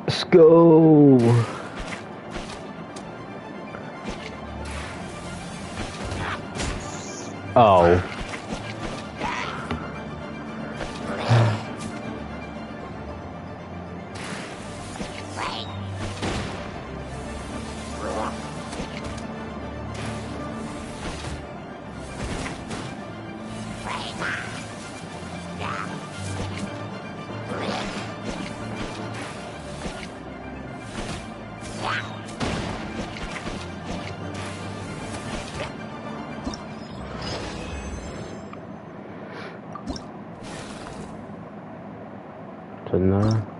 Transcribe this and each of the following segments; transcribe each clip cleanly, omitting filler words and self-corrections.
Let's go. Oh. 됐나?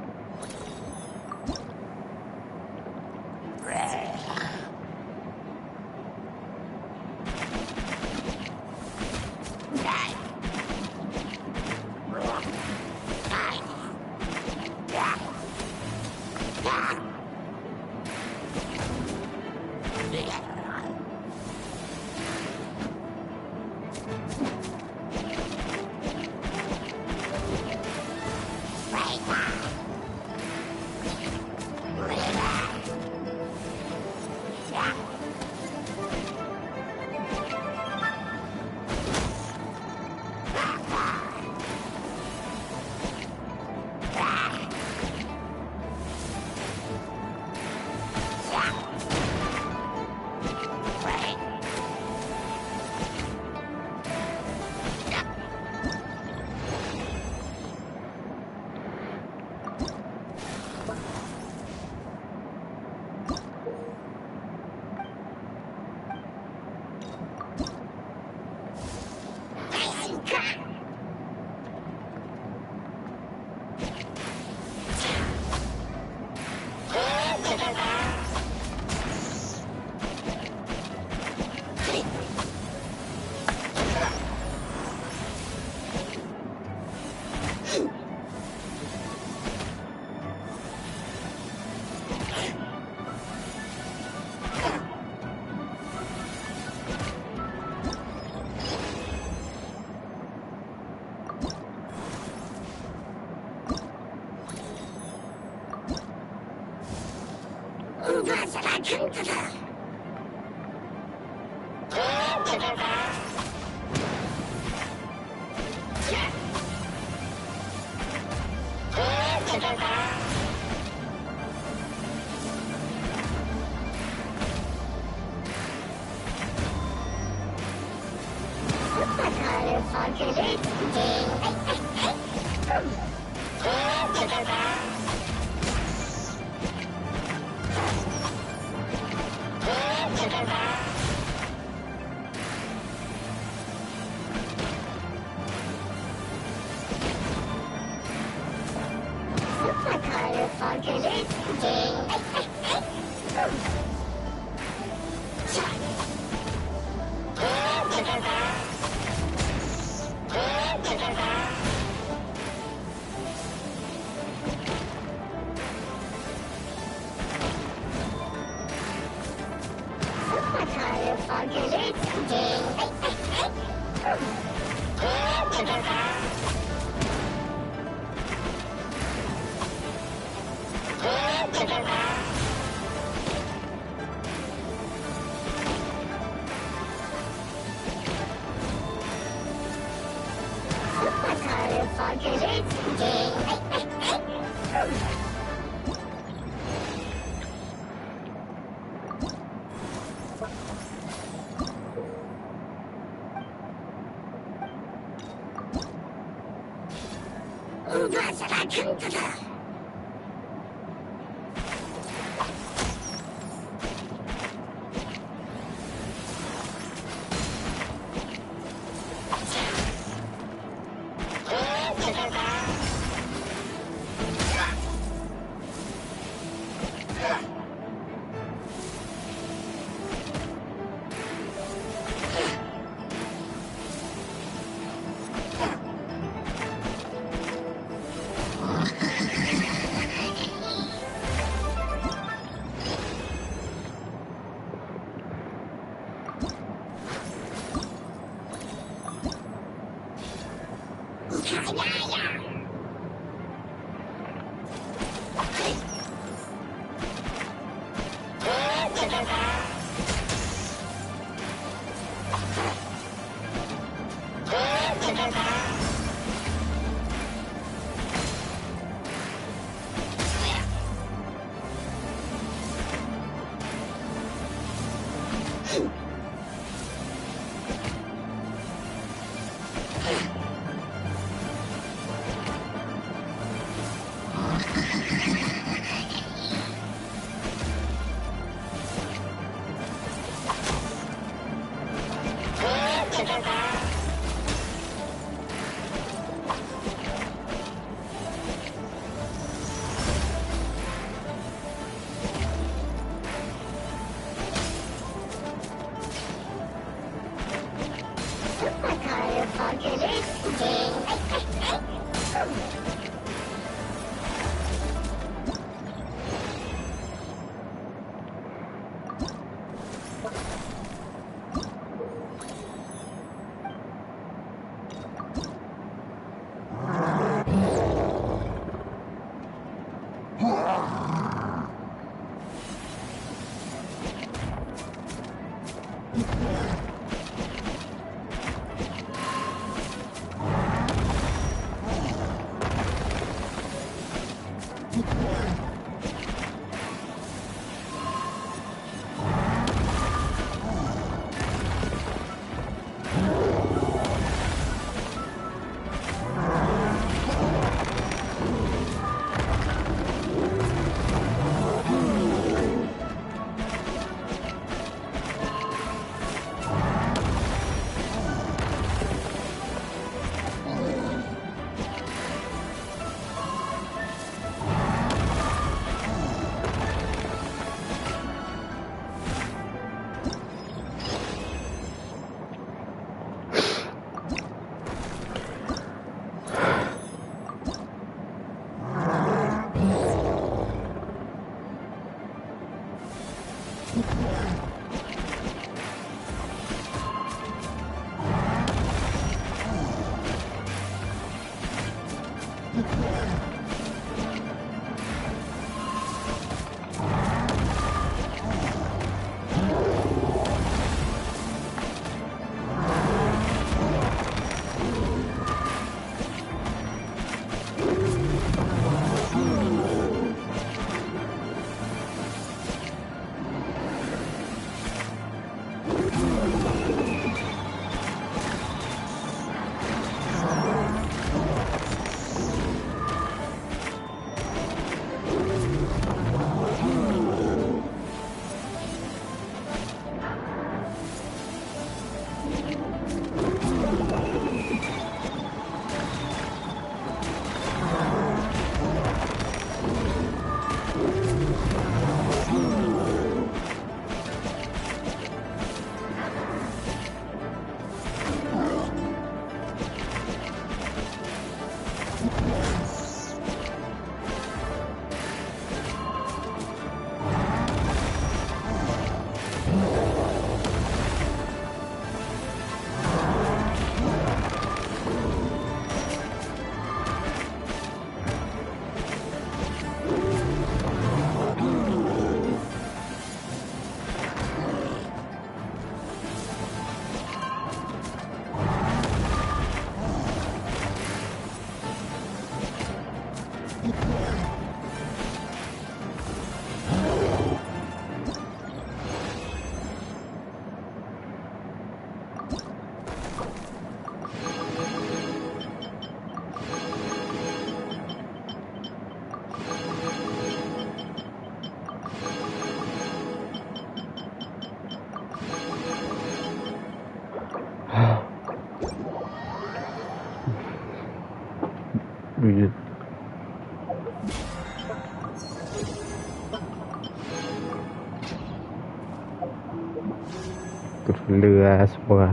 เรือsemua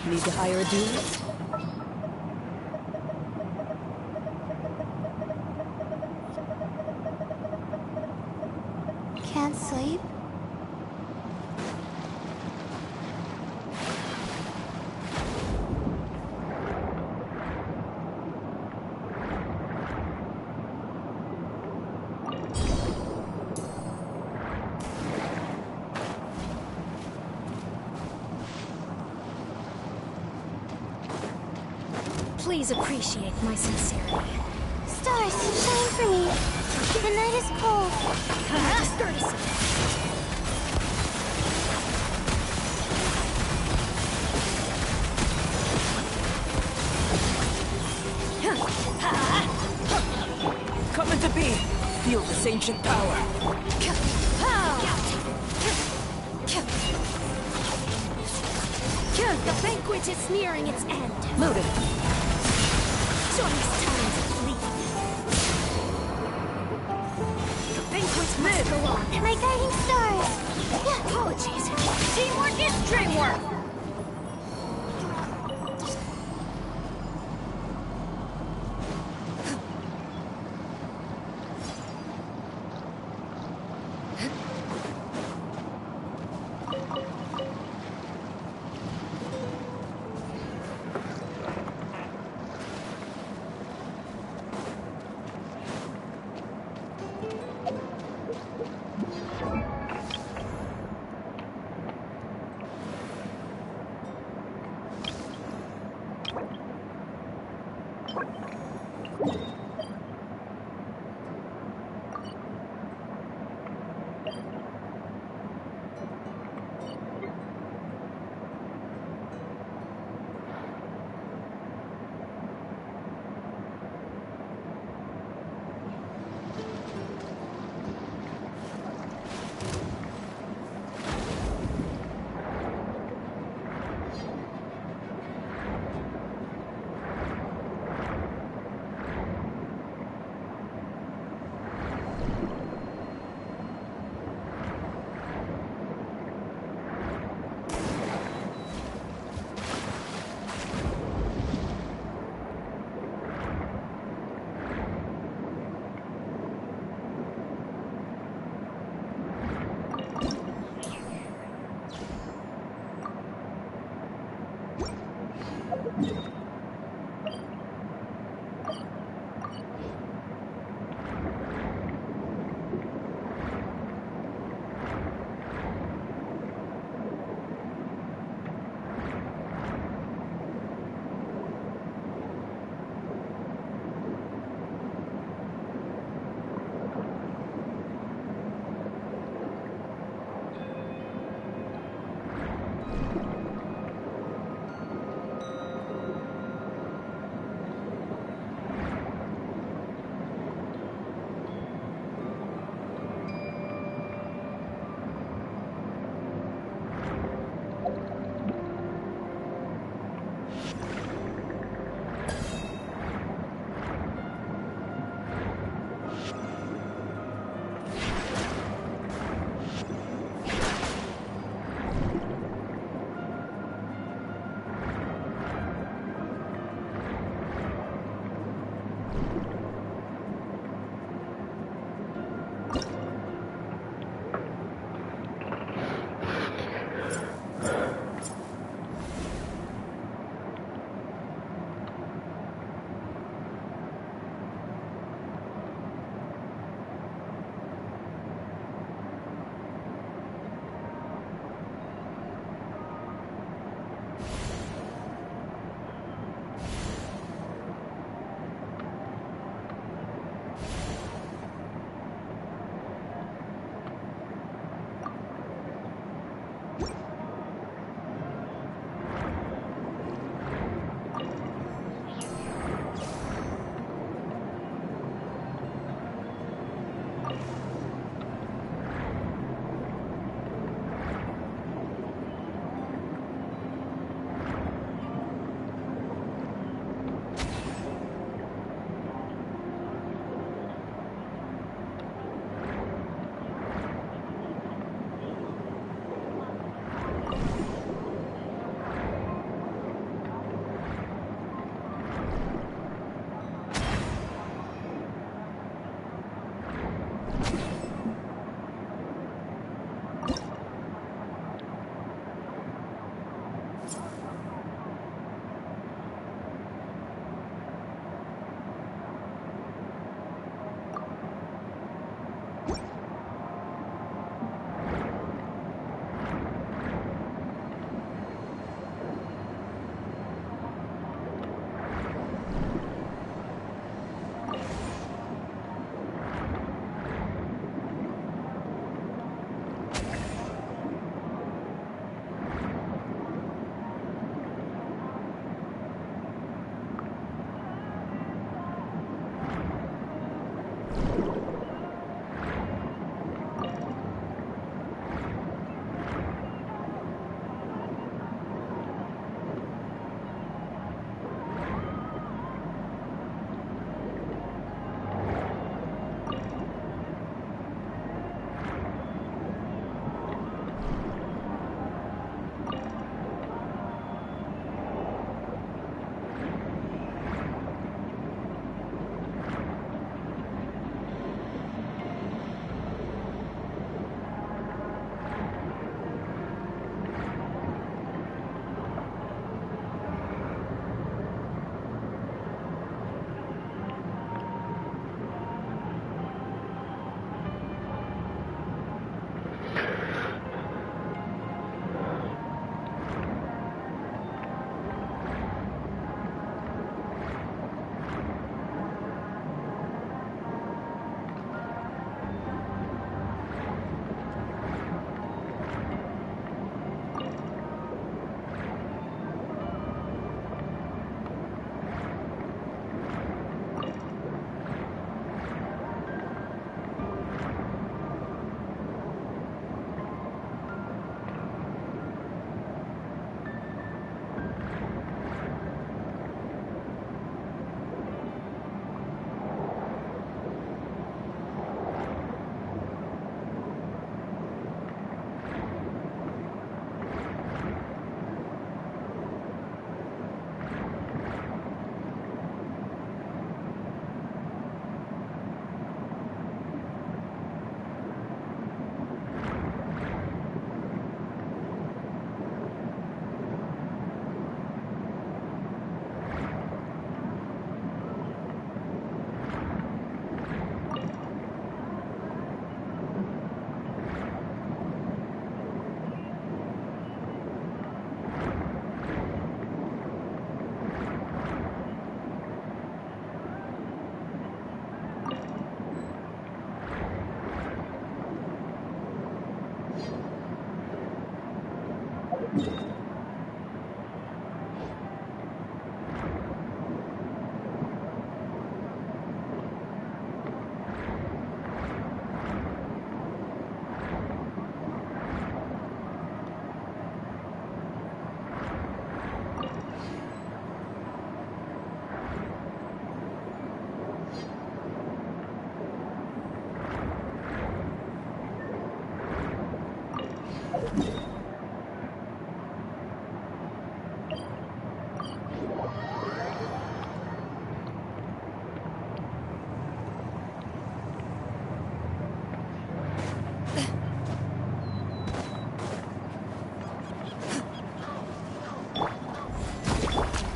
Need to hire a duelist? Can't sleep? Please appreciate my sincerity. Stars, shine for me. The night is cold. Courtesy. Coming to be. Feel this ancient power. The banquet is nearing its end. Loaded. Joyous times of fleet. The banquet must go on. My guiding stars. Apologies. Teamwork is dreamwork.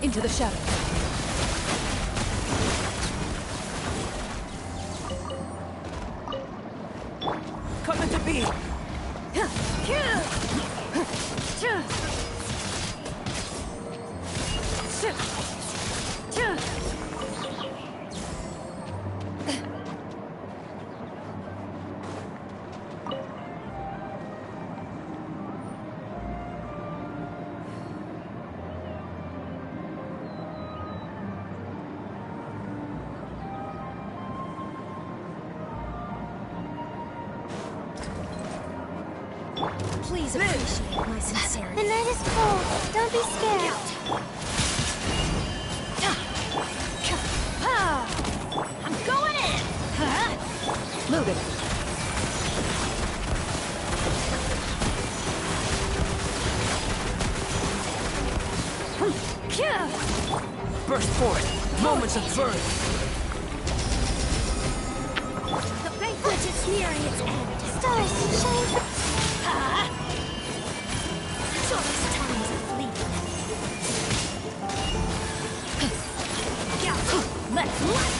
Into the shadow. Coming to be. Please appreciate my sincerity. The night is cold. Don't be scared. I'm going in! Move it. Burst forth. Moments of birth. The banquet is nearing its end. Stars, shine for... Joyous times are fleeting. Let's light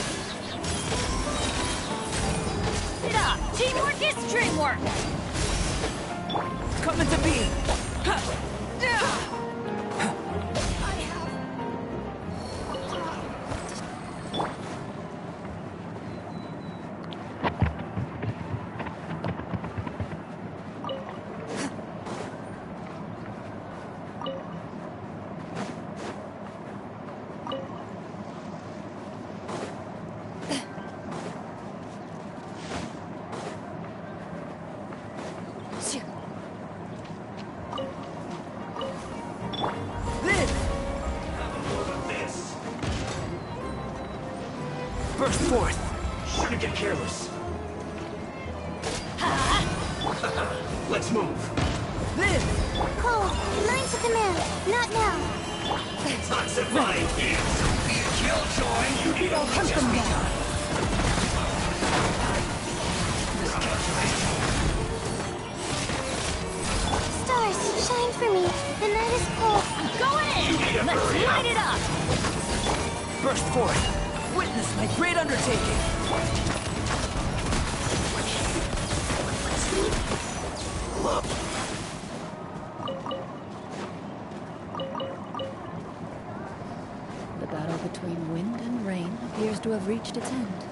it up! Teamwork is dreamwork! Coming to be. Burst forth! Shouldn't get careless. Let's move. Live! Cold, line to command. Not now. Toxifying heat. Killjoy. You need a Hunt them down. Stars, shine for me. The night is cold. Going in! Let's light it up! Burst forth! Witness my great undertaking! The battle between wind and rain appears to have reached its end.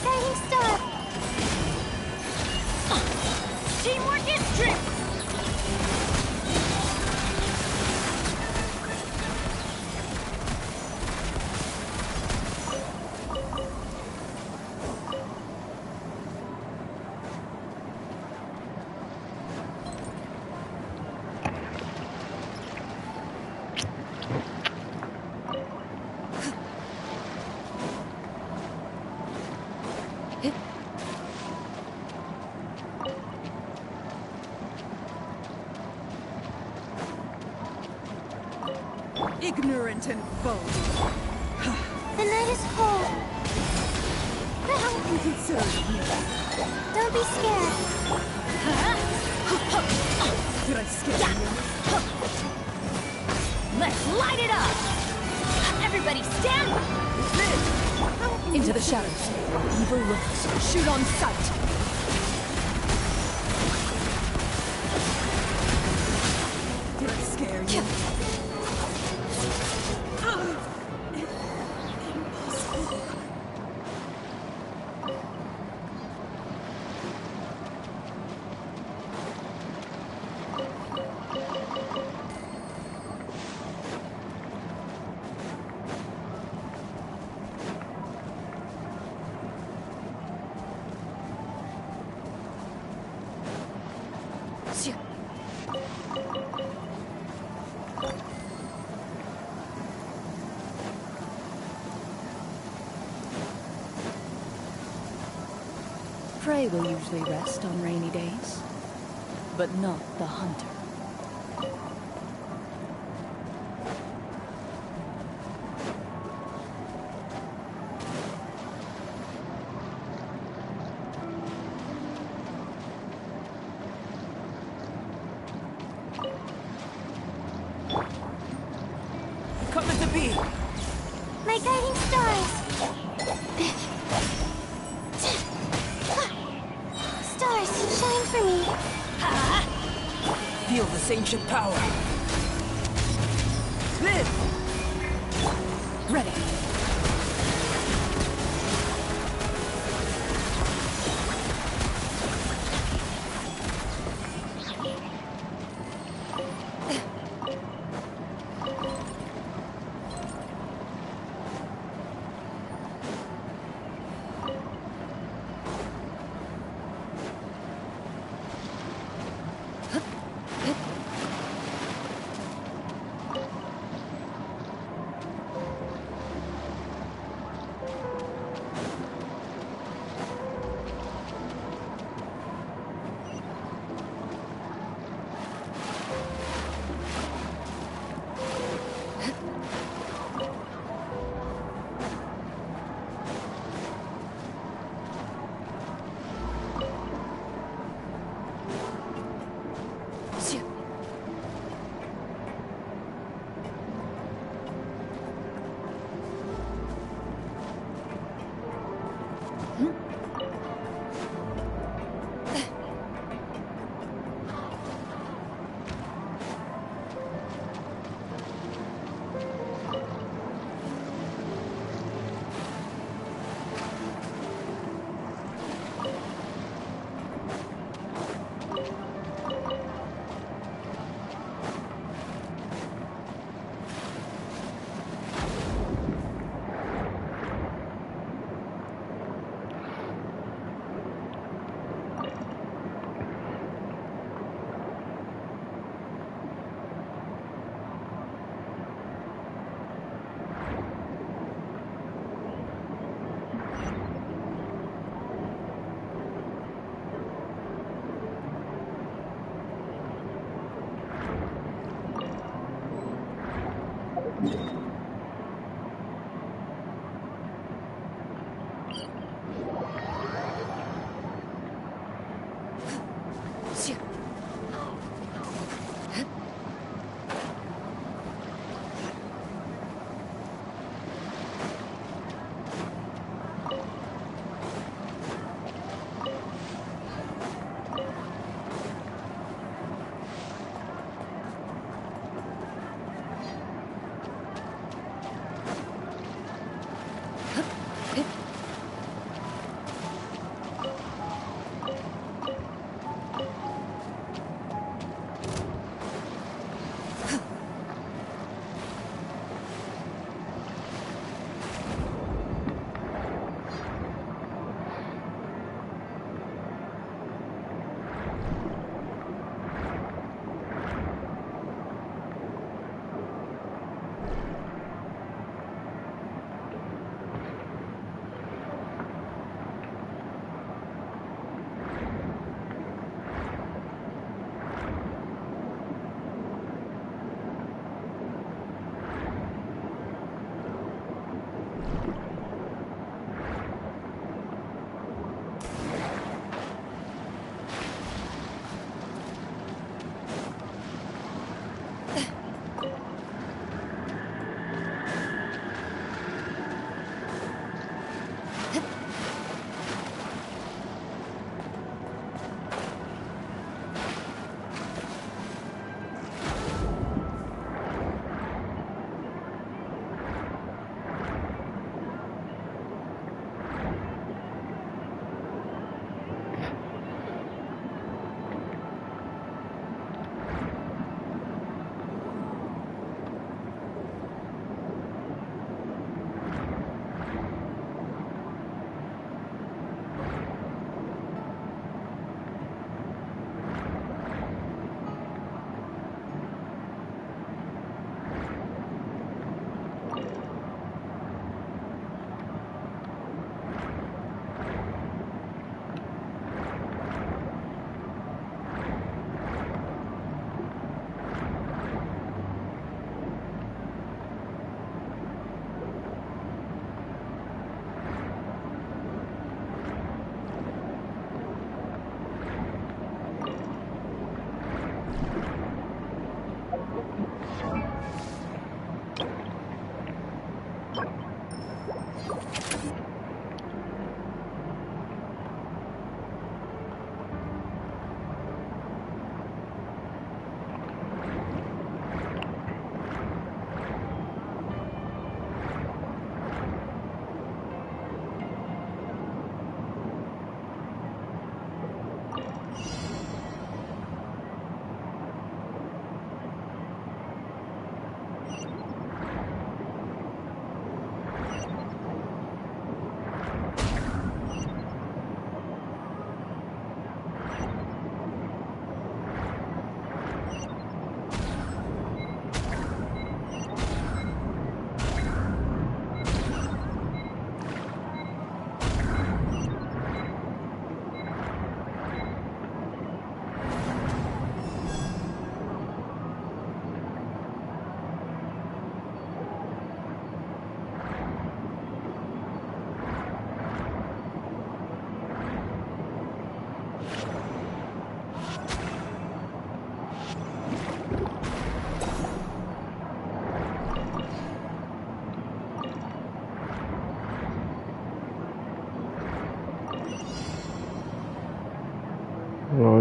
guiding star! Teamwork is strength! Ignorant and bold. The night is cold. How inconsiderate of me. Don't be scared. Did I scare you? Let's light it up! Everybody stand! Into the shadows. Evil looks. Shoot on sight. Did I scare you? Prey will usually rest on rainy days, but not the hunter. Coming to be! My guiding stars! Stars, shine for me! Feel this ancient power. Live! Ready.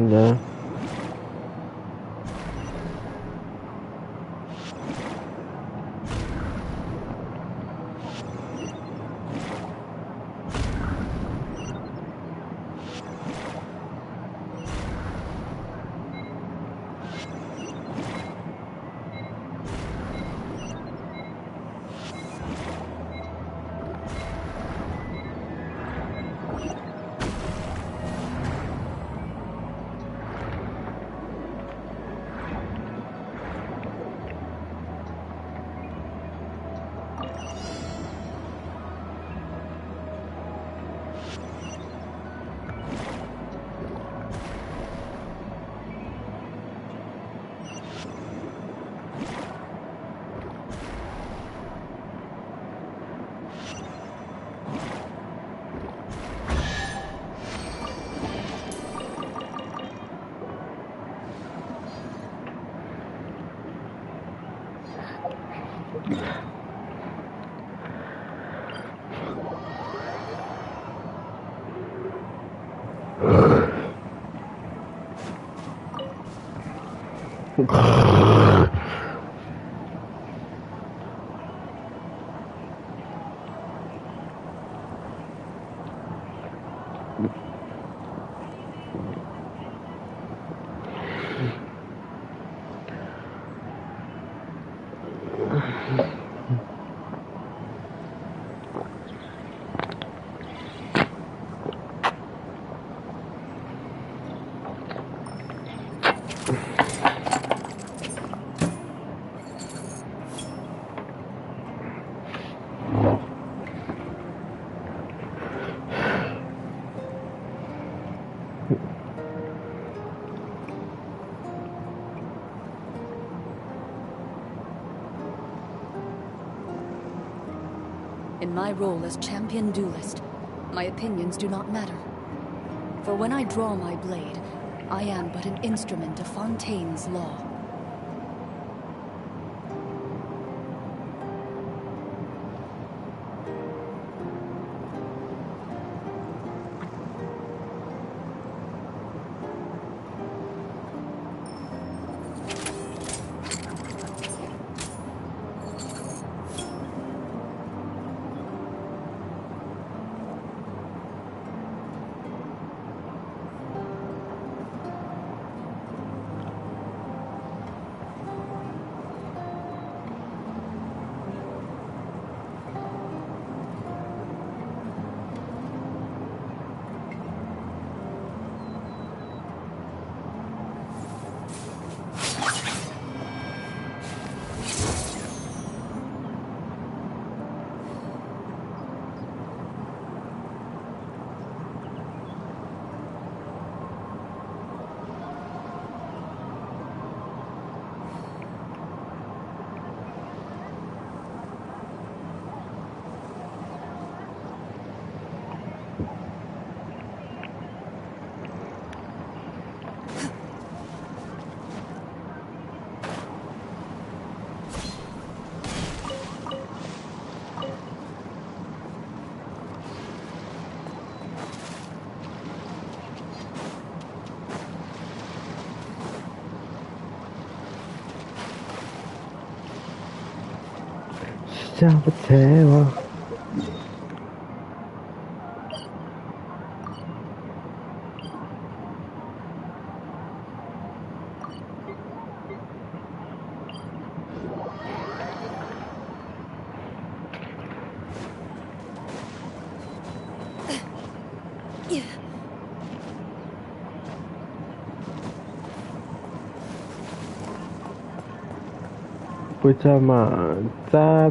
aja. In my role as champion duelist, my opinions do not matter. For when I draw my blade, I am but an instrument of Fontaine's law. Ciao,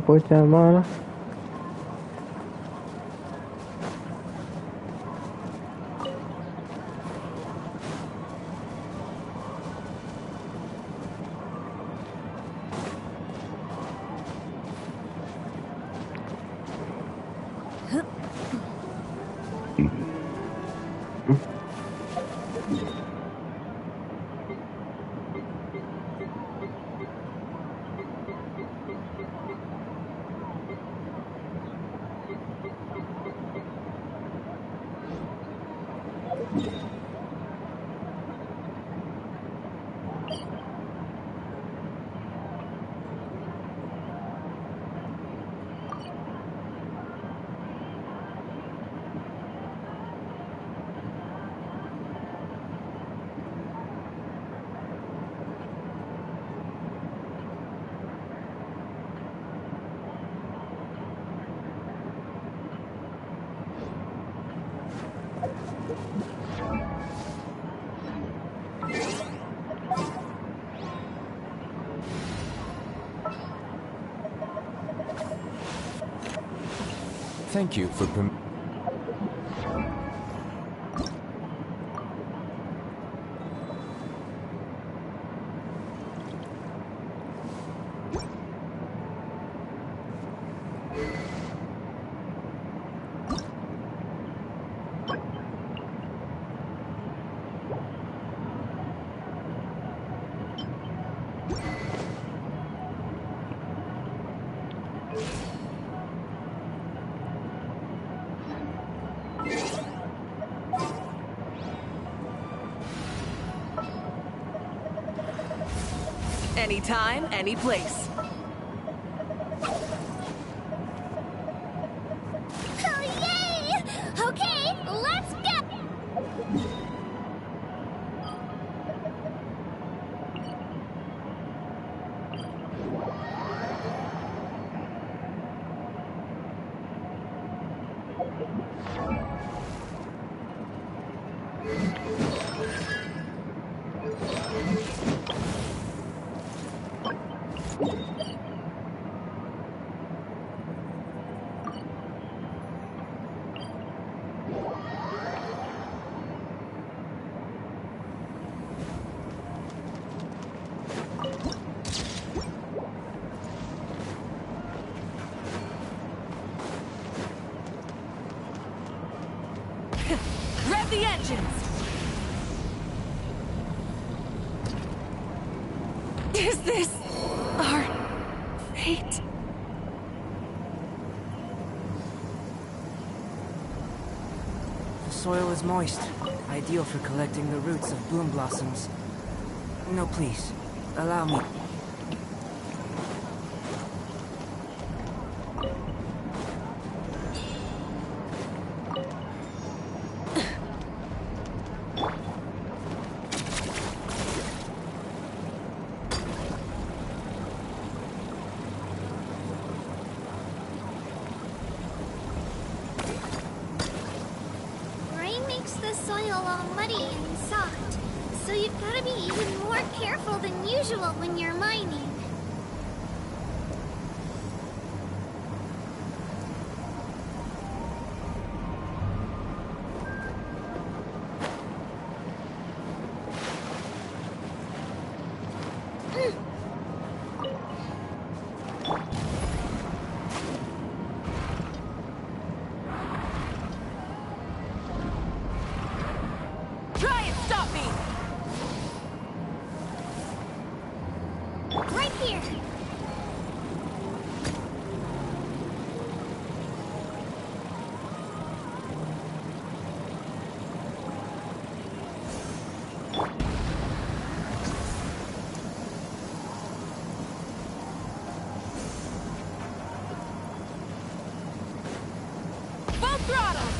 Pochamara. Thank you for Anytime, any place. Oh, yay! Okay, let's go! Rev the engines! Is this our fate? The soil is moist, ideal for collecting the roots of bloom blossoms. No, please, allow me. Rain makes the soil all muddy and soft, so you've got to be even more careful than usual when you're mining. Try and stop me! Right here. Full throttle!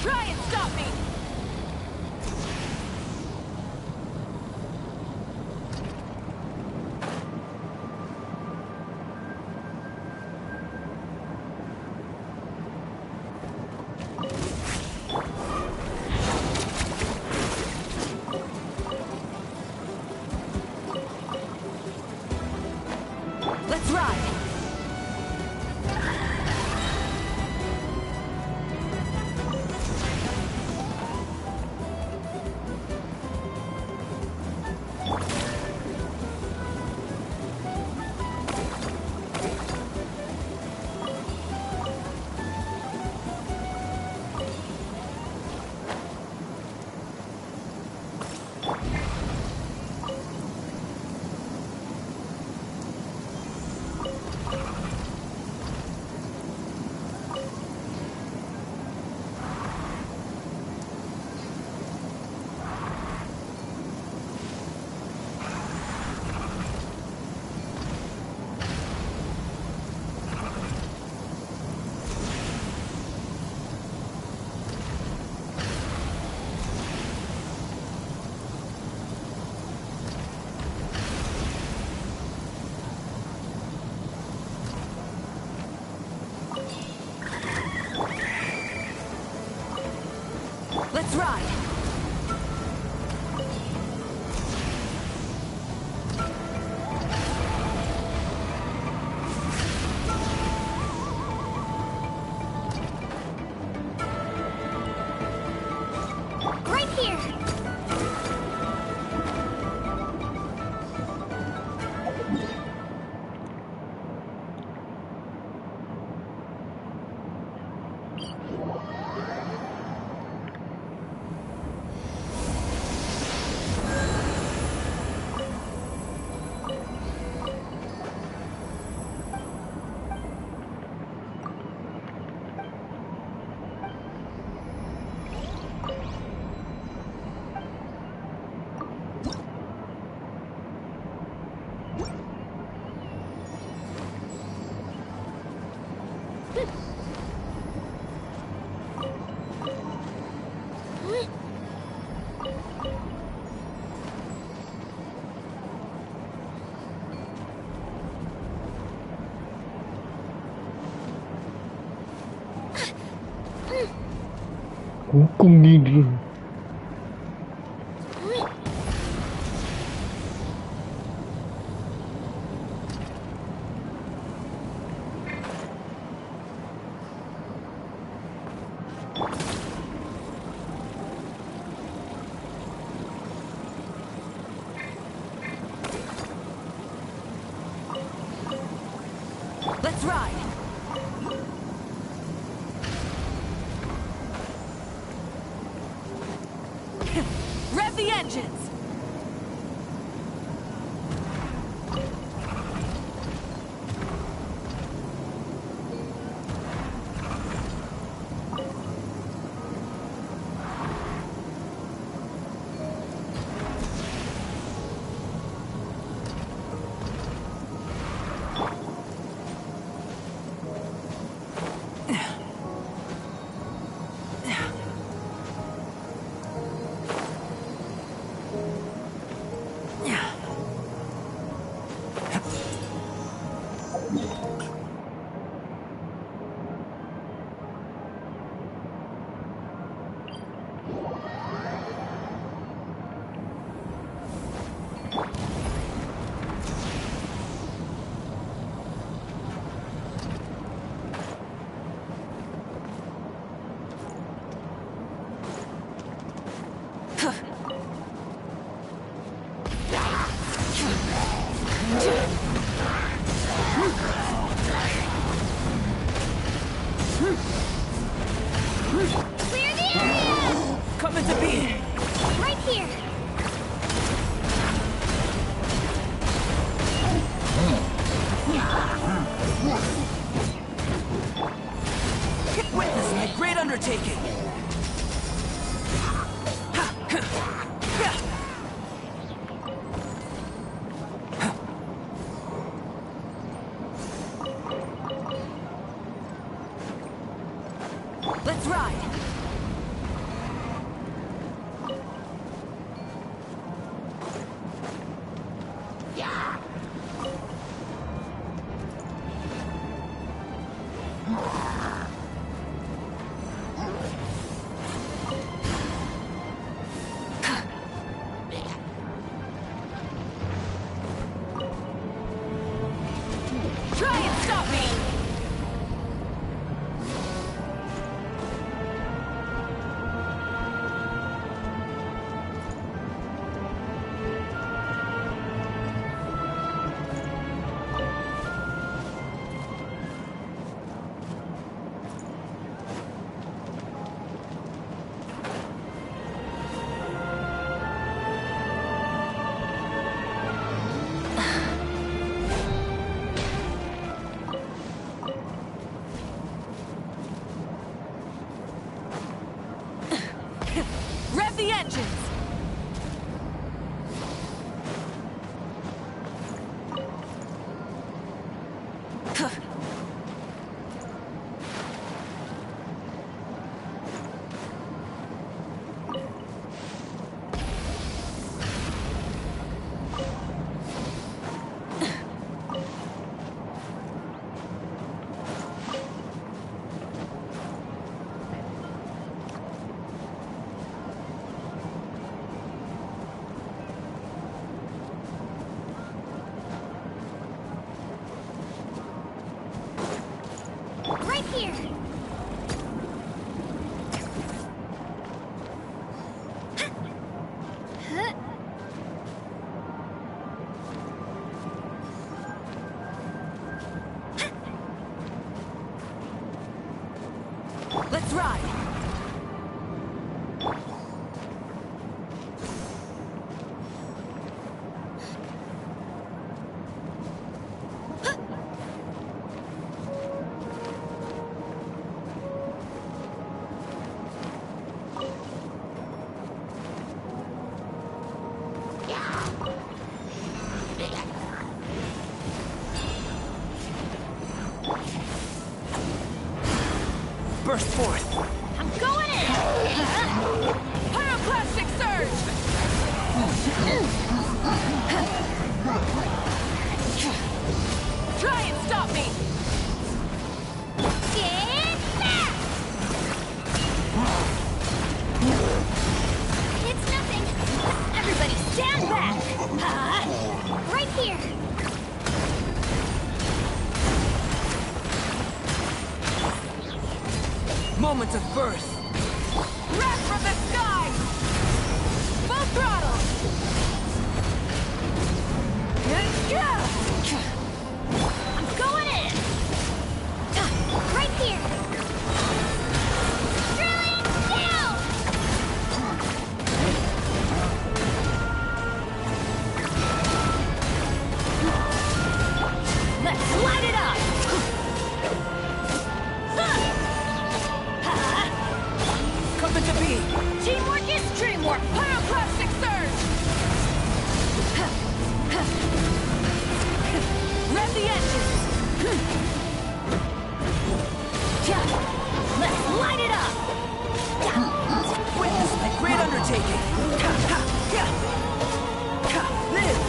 Try and stop me! Let's ride! 꽁꽁 니리. Let's ride! Rev the engines! Clear the area! Coming to be! Right here. Witness my great undertaking! Let's ride! Try and stop me! Rev the engines! Right here. Huh? Let's ride! Burst forth! I'm going in! Pyroclastic surge! Try and stop me! Get back! back! Right here! Moment of birth! Wrath from the sky! Full throttle! I'm going in! Right here! Drilling down! Let's light it up! Coming to be! Teamwork is dreamwork! Pyroclastic surge! Rev the engines! Let's light it up! Witness my great undertaking! Live!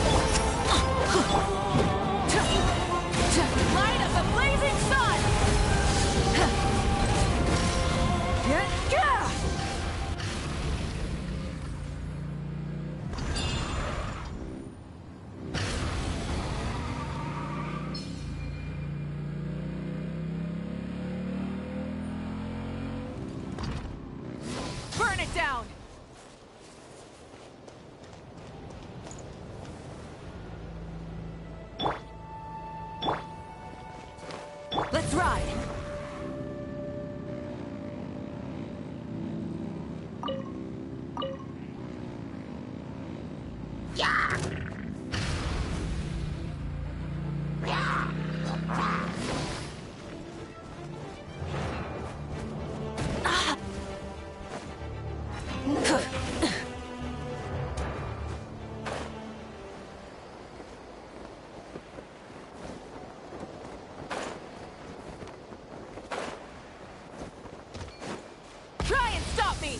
Light of the blazing sun! Burn it down! Let's ride! Try and stop me!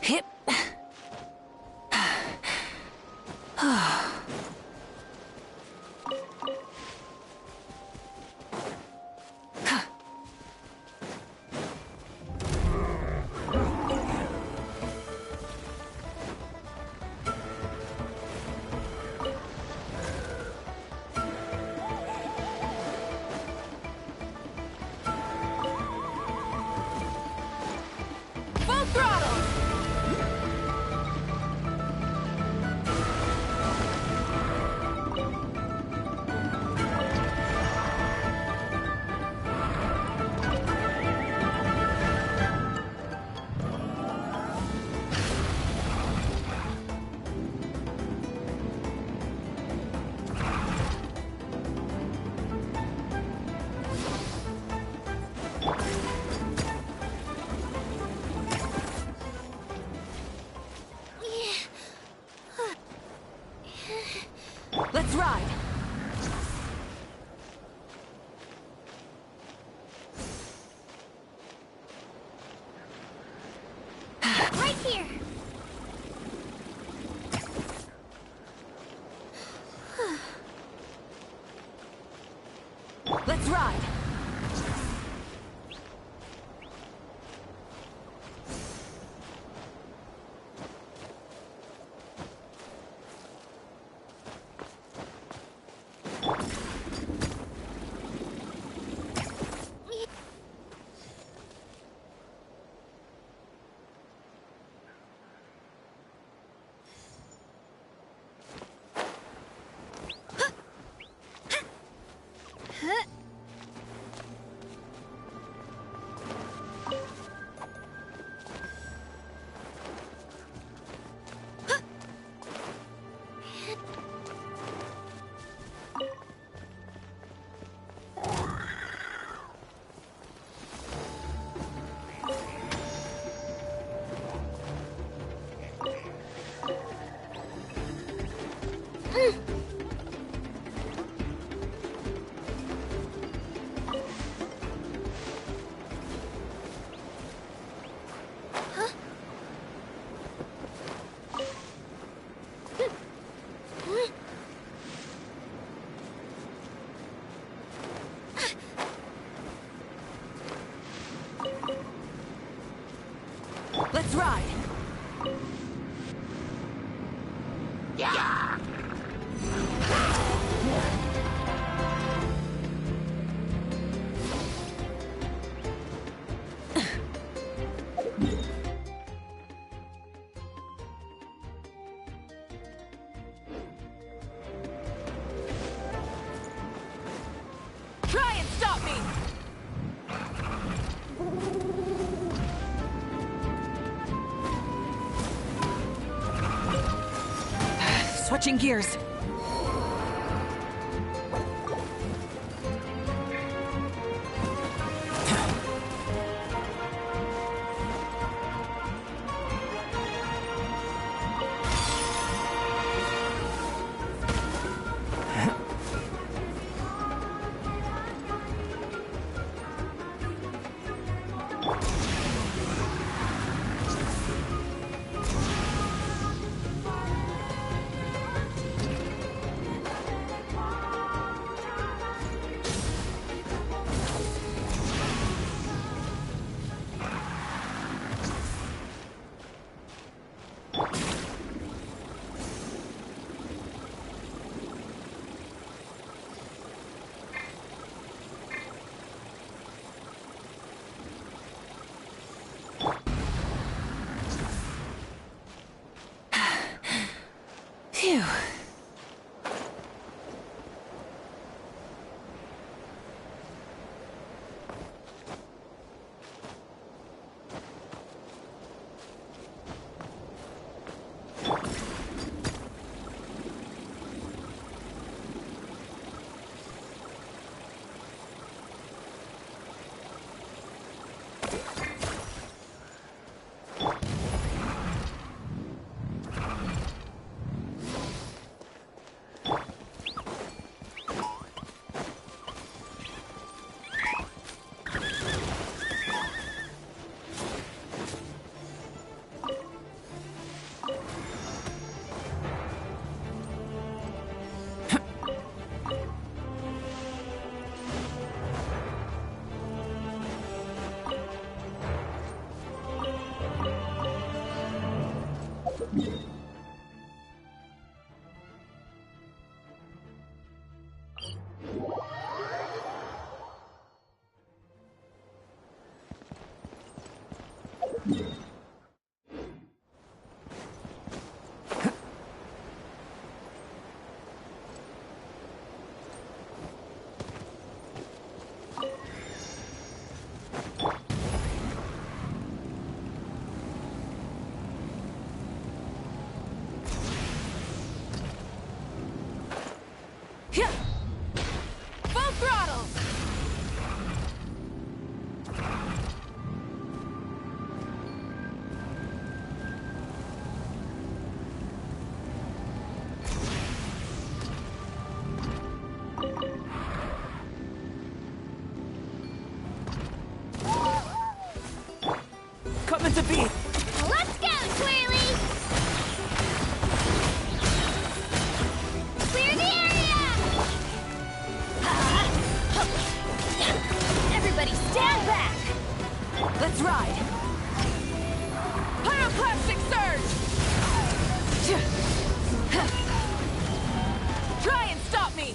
Hip. Full throttle! ride! Let's ride! Try and stop me! Switching gears. Phew. Yeah. Full throttle! Coming to beat! Let's go, Twirly! Clear the area! Let's ride! Pyroclastic surge! Try and stop me!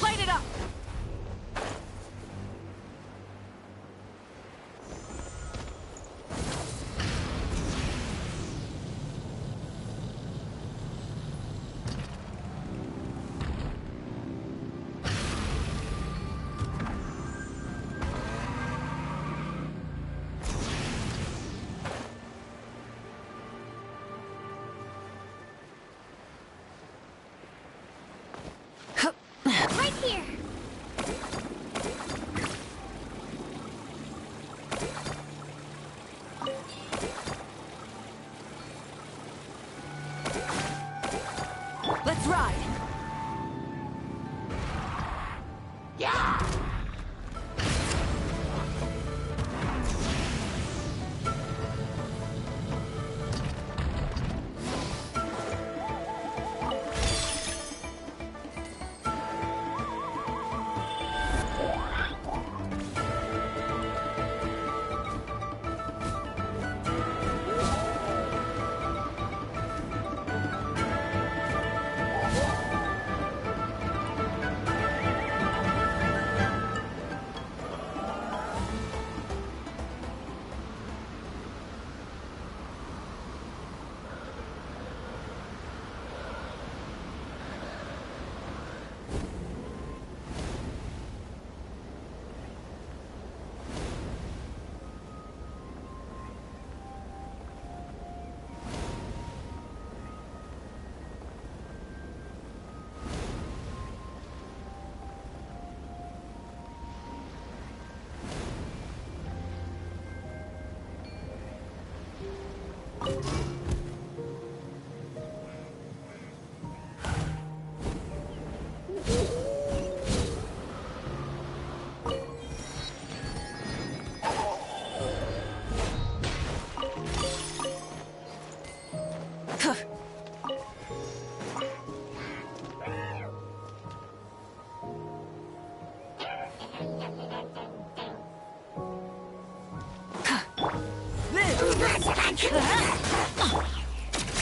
Light it up! Right here. Let's ride!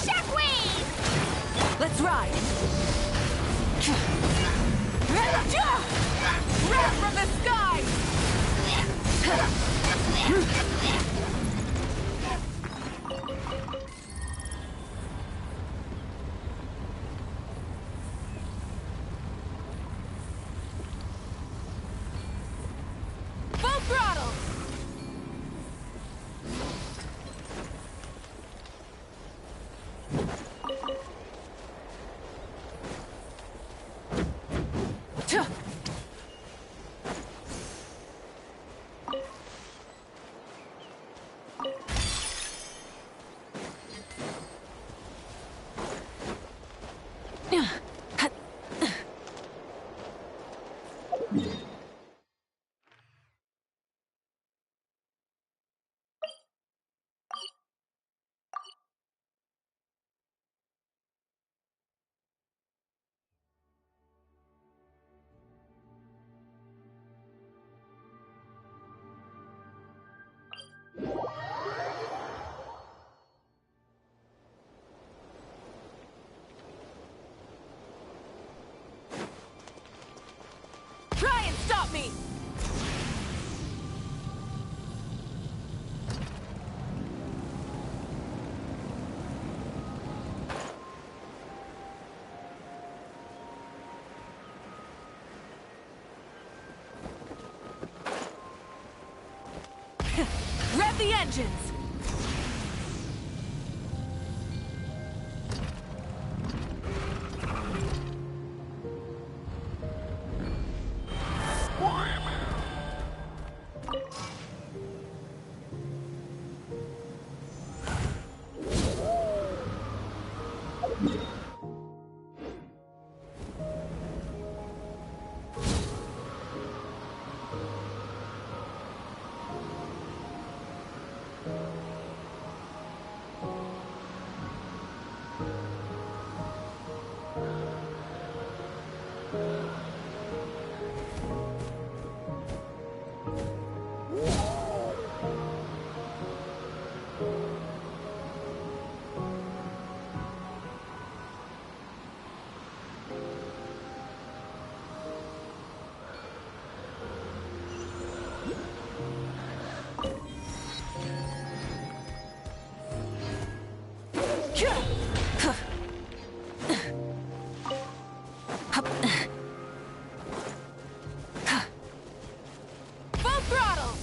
Shockwave! Let's ride! Wrath from the sky! stop me! Rev the engines! Full throttle!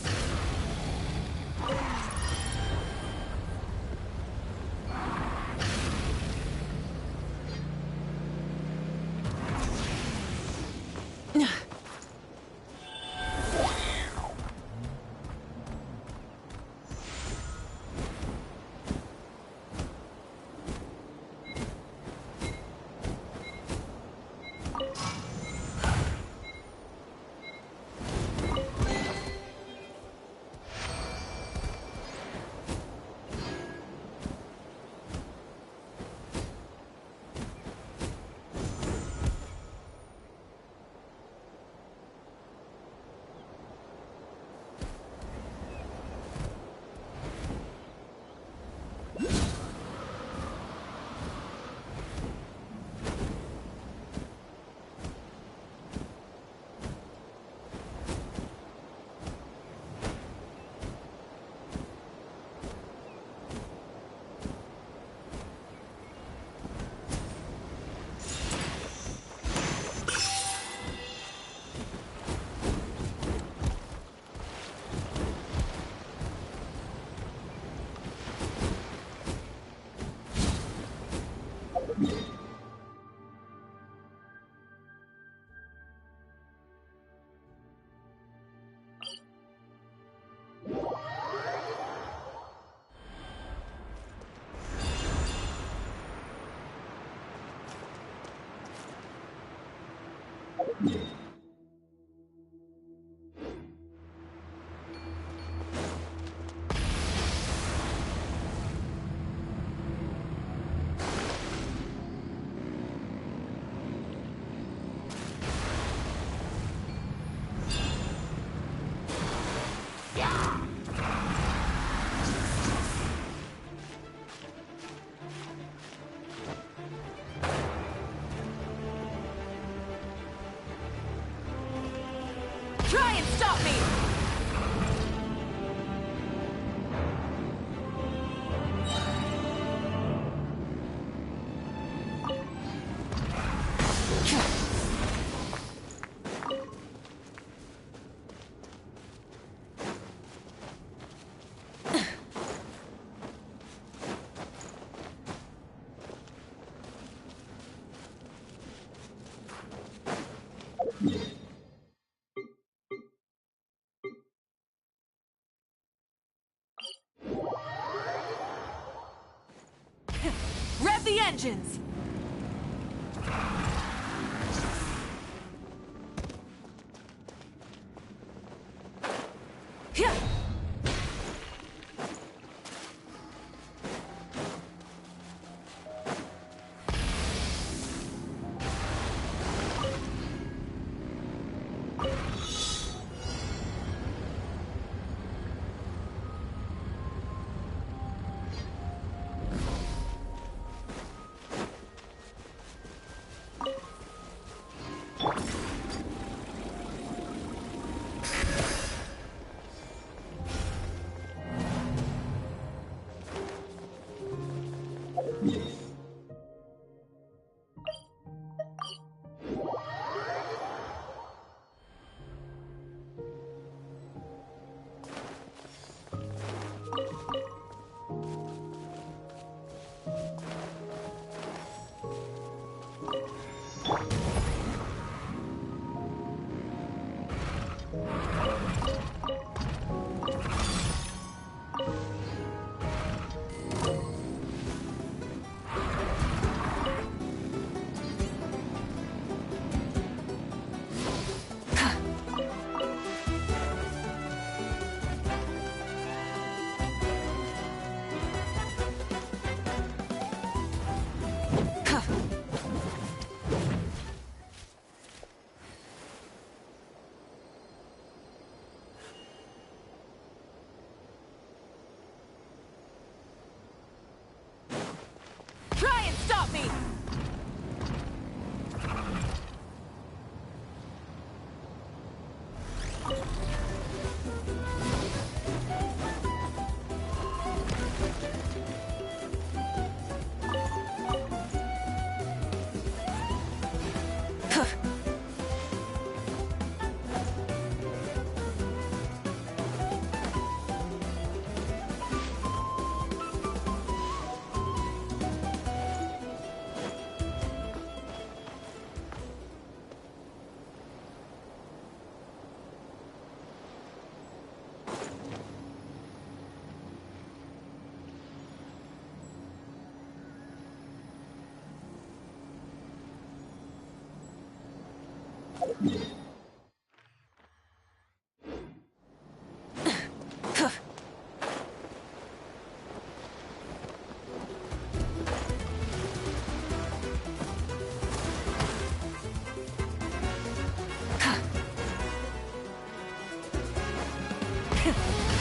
Try and stop me! Rev the engines!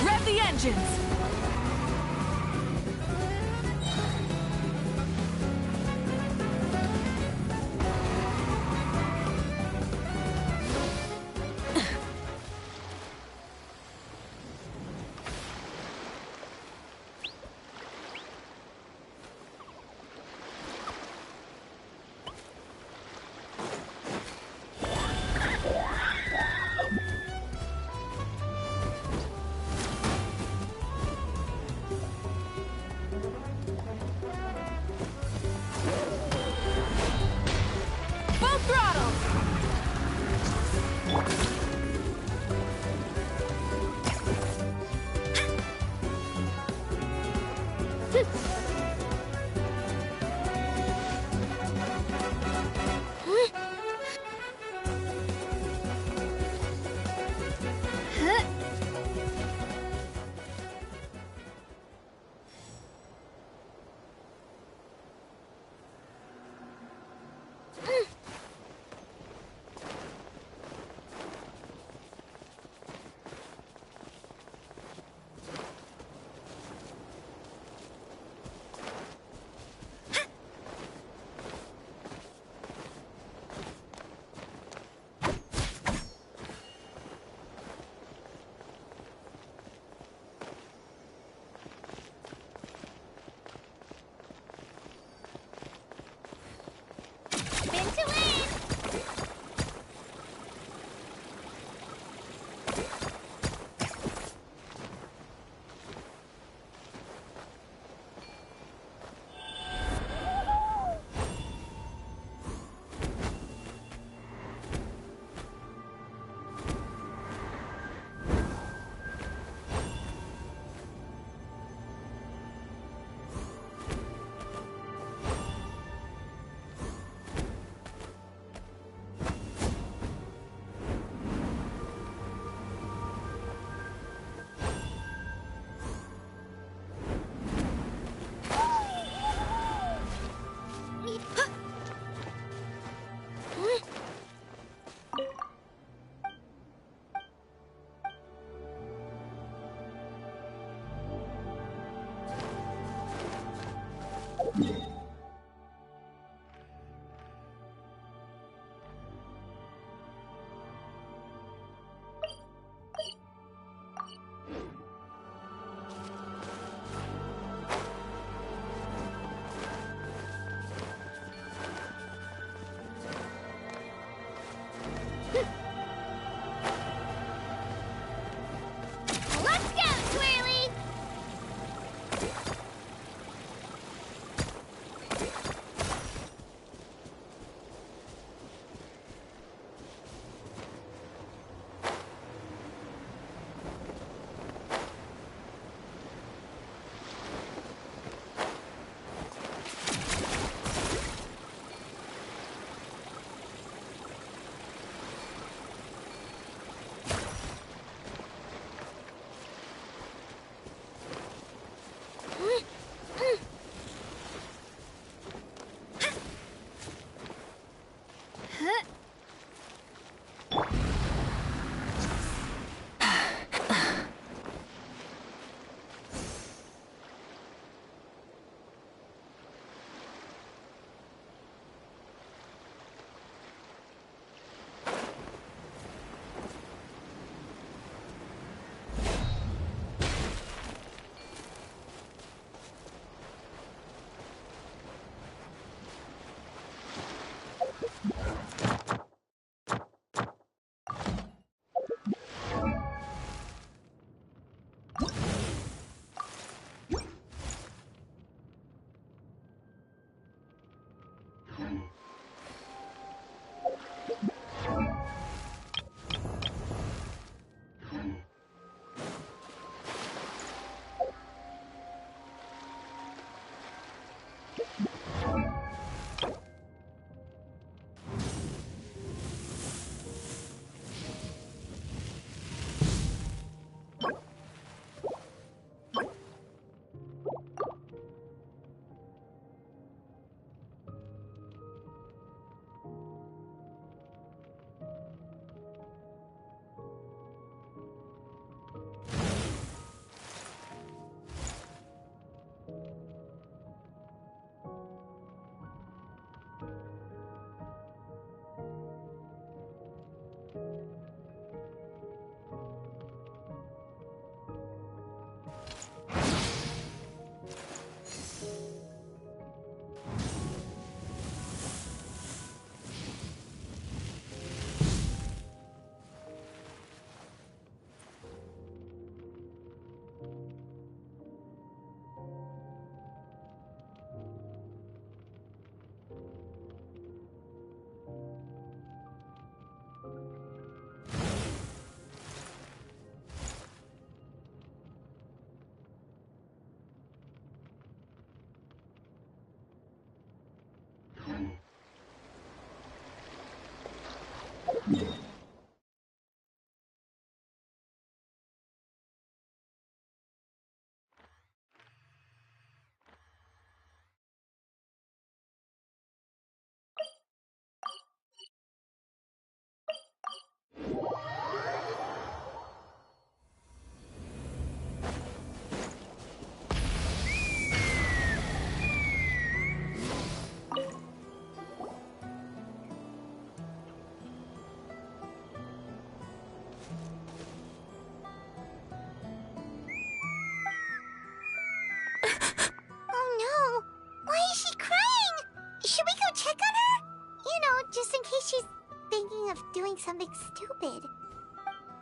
Rev the engines! Full throttle!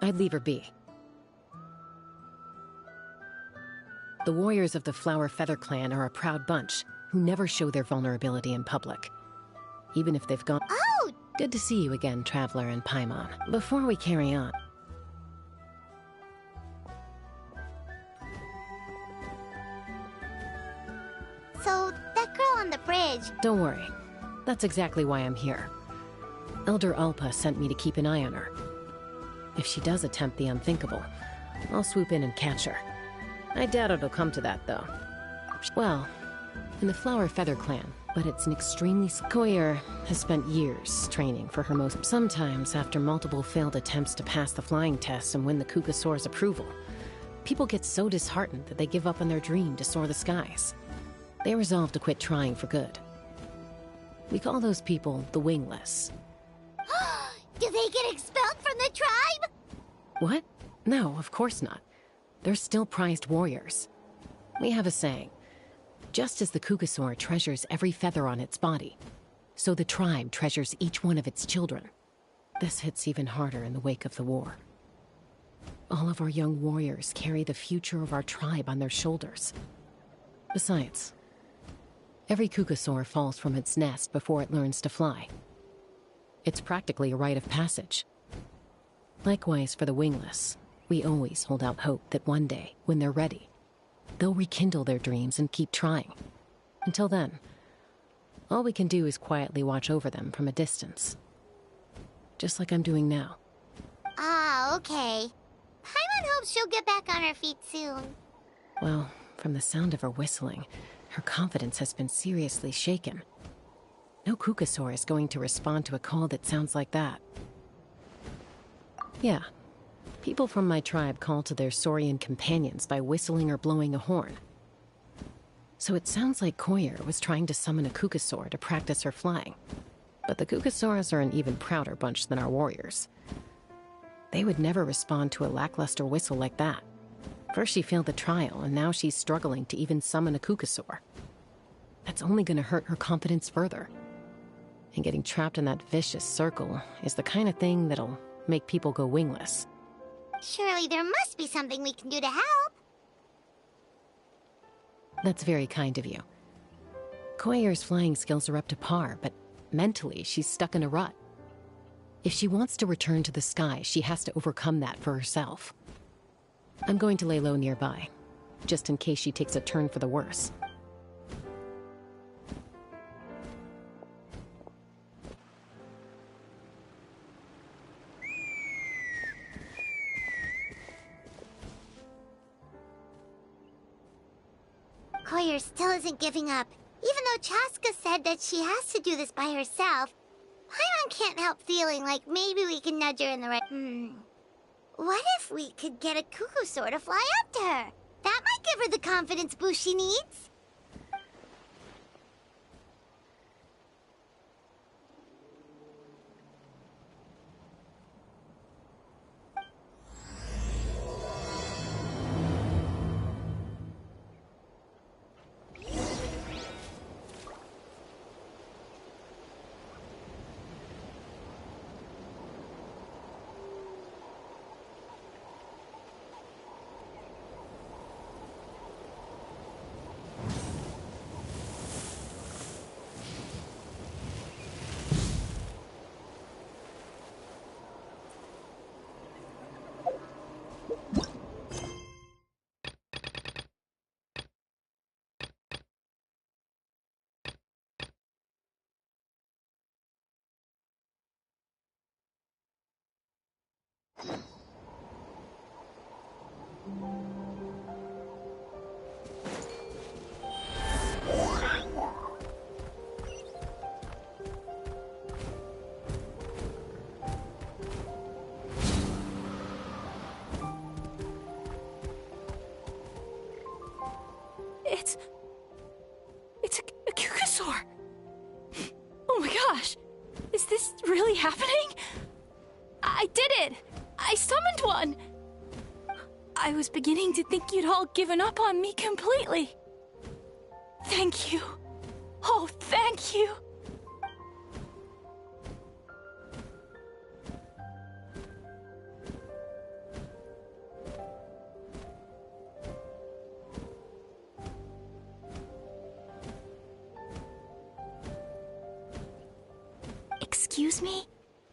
I'd leave her be. The warriors of the Flower Feather clan are a proud bunch who never show their vulnerability in public, even if they've gone... Oh! Good to see you again, Traveler and Paimon. Before we carry on... So, that girl on the bridge... Don't worry. That's exactly why I'm here. Elder Alpa sent me to keep an eye on her. If she does attempt the unthinkable, I'll swoop in and catch her. I doubt it'll come to that, though. Well, in the Flower Feather clan, but it's an extremely... Koyer has spent years training for her most... Sometimes, after multiple failed attempts to pass the flying test and win the Kukasaur's approval, people get so disheartened that they give up on their dream to soar the skies. They resolve to quit trying for good. We call those people the Wingless. Do they get expelled from the tribe? What? No, of course not. They're still prized warriors. We have a saying. Just as the Kukasaur treasures every feather on its body, so the tribe treasures each one of its children. This hits even harder in the wake of the war. All of our young warriors carry the future of our tribe on their shoulders. Besides, every Kukasaur falls from its nest before it learns to fly. It's practically a rite of passage. Likewise for the Wingless, we always hold out hope that one day, when they're ready, they'll rekindle their dreams and keep trying. Until then, all we can do is quietly watch over them from a distance. Just like I'm doing now. Ah, okay. Paimon hopes she'll get back on her feet soon. Well, from the sound of her whistling, her confidence has been seriously shaken. No Kukasaur is going to respond to a call that sounds like that. Yeah, people from my tribe call to their Saurian companions by whistling or blowing a horn. So it sounds like Koyer was trying to summon a Kukasaur to practice her flying. But the Kukasaurs are an even prouder bunch than our warriors. They would never respond to a lackluster whistle like that. First she failed the trial, and now she's struggling to even summon a Kukasaur. That's only going to hurt her confidence further. And getting trapped in that vicious circle is the kind of thing that'll make people go wingless. Surely there must be something we can do to help. That's very kind of you. Koyer's flying skills are up to par, but mentally she's stuck in a rut. If she wants to return to the sky, she has to overcome that for herself. I'm going to lay low nearby, just in case she takes a turn for the worse. Koyer still isn't giving up. Even though Chaska said that she has to do this by herself, Paimon can't help feeling like maybe we can nudge her in the right... What if we could get a Kukusaur to fly up to her? That might give her the confidence boost she needs. It's a Kukasaur! Oh my gosh! Is this really happening? I did it! I summoned one! I was beginning to think you'd all given up on me completely. Thank you. Oh, thank you. Excuse me?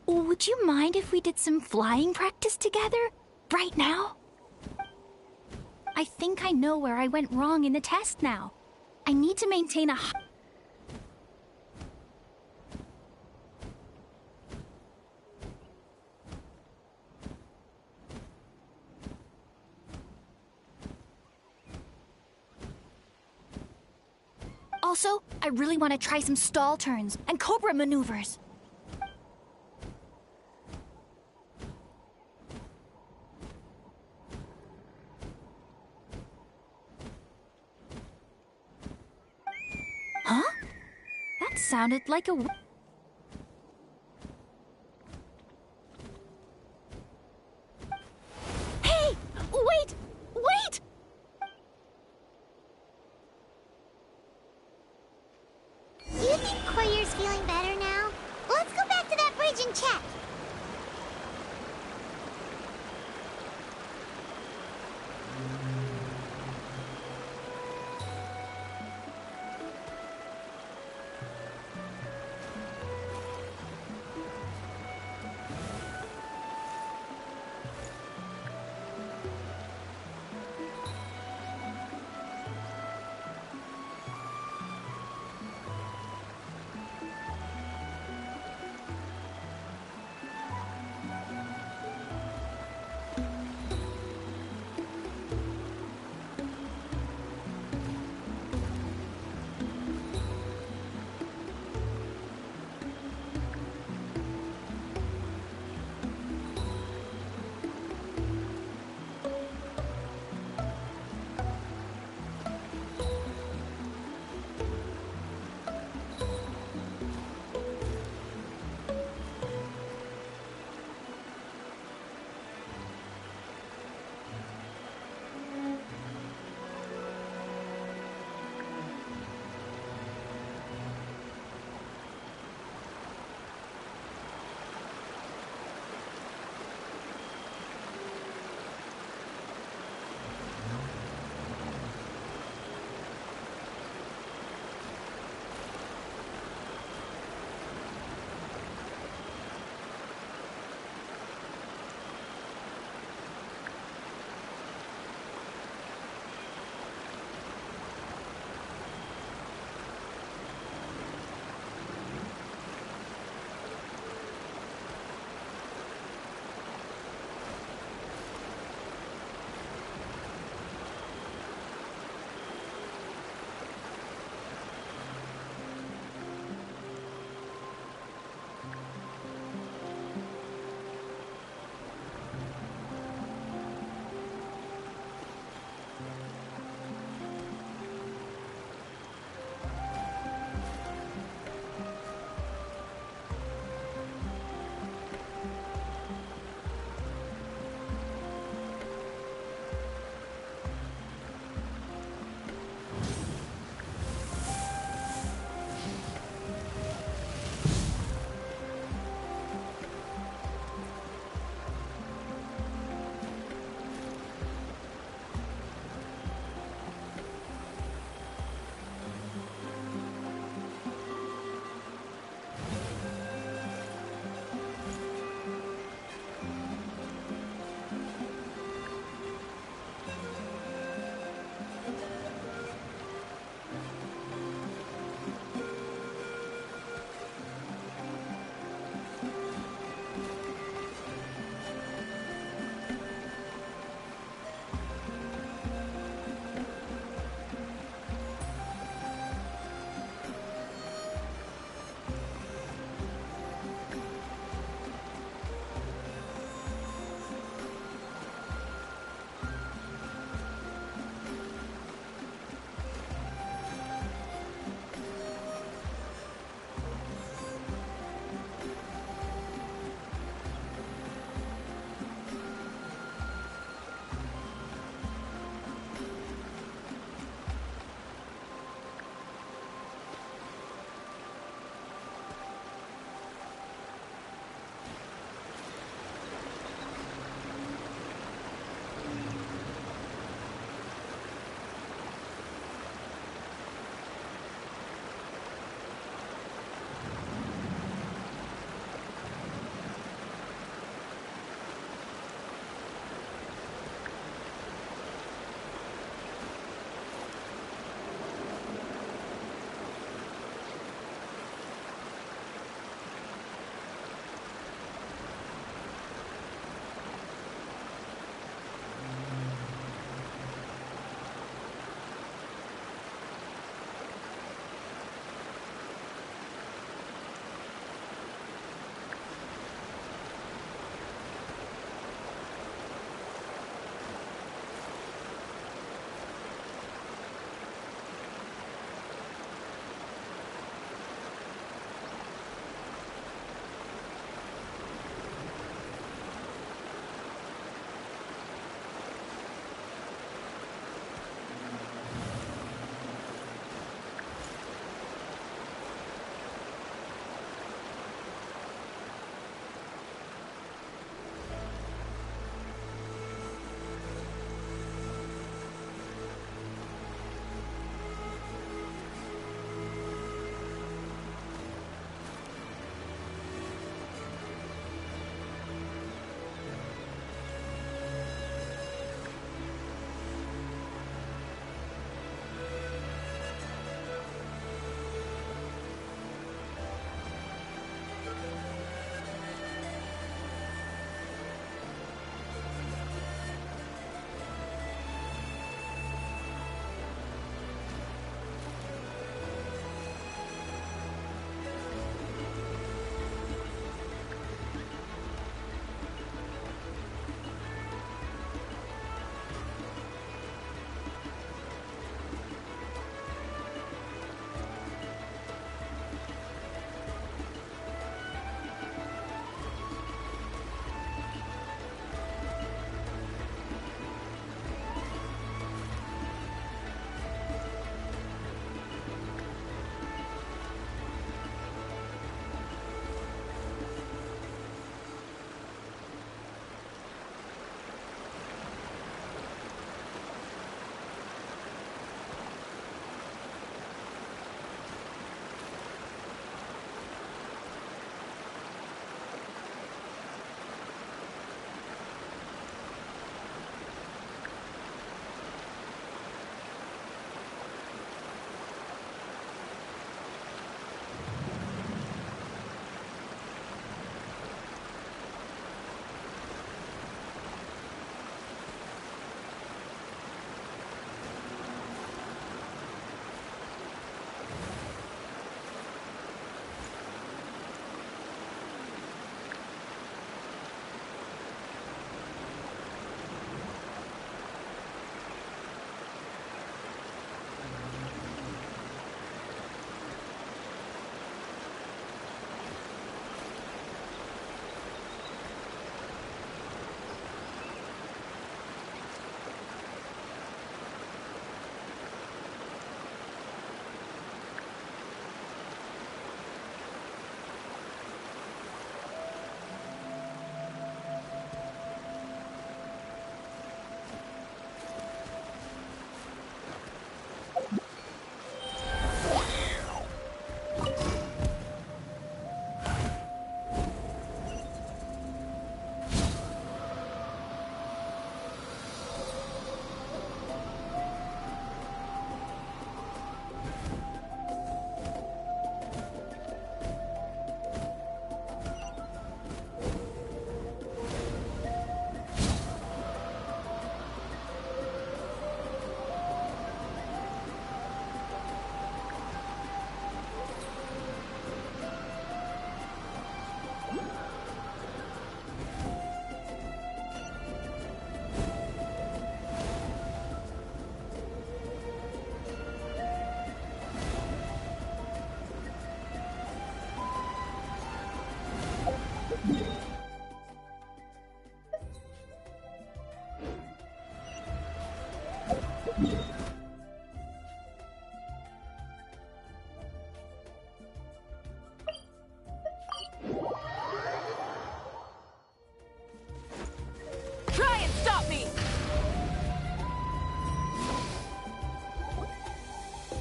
Would you mind if we did some flying practice together? Right now? I think I know where I went wrong in the test now. I need to maintain a Also, I really want to try some stall turns and cobra maneuvers. Huh? That sounded like a... Hey! Wait! Wait! Do you think Koyer's feeling better now? Let's go back to that bridge and check.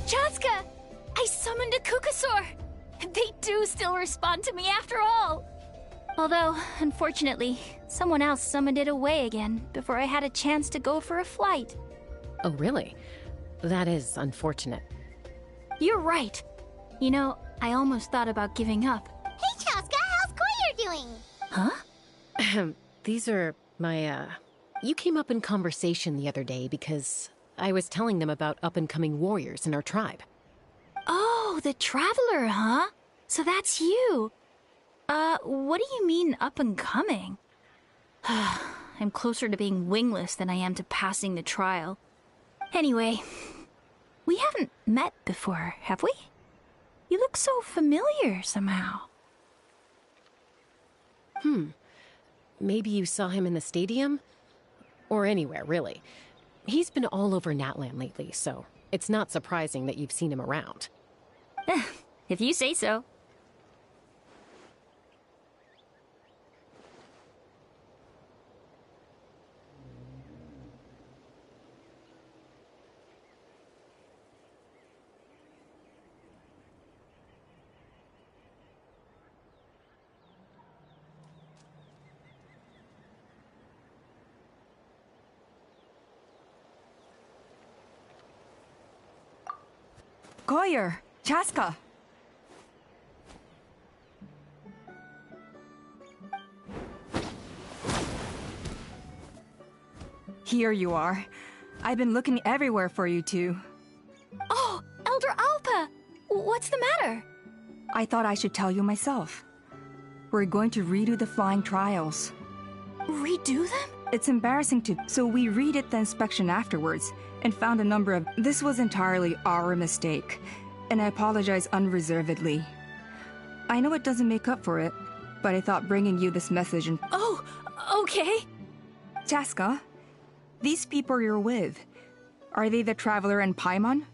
Chaska! I summoned a Kukasaur! They do still respond to me after all! Although, unfortunately, someone else summoned it away again before I had a chance to go for a flight. Oh, really? That is unfortunate. You're right. You know, I almost thought about giving up. Hey, Chaska, how's Goyer doing? Huh? These are my, You came up in conversation the other day because I was telling them about up-and-coming warriors in our tribe. Oh, the Traveler, huh? So that's you. What do you mean up and coming? I'm closer to being wingless than I am to passing the trial. Anyway, we haven't met before, have we? You look so familiar somehow. Maybe you saw him in the stadium? Or anywhere, really. He's been all over Natlan lately, so it's not surprising that you've seen him around. If you say so. Goyer! Chaska! Here you are. I've been looking everywhere for you two. Oh, Elder Alpa! What's the matter? I thought I should tell you myself. We're going to redo the flying trials. Redo them? It's embarrassing to, so we redid the inspection afterwards and found a number of. This was entirely our mistake, and I apologize unreservedly. I know it doesn't make up for it, but I thought bringing you this message and. Oh, okay. Chaska, these people you're with, are they the Traveler and Paimon?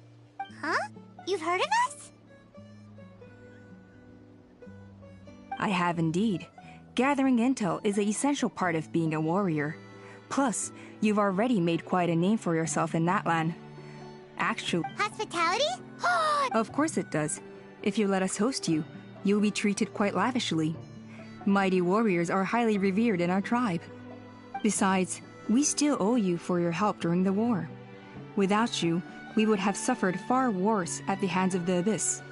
Huh? You've heard of us? I have indeed. Gathering intel is an essential part of being a warrior. Plus, you've already made quite a name for yourself in Natlan. Actually, Hospitality? of course it does. If you let us host you, you'll be treated quite lavishly. Mighty warriors are highly revered in our tribe. Besides, we still owe you for your help during the war. Without you, we would have suffered far worse at the hands of the Abyss.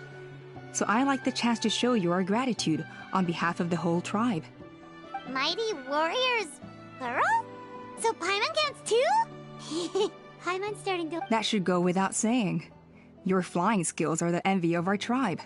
So I like the chance to show you our gratitude on behalf of the whole tribe. Mighty warriors, plural? So Paimon counts too? Paimon's starting to. That should go without saying. Your flying skills are the envy of our tribe.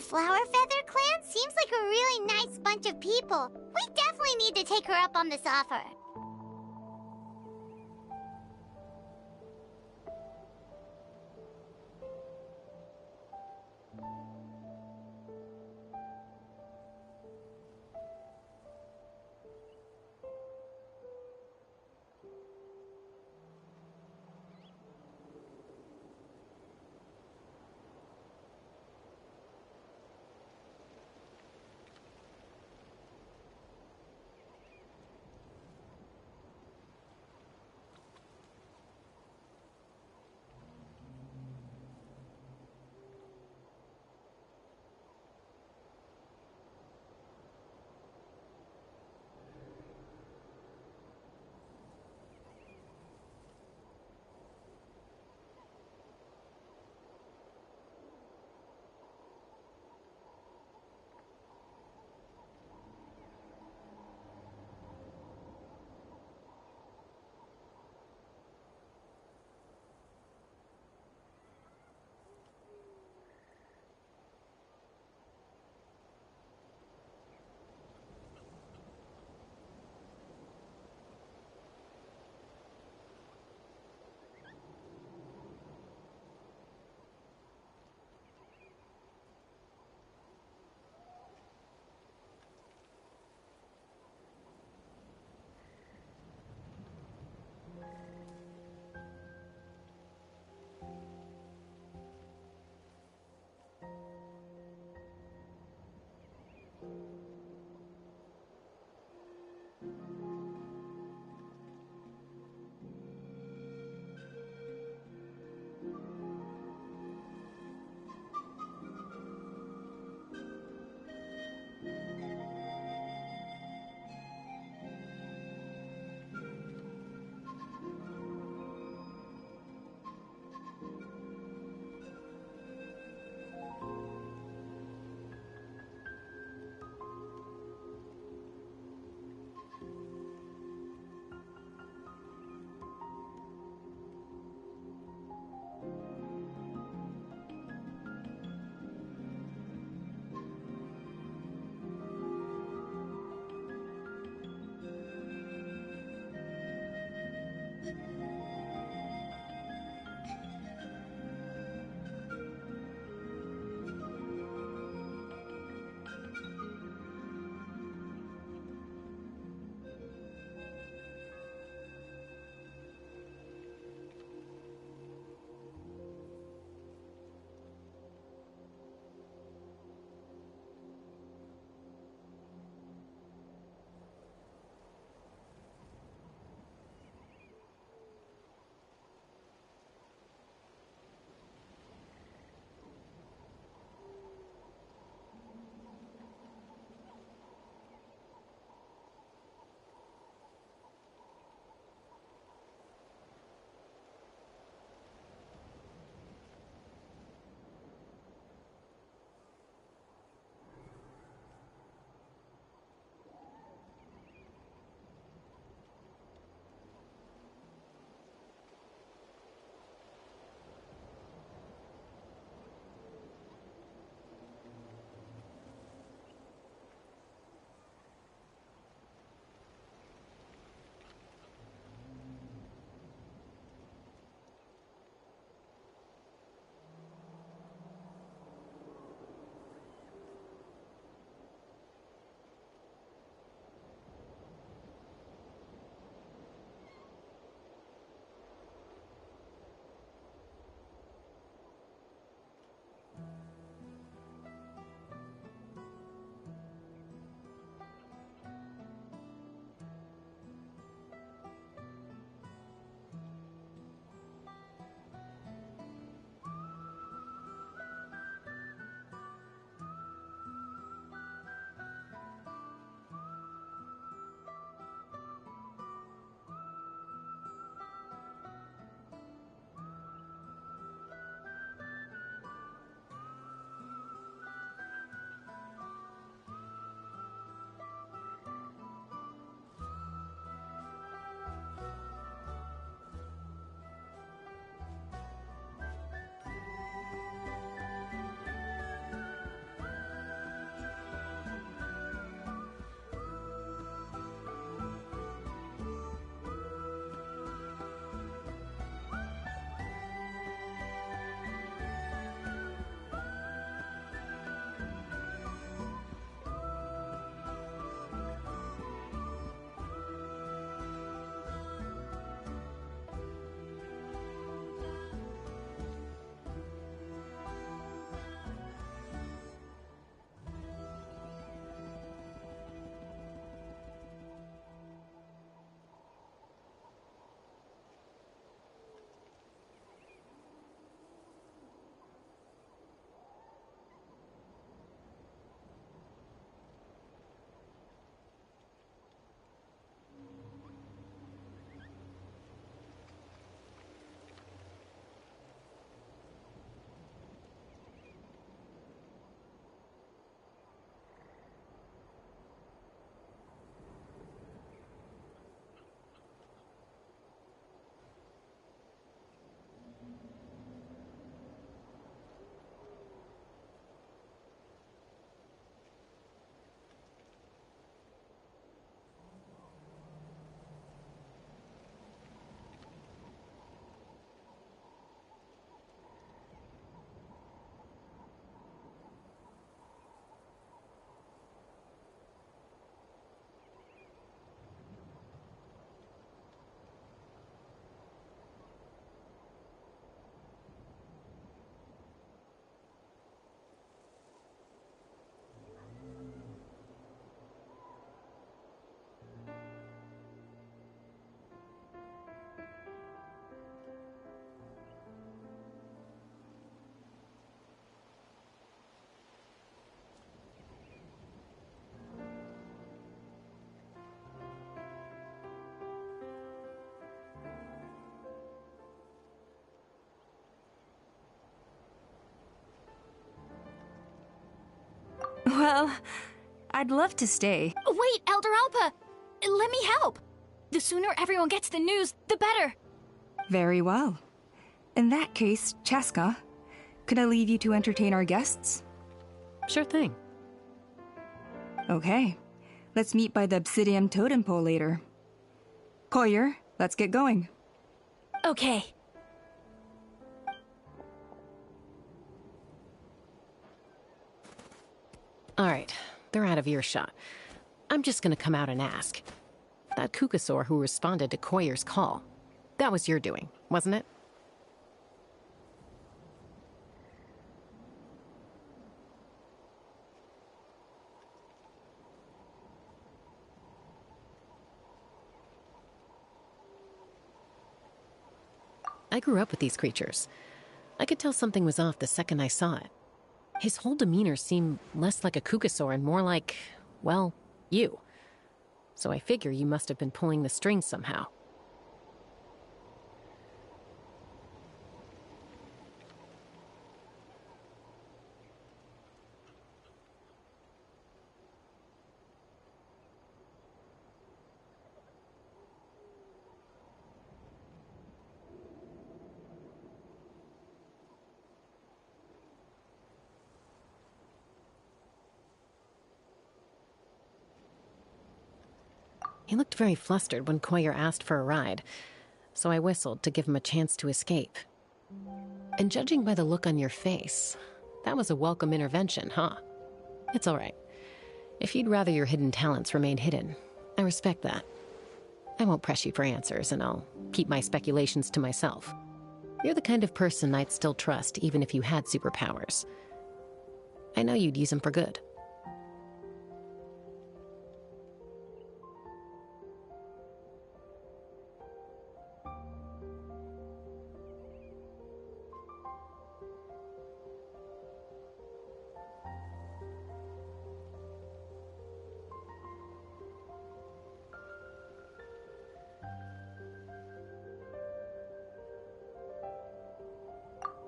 Flower Feather Clan seems like a really nice bunch of people. We definitely need to take her up on this offer. Well, I'd love to stay. Wait, Elder Alpa! Let me help! The sooner everyone gets the news, the better! Very well. In that case, Chaska, could I leave you to entertain our guests? Sure thing. Okay. Let's meet by the Obsidian Totem Pole later. Koyer, let's get going. Okay. Alright, they're out of earshot. I'm just gonna come out and ask. That Kukasaur who responded to Koyer's call, that was your doing, wasn't it? I grew up with these creatures. I could tell something was off the second I saw it. His whole demeanor seemed less like a Kukasaur and more like, well, you. So I figure you must have been pulling the strings somehow. He looked very flustered when Koyer asked for a ride, so I whistled to give him a chance to escape. And judging by the look on your face, that was a welcome intervention, huh? It's all right. If you'd rather your hidden talents remain hidden, I respect that. I won't press you for answers, and I'll keep my speculations to myself. You're the kind of person I'd still trust even if you had superpowers. I know you'd use them for good.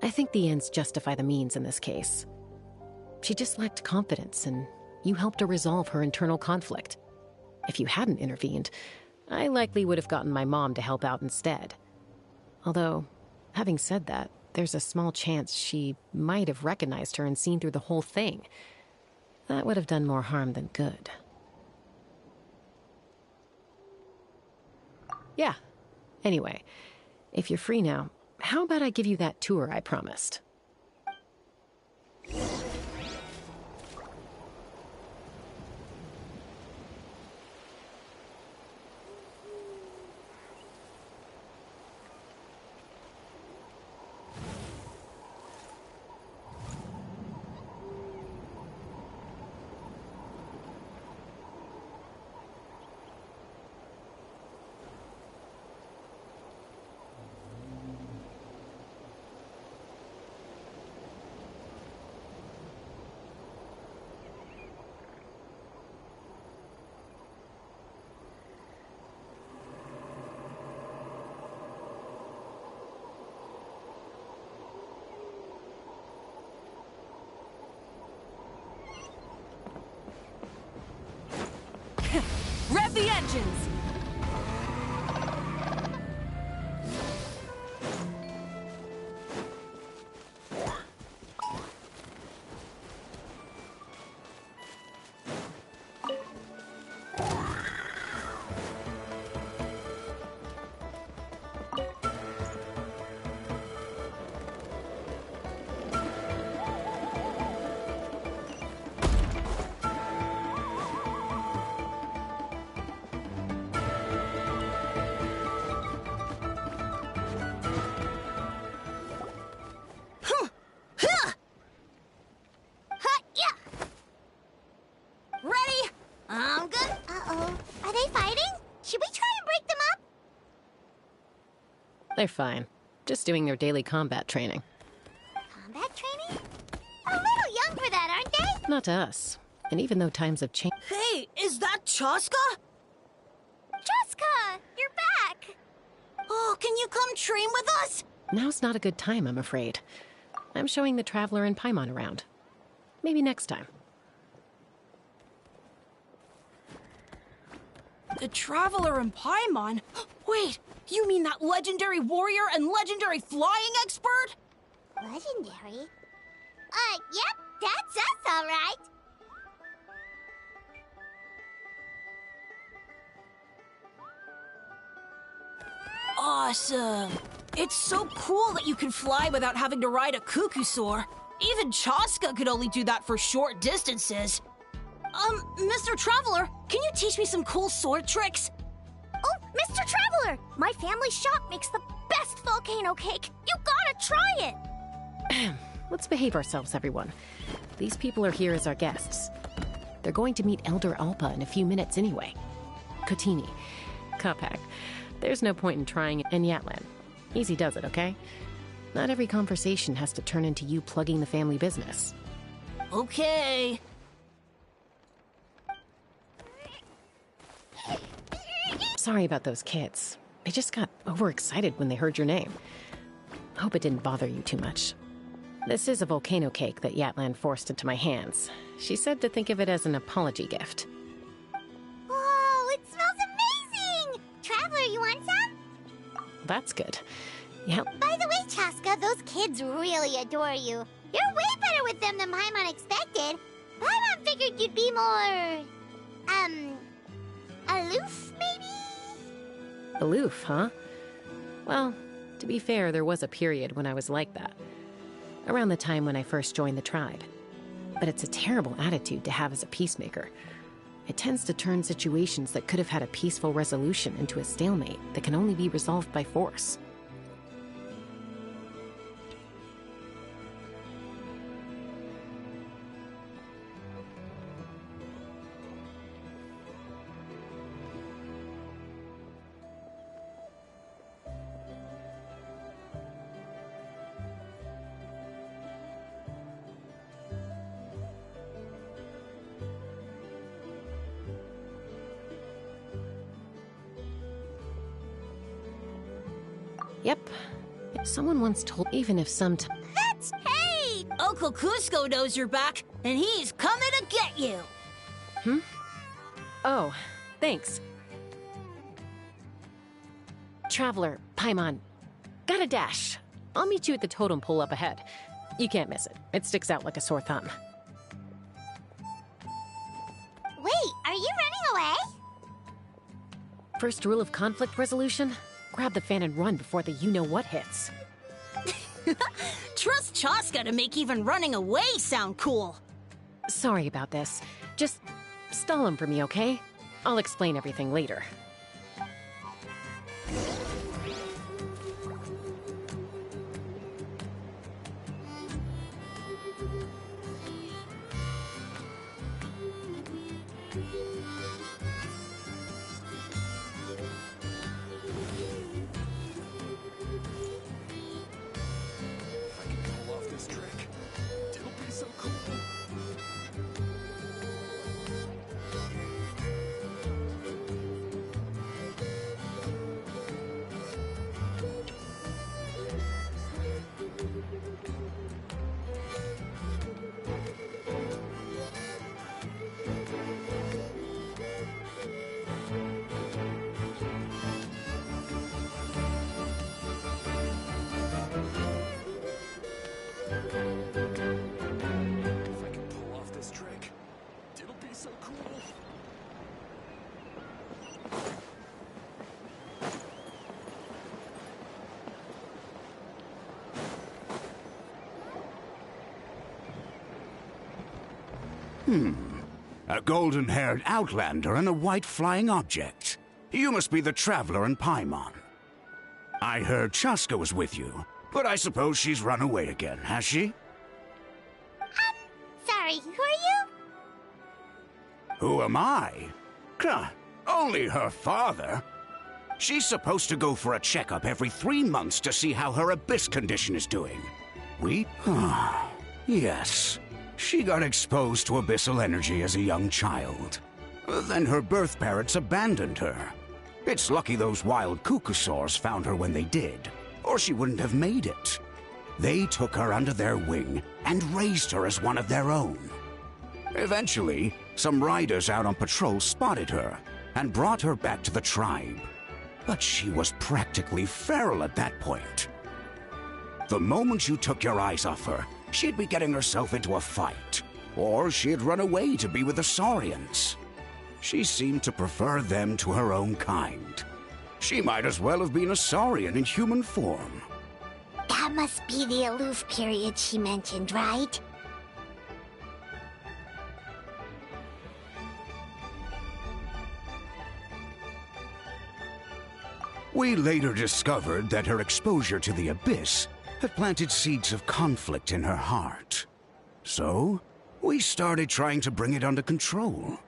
I think the ends justify the means in this case. She just lacked confidence, and you helped her resolve her internal conflict. If you hadn't intervened, I likely would have gotten my mom to help out instead. Although, having said that, there's a small chance she might have recognized her and seen through the whole thing. That would have done more harm than good. Yeah. Anyway, if you're free now, how about I give you that tour I promised? Rev the engines! They're fine. Just doing their daily combat training. Combat training? A little young for that, aren't they? Not to us. And even though times have changed... Hey, is that Chaska? Chaska, you're back! Oh, can you come train with us? Now's not a good time, I'm afraid. I'm showing the Traveler and Paimon around. Maybe next time. The Traveler and Paimon? Wait, you mean that legendary warrior and legendary flying expert? Legendary? Yep, that's us, all right. Awesome. It's so cool that you can fly without having to ride a cuckoosaur. Even Chaska could only do that for short distances. Mr. Traveler, can you teach me some cool sword tricks? Oh, Mr. Traveler! My family shop makes the best volcano cake. You gotta try it! Let's behave ourselves, everyone. These people are here as our guests. They're going to meet Elder Alpa in a few minutes anyway. Kotini, Kapak, there's no point in trying it in Yatlan. Easy does it, okay? Not every conversation has to turn into you plugging the family business. Okay. Sorry about those kids. They just got overexcited when they heard your name. Hope it didn't bother you too much. This is a volcano cake that Yatlan forced into my hands. She said to think of it as an apology gift. Whoa, it smells amazing! Traveler, you want some? That's good. Yeah. By the way, Chaska, those kids really adore you. You're way better with them than Paimon expected. Paimon figured you'd be more... aloof, maybe? Aloof, huh? Well, to be fair, there was a period when I was like that. Around the time when I first joined the tribe. But it's a terrible attitude to have as a peacemaker. It tends to turn situations that could have had a peaceful resolution into a stalemate that can only be resolved by force. Yep. Someone once told even if sometimes... That's... Hey! Uncle Cusco knows you're back, and he's coming to get you. Hmm? Oh, thanks. Traveler, Paimon, gotta dash. I'll meet you at the totem pole up ahead. You can't miss it. It sticks out like a sore thumb. Wait, are you running away? First rule of conflict resolution? Grab the fan and run before the you-know-what hits. Trust Chaska to make even running away sound cool. Sorry about this. Just stall him for me, okay? I'll explain everything later. A golden-haired outlander and a white flying object. You must be the Traveler and Paimon. I heard Chaska was with you, but I suppose she's run away again, has she? Sorry, who are you? Who am I? Only her father. She's supposed to go for a checkup every 3 months to see how her abyss condition is doing. Yes. She got exposed to abyssal energy as a young child. Then her birth parents abandoned her. It's lucky those wild cuckoosaurs found her when they did, or she wouldn't have made it. They took her under their wing and raised her as one of their own. Eventually, some riders out on patrol spotted her and brought her back to the tribe. But she was practically feral at that point. The moment you took your eyes off her, she'd be getting herself into a fight, or she'd run away to be with the Saurians. She seemed to prefer them to her own kind. She might as well have been a Saurian in human form. That must be the aloof period she mentioned, right? We later discovered that her exposure to the Abyss had planted seeds of conflict in her heart. So, we started trying to bring it under control.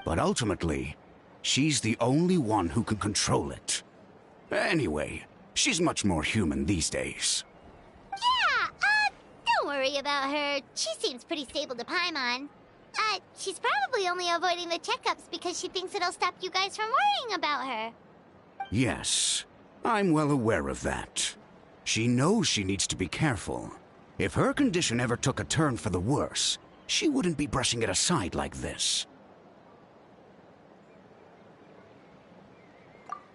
But ultimately, she's the only one who can control it. Anyway, she's much more human these days. Yeah, don't worry about her. She seems pretty stable to Paimon. She's probably only avoiding the checkups because she thinks it'll stop you guys from worrying about her. Yes, I'm well aware of that. She knows she needs to be careful. If her condition ever took a turn for the worse, she wouldn't be brushing it aside like this.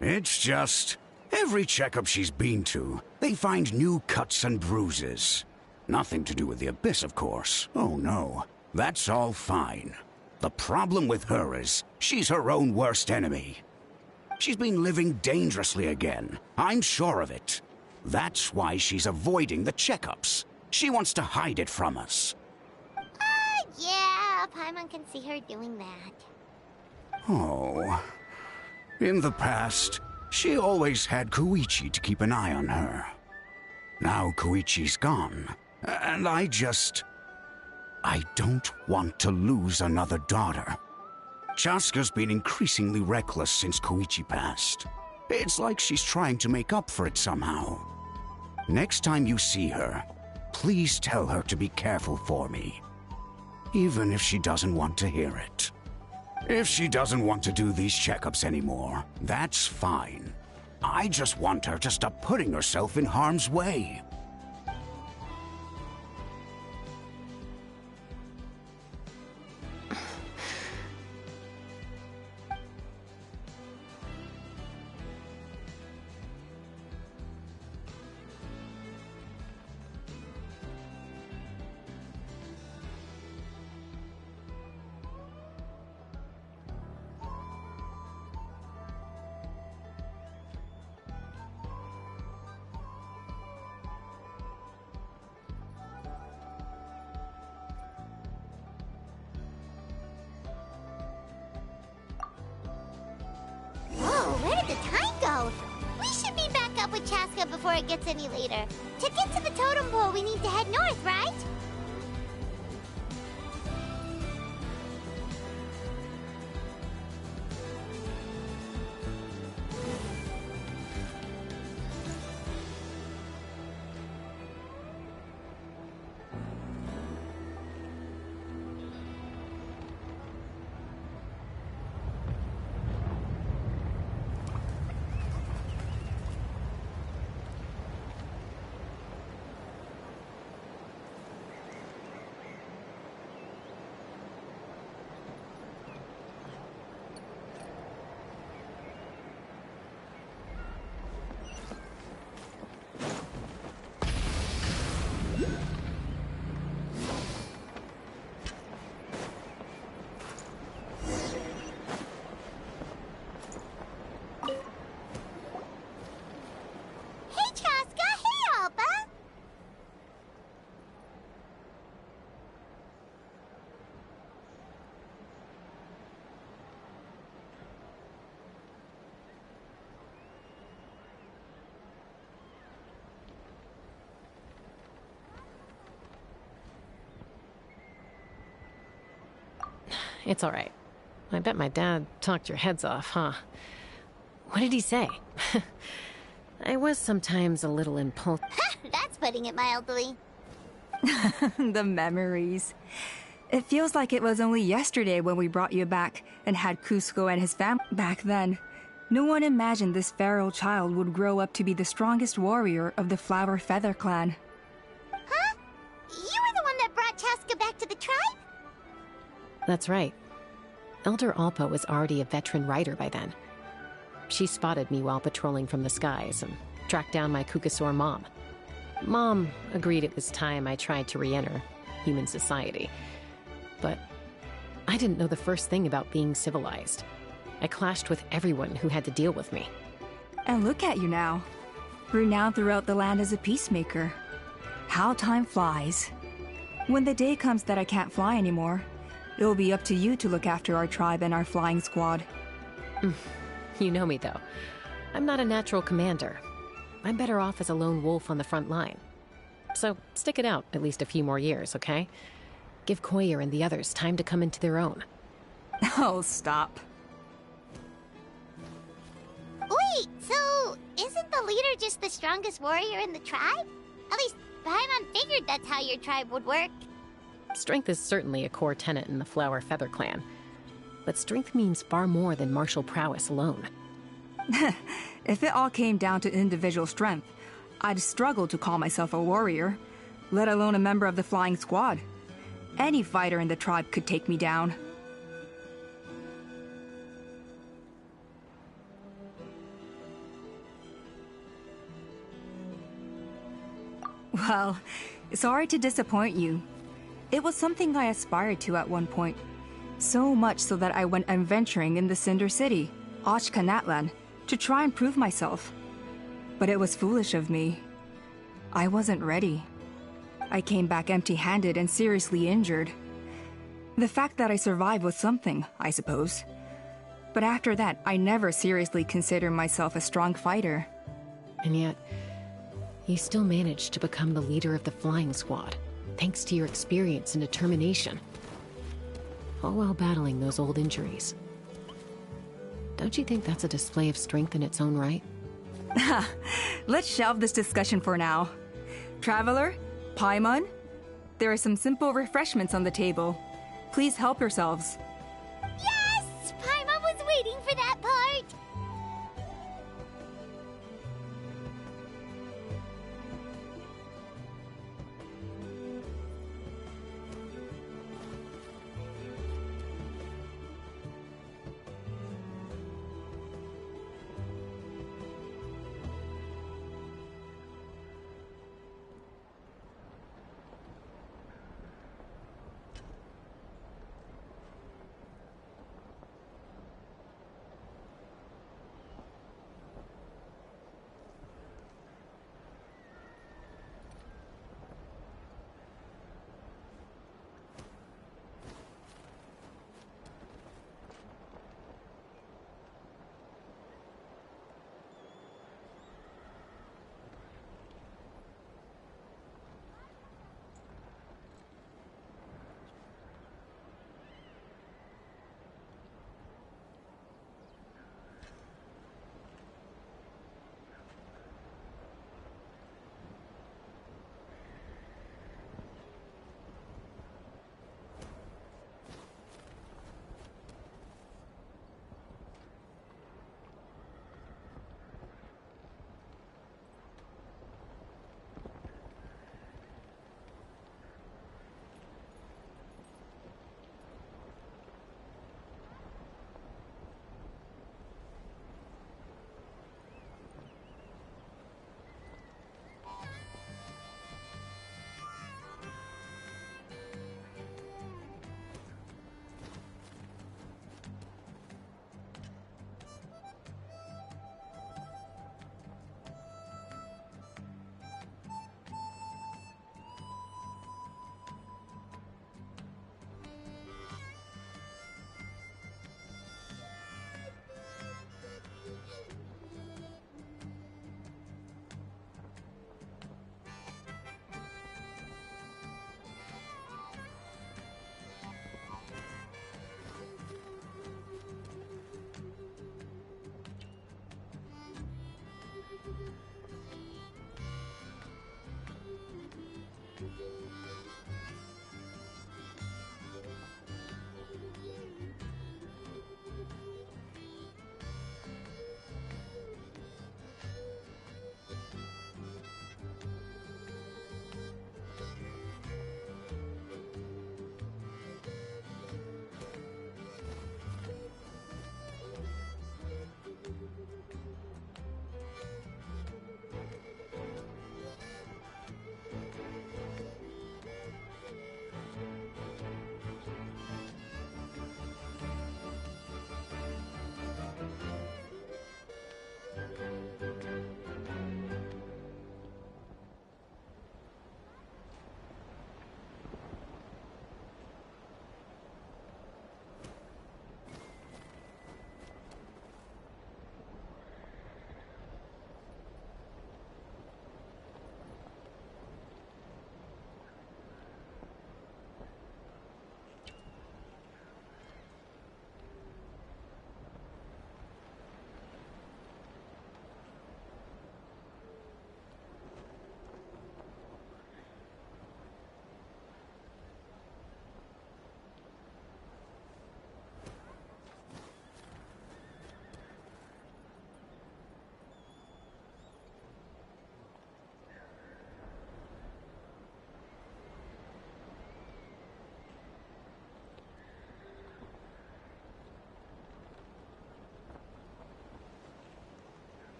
It's just, every checkup she's been to, they find new cuts and bruises. Nothing to do with the Abyss, of course. Oh no, that's all fine. The problem with her is, she's her own worst enemy. She's been living dangerously again. I'm sure of it. That's why she's avoiding the checkups. She wants to hide it from us. Yeah, Paimon can see her doing that. Oh. In the past, she always had Koichi to keep an eye on her. Now Koichi's gone, and I don't want to lose another daughter. Chaska's been increasingly reckless since Koichi passed. It's like she's trying to make up for it somehow. Next time you see her, please tell her to be careful for me. Even if she doesn't want to hear it. If she doesn't want to do these checkups anymore, that's fine. I just want her to stop putting herself in harm's way. Where did the time go? We should be back up with Chaska before it gets any later. To get to the totem pole, we need to head north, right? Hey, Chaska! Hey, Alba! It's all right. I bet my dad talked your heads off, huh? What did he say? I was sometimes a little impulsive. That's putting it mildly. The memories. It feels like it was only yesterday when we brought you back and had Cusco and his family. Back then, no one imagined this feral child would grow up to be the strongest warrior of the Flower Feather clan. Huh? You were the one that brought Chaska back to the tribe? That's right. 'Cause I was Elder Alpa was already a veteran rider by then. She spotted me while patrolling from the skies and tracked down my Kukasaur mom. Mom agreed it was time I tried to re-enter human society. But I didn't know the first thing about being civilized. I clashed with everyone who had to deal with me. And look at you now. Renowned throughout the land as a peacemaker. How time flies. When the day comes that I can't fly anymore, it'll be up to you to look after our tribe and our flying squad. You know me, though. I'm not a natural commander. I'm better off as a lone wolf on the front line. So stick it out at least a few more years, okay? Give Koyer and the others time to come into their own. Oh, stop. Wait, so isn't the leader just the strongest warrior in the tribe? At least Paimon figured that's how your tribe would work. Strength is certainly a core tenet in the Flower Feather clan. But strength means far more than martial prowess alone. If it all came down to individual strength, I'd struggle to call myself a warrior, let alone a member of the flying squad. Any fighter in the tribe could take me down. Well, sorry to disappoint you. It was something I aspired to at one point. So much so that I went adventuring in the Cinder City, Ashkanatlan, to try and prove myself. But it was foolish of me. I wasn't ready. I came back empty-handed and seriously injured. The fact that I survived was something, I suppose. But after that, I never seriously considered myself a strong fighter. And yet, you still managed to become the leader of the flying squad, thanks to your experience and determination. All while battling those old injuries. Don't you think that's a display of strength in its own right? Let's shelve this discussion for now. Traveler, Paimon, there are some simple refreshments on the table. Please help yourselves. Yes! Paimon was waiting for that part!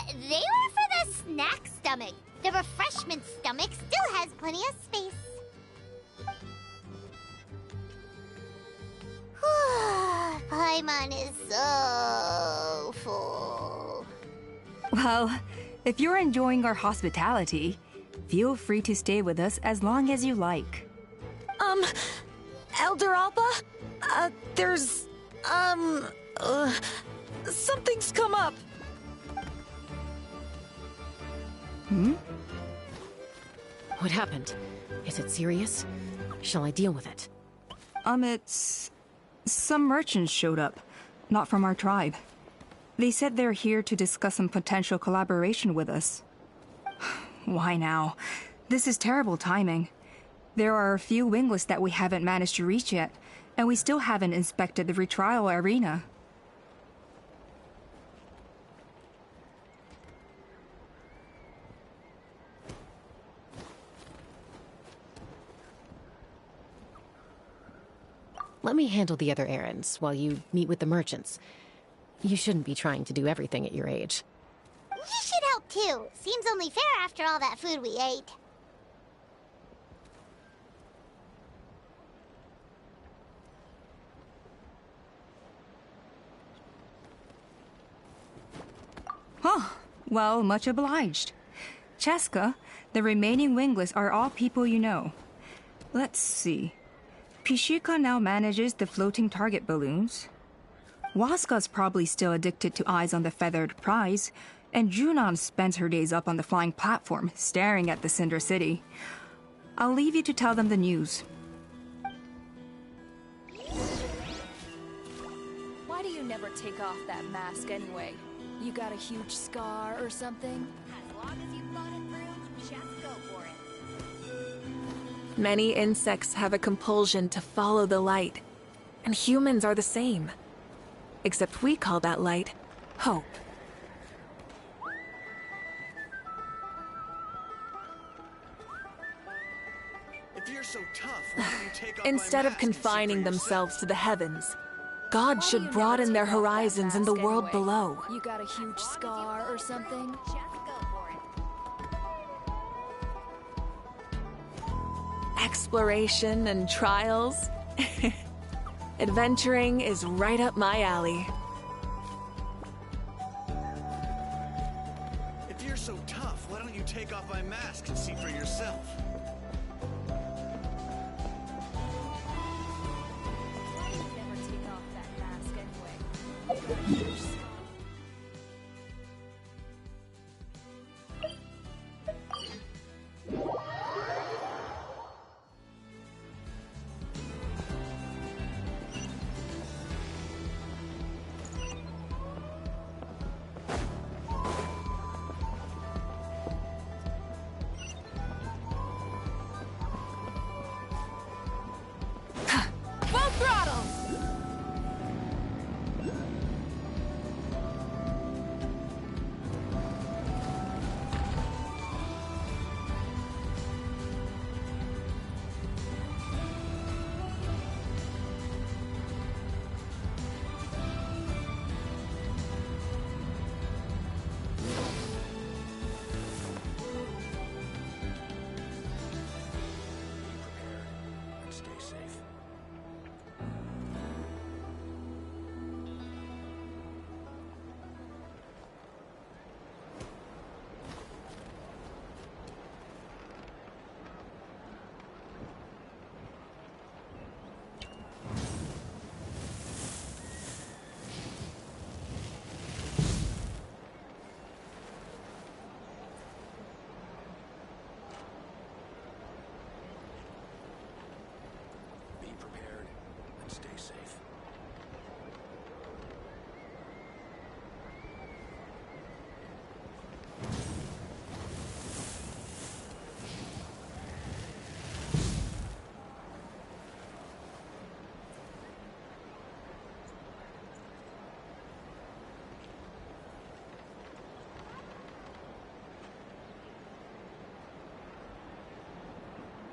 They were for the snack stomach. The refreshment stomach still has plenty of space. Paimon is so full. Well, if you're enjoying our hospitality, feel free to stay with us as long as you like. Elder Alba? Something's come up. Hmm? What happened? Is it serious? Shall I deal with it? It's... Some merchants showed up, not from our tribe. They said they're here to discuss some potential collaboration with us. Why now? This is terrible timing. There are a few wingless that we haven't managed to reach yet, and we still haven't inspected the retrial arena. Let me handle the other errands while you meet with the merchants. You shouldn't be trying to do everything at your age. You should help too. Seems only fair after all that food we ate. Huh. Well, much obliged. Chaska, the remaining wingless are all people you know. Let's see. Pishika now manages the floating target balloons. Waska's probably still addicted to eyes on the feathered prize, and Junon spends her days up on the flying platform, staring at the Cinder City. I'll leave you to tell them the news. Why do you never take off that mask anyway? You got a huge scar or something? As long as you thought it through, just go for it. Many insects have a compulsion to follow the light, and humans are the same. Except we call that light hope. If you're so tough, why don't you take off my Instead of mask and see for confining yourself? themselves to the heavens, God Why do should you broaden never their take off that horizons in the mask world anyway? below. You got a huge scar or something? Just go for it. Exploration and trials. Adventuring is right up my alley. If you're so tough, why don't you take off my mask and see for yourself? Why do you never take off that mask anyway? You got a huge scar. Full throttle! And stay safe. Be prepared and stay safe.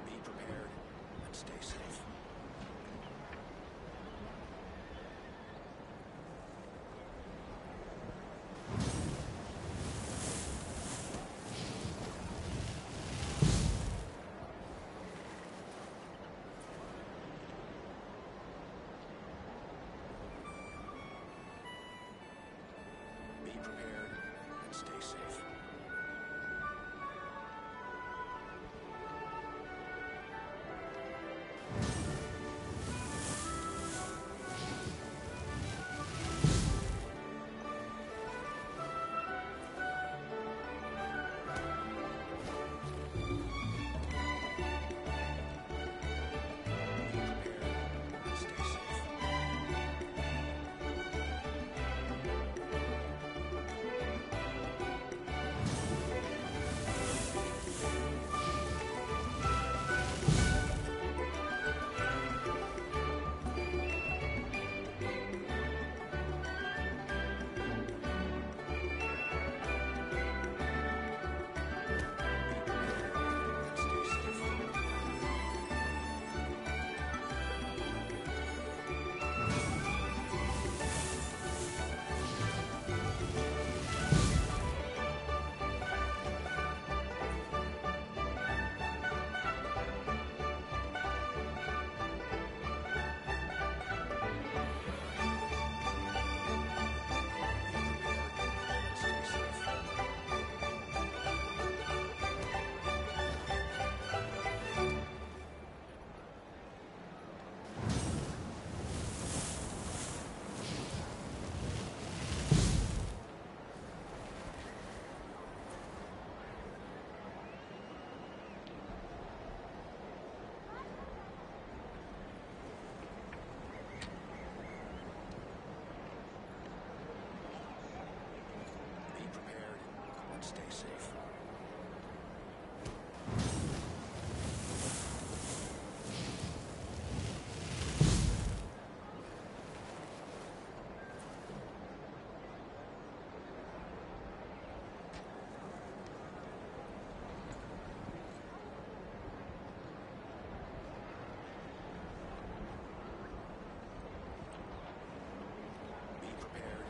Be prepared and stay safe. safe. Stay safe. Be prepared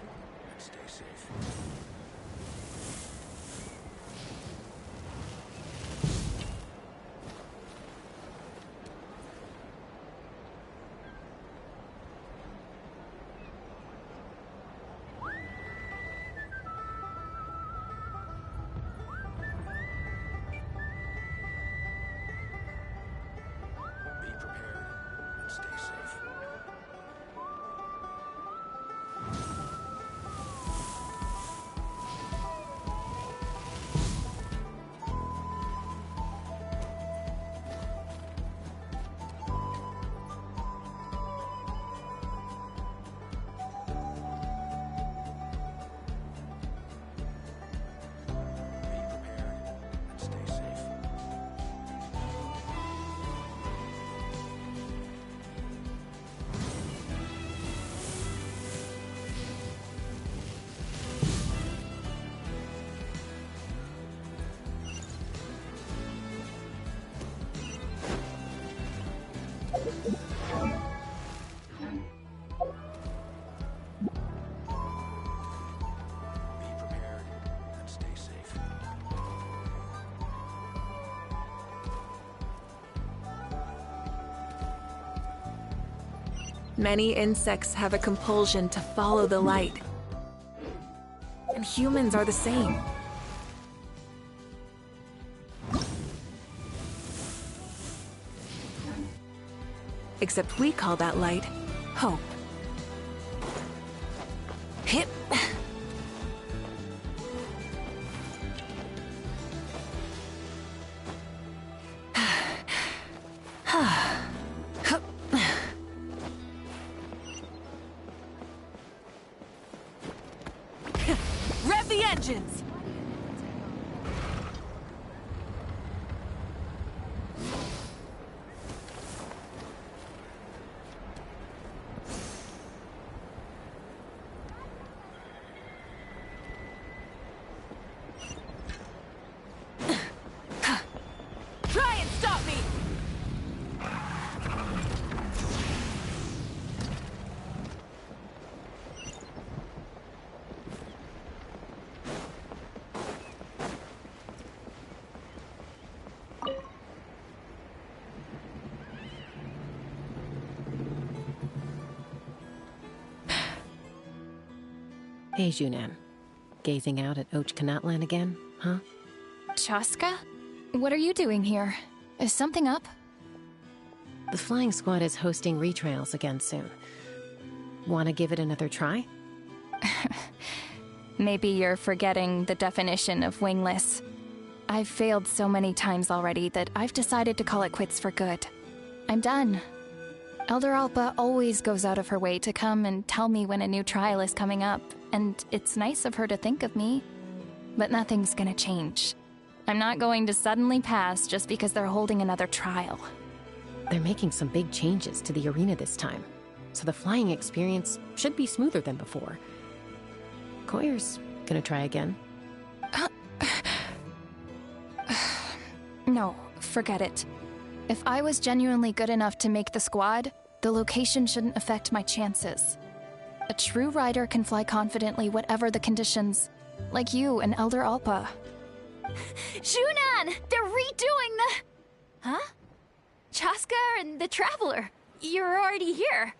and stay safe. Be prepared and stay safe. Be prepared and stay safe. Be prepared and stay safe. Many insects have a compulsion to follow the light. And humans are the same. Except we call that light hope. Hip. Rev the engines! Try and stop me! Hey, Junan. Gazing out at Ochkanatlan again, huh? Chaska? What are you doing here? Is something up? The flying squad is hosting retrials again soon. Want to give it another try? Maybe you're forgetting the definition of wingless. I've failed so many times already that I've decided to call it quits for good. I'm done. Elder Alpa always goes out of her way to come and tell me when a new trial is coming up, and it's nice of her to think of me. But nothing's gonna change. I'm not going to suddenly pass just because they're holding another trial. They're making some big changes to the arena this time, so the flying experience should be smoother than before. Koyer's gonna try again. No, forget it. If I was genuinely good enough to make the squad, the location shouldn't affect my chances. A true rider can fly confidently whatever the conditions, like you and Elder Alpa. Shunan! They're redoing the... Huh? Chaska and the Traveler. You're already here.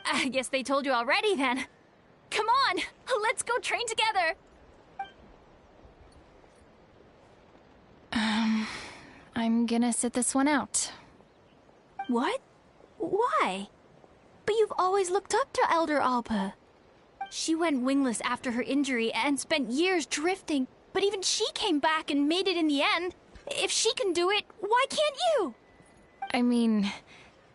I guess they told you already then. Come on, let's go train together. I'm gonna sit this one out. What? Why? But you've always looked up to Elder Alpa. She went wingless after her injury and spent years drifting, but even she came back and made it in the end. If she can do it, why can't you? I mean,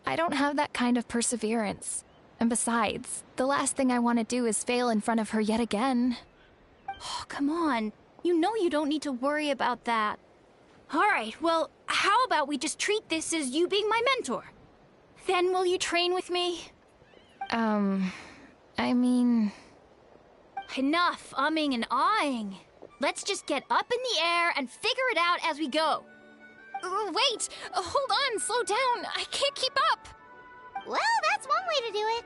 I don't have that kind of perseverance. And besides, the last thing I want to do is fail in front of her yet again. Oh, come on. You know you don't need to worry about that. Alright, well, how about we just treat this as you being my mentor? Then will you train with me? I mean... Enough umming and ahhing. Let's just get up in the air and figure it out as we go. Wait! Hold on, slow down! I can't keep up! Well, that's one way to do it.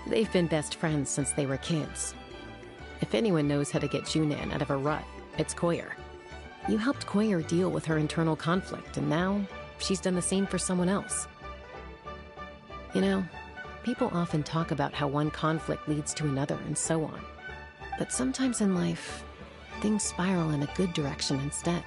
They've been best friends since they were kids. If anyone knows how to get Junan out of a rut, it's Koyer. You helped Koyer deal with her internal conflict, and now she's done the same for someone else. You know, people often talk about how one conflict leads to another and so on. But sometimes in life, things spiral in a good direction instead.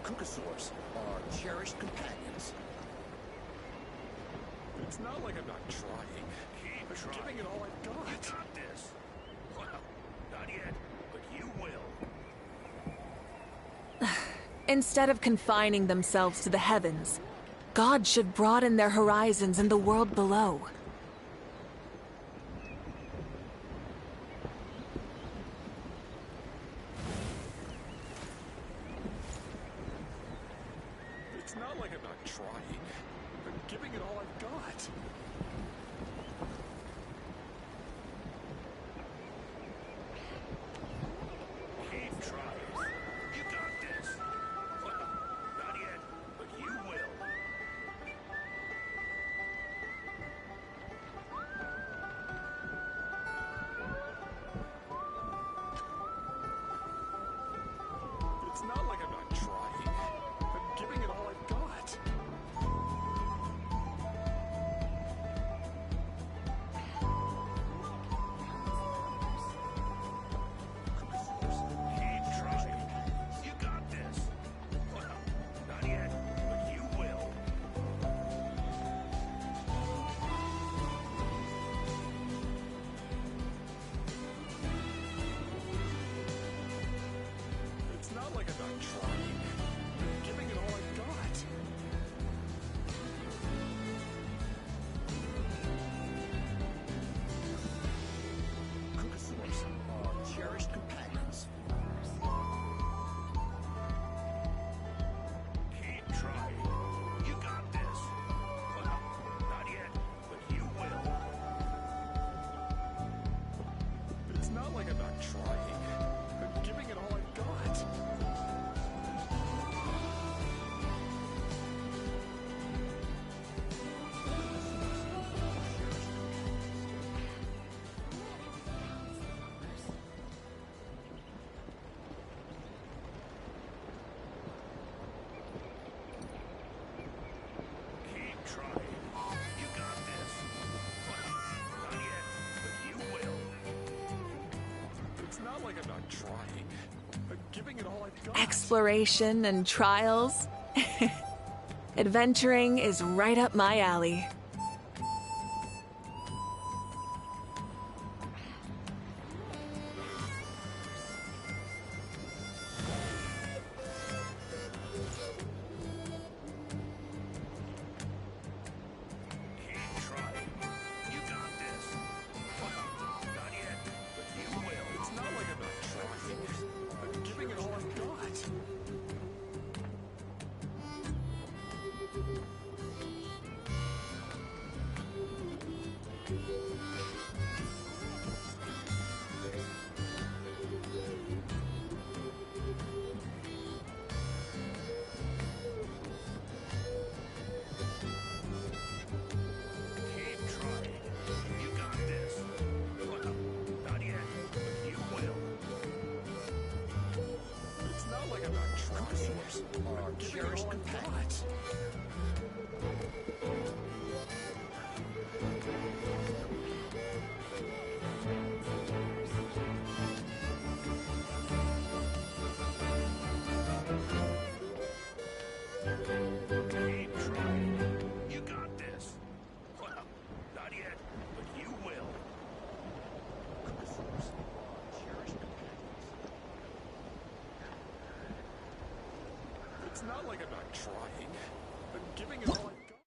Kukasaurs are cherished companions. It's not like I'm not trying. I'm giving it all I've got. You got this. Well, not yet, but you will. Instead of confining themselves to the heavens, God should broaden their horizons in the world below. It's not like I'm not trying. I'm giving it all I've got. Keep trying. You got this. Well, not yet, but you will. It's not like I'm not trying. I'm giving it all I've got. Keep trying. You got this. Well, not yet, but you will. It's not like I'm not trying. I'm giving it all I've got. Kukasaurs are cherished companions. Keep trying. You got this. Well, not yet, but you will. It's not like I'm not trying. I'm giving it all I've got. exploration and trials. Adventuring is right up my alley. It's not like I'm not trying. I'm giving it all I got.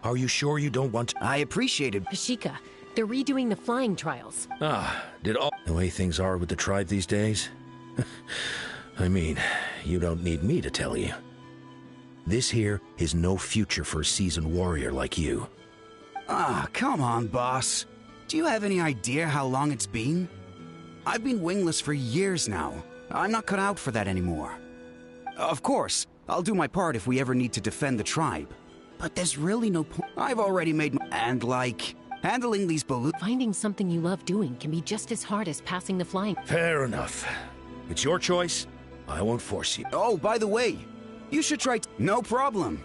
Are you sure you don't want to? I appreciate it. Pashika, they're redoing the flying trials. Did all the way things are with the tribe these days? I mean, you don't need me to tell you. This here is no future for a seasoned warrior like you. Come on, boss. Do you have any idea how long it's been? I've been wingless for years now. I'm not cut out for that anymore. Of course, I'll do my part if we ever need to defend the tribe. But there's really no point. I've already made and like, handling these balloons. Finding something you love doing can be just as hard as passing the flying. Fair enough. It's your choice. I won't force you. Oh, by the way, you should try. No problem.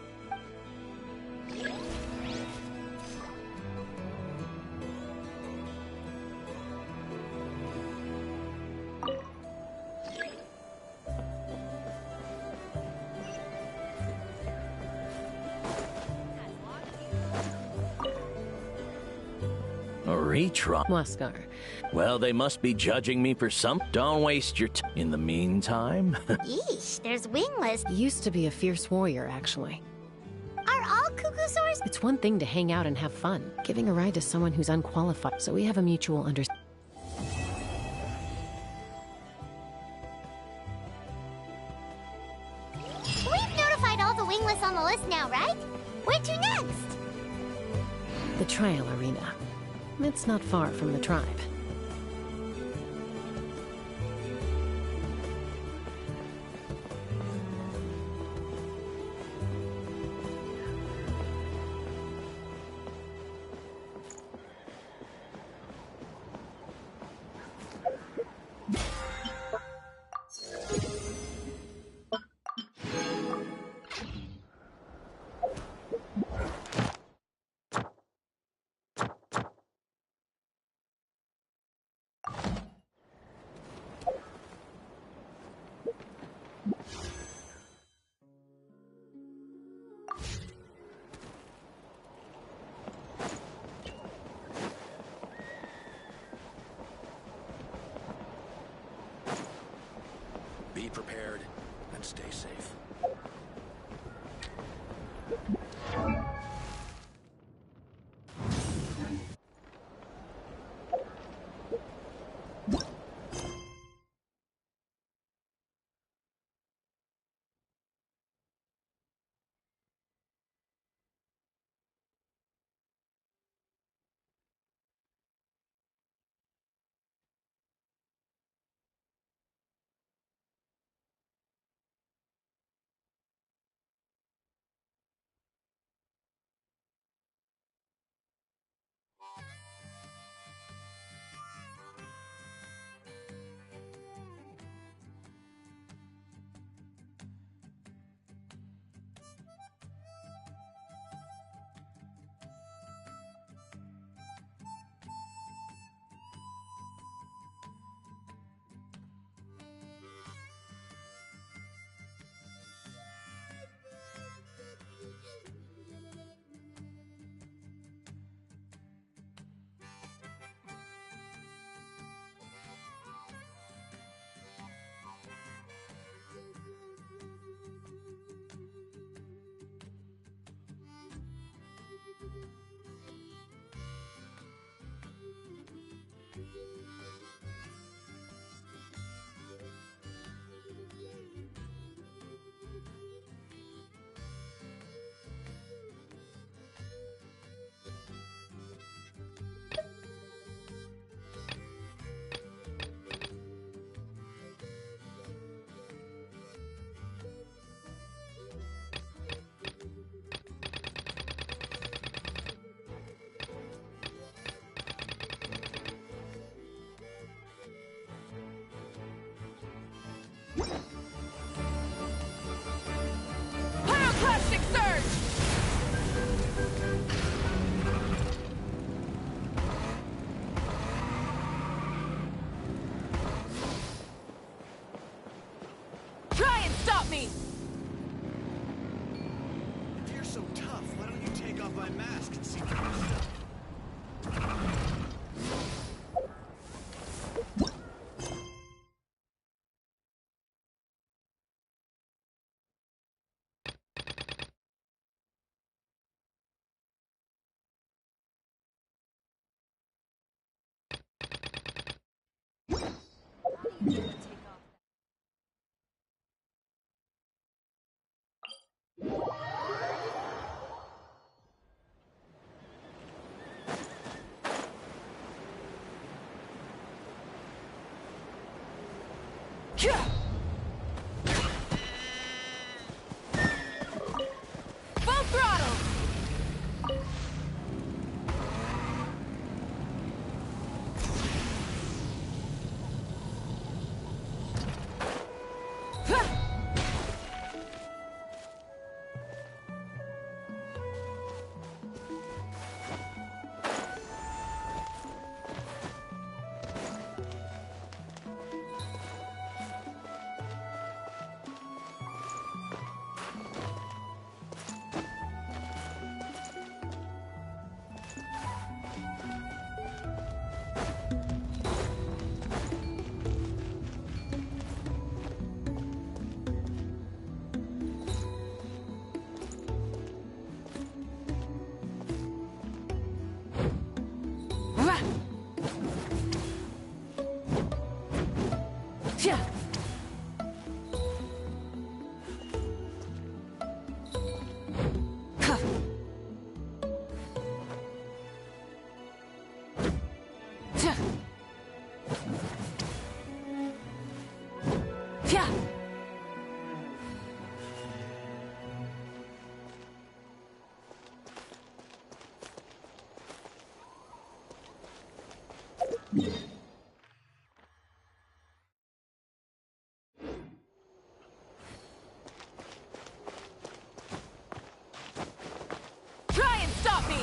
A retry? Muskar. Well, they must be judging me for some. Don't waste your time. In the meantime... Yeesh, there's wingless. Used to be a fierce warrior, actually. Are all cuckoosaurs? It's one thing to hang out and have fun. Giving a ride to someone who's unqualified, so we have a mutual understanding. We've notified all the wingless on the list now, right? Where to next? The trial arena. It's not far from the tribe. Be prepared and stay safe. Pyroclastic surge! Try and stop me! If you're so tough, why don't you take off my mask and see through your stuff? Full throttle! Try and stop me!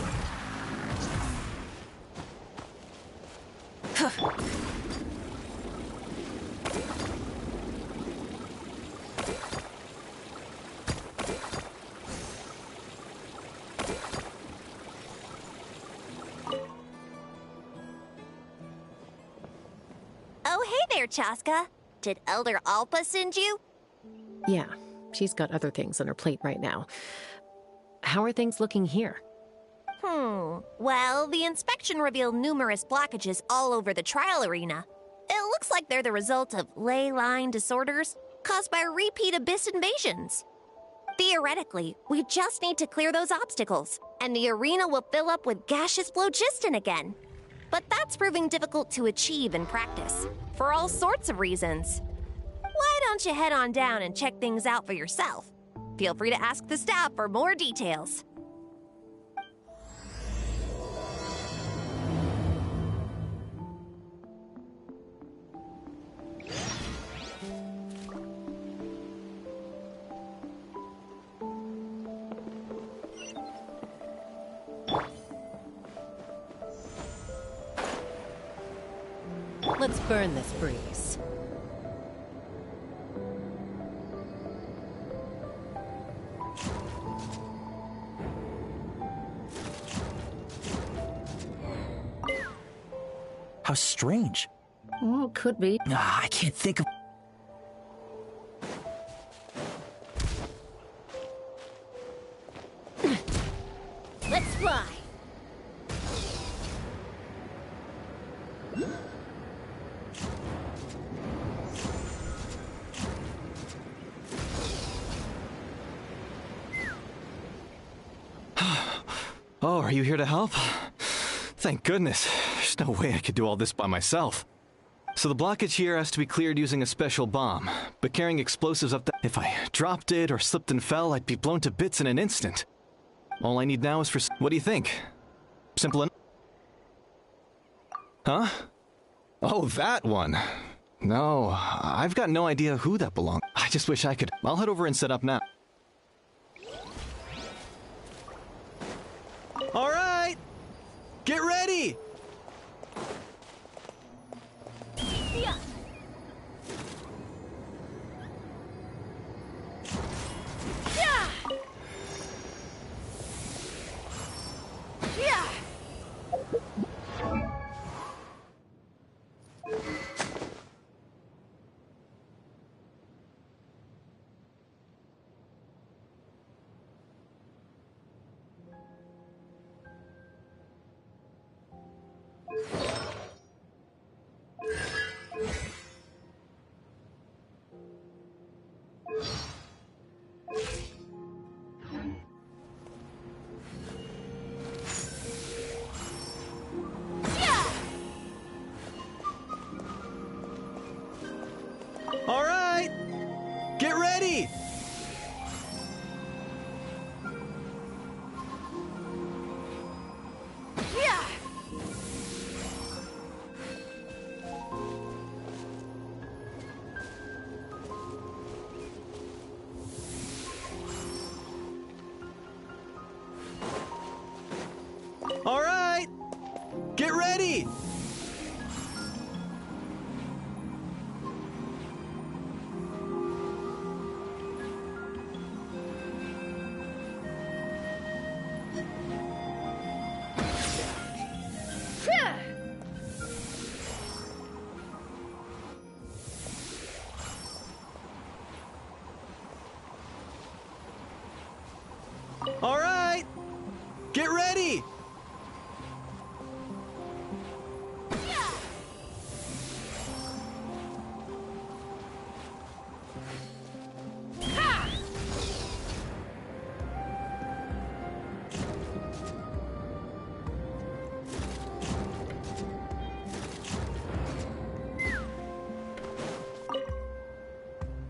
Oh, hey there, Chaska. Did Elder Alpa send you? Yeah, she's got other things on her plate right now. How are things looking here? Well, the inspection revealed numerous blockages all over the trial arena. It looks like they're the result of ley line disorders caused by repeat abyss invasions. Theoretically, we just need to clear those obstacles, and the arena will fill up with gaseous phlogiston again. But that's proving difficult to achieve in practice, for all sorts of reasons. Why don't you head on down and check things out for yourself? Feel free to ask the staff for more details. Let's burn this breeze. How strange. Well, could be. I can't think of... Let's fly! Oh, are you here to help? Thank goodness. There's no way I could do all this by myself. So the blockage here has to be cleared using a special bomb, but carrying explosives up there. If I dropped it or slipped and fell, I'd be blown to bits in an instant. All I need now is for... What do you think? Simple enough? Huh? Oh, that one. No, I've got no idea who that belongs. I just wish I could. I'll head over and set up now. All right! Get ready! Yeah. Yeah. Yeah. ready! All right! Get ready!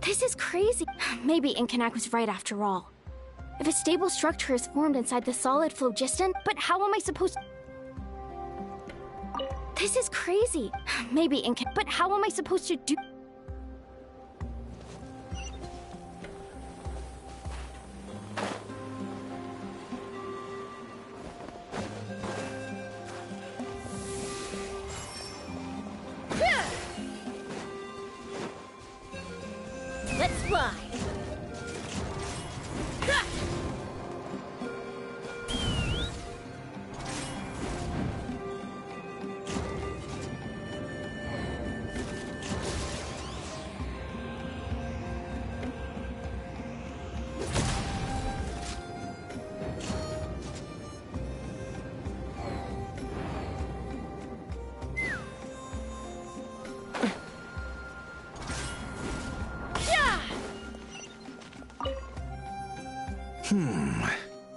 This is crazy. Maybe Inkanak was right after all. If a stable structure is formed inside the solid phlogiston, but how am I supposed... This is crazy. Maybe Inkanak... But how am I supposed to do... Let's fly.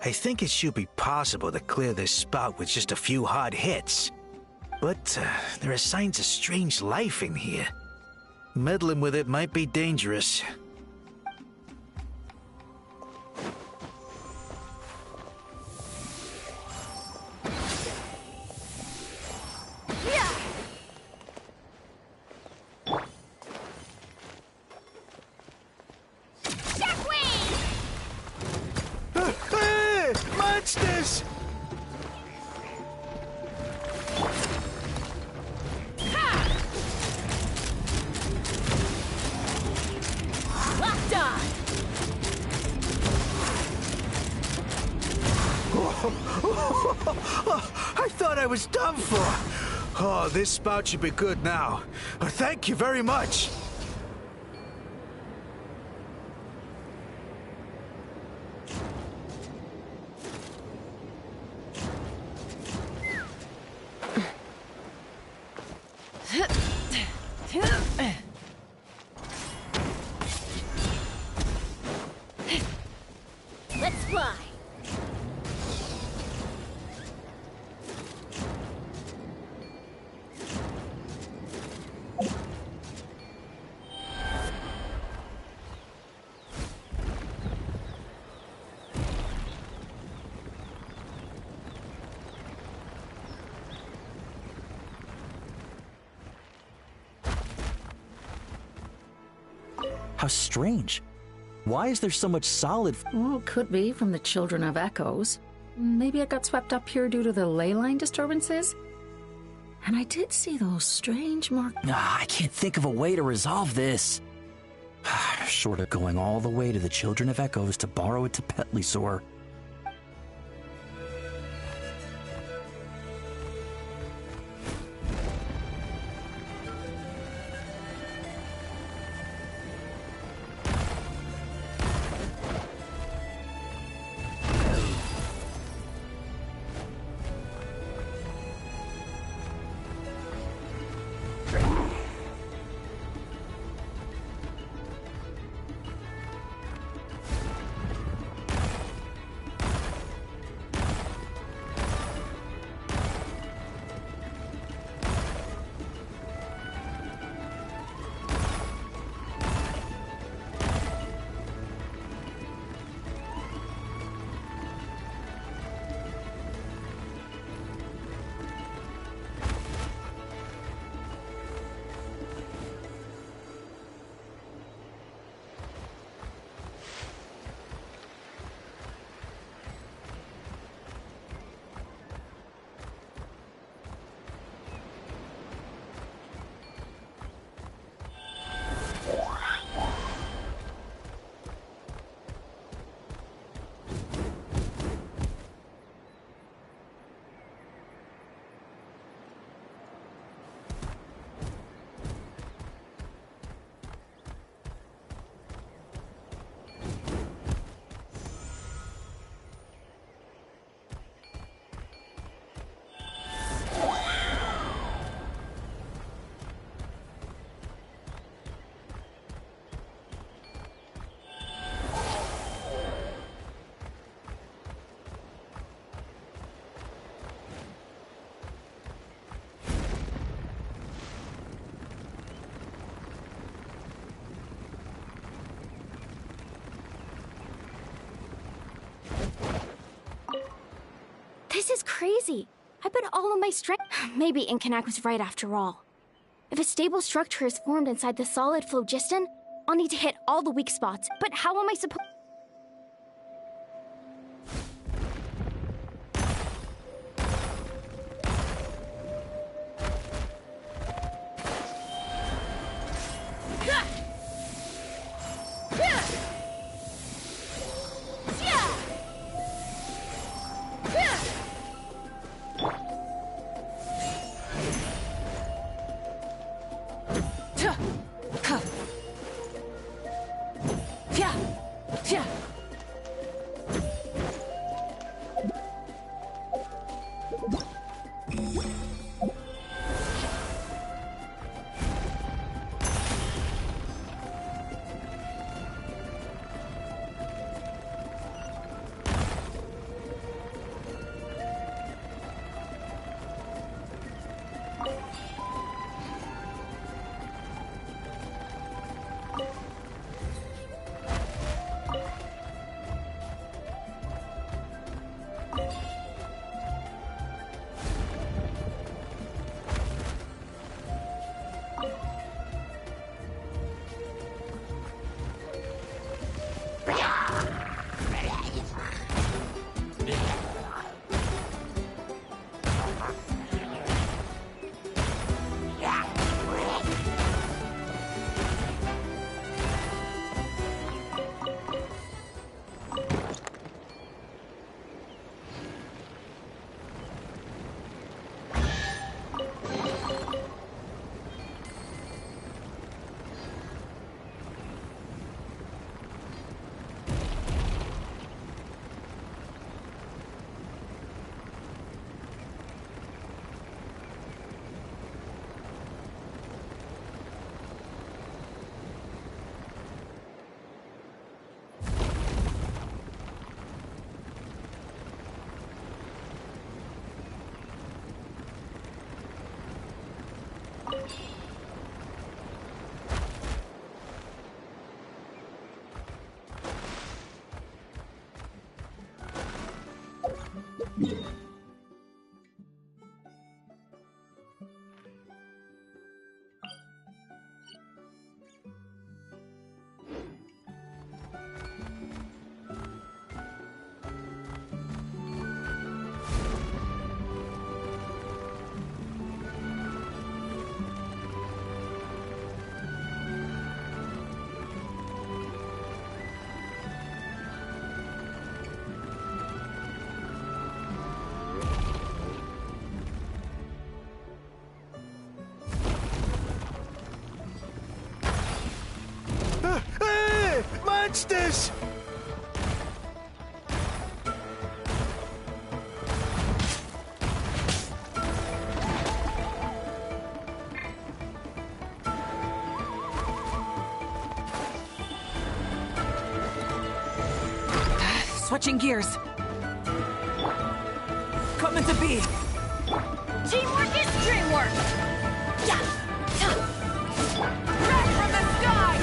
I think it should be possible to clear this spout with just a few hard hits. But there are signs of strange life in here. Meddling with it might be dangerous. Monsters! Locked on. I thought I was done for. Oh, this spout should be good now. Thank you very much. Let's fly. How strange. Why is there so much solid? Well, could be from the Children of Echoes. Maybe it got swept up here due to the ley line disturbances? And I did see those strange marks. I can't think of a way to resolve this. Short of going all the way to the Children of Echoes to borrow it to Petlisor. This is crazy. I put all of my strength. Maybe Inkanak was right after all. If a stable structure is formed inside the solid phlogiston, I'll need to hit all the weak spots. But how am I supposed... Monsters! Switching gears. Coming to be. Teamwork is dreamwork! Yeah! Back from the sky!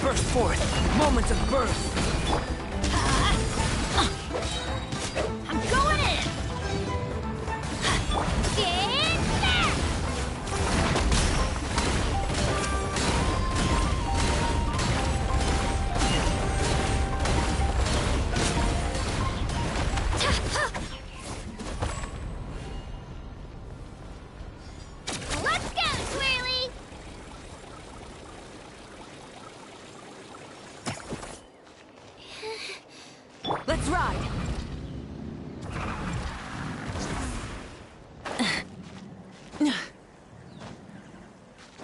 Burst forth. Moment of birth. I'm going in! Get back! Let's go, Swirly! Let's ride.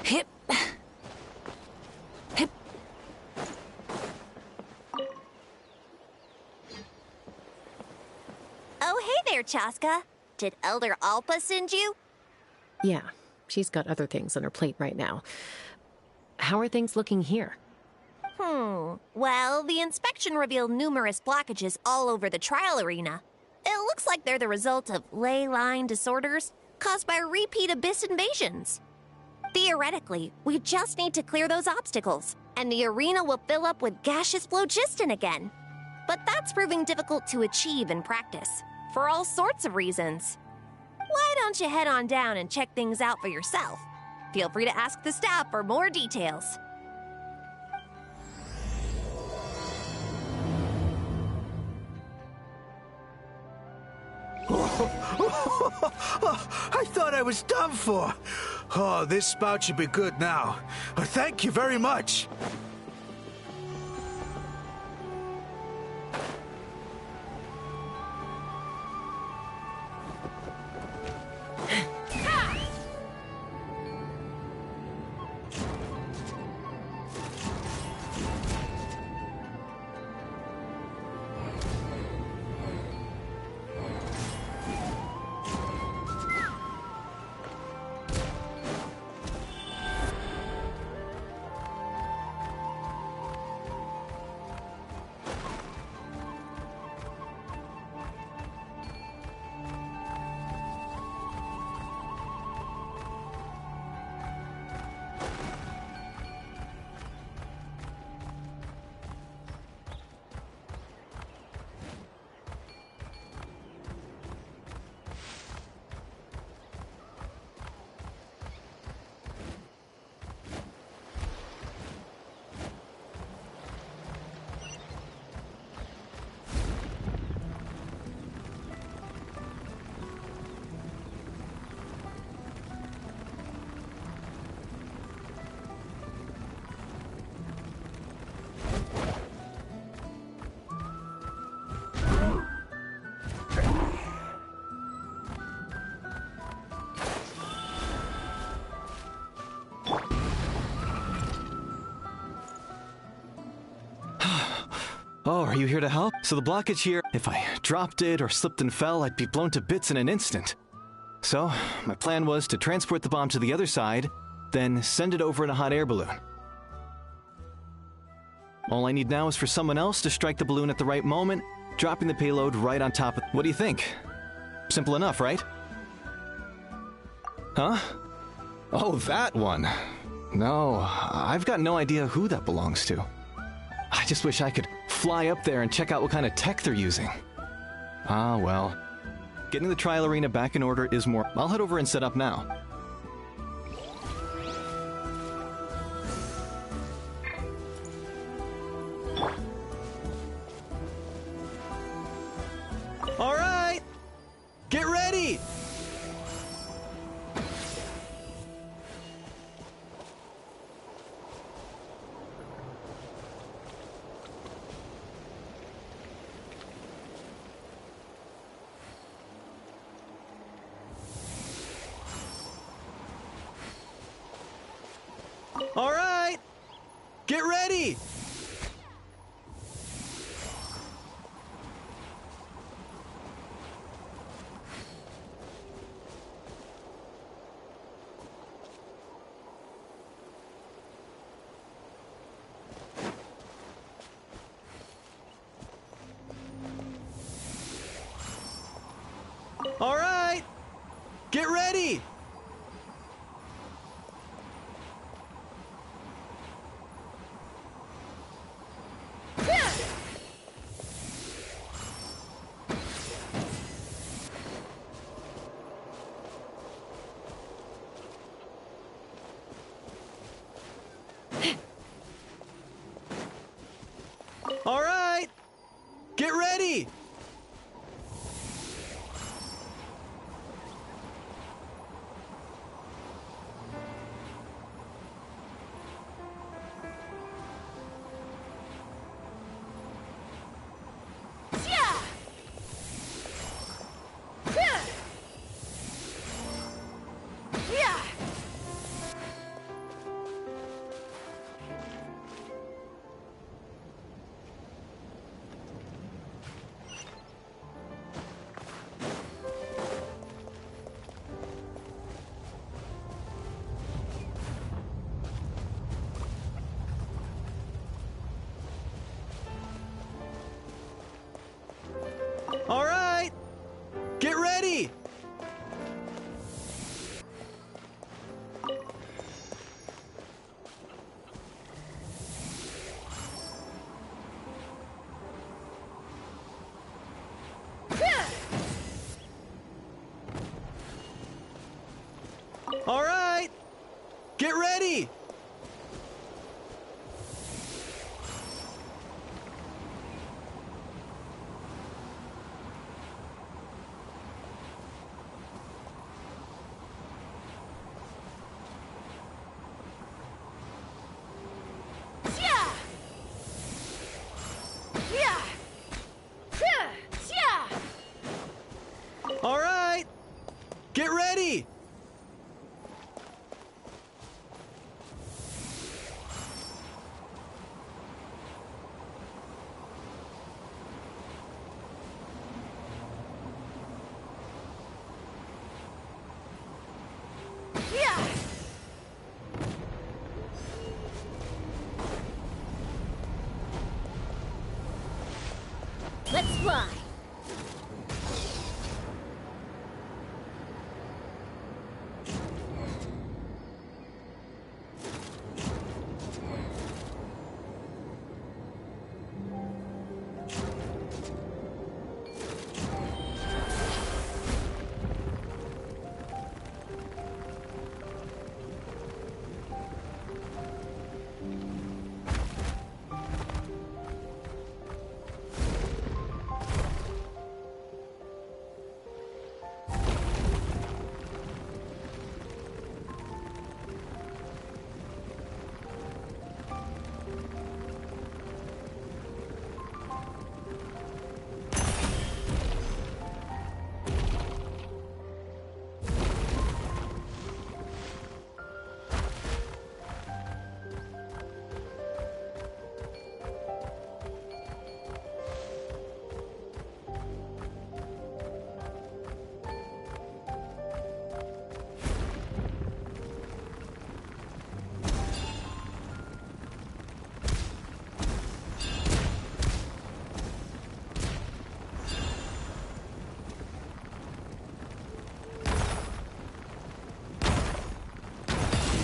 Hip. Hip. Oh, hey there, Chaska. Did Elder Alpa send you? Yeah, she's got other things on her plate right now. How are things looking here? Well, the inspection revealed numerous blockages all over the trial arena. It looks like they're the result of ley line disorders caused by repeat abyss invasions. Theoretically, we just need to clear those obstacles, and the arena will fill up with gaseous phlogiston again. But that's proving difficult to achieve in practice, for all sorts of reasons. Why don't you head on down and check things out for yourself? Feel free to ask the staff for more details. I thought I was done for. Oh, this spout should be good now. Thank you very much. Oh, are you here to help? So the blockage here, if I dropped it or slipped and fell, I'd be blown to bits in an instant. So, my plan was to transport the bomb to the other side, then send it over in a hot air balloon. All I need now is for someone else to strike the balloon at the right moment, dropping the payload right on top of... What do you think? Simple enough, right? Huh? Oh, that one. No, I've got no idea who that belongs to. I just wish I could fly up there and check out what kind of tech they're using. Ah, well. Getting the trial arena back in order is more... I'll head over and set up now. All right! Get ready! All right! Get ready! All right! Get ready! All right! Get ready! ready! All right! Get ready! Let's fly.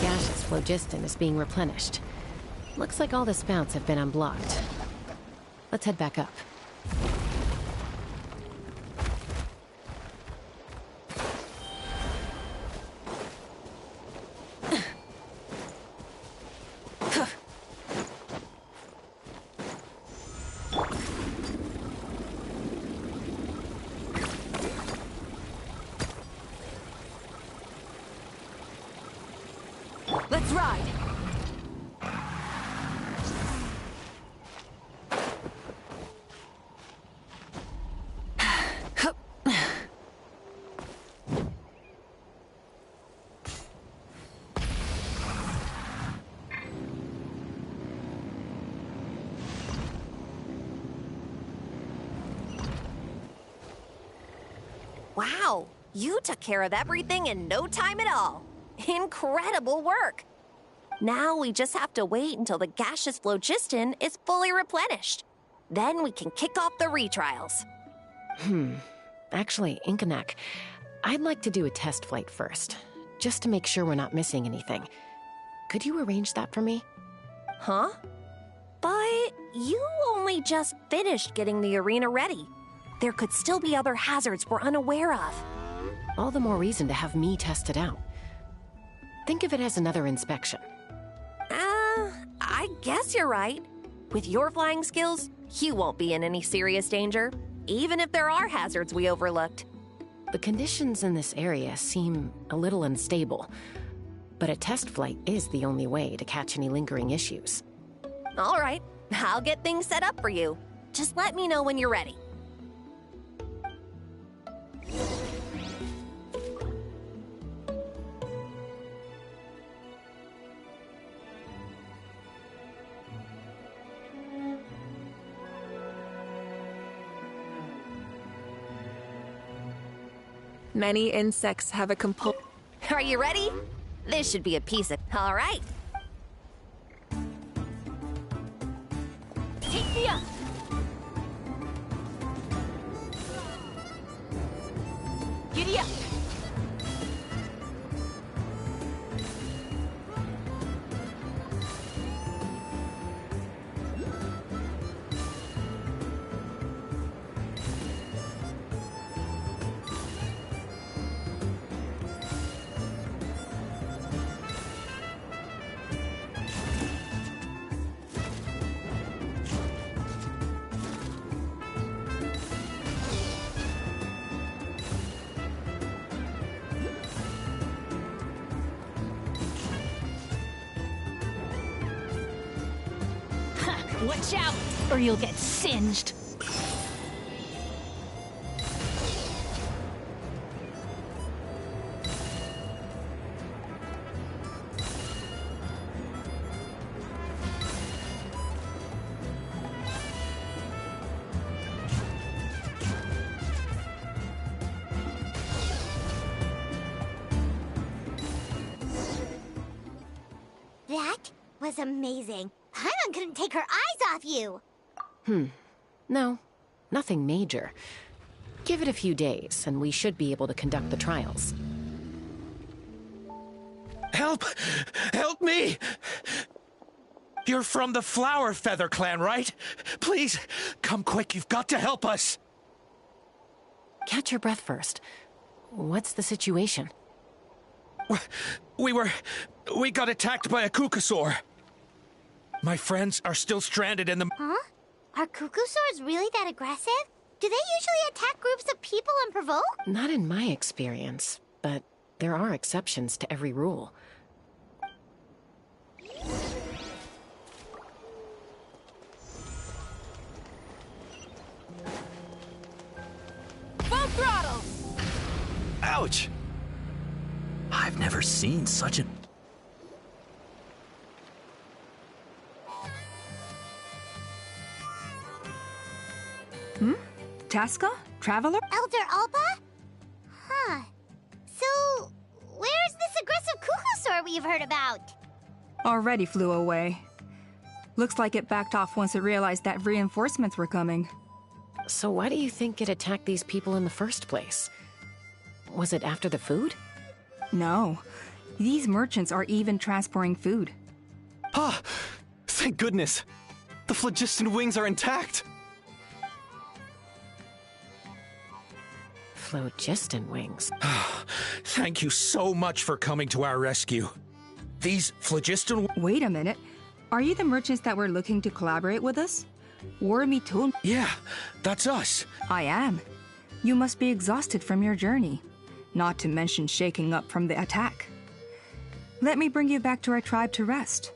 Gaseous phlogiston is being replenished. Looks like all the spouts have been unblocked. Let's head back up. Let's ride! Wow, you took care of everything in no time at all. Incredible work! Now we just have to wait until the gaseous phlogiston is fully replenished. Then we can kick off the retrials. Actually, Inkanak, I'd like to do a test flight first, just to make sure we're not missing anything. Could you arrange that for me? Huh? But you only just finished getting the arena ready. There could still be other hazards we're unaware of. All the more reason to have me test it out. Think of it as another inspection. I guess you're right. With your flying skills, you won't be in any serious danger, even if there are hazards we overlooked. The conditions in this area seem a little unstable, but a test flight is the only way to catch any lingering issues. All right, I'll get things set up for you. Just let me know when you're ready. Many insects have a compulsion. Are you ready? This should be a piece of... All right. Take me up! Giddy up! Watch out, or you'll get singed. That was amazing. Paimon couldn't take her eyes off you. No, nothing major. Give it a few days, and we should be able to conduct the trials. Help! Help me! You're from the Flower Feather clan, right? Please, come quick, you've got to help us! Catch your breath first. What's the situation? We got attacked by a Kukusaur. My friends are still stranded in the... Huh? Are Kukusaurs really that aggressive? Do they usually attack groups of people unprovoked? Not in my experience, but there are exceptions to every rule. Full throttle! Ouch! I've never seen such an... Chaska? Traveler? Elder Alpa? Huh. So, where's this aggressive Kukusaur we've heard about? Already flew away. Looks like it backed off once it realized that reinforcements were coming. So why do you think it attacked these people in the first place? Was it after the food? No. These merchants are even transporting food. Ah! Thank goodness! The phlogiston wings are intact! Phlogiston wings. Thank you so much for coming to our rescue. These phlogiston... Wait a minute. Are you the merchants that were looking to collaborate with us? Wormy told me. Yeah, that's us. I am. You must be exhausted from your journey. Not to mention shaking up from the attack. Let me bring you back to our tribe to rest.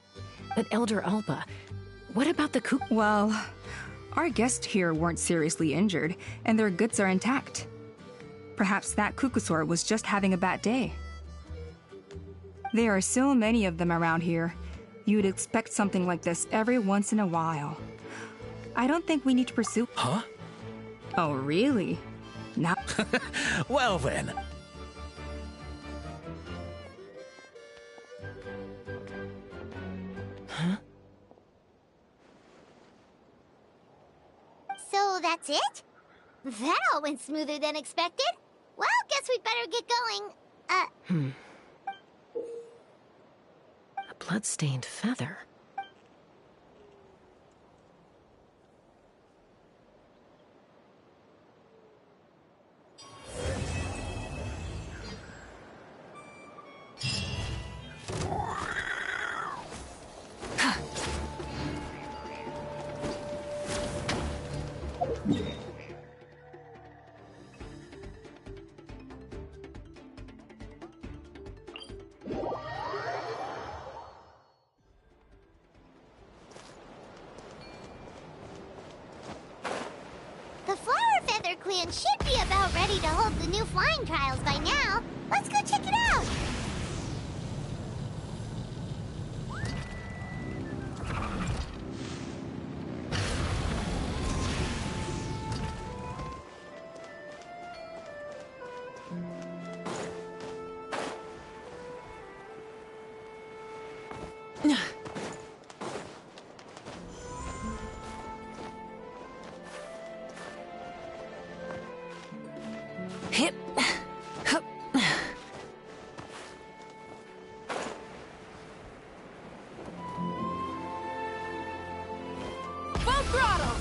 But Elder Alpa, what about the Kuk... Well, our guests here weren't seriously injured, and their goods are intact. Perhaps that Kukusaur was just having a bad day. There are so many of them around here. You'd expect something like this every once in a while. I don't think we need to pursue... Huh? Oh, really? Now... Well then. Huh? So that's it? That all went smoother than expected. Well, guess we'd better get going. A blood-stained feather. The Flower Feather Clan should be about ready to hold the new flying trials by now. Let's go check it out. Hip. Hup. Full throttle!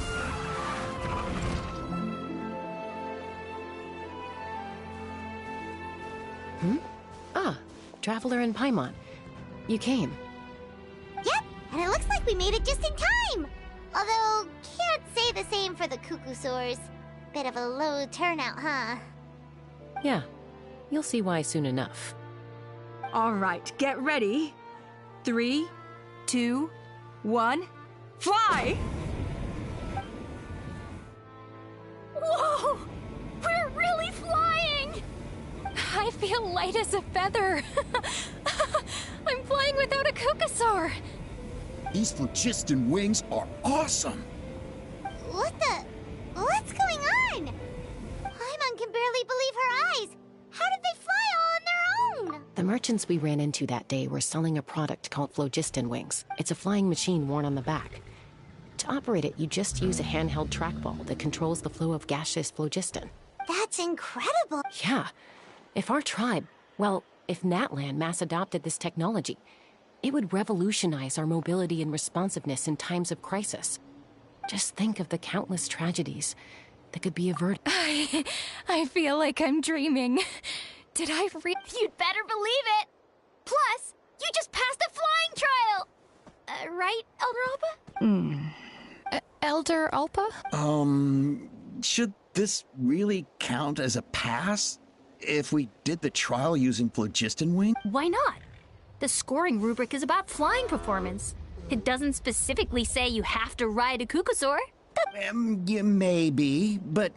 Ah, Traveler and Paimon. You came. Yep, and it looks like we made it just in time. Although, can't say the same for the Kukusaurs. Bit of a low turnout, huh? Yeah, you'll see why soon enough. All right, get ready. 3, 2, 1, Fly! Whoa! We're really flying! I feel light as a feather. I'm flying without a Kukasaur. These phlogiston wings are awesome! What's going on? Paimon can barely believe her eyes. How did they fly all on their own? The merchants we ran into that day were selling a product called phlogiston wings. It's a flying machine worn on the back. To operate it, you just use a handheld trackball that controls the flow of gaseous phlogiston. That's incredible. Yeah. If our tribe, well, if Natlan mass adopted this technology, it would revolutionize our mobility and responsiveness in times of crisis. Just think of the countless tragedies that could be averted. I feel like I'm dreaming. Did I You'd better believe it! Plus, you just passed a flying trial! Right, Elder Alpa? Elder Alpa? Should this really count as a pass? If we did the trial using phlogiston wing? Why not? The scoring rubric is about flying performance. It doesn't specifically say you have to ride a Kukasaur. Yeah, maybe, but...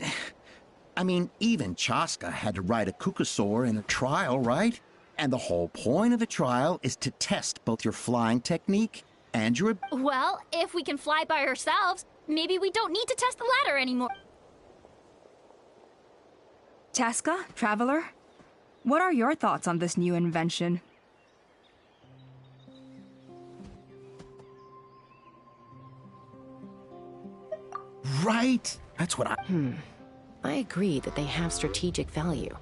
I mean, even Chaska had to ride a Kukasaur in a trial, right? And the whole point of the trial is to test both your flying technique and your... Well, if we can fly by ourselves, maybe we don't need to test the ladder anymore. Chaska, Traveler, what are your thoughts on this new invention? Right? That's what I... I agree that they have strategic value,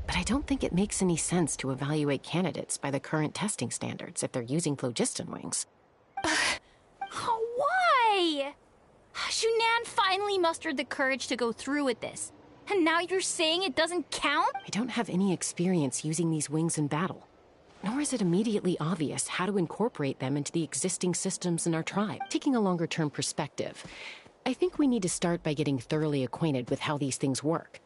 but I don't think it makes any sense to evaluate candidates by the current testing standards if they're using phlogiston wings. Why? Shunan finally mustered the courage to go through with this. And now you're saying it doesn't count? I don't have any experience using these wings in battle, nor is it immediately obvious how to incorporate them into the existing systems in our tribe. Taking a longer-term perspective, I think we need to start by getting thoroughly acquainted with how these things work.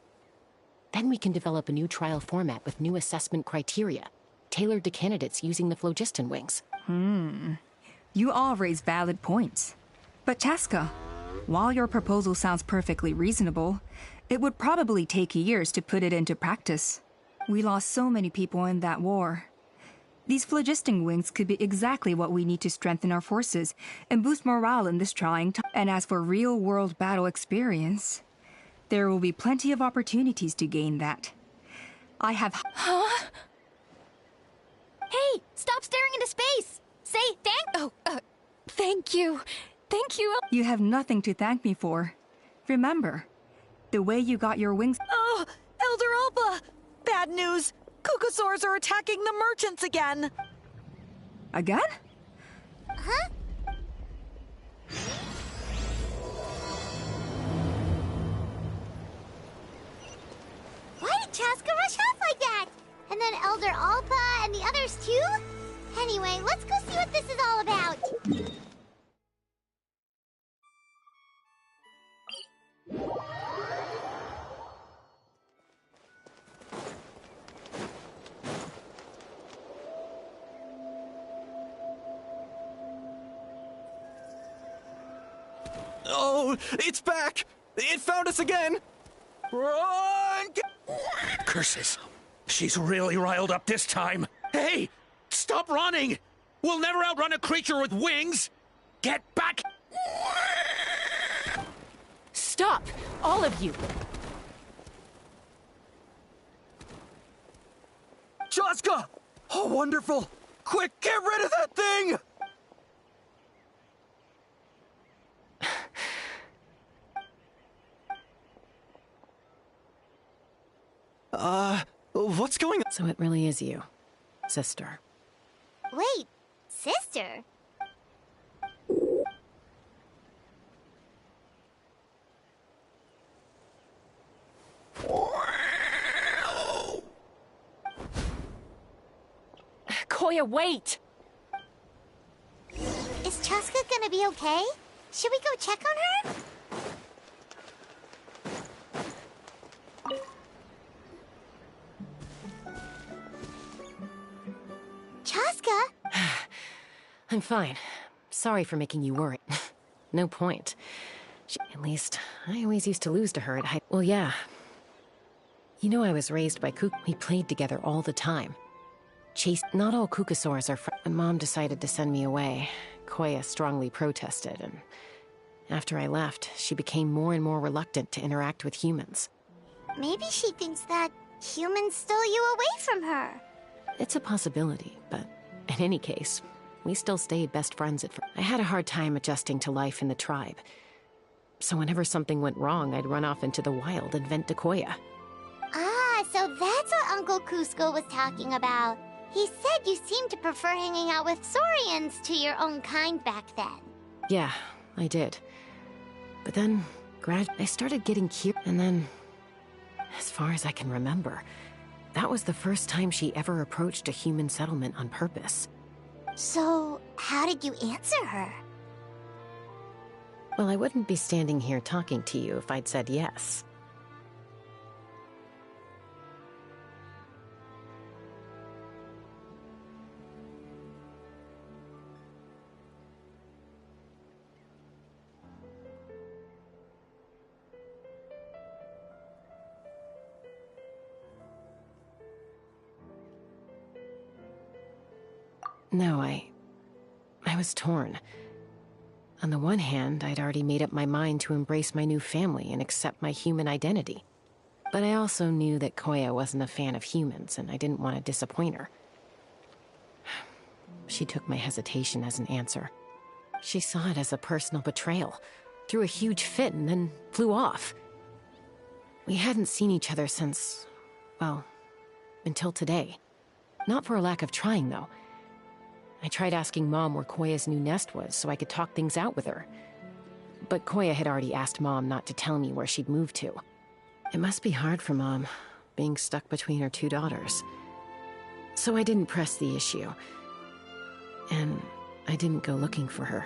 Then we can develop a new trial format with new assessment criteria, tailored to candidates using the phlogiston wings. You all raise valid points. But Chaska, while your proposal sounds perfectly reasonable, it would probably take years to put it into practice. We lost so many people in that war. These phlogiston wings could be exactly what we need to strengthen our forces and boost morale in this trying time. And as for real-world battle experience, there will be plenty of opportunities to gain that. I have... Huh? Hey, stop staring into space! Say thank you. Thank you. You have nothing to thank me for. Remember, the way you got your wings... Oh, Elder Alpa! Bad news! Kukasaurs are attacking the merchants again! Again? Huh? Why did Chaska rush off like that? And then Elder Alpa and the others too? Anyway, let's go see what this is all about. Oh, it's back! It found us again! Run! Curses! She's really riled up this time. Hey! Stop running! We'll never outrun a creature with wings! Get back! Stop! All of you! Chaska! Oh, wonderful! Quick, get rid of that thing! What's going on? So it really is you, sister. Wait, sister? Koya, wait! Is Chaska gonna be okay? Should we go check on her? Chaska? I'm fine. Sorry for making you worry. No point. At least, I always used to lose to her at high... Well, yeah. You know I was raised by We played together all the time. Not all Kukasaurs are friends. When Mom decided to send me away, Koya strongly protested, and after I left, she became more and more reluctant to interact with humans. Maybe she thinks that humans stole you away from her. It's a possibility, but in any case, we still stayed best friends at first. I had a hard time adjusting to life in the tribe. So whenever something went wrong, I'd run off into the wild and vent to Koya. Ah, so that's what Uncle Cusco was talking about. He said you seemed to prefer hanging out with Saurians to your own kind back then. Yeah, I did. But then, I started getting curious, and then, as far as I can remember, that was the first time she ever approached a human settlement on purpose. So, how did you answer her? Well, I wouldn't be standing here talking to you if I'd said yes. No, I was torn. On the one hand, I'd already made up my mind to embrace my new family and accept my human identity. But I also knew that Koya wasn't a fan of humans, and I didn't want to disappoint her. She took my hesitation as an answer. She saw it as a personal betrayal, threw a huge fit, and then flew off. We hadn't seen each other since, well, until today. Not for a lack of trying, though. I tried asking Mom where Koya's new nest was so I could talk things out with her. But Koya had already asked Mom not to tell me where she'd moved to. It must be hard for Mom, being stuck between her two daughters. So I didn't press the issue. And I didn't go looking for her.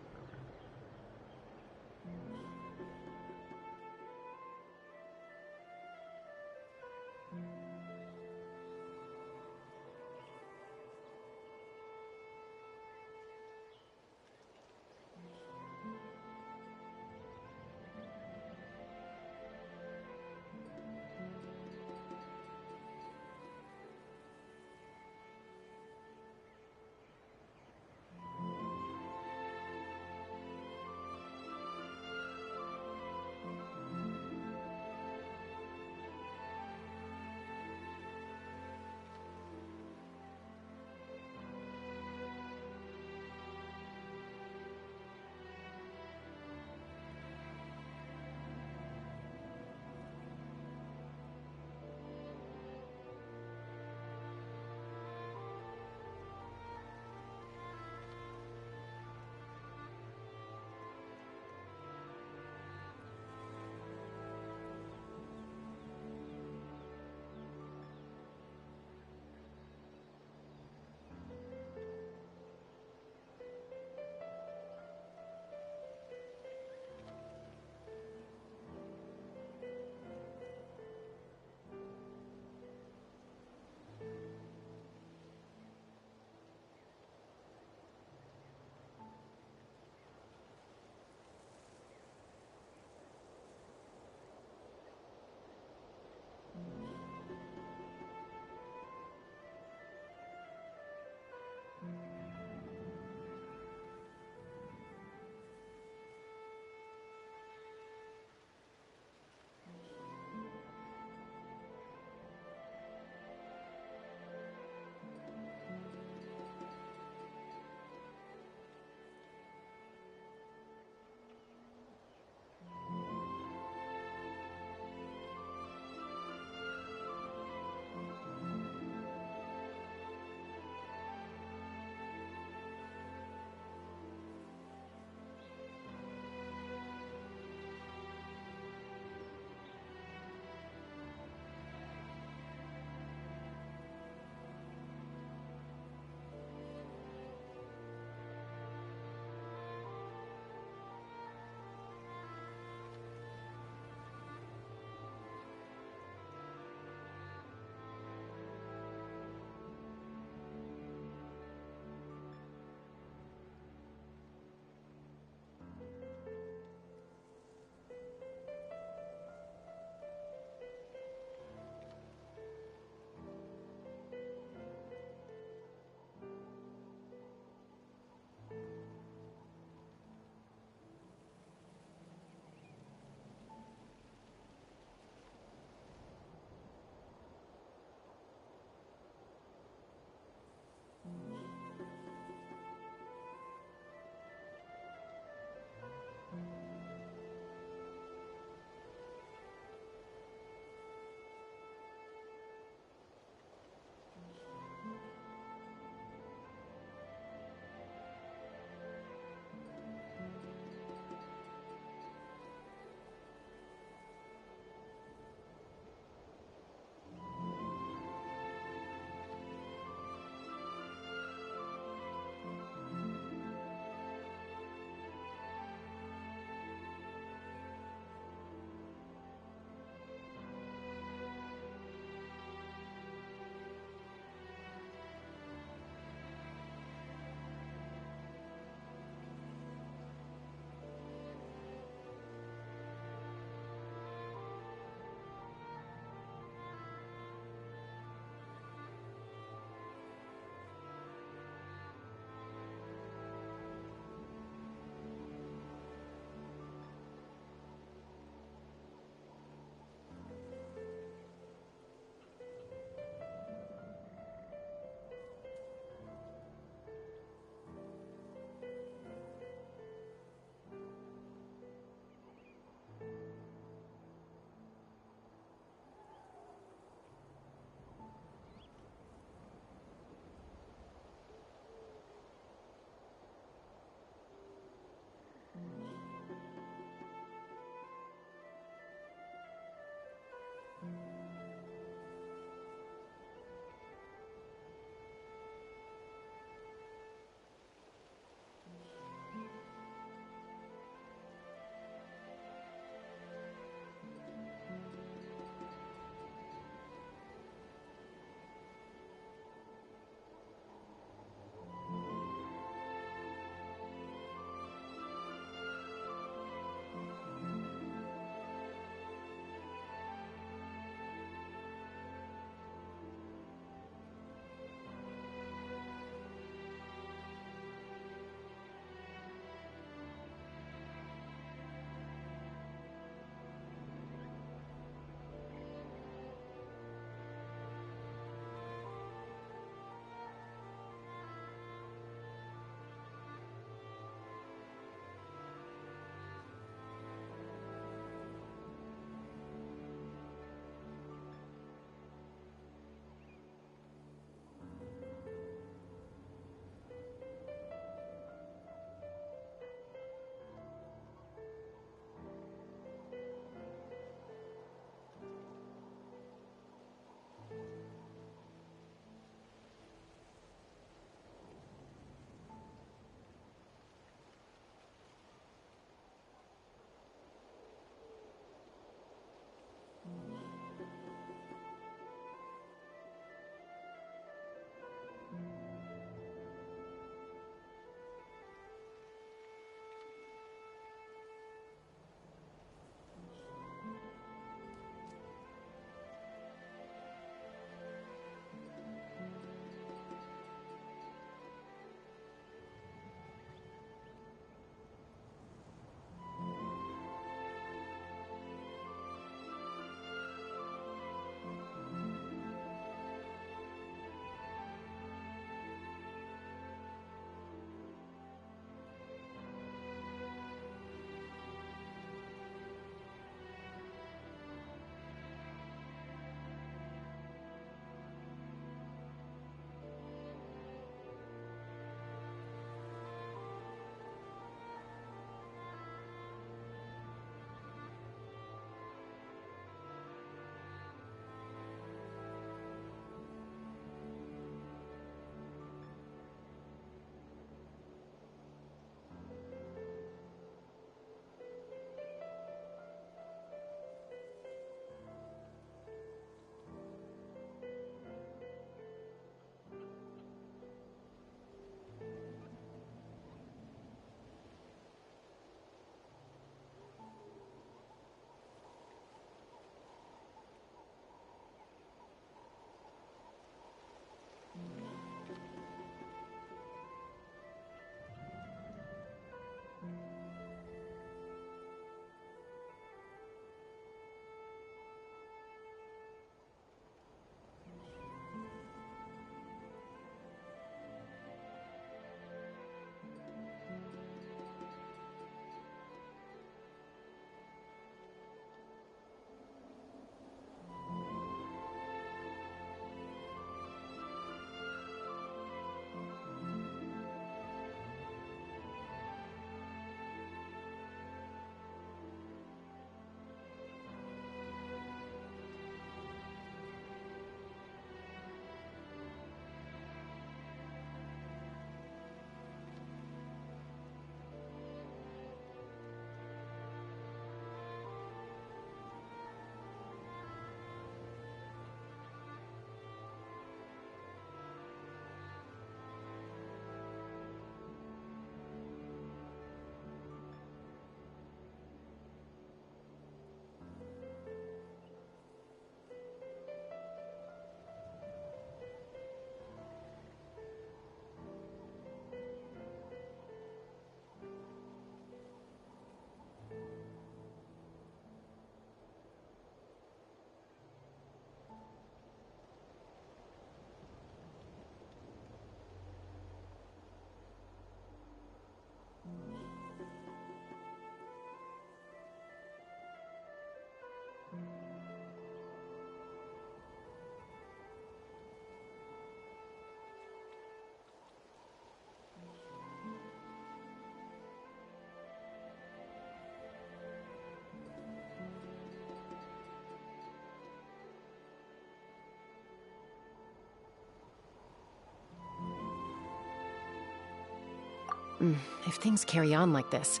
If things carry on like this,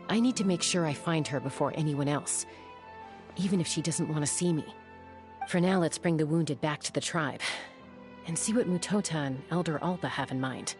I need to make sure I find her before anyone else, even if she doesn't want to see me. For now, let's bring the wounded back to the tribe, and see what Mutota and Elder Alba have in mind.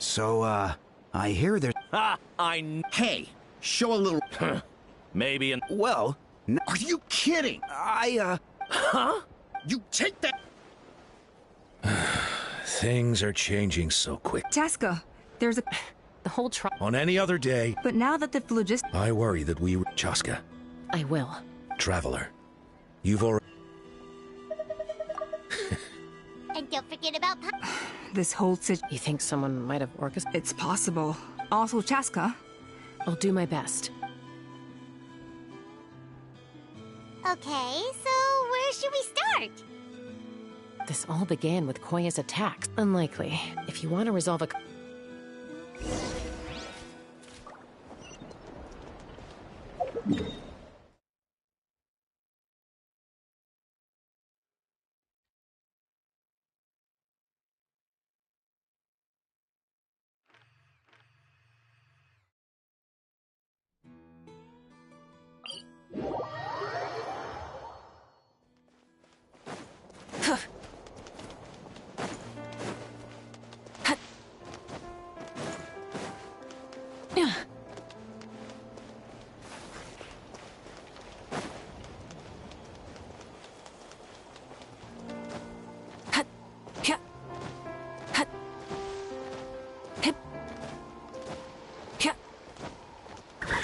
So, I hear there... Ha! Hey, show a little... Maybe an... Well... Are you kidding? Huh? You take that... Things are changing so quick. Chaska, there's a... The whole tribe... On any other day... But now that the phlogistic... I worry that we... Chaska. I will. Traveler. You've already... And don't forget about... This whole You think someone might have orchestrated? It's possible. Also, Chaska. I'll do my best. Okay, so where should we start? This all began with Koya's attacks. Unlikely. If you want to resolve a...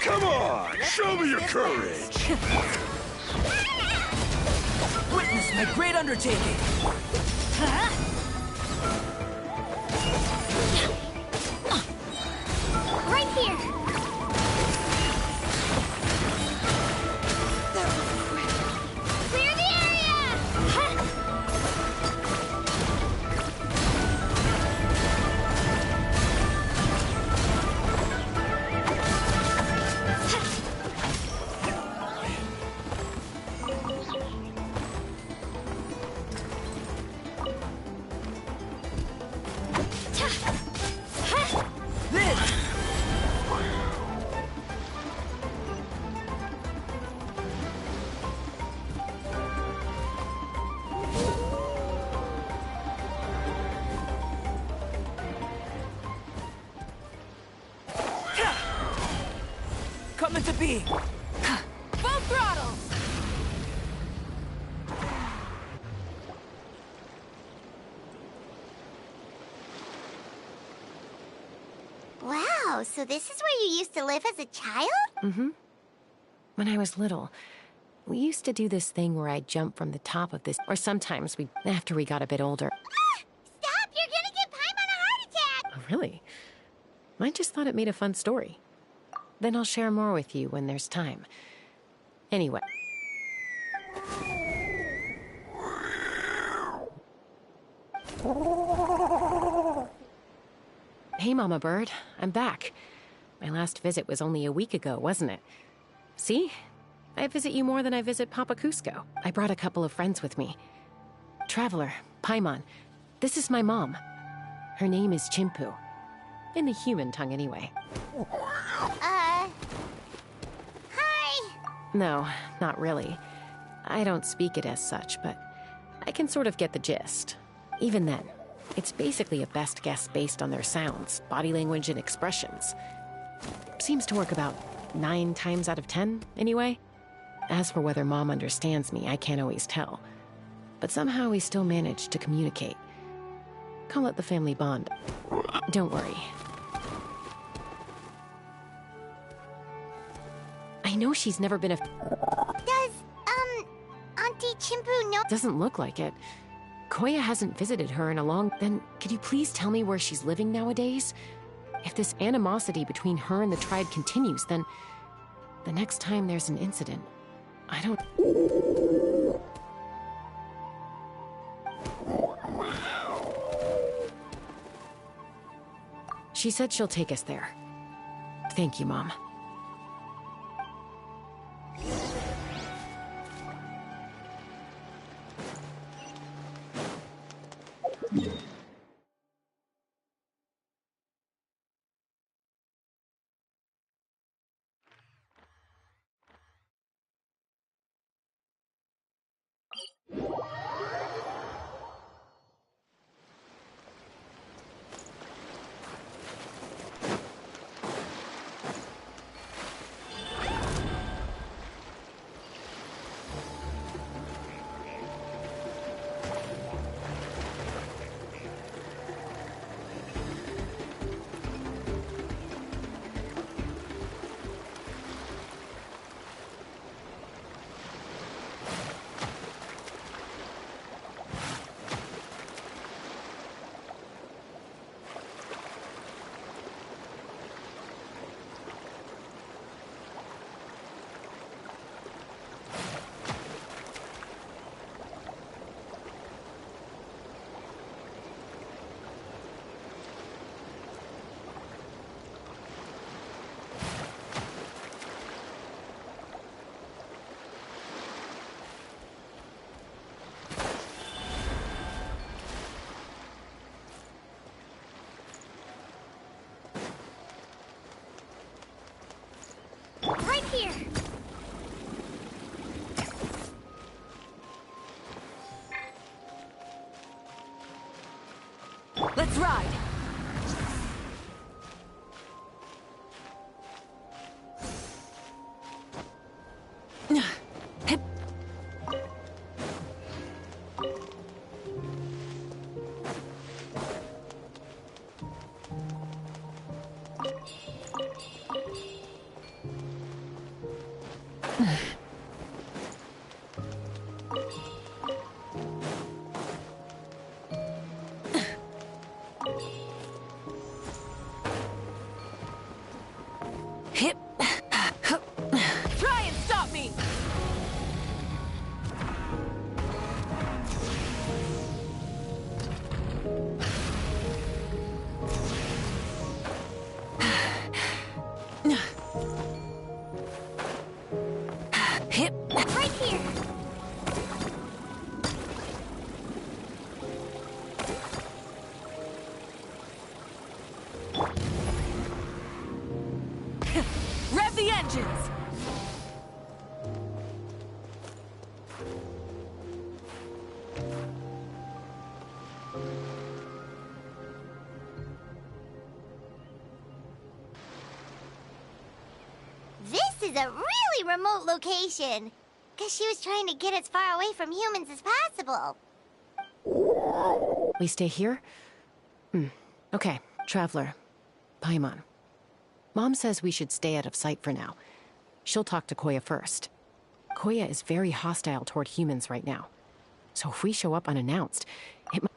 Come on, show me your courage. Witness my great undertaking. Right here. Clear the area. speed! Full throttle! Wow, so this is where you used to live as a child? Mm-hmm. When I was little, we used to do this thing where I'd jump from the top of this, or sometimes after we got a bit older. Stop! You're gonna give Paimon a heart attack! Oh, really? I just thought it made a fun story. Then I'll share more with you when there's time. Anyway. Hey, Mama Bird. I'm back. My last visit was only a week ago, wasn't it? See? I visit you more than I visit Papa Cusco. I brought a couple of friends with me. Traveler, Paimon. This is my mom. Her name is Chimpu. In the human tongue, anyway. Hi. No, not really. I don't speak it as such, but I can sort of get the gist. Even then, it's basically a best guess based on their sounds, body language, and expressions. Seems to work about 9 times out of 10, anyway. As for whether Mom understands me, I can't always tell. But somehow we still manage to communicate. Call it the family bond. Don't worry. I know she's never been a... Does, Auntie Chimpu know? Doesn't look like it. Koya hasn't visited her in a long... Then, could you please tell me where she's living nowadays? If this animosity between her and the tribe continues, then... the next time there's an incident, I don't... She said she'll take us there. Thank you, Mom. Right here! Let's ride! Hip. Try and stop me! Hip. Right here! Rev the engines! This is is a really remote location. Guess she was trying to get as far away from humans as possible. We stay here? Okay, Traveler. Paimon. Mom says we should stay out of sight for now. She'll talk to Koya first. Koya is very hostile toward humans right now. So if we show up unannounced, it might...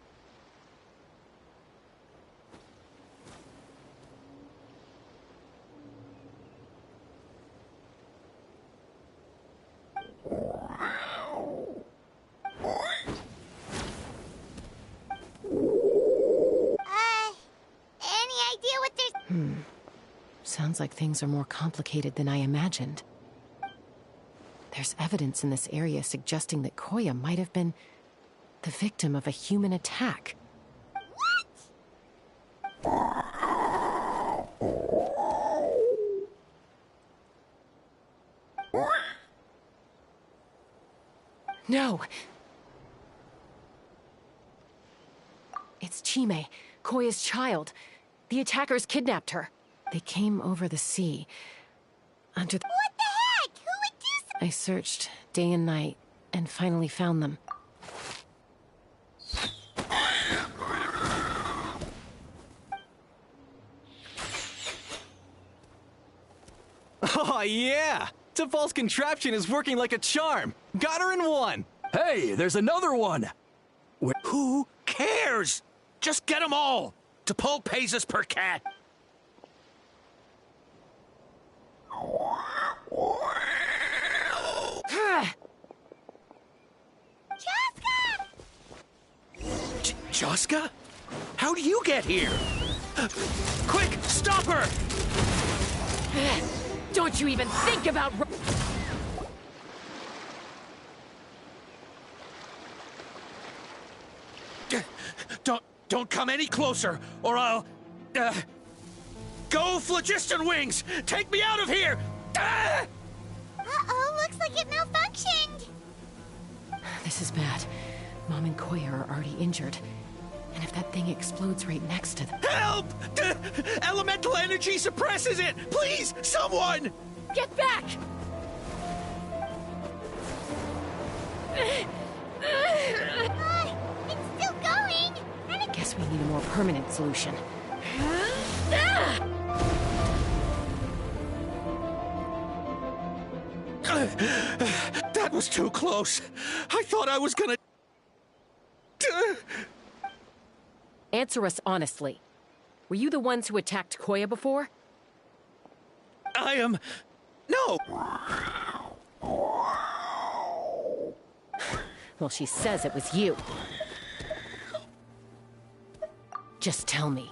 Any idea what there's... Sounds like things are more complicated than I imagined. There's evidence in this area suggesting that Koya might have been the victim of a human attack. No! It's Chime, Koya's child. The attackers kidnapped her. They came over the sea. Under the... What the heck? Who would do so? I searched day and night and finally found them. Oh, yeah! T'Pol's contraption is working like a charm. Got her in one. Hey, there's another one! Who cares? Just get them all. T'Pol pays us per cat. Chaska? How do you get here? Quick, stop her! Don't you even think about... Don't come any closer, or I'll... Go, Phlogiston Wings! Take me out of here! Uh-oh, looks like it malfunctioned. This is bad. Mom and Koya are already injured. And if that thing explodes right next to them... Help! Elemental energy suppresses it! Please, someone! Get back! It's still going. And Guess we need a more permanent solution. That was too close. I thought I was gonna... Answer us honestly. Were you the ones who attacked Koya before? I am... No! Well, she says it was you. Just tell me.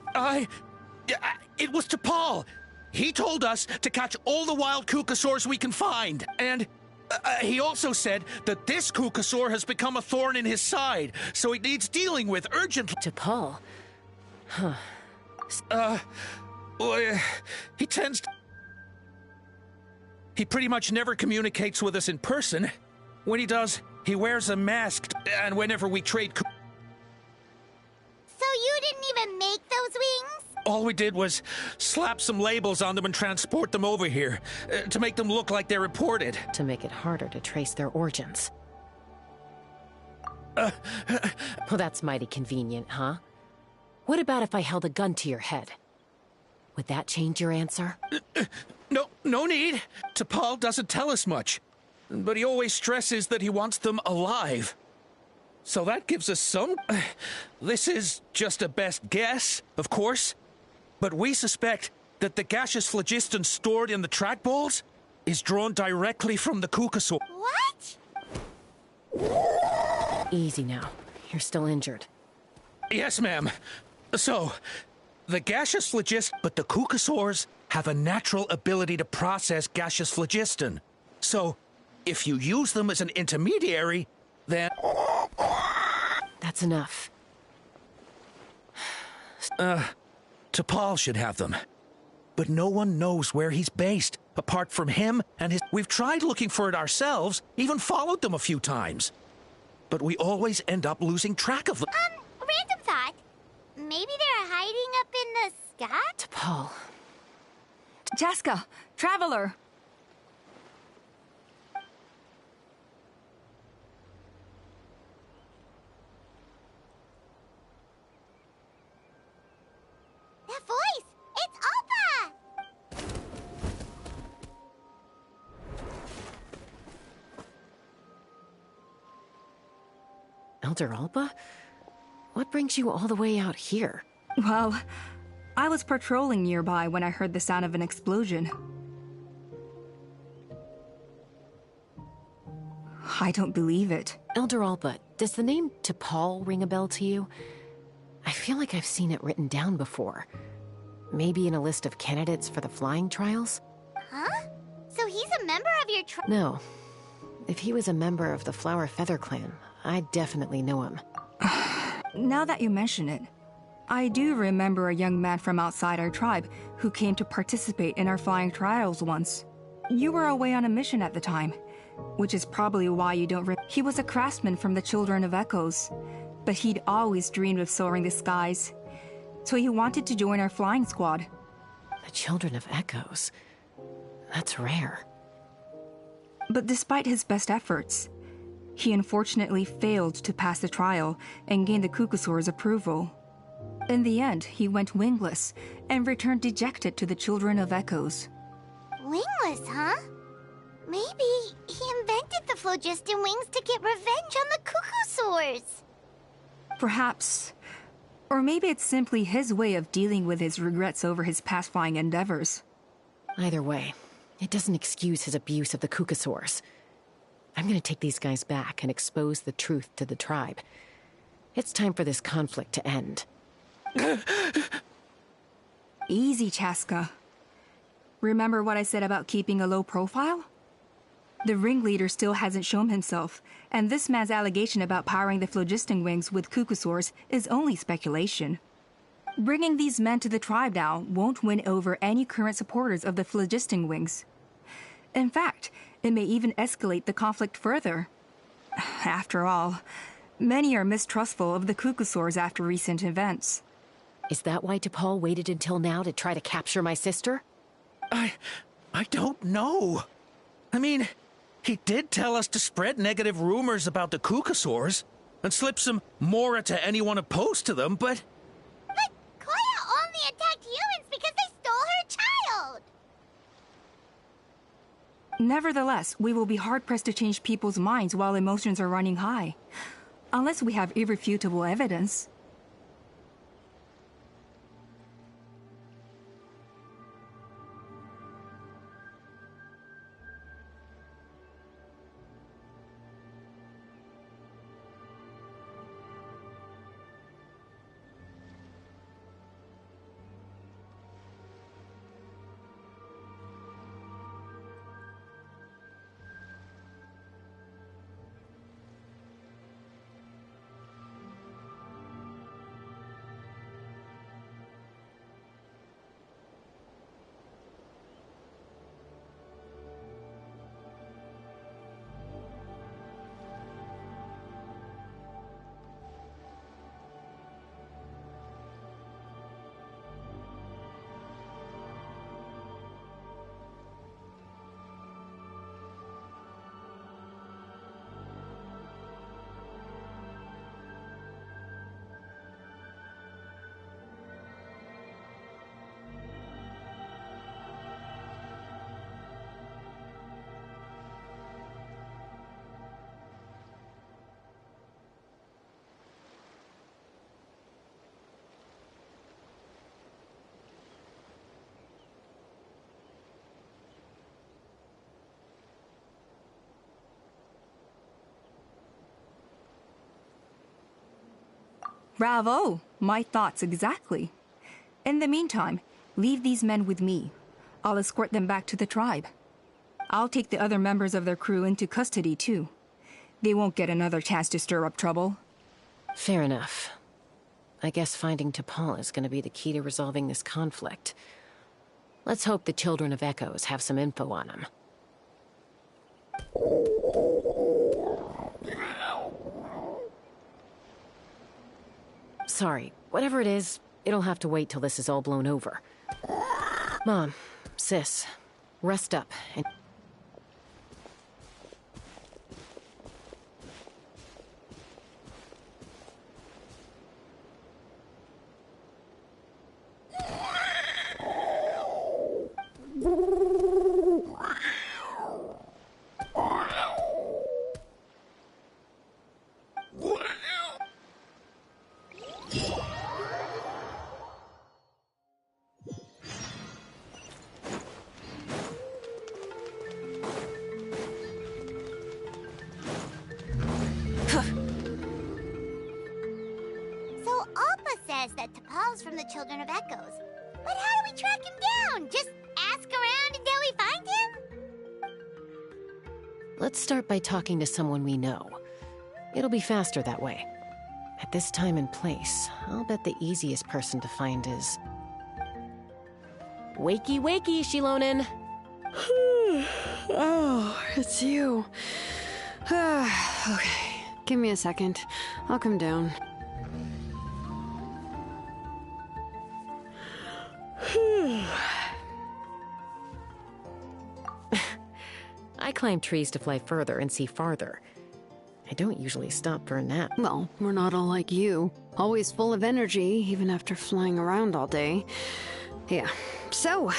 It was T'Pol. He told us to catch all the wild Kukasaurs we can find. And he also said that this Kukasaur has become a thorn in his side, so it needs dealing with urgently. T'Pol? Huh. Well, he tends to... He pretty much never communicates with us in person. When he does, he wears a mask, and whenever we trade... So you didn't even make those wings? All we did was slap some labels on them and transport them over here, to make them look like they're imported. To make it harder to trace their origins. Well, that's mighty convenient, huh? What about if I held a gun to your head? Would that change your answer? No need. T'Pol doesn't tell us much, but he always stresses that he wants them alive. So that gives us some... This is just a best guess, of course, but we suspect that the gaseous phlogiston stored in the trackballs is drawn directly from the Kukasaur. What? Easy now. You're still injured. Yes, ma'am. So, the gaseous phlogiston... But the Kukasaurs have a natural ability to process gaseous phlogiston. So, if you use them as an intermediary, then... That's enough. T'Pol should have them. But no one knows where he's based, apart from him and his... We've tried looking for it ourselves, even followed them a few times. But we always end up losing track of them. Random thought. Maybe they're hiding up in the sky? T'Pol. Chaska, Traveler. Elder Alba? What brings you all the way out here? Well, I was patrolling nearby when I heard the sound of an explosion. I don't believe it. Elder Alba, does the name T'Pol ring a bell to you? I feel like I've seen it written down before. Maybe in a list of candidates for the flying trials? Huh? So he's a member of your No. If he was a member of the Flower Feather clan, I'd definitely know him. Now that you mention it, I do remember a young man from outside our tribe who came to participate in our flying trials once. You were away on a mission at the time, which is probably why you don't He was a craftsman from the Children of Echoes, but he'd always dreamed of soaring the skies, so he wanted to join our flying squad. The Children of Echoes? That's rare. But despite his best efforts, he unfortunately failed to pass the trial and gain the Kukusaur's approval. In the end, he went wingless and returned dejected to the Children of Echoes. Wingless, huh? Maybe he invented the phlogiston wings to get revenge on the Kukusaurs. Perhaps. Or maybe it's simply his way of dealing with his regrets over his past flying endeavors. Either way, it doesn't excuse his abuse of the Kukusaurs. I'm gonna take these guys back and expose the truth to the tribe. It's time for this conflict to end. Easy, Chaska. Remember what I said about keeping a low profile? The ringleader still hasn't shown himself, and this man's allegation about powering the phlogiston wings with Kukusaurs is only speculation. Bringing these men to the tribe now won't win over any current supporters of the phlogiston wings. In fact, it may even escalate the conflict further. After all, many are mistrustful of the Kukusaurs after recent events. Is that why T'Pol waited until now to try to capture my sister? I don't know. I mean, he did tell us to spread negative rumors about the Kukusaurs and slip some Mora to anyone opposed to them, but... But Koya only attacked humans because they stole her child! Nevertheless, we will be hard-pressed to change people's minds while emotions are running high. Unless we have irrefutable evidence. Bravo! My thoughts exactly. In the meantime, leave these men with me. I'll escort them back to the tribe. I'll take the other members of their crew into custody, too. They won't get another chance to stir up trouble. Fair enough. I guess finding T'Pol is gonna be the key to resolving this conflict. Let's hope the Children of Echoes have some info on him. Sorry, whatever it is, it'll have to wait till this is all blown over. Mom, sis, rest up and... says that T'Pol's from the Children of Echoes. But how do we track him down? Just ask around until we find him? Let's start by talking to someone we know. It'll be faster that way. At this time and place, I'll bet the easiest person to find is... Wakey, wakey, Shilonen! Oh, it's you. Okay, give me a second. I'll come down. I climb trees to fly further and see farther. I don't usually stop for a nap. Well, we're not all like you. Always full of energy, even after flying around all day. Yeah. So,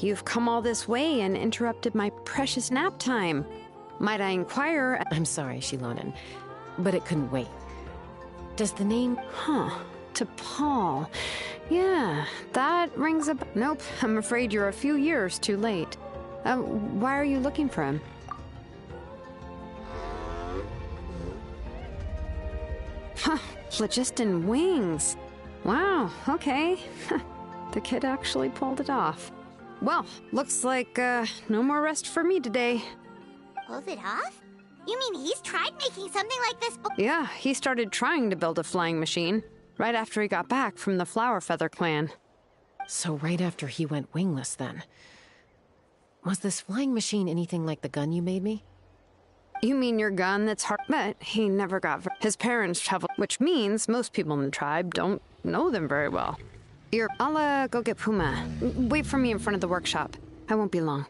you've come all this way and interrupted my precious nap time. Might I inquire? I'm sorry, Shilonen, but it couldn't wait. Does the name... Huh. T'Pol. Yeah, that rings a... Nope, I'm afraid you're a few years too late. Why are you looking for him? Huh, phlogiston wings. Wow, okay. The kid actually pulled it off. Well, looks like, no more rest for me today. Pulled it off? You mean he's tried making something like this before? Yeah, he started trying to build a flying machine right after he got back from the Flower Feather clan. So right after he went wingless, then. Was this flying machine anything like the gun you made me? You mean your gun that's hard? But he never got... His parents traveled, which means most people in the tribe don't know them very well. I'll, go get Puma. Wait for me in front of the workshop. I won't be long.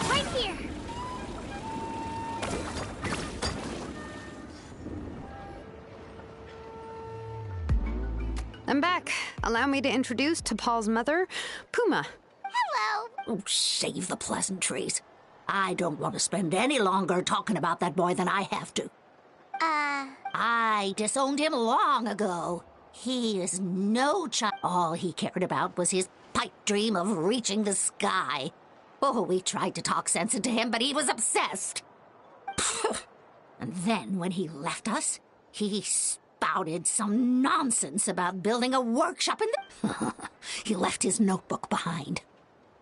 Right here! I'm back. Allow me to introduce T'Pol's mother, Puma. Hello! Oh, save the pleasantries. I don't want to spend any longer talking about that boy than I have to. I disowned him long ago. He is no child. All he cared about was his pipe dream of reaching the sky. Oh, we tried to talk sense into him, but he was obsessed. And then when he left us, he spouted some nonsense about building a workshop in the... He left his notebook behind.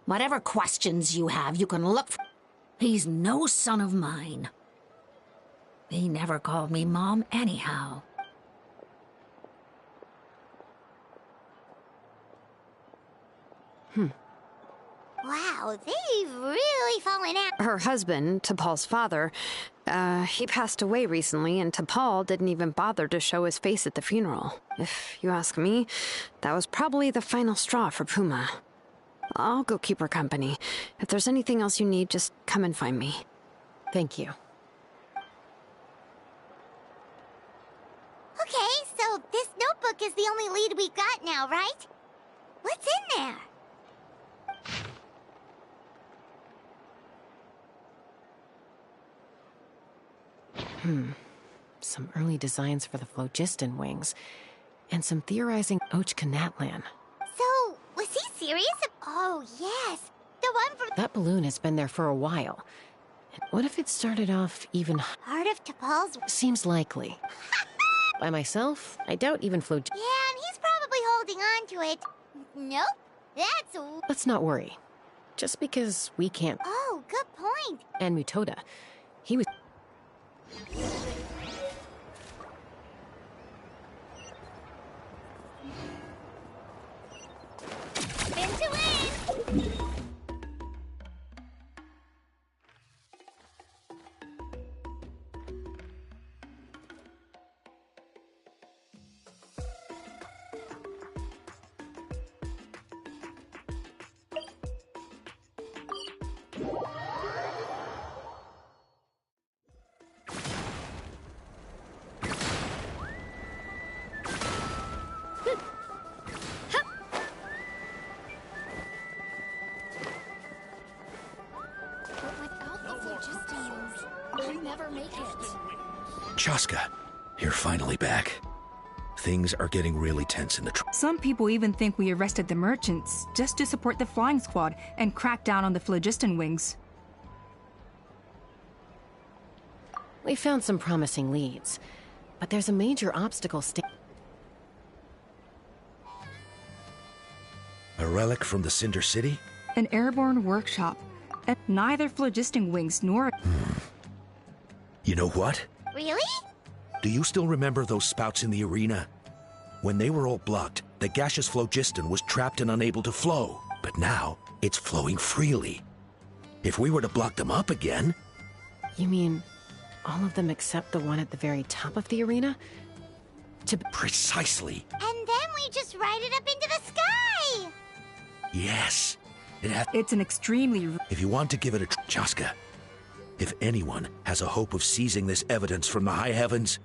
Whatever questions you have, you can look for... He's no son of mine. He never called me Mom anyhow. Wow, they've really fallen out. Her husband, T'Pol's father, he passed away recently, and T'Pol didn't even bother to show his face at the funeral. If you ask me, that was probably the final straw for Puma. I'll go keep her company. If there's anything else you need, just come and find me. Thank you. Okay, so this notebook is the only lead we've got now, right? What's in there? Some early designs for the phlogiston wings, and some theorizing Ochkanatlan. So, was he serious? Oh, yes. The one from... That balloon has been there for a while. And what if it started off even... Part of T'Pol's... Seems likely. By myself, I doubt even Yeah, and he's probably holding on to it. Nope, that's... Let's not worry. Just because we can't... Oh, good point. And Mutoda, he was... Spin to win! never make it. Chaska, you're finally back. Things are getting really tense in the Some people even think we arrested the merchants just to support the flying squad and crack down on the phlogiston wings. We found some promising leads, but there's a major obstacle A relic from the Cinder City? An airborne workshop, and neither phlogiston wings nor... You know what? Really? Do you still remember those spouts in the arena? When they were all blocked, the gaseous phlogiston was trapped and unable to flow. But now, it's flowing freely. If we were to block them up again... You mean all of them except the one at the very top of the arena? Precisely. And then we just ride it up into the sky! Yes. It's an extremely... If you want to give it a Chaska, if anyone has a hope of seizing this evidence from the high heavens...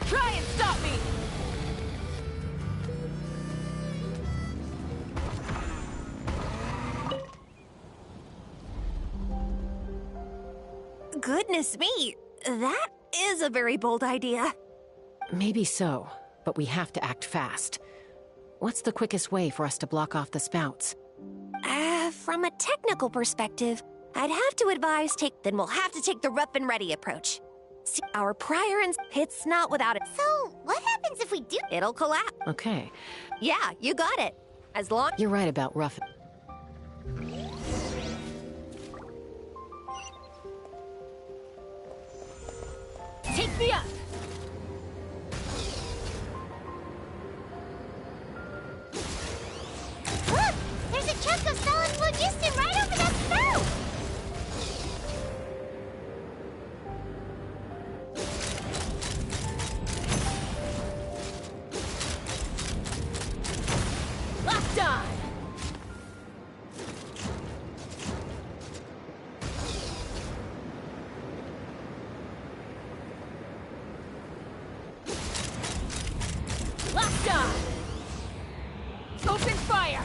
Try and stop me! Goodness me, that is a very bold idea. Maybe so, but we have to act fast. What's the quickest way for us to block off the spouts? From a technical perspective, I'd have to advise then we'll have to take the rough and ready approach. See, our prior it's not without it. So, what happens if we do? It'll collapse. Okay. Yeah, you got it. As long... You're right about rough... Take me up! Look! There's a chunk of solid phlogiston right over that spout! Locked on! Locked on! Open fire!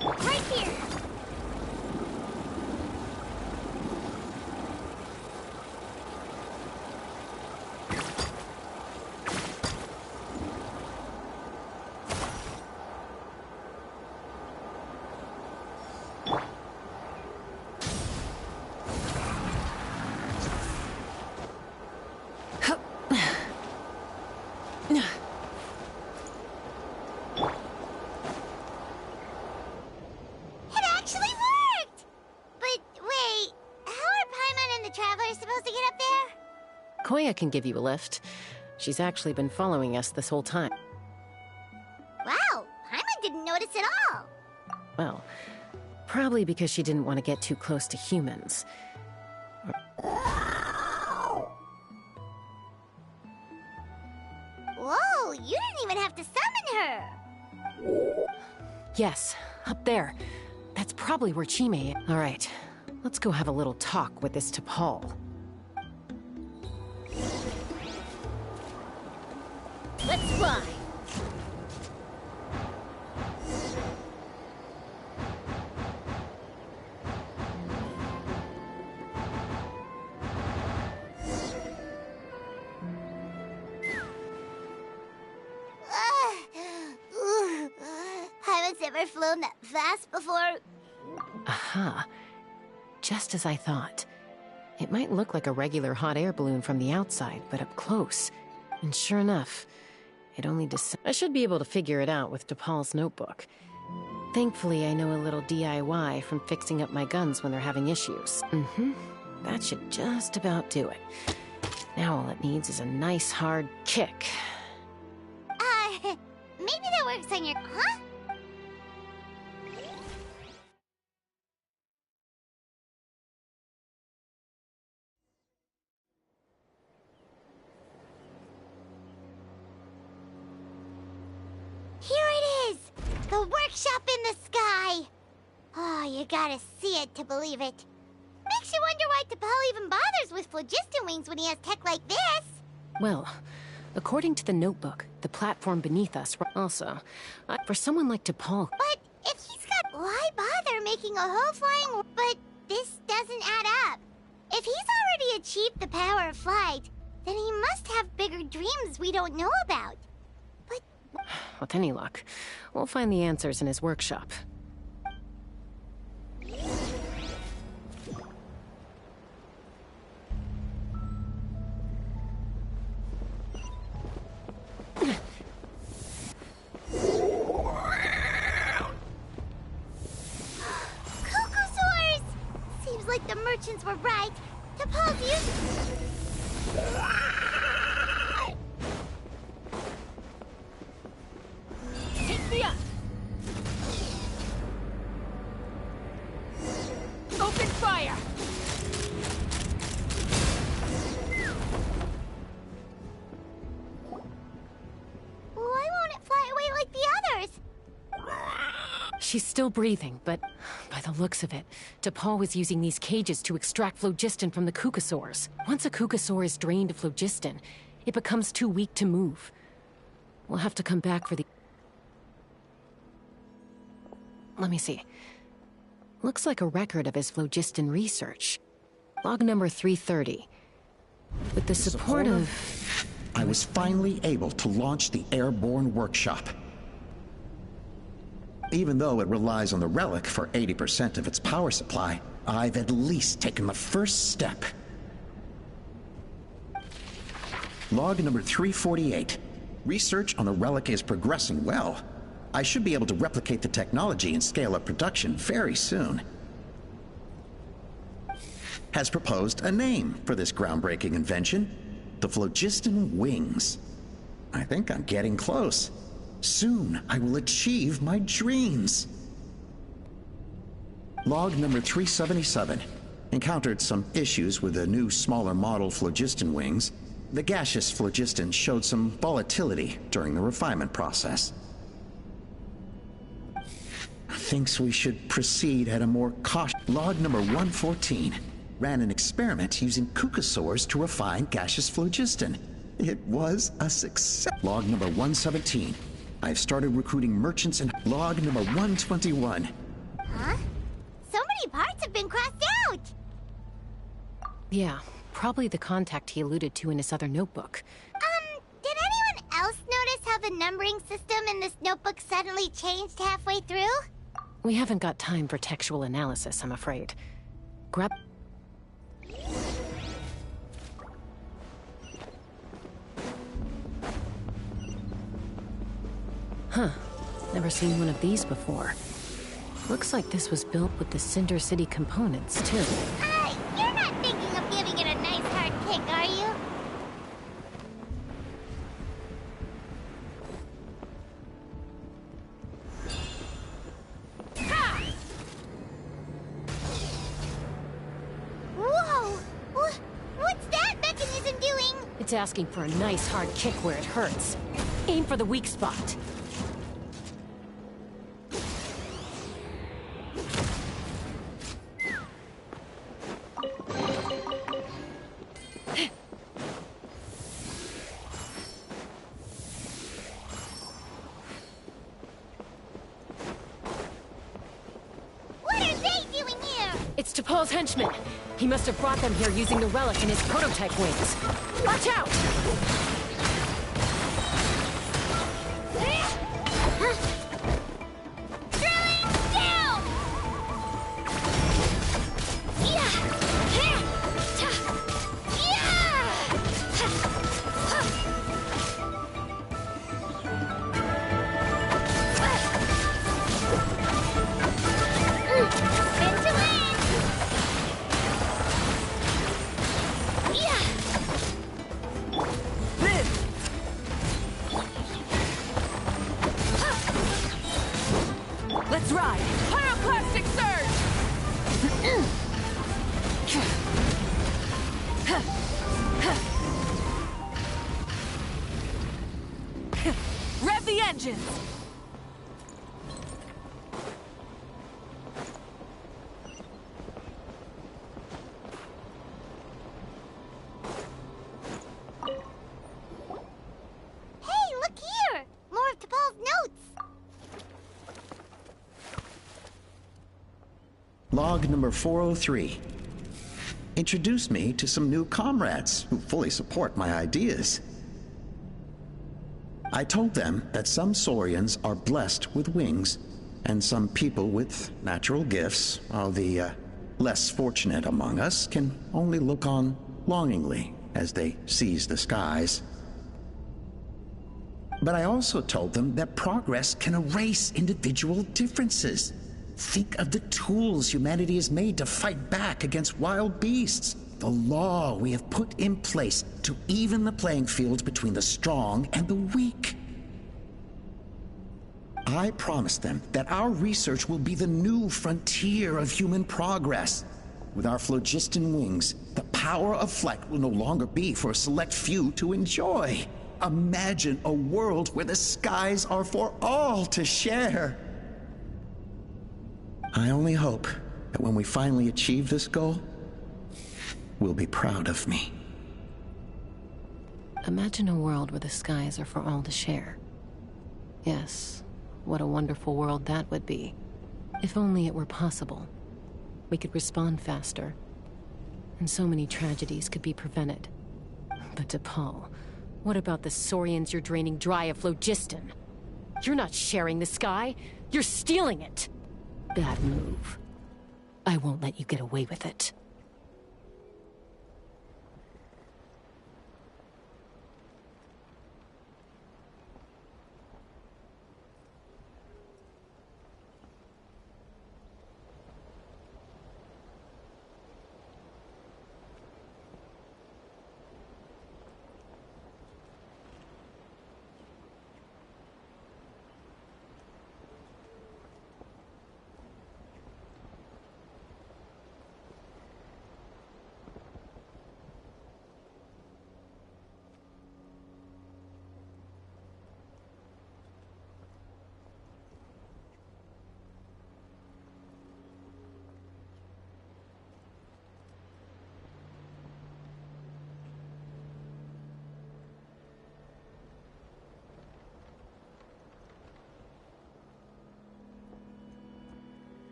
Right here! It actually worked! But wait, how are Paimon and the Traveler supposed to get up there? Koya can give you a lift. She's actually been following us this whole time. Wow, Paimon didn't notice at all. Well, probably because she didn't want to get too close to humans. Whoa, you didn't even have to summon her! Yes, up there. That's probably where Chime is. All right, let's go have a little talk with this T'Pol. Let's fly! Haven't ever flown that fast before. Aha. Just as I thought. It might look like a regular hot air balloon from the outside, but up close. And sure enough, It only I should be able to figure it out with DePaul's notebook. Thankfully, I know a little DIY from fixing up my guns when they're having issues. That should just about do it. Now all it needs is a nice hard kick. Maybe that works on your... Huh? Here it is! The workshop in the sky! Oh, you gotta see it to believe it. Makes you wonder why T'Pol even bothers with phlogiston wings when he has tech like this. Well, according to the notebook, the platform beneath us... Also, for someone like T'Pol... But if he's got... Why bother making a whole flying... But this doesn't add up. If he's already achieved the power of flight, then he must have bigger dreams we don't know about. But... With any luck, we'll find the answers in his workshop. Cuckoosaurs! Seems like the merchants were right. T'Pol's using... Hit me up! Open fire! Why won't it fly away like the others? She's still breathing, but by the looks of it, T'Pol was using these cages to extract phlogiston from the cuckosaurs. Once a cuckosaur is drained of phlogiston, it becomes too weak to move. We'll have to come back for the... Let me see. Looks like a record of his phlogiston research. Log number 330. With the support of... I was finally able to launch the airborne workshop. Even though it relies on the relic for 80% of its power supply, I've at least taken the first step. Log number 348. Research on the relic is progressing well. I should be able to replicate the technology and scale up production very soon. Has proposed a name for this groundbreaking invention: the phlogiston wings. I think I'm getting close. Soon I will achieve my dreams. Log number 377. Encountered some issues with the new smaller model phlogiston wings. The gaseous phlogiston showed some volatility during the refinement process. Thinks we should proceed at a more cautious... Log number 114. Ran an experiment using cuckosaurs to refine gaseous phlogiston. It was a success. Log number 117. I've started recruiting merchants in... Log number 121. Huh? So many parts have been crossed out! Yeah, probably the contact he alluded to in his other notebook. Did anyone else notice how the numbering system in this notebook suddenly changed halfway through? We haven't got time for textual analysis, I'm afraid. Grab... Huh. Never seen one of these before. Looks like this was built with the Cinder City components, too. You're not thinking of giving it a nice hard kick, are you? Ha! Whoa! What's that mechanism doing? It's asking for a nice hard kick where it hurts. Aim for the weak spot. It's T'Pol's henchmen. He must have brought them here using the relic in his prototype wings. Watch out! Let's ride! Pyroclastic surge! Rev the engines! Hey, look here! More of T'Pol's notes! Log number 403. Introduce me to some new comrades who fully support my ideas. I told them that some Saurians are blessed with wings, and some people with natural gifts, while the less fortunate among us can only look on longingly as they seize the skies. But I also told them that progress can erase individual differences. Think of the tools humanity has made to fight back against wild beasts. The law we have put in place to even the playing field between the strong and the weak. I promised them that our research will be the new frontier of human progress. With our phlogiston wings, the power of flight will no longer be for a select few to enjoy. Imagine a world where the skies are for all to share. I only hope that when we finally achieve this goal, we'll be proud of me. Imagine a world where the skies are for all to share. Yes, what a wonderful world that would be. If only it were possible. We could respond faster, and so many tragedies could be prevented. But T'Pol, what about the Saurians you're draining dry of phlogiston? You're not sharing the sky, you're stealing it! Bad move. I won't let you get away with it.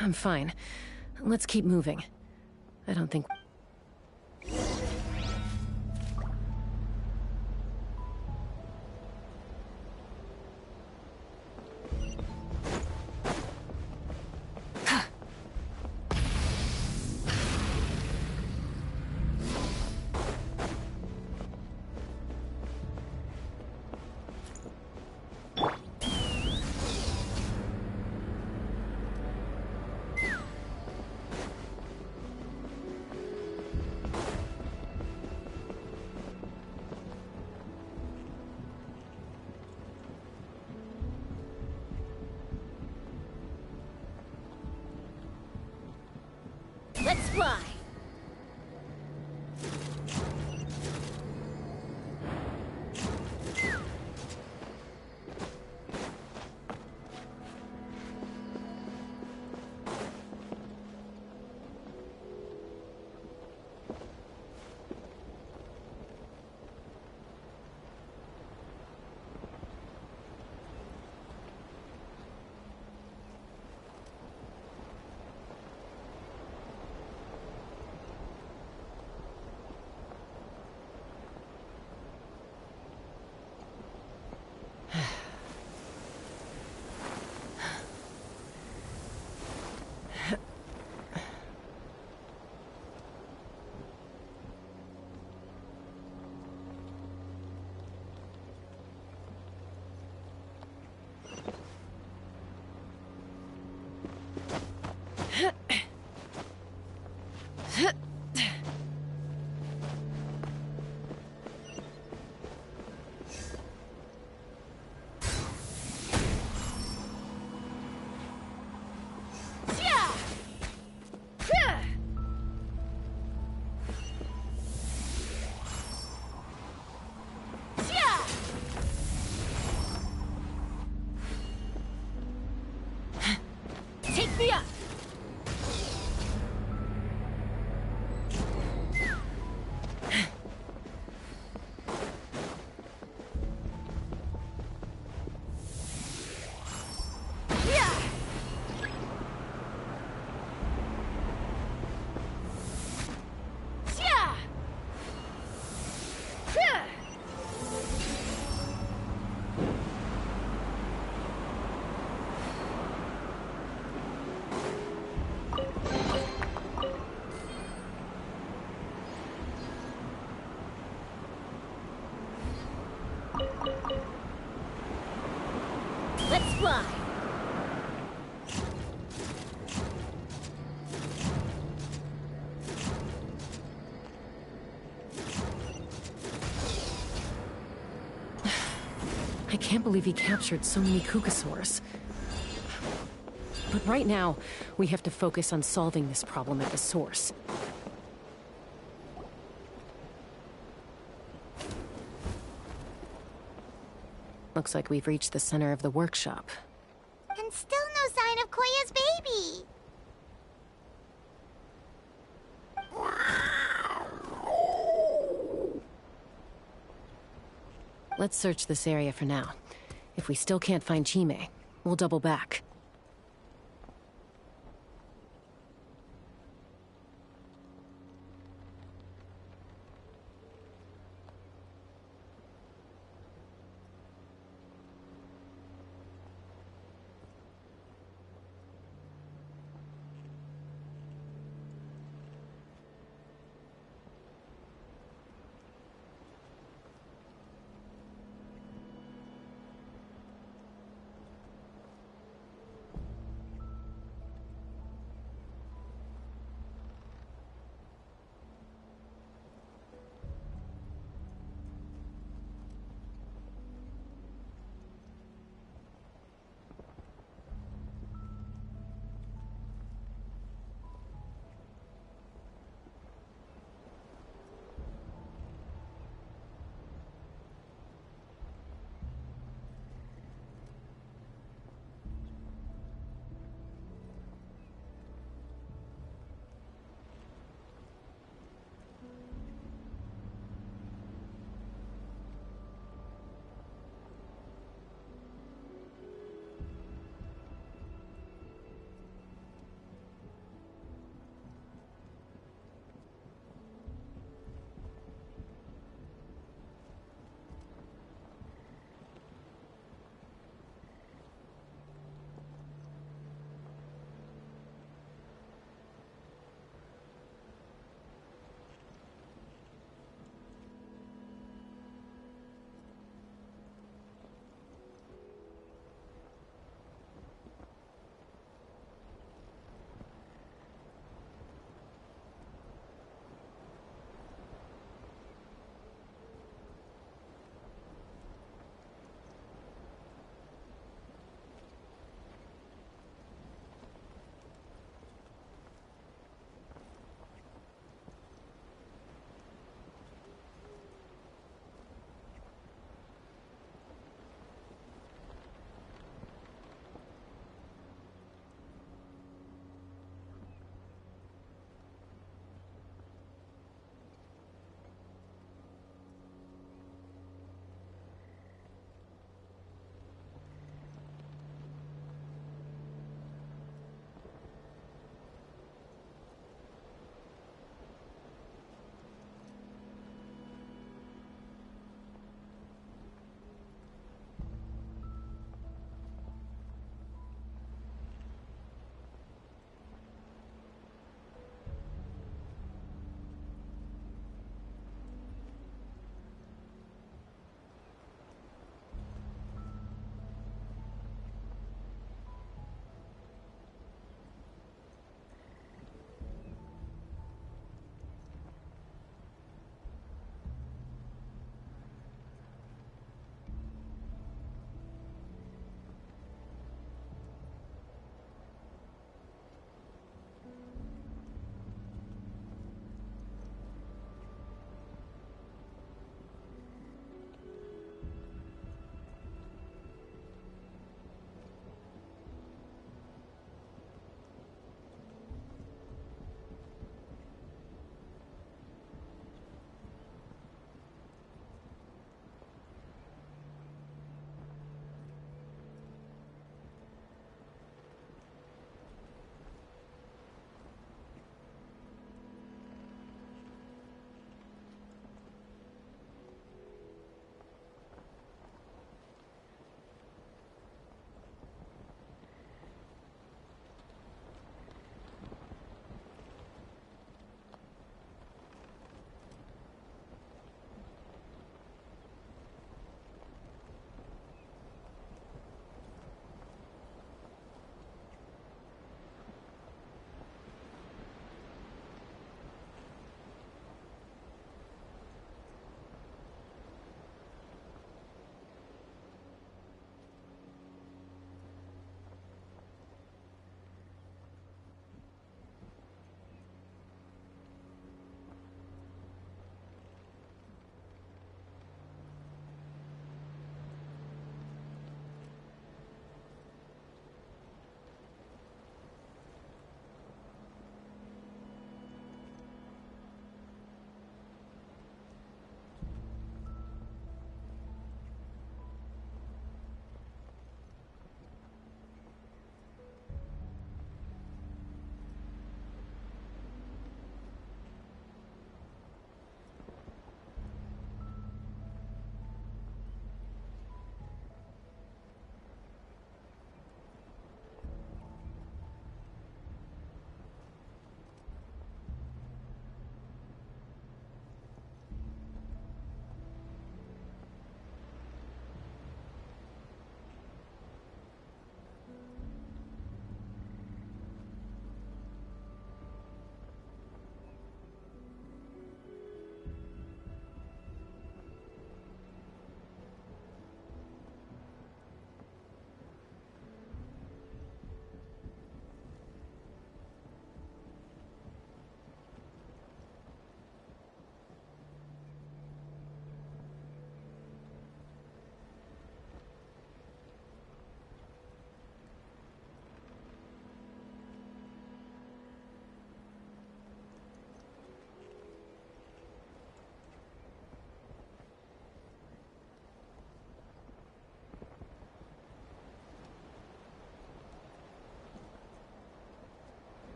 I'm fine. Let's keep moving. I don't think... Let's fly! Yeah. Let's fly. I can't believe he captured so many Kukasaurs. But right now, we have to focus on solving this problem at the source. Looks like we've reached the center of the workshop. And still no sign of Koya's baby. Let's search this area for now. If we still can't find Chime, we'll double back.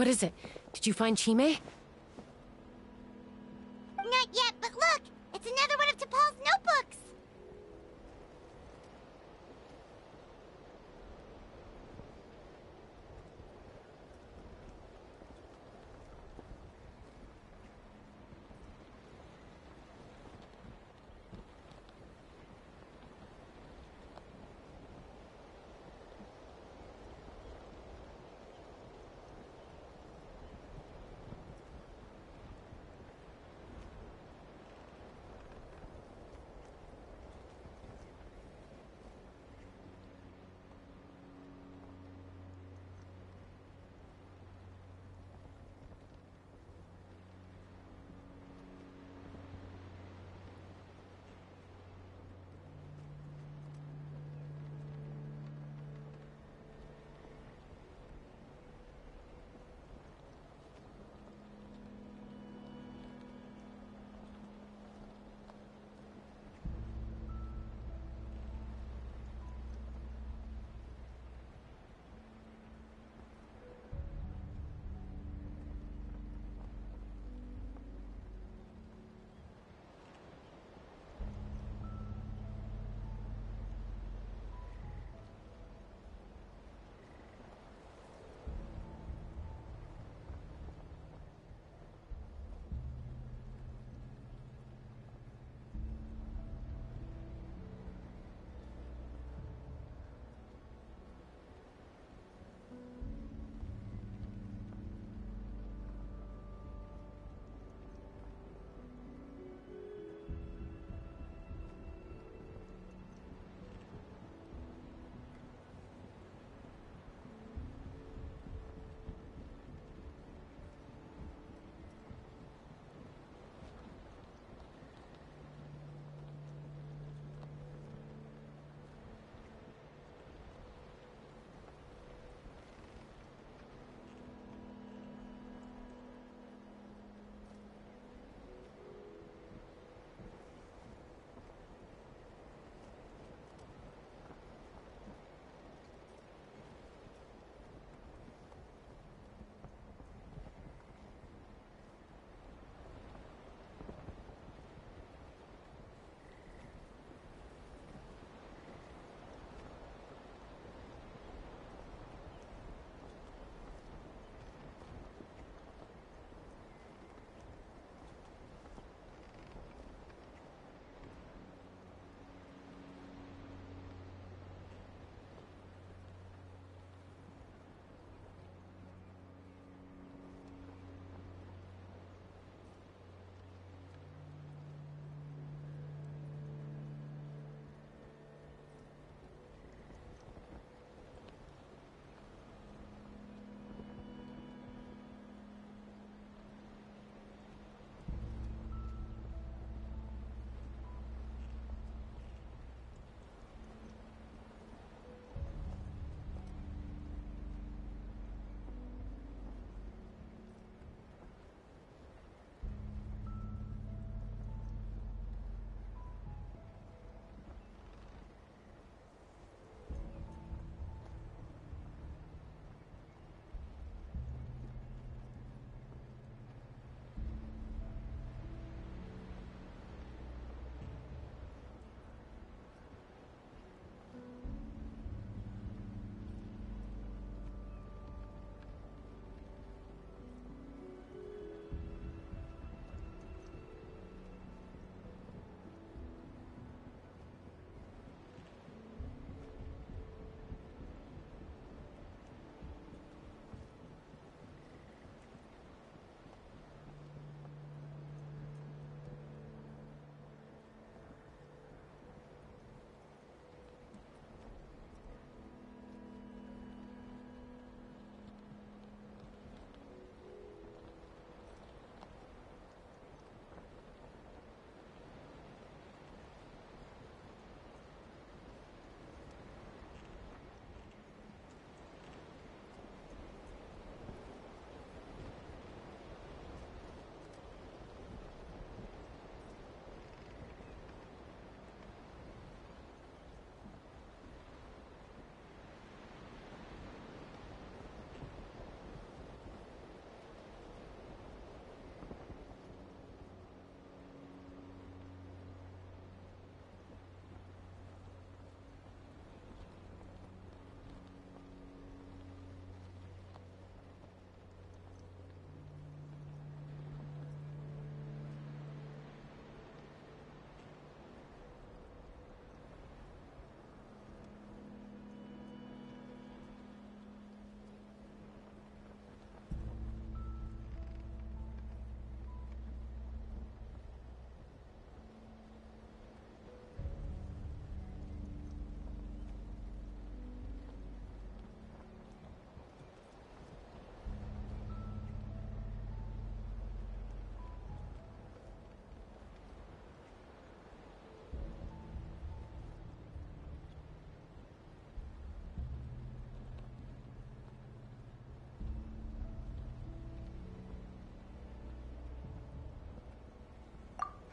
What is it? Did you find Chime? Not yet, but look! It's another one of T'Pol's notebooks!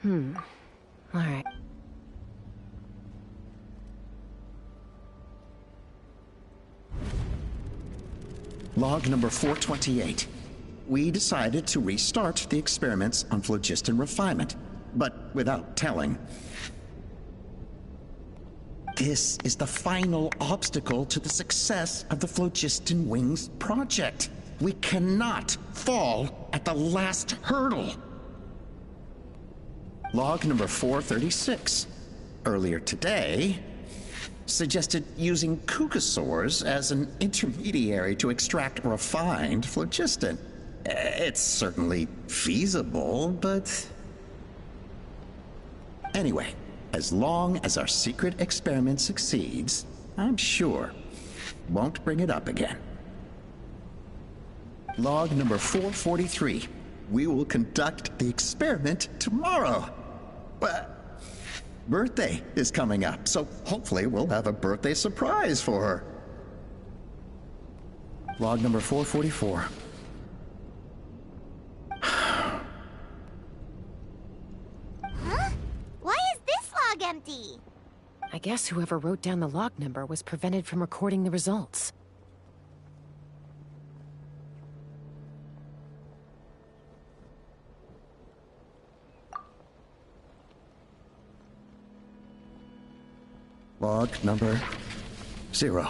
Alright. Log number 428. We decided to restart the experiments on phlogiston refinement, but without telling. This is the final obstacle to the success of the Phlogiston Wings project. We cannot fall at the last hurdle. Log number 436. Earlier today, suggested using Kukasaurs as an intermediary to extract refined phlogiston. It's certainly feasible, but... Anyway, as long as our secret experiment succeeds, I'm sure won't bring it up again. Log number 443. We will conduct the experiment tomorrow. Birthday is coming up, so hopefully we'll have a birthday surprise for her. Log number 444. Huh? Why is this log empty? I guess whoever wrote down the log number was prevented from recording the results. Log number 0.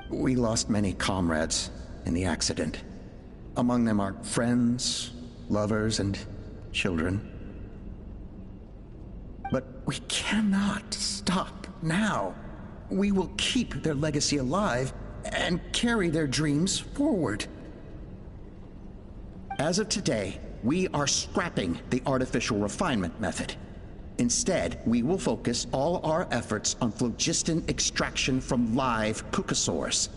We lost many comrades in the accident. Among them are friends, lovers, and children. But we cannot stop now. We will keep their legacy alive and carry their dreams forward. As of today, we are scrapping the artificial refinement method. Instead, we will focus all our efforts on phlogiston extraction from live Kukasaurs.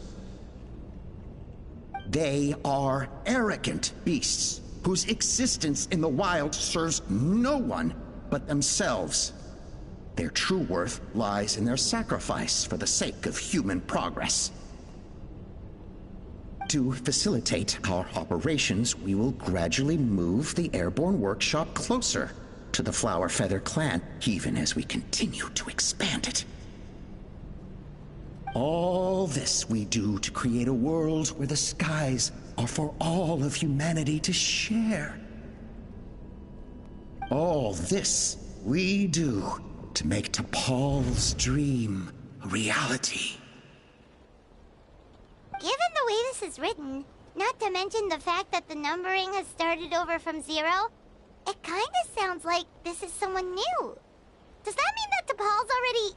They are arrogant beasts whose existence in the wild serves no one but themselves. Their true worth lies in their sacrifice for the sake of human progress. To facilitate our operations, we will gradually move the airborne workshop closer to the Flower Feather clan, even as we continue to expand it. All this we do to create a world where the skies are for all of humanity to share. All this we do to make T'Pol's dream a reality. Given the way this is written, not to mention the fact that the numbering has started over from 0, it kind of sounds like this is someone new. Does that mean that T'Pol's already...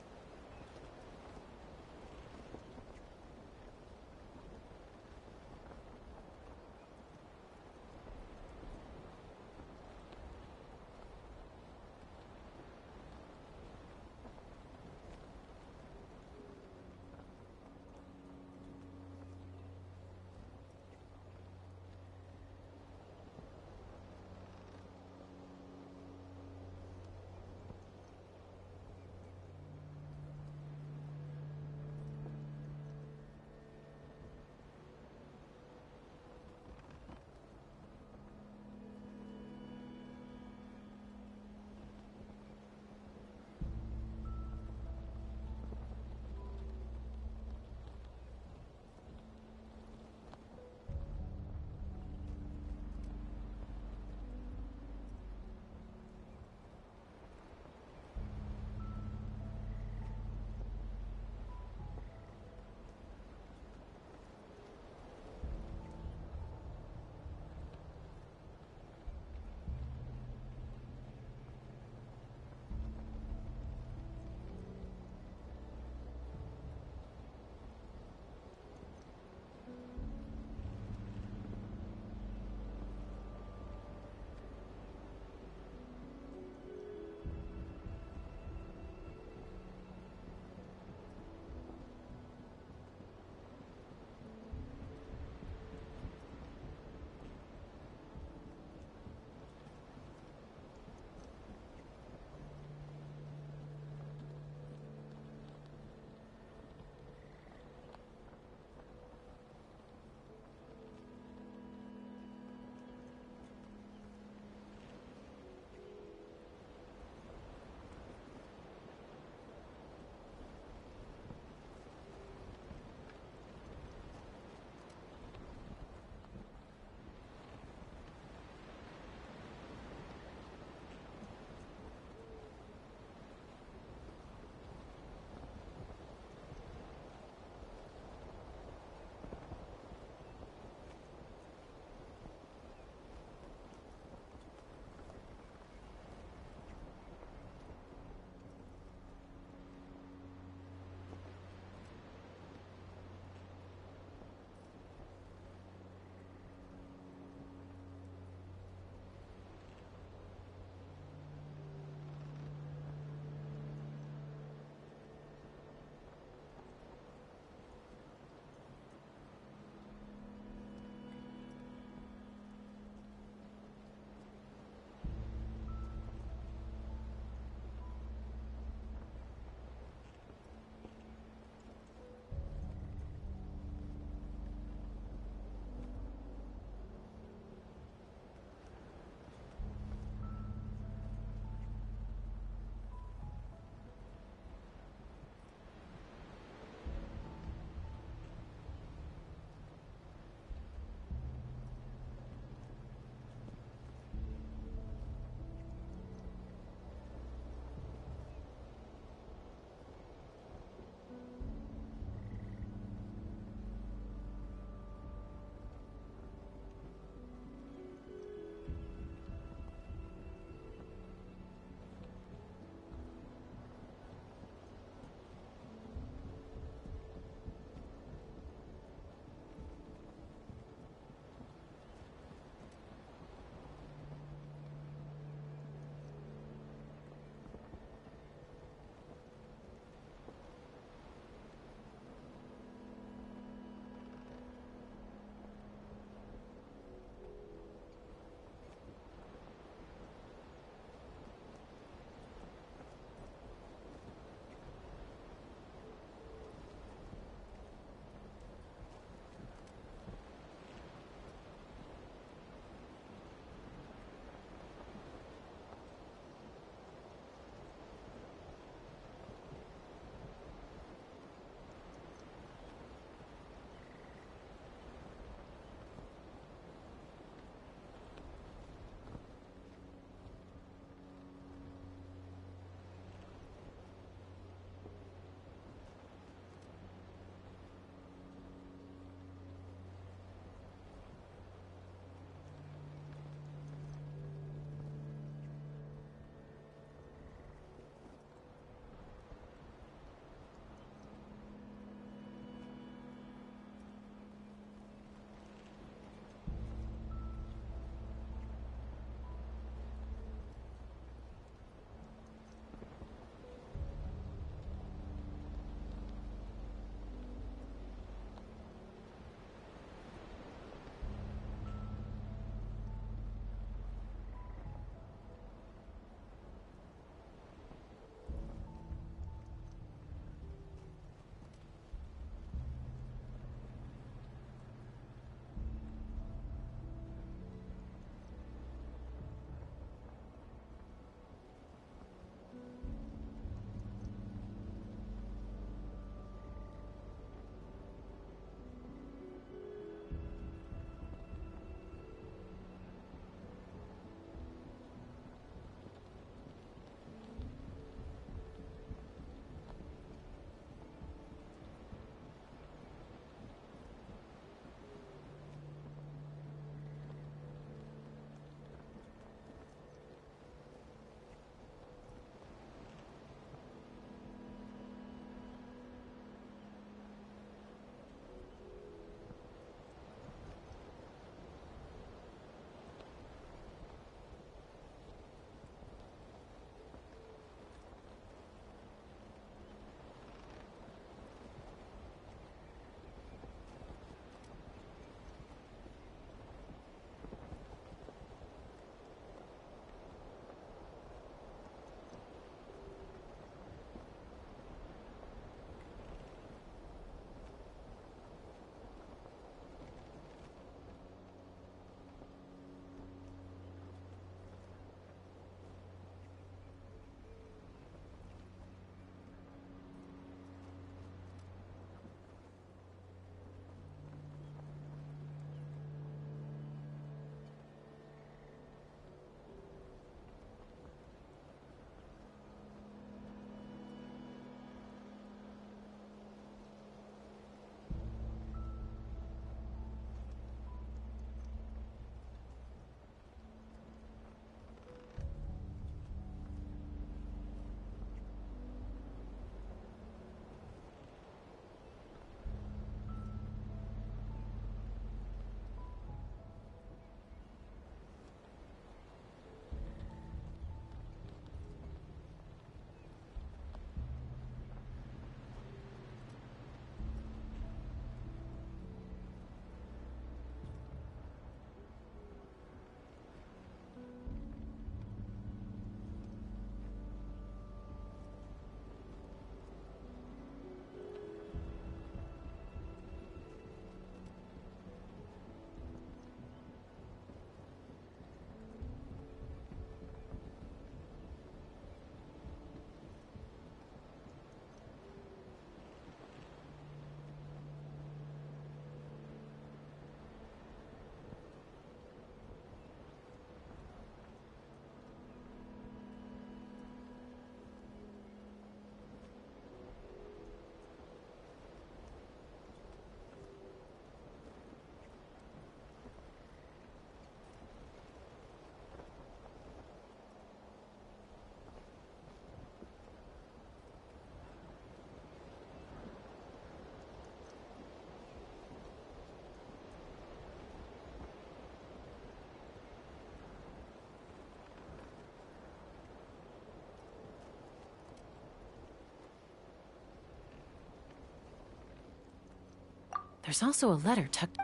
There's also a letter tucked...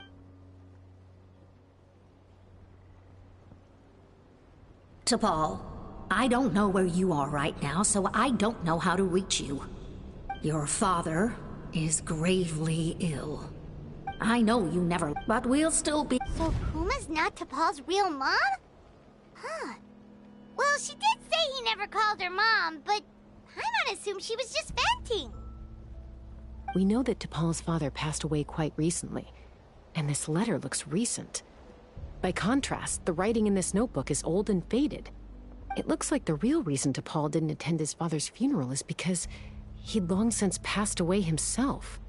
T'Pol, I don't know where you are right now, so I don't know how to reach you. Your father is gravely ill. I know you never, but we'll still be... So Puma's not T'Pol's real mom? Huh. Well, she did say he never called her mom, but Paimon assumed she was just venting. We know that T'Pol's father passed away quite recently, and this letter looks recent. By contrast, the writing in this notebook is old and faded. It looks like the real reason T'Pol didn't attend his father's funeral is because he'd long since passed away himself.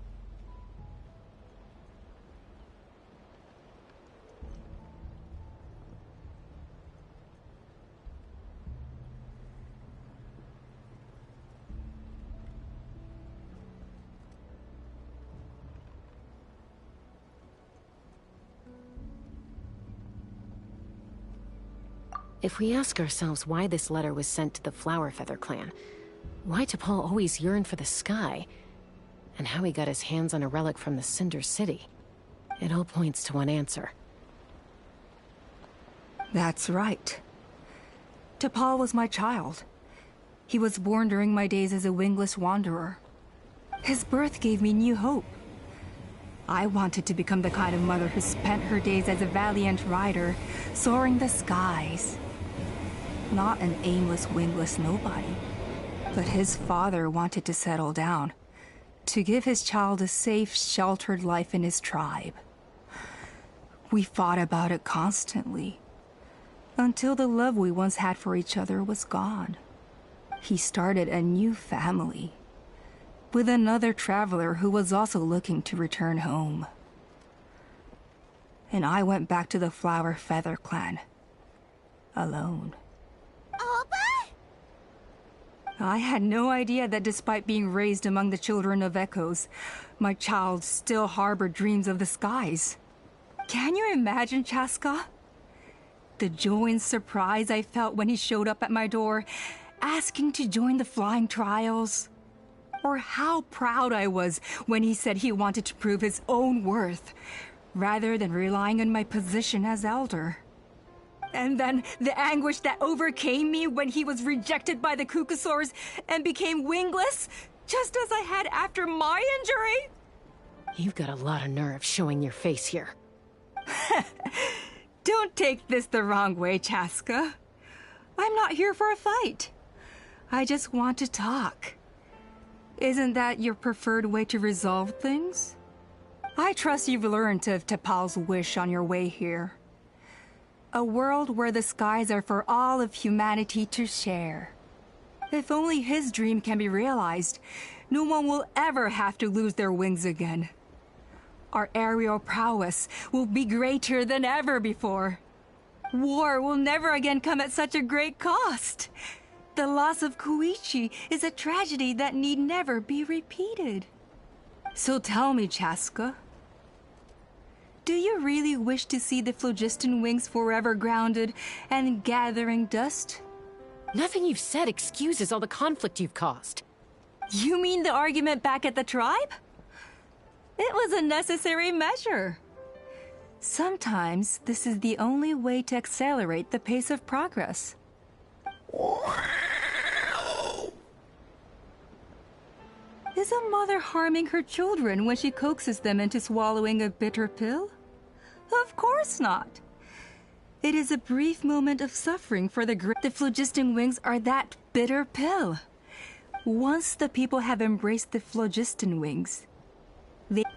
If we ask ourselves why this letter was sent to the Flowerfeather clan, why T'Pol always yearned for the sky, and how he got his hands on a relic from the Cinder City, it all points to one answer. That's right. T'Pol was my child. He was born during my days as a wingless wanderer. His birth gave me new hope. I wanted to become the kind of mother who spent her days as a valiant rider, soaring the skies. Not an aimless, wingless nobody. But his father wanted to settle down, to give his child a safe, sheltered life in his tribe. We fought about it constantly, until the love we once had for each other was gone. He started a new family, with another traveler who was also looking to return home. And I went back to the Flowerfeather clan, alone. Alba? I had no idea that despite being raised among the children of echoes, my child still harbored dreams of the skies. Can you imagine, Chaska? The joy and surprise I felt when he showed up at my door, asking to join the flying trials. Or how proud I was when he said he wanted to prove his own worth, rather than relying on my position as elder. And then the anguish that overcame me when he was rejected by the Kukusaurs and became wingless, just as I had after my injury. You've got a lot of nerve showing your face here. Don't take this the wrong way, Chaska. I'm not here for a fight. I just want to talk. Isn't that your preferred way to resolve things? I trust you've learned of T'Pol's wish on your way here. A world where the skies are for all of humanity to share. If only his dream can be realized, no one will ever have to lose their wings again. Our aerial prowess will be greater than ever before. War will never again come at such a great cost. The loss of Koichi is a tragedy that need never be repeated. So tell me, Chaska, do you really wish to see the phlogiston wings forever grounded and gathering dust? Nothing you've said excuses all the conflict you've caused. You mean the argument back at the tribe? It was a necessary measure. Sometimes this is the only way to accelerate the pace of progress. Is a mother harming her children when she coaxes them into swallowing a bitter pill? Of course not. It is a brief moment of suffering for the phlogiston wings are that bitter pill. Once the people have embraced the phlogiston wings,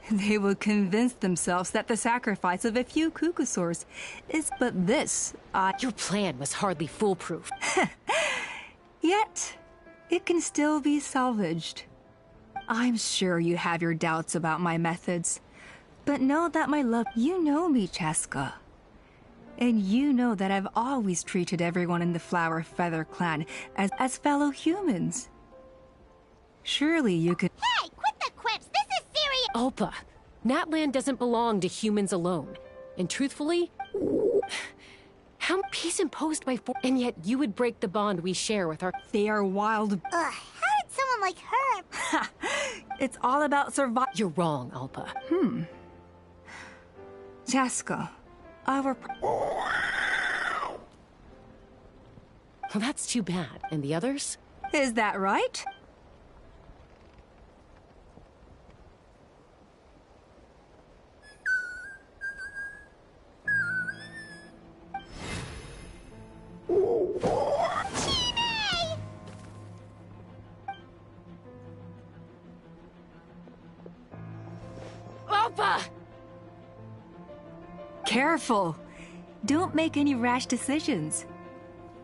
they will convince themselves that the sacrifice of a few Kukusaurs is but this. Your plan was hardly foolproof. Yet, it can still be salvaged. I'm sure you have your doubts about my methods, but know that my love... You know me, Chaska. And you know that I've always treated everyone in the Flowerfeather clan as fellow humans. Surely you could... Hey, quit the quips! This is serious! Alpa, Natlan doesn't belong to humans alone. And truthfully, how peace imposed by force, and yet you would break the bond we share with our... They are wild... How did someone like her... It's all about survival. You're wrong, Alpa. Chaska, our... Well, that's too bad. And the others? Is that right? Opa! Careful! Don't make any rash decisions.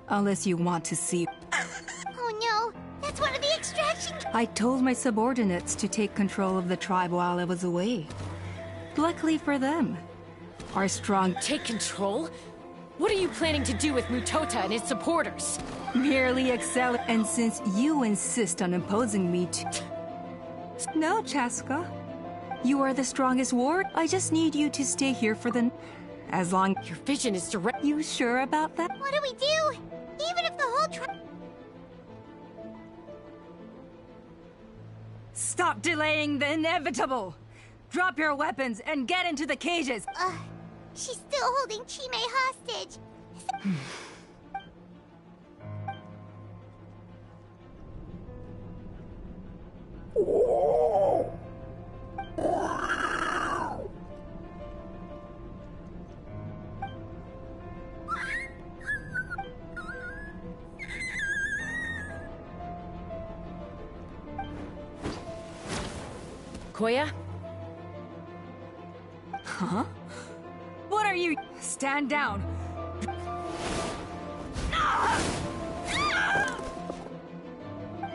Unless you want to see... Oh no! That's one of the extraction... I told my subordinates to take control of the tribe while I was away. Luckily for them, our strong... Take control? What are you planning to do with Mutota and his supporters? Merely excel, and since you insist on imposing me to... No, Chaska. You are the strongest ward. I just need you to stay here for the... As long... Your vision is direct... You sure about that? What do we do? Even if the whole tribe... Stop delaying the inevitable! Drop your weapons and get into the cages! She's still holding Chime hostage. Koya? Huh? What are you... Stand down.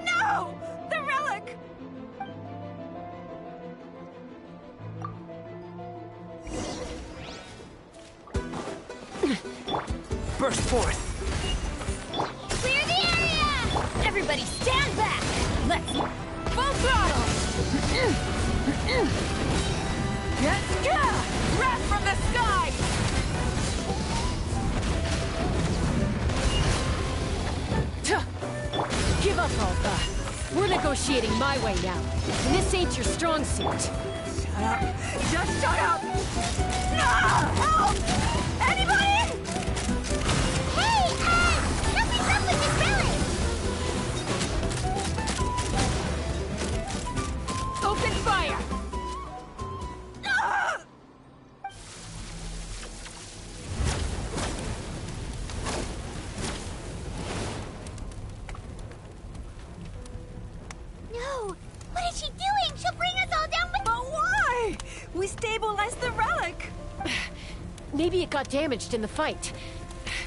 No! The relic! Burst forth! Clear the area! Everybody stand back! Let's... Full throttle! Wrath from the sky! Give up, Alpha. We're negotiating my way now. And this ain't your strong suit. Shut up! Just shut up! No! Help! Anybody! Hey, something's up with this relic! Open fire! No! What is she doing? She'll bring us all down with... But why? We stabilized the relic! Maybe it got damaged in the fight.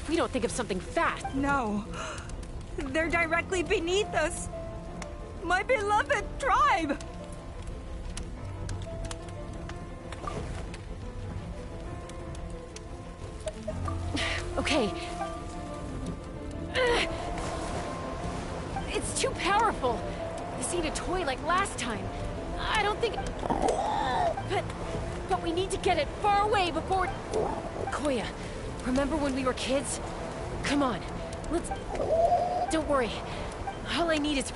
We don't think of something fast. No. They're directly beneath us. My beloved tribe! Okay. It's too powerful. This ain't a toy like last time. I don't think... But we need to get it far away before... Koya, remember when we were kids? Come on, let's... Don't worry. All I need is...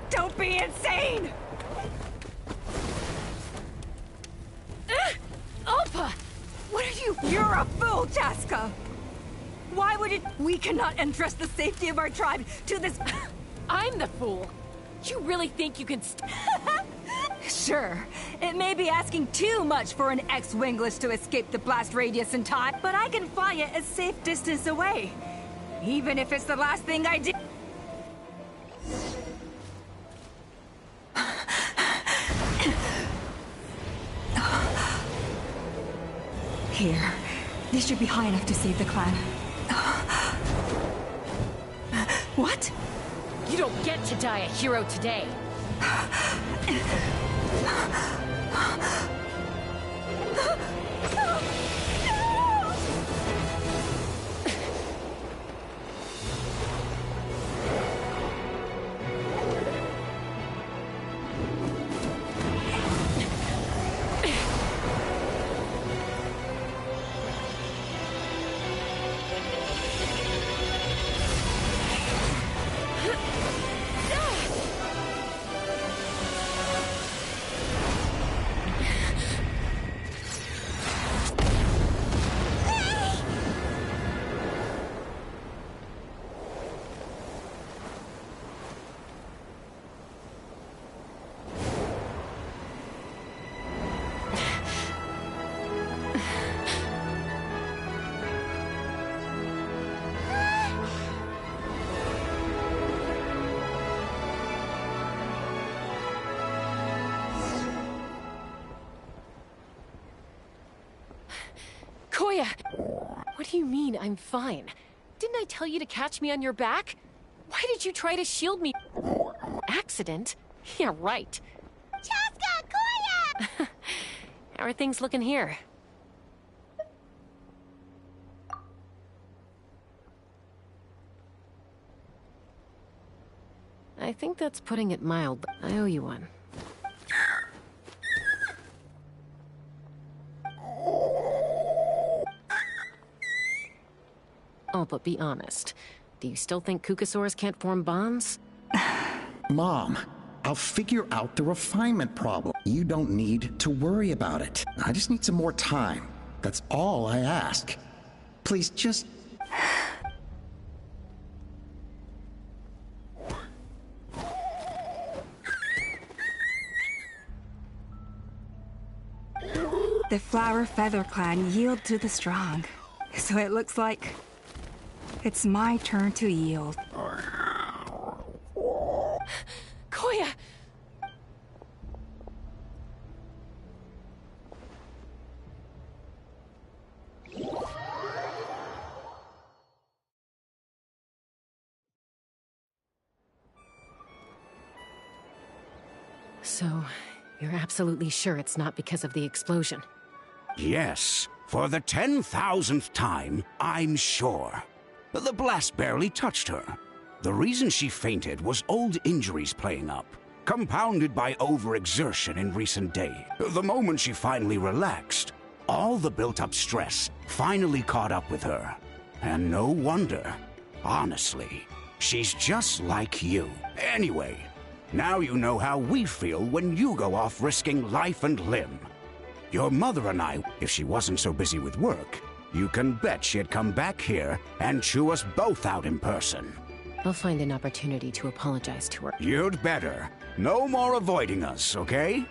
Don't be insane! Alpha! What are you... You're a fool, Chaska! Why would it... We cannot entrust the safety of our tribe to this... I'm the fool. You really think you can Sure, it may be asking too much for an ex-wingless to escape the blast radius in time, but I can fly it a safe distance away. Even if it's the last thing I did... Here. This should be high enough to save the clan. What? You don't get to die a hero today. Koya! What do you mean, I'm fine? Didn't I tell you to catch me on your back? Why did you try to shield me? Accident? Yeah, right. Chaska! Koya! How are things looking here? I think that's putting it mild. I owe you one. Oh, but be honest. Do you still think Kukasaurs can't form bonds? Mom, I'll figure out the refinement problem. You don't need to worry about it. I just need some more time. That's all I ask. Please just... The flower feather clan yield to the strong. So it looks like it's my turn to yield. Koya! So, you're absolutely sure it's not because of the explosion? Yes, for the 10,000th time, I'm sure. The blast barely touched her. The reason she fainted was old injuries playing up, compounded by overexertion in recent days. The moment she finally relaxed, all the built-up stress finally caught up with her. And no wonder. Honestly, she's just like you. Anyway, now you know how we feel when you go off risking life and limb. Your mother and I, if she wasn't so busy with work, you can bet she'd come back here and chew us both out in person. I'll find an opportunity to apologize to her. You'd better. No more avoiding us, okay?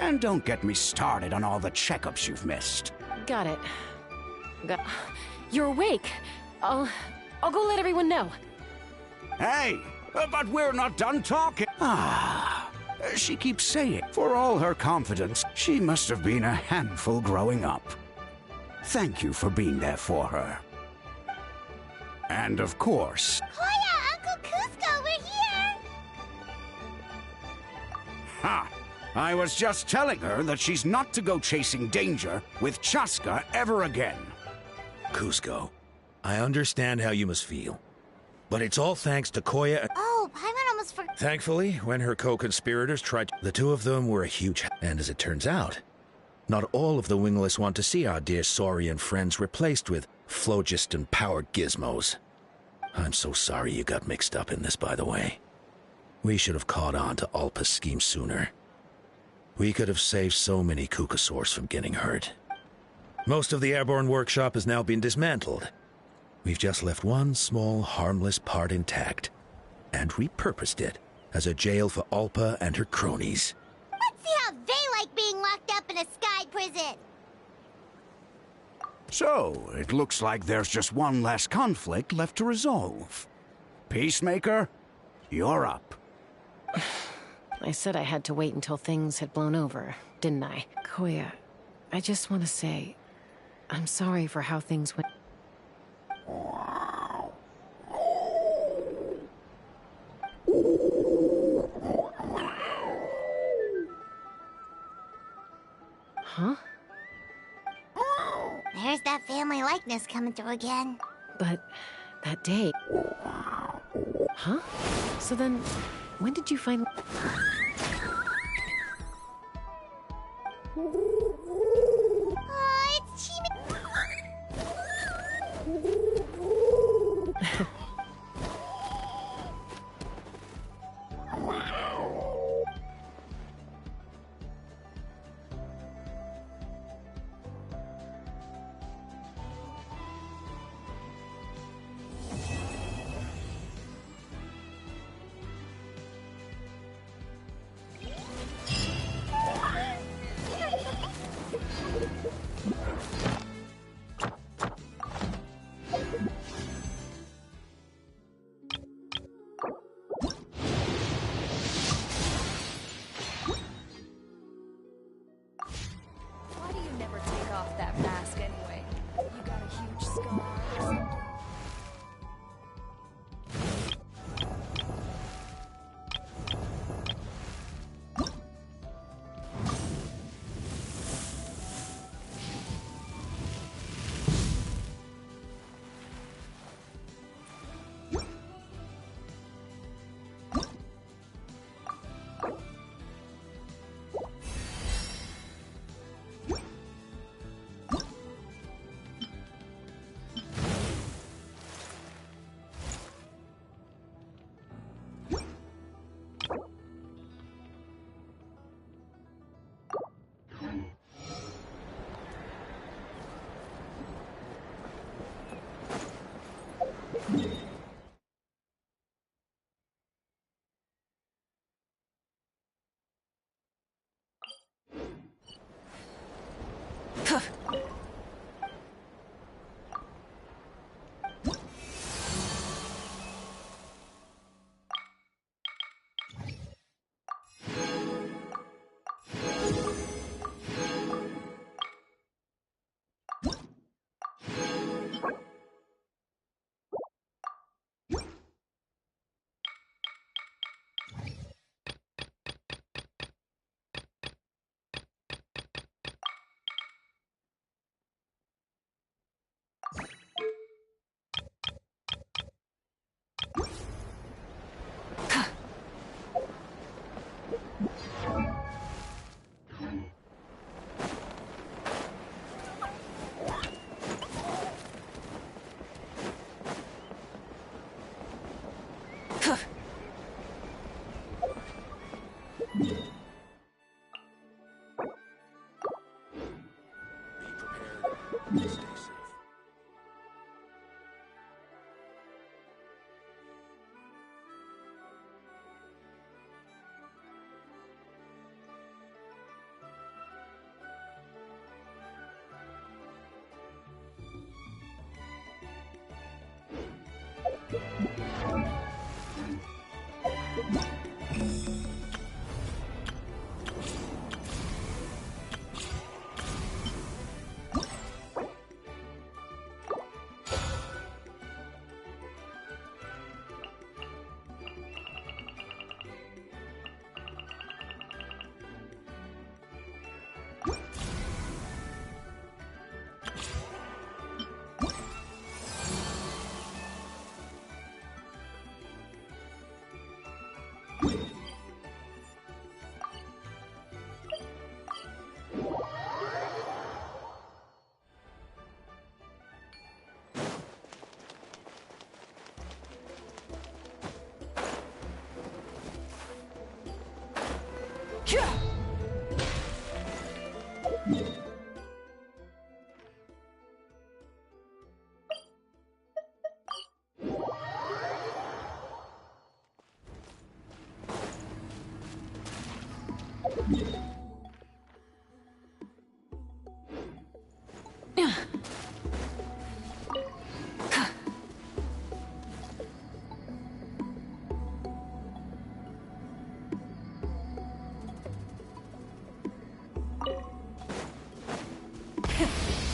And don't get me started on all the checkups you've missed. Got it. You're awake. I'll go let everyone know. Hey, but we're not done talking. She keeps saying, for all her confidence, she must have been a handful growing up. Thank you for being there for her. And of course... Koya, Uncle Cusco, we're here! Ha! I was just telling her that she's not to go chasing danger with Chaska ever again. Cusco, I understand how you must feel. But it's all thanks to Koya. Oh, Paimon almost forgot. Thankfully, when her co-conspirators tried, the two of them were a huge... And as it turns out, not all of the Wingless want to see our dear Saurian friends replaced with phlogiston-powered gizmos. I'm so sorry you got mixed up in this, by the way. We should have caught on to Alpa's scheme sooner. We could have saved so many Kukasaurs from getting hurt. Most of the airborne workshop has now been dismantled. We've just left one small, harmless part intact, and repurposed it as a jail for Alpa and her cronies. Let's see how they like being locked up in a sky prison. So, it looks like there's just one last conflict left to resolve. Peacemaker, you're up. I said I had to wait until things had blown over, didn't I? Koya, I just want to say, I'm sorry for how things went. Huh? There's that family likeness coming through again. But that day... Huh? So then, when did you finally... Oh, it's Chimi...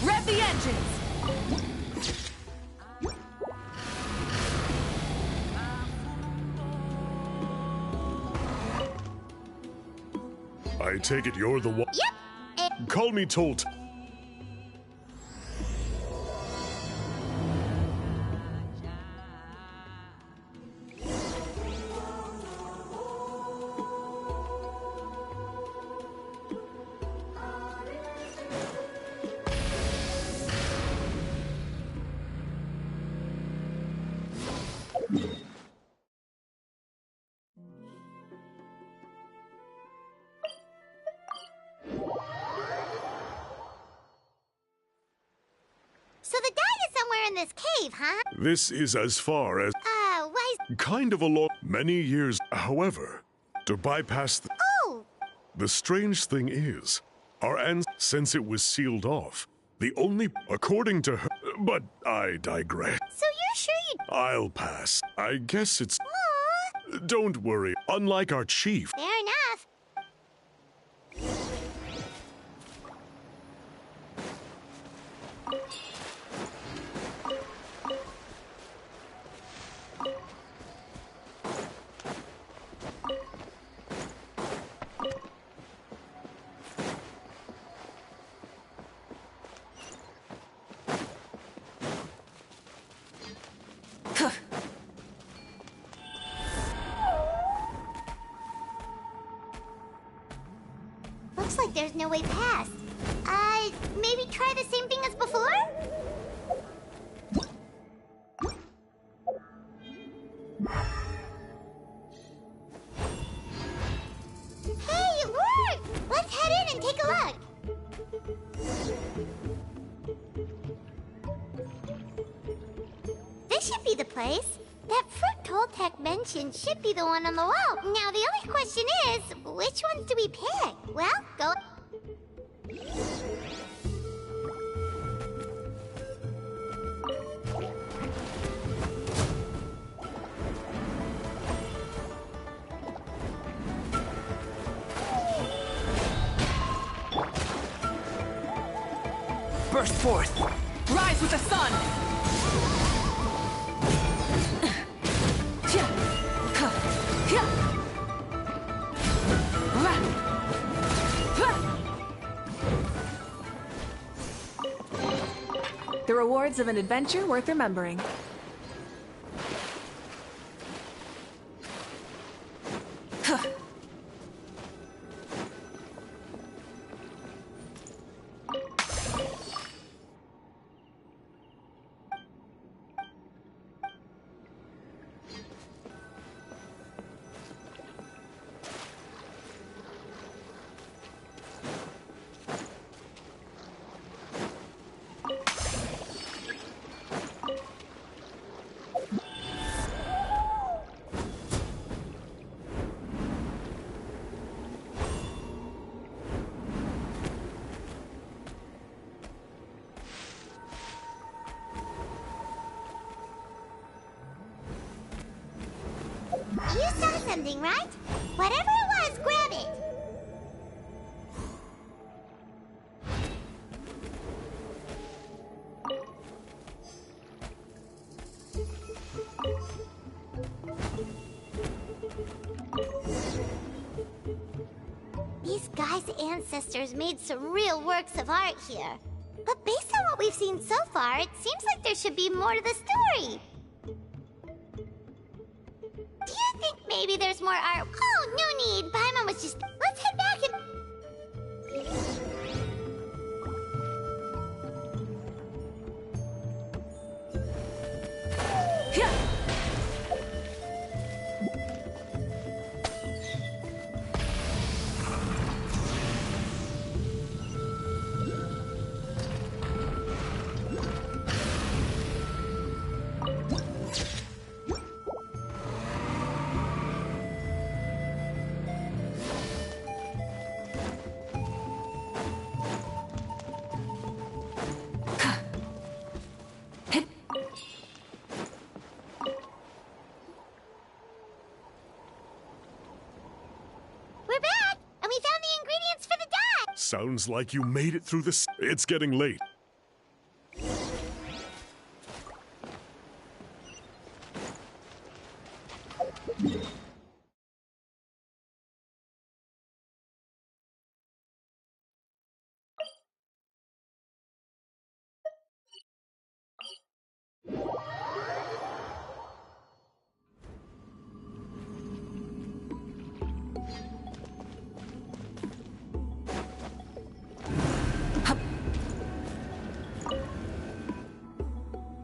Rev the engines! I take it you're the one. Yep. Call me Tolt. So the guide is somewhere in this cave, huh? This is as far as Why? kind of a long many years. However, to bypass Oh! the strange thing is, since it was sealed off, the only according to her. But I digress. So you're sure you... I'll pass. I guess it's. Aww. Don't worry. Unlike our chief. Fair enough. Looks like there's no way past. Maybe try the same thing as before? Hey, it worked! Let's head in and take a look. This should be the place. That fruit Toltec mentioned should be the one on the wall. Now, the only question is, which ones do we pick? Well, go... Burst forth! Rise with the sun! The rewards of an adventure worth remembering. You saw something, right? Whatever it was, grab it. These guys' ancestors made some real works of art here. But based on what we've seen so far, it seems like there should be more to the story. Do you think maybe there's more art? Oh, no need. Paimon was just... Let's head back and... Sounds like you made it through this. It's getting late.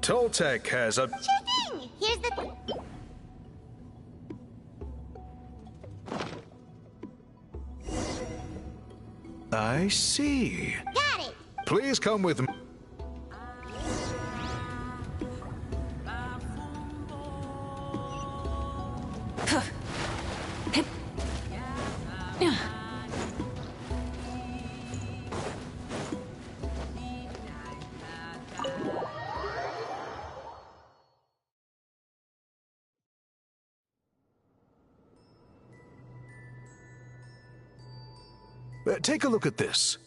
Toltec has a... Sure thing! Here's the... I see. Got it! Please come with me. Take a look at this.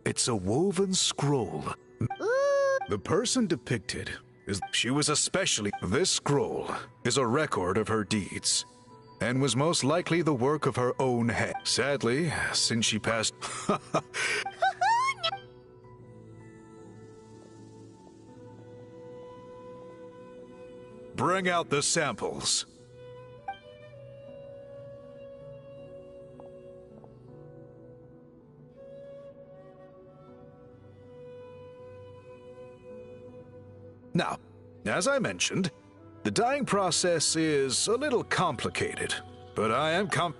It's a woven scroll. The person depicted is... She was especially... This scroll is a record of her deeds, and was most likely the work of her own hand. Sadly, since she passed... Bring out the samples. Now, as I mentioned, the dyeing process is a little complicated, but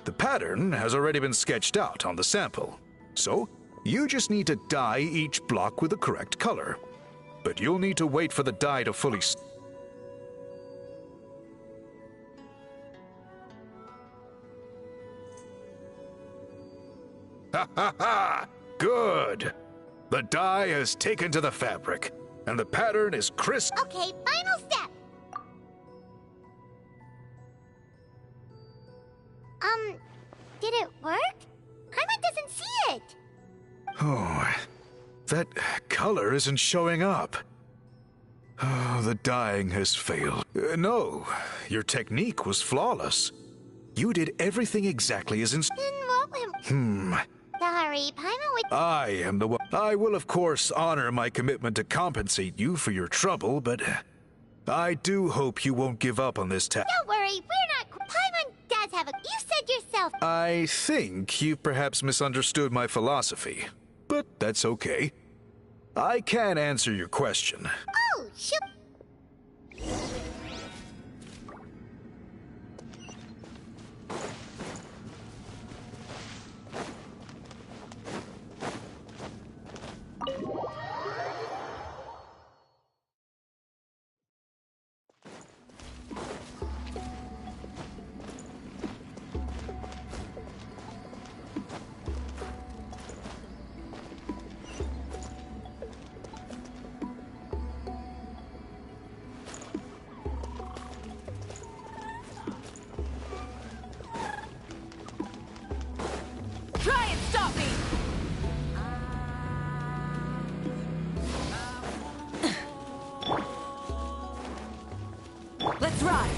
the pattern has already been sketched out on the sample. So, you just need to dye each block with the correct color. But you'll need to wait for the dye to fully... Ha ha ha! Good! The dye is taken to the fabric, and the pattern is crisp. Okay, final step. Did it work? Paimon doesn't see it. Oh, that color isn't showing up. Oh, the dyeing has failed. No, your technique was flawless. You did everything exactly as Then what went... Sorry, Paimon would... I am the one. I will, of course, honor my commitment to compensate you for your trouble, but I do hope you won't give up on this task. Don't worry, we're not... Paimon does have a... You said yourself... I think you've perhaps misunderstood my philosophy, but that's okay. I can answer your question. Oh, shoot. Try and stop me! Let's ride!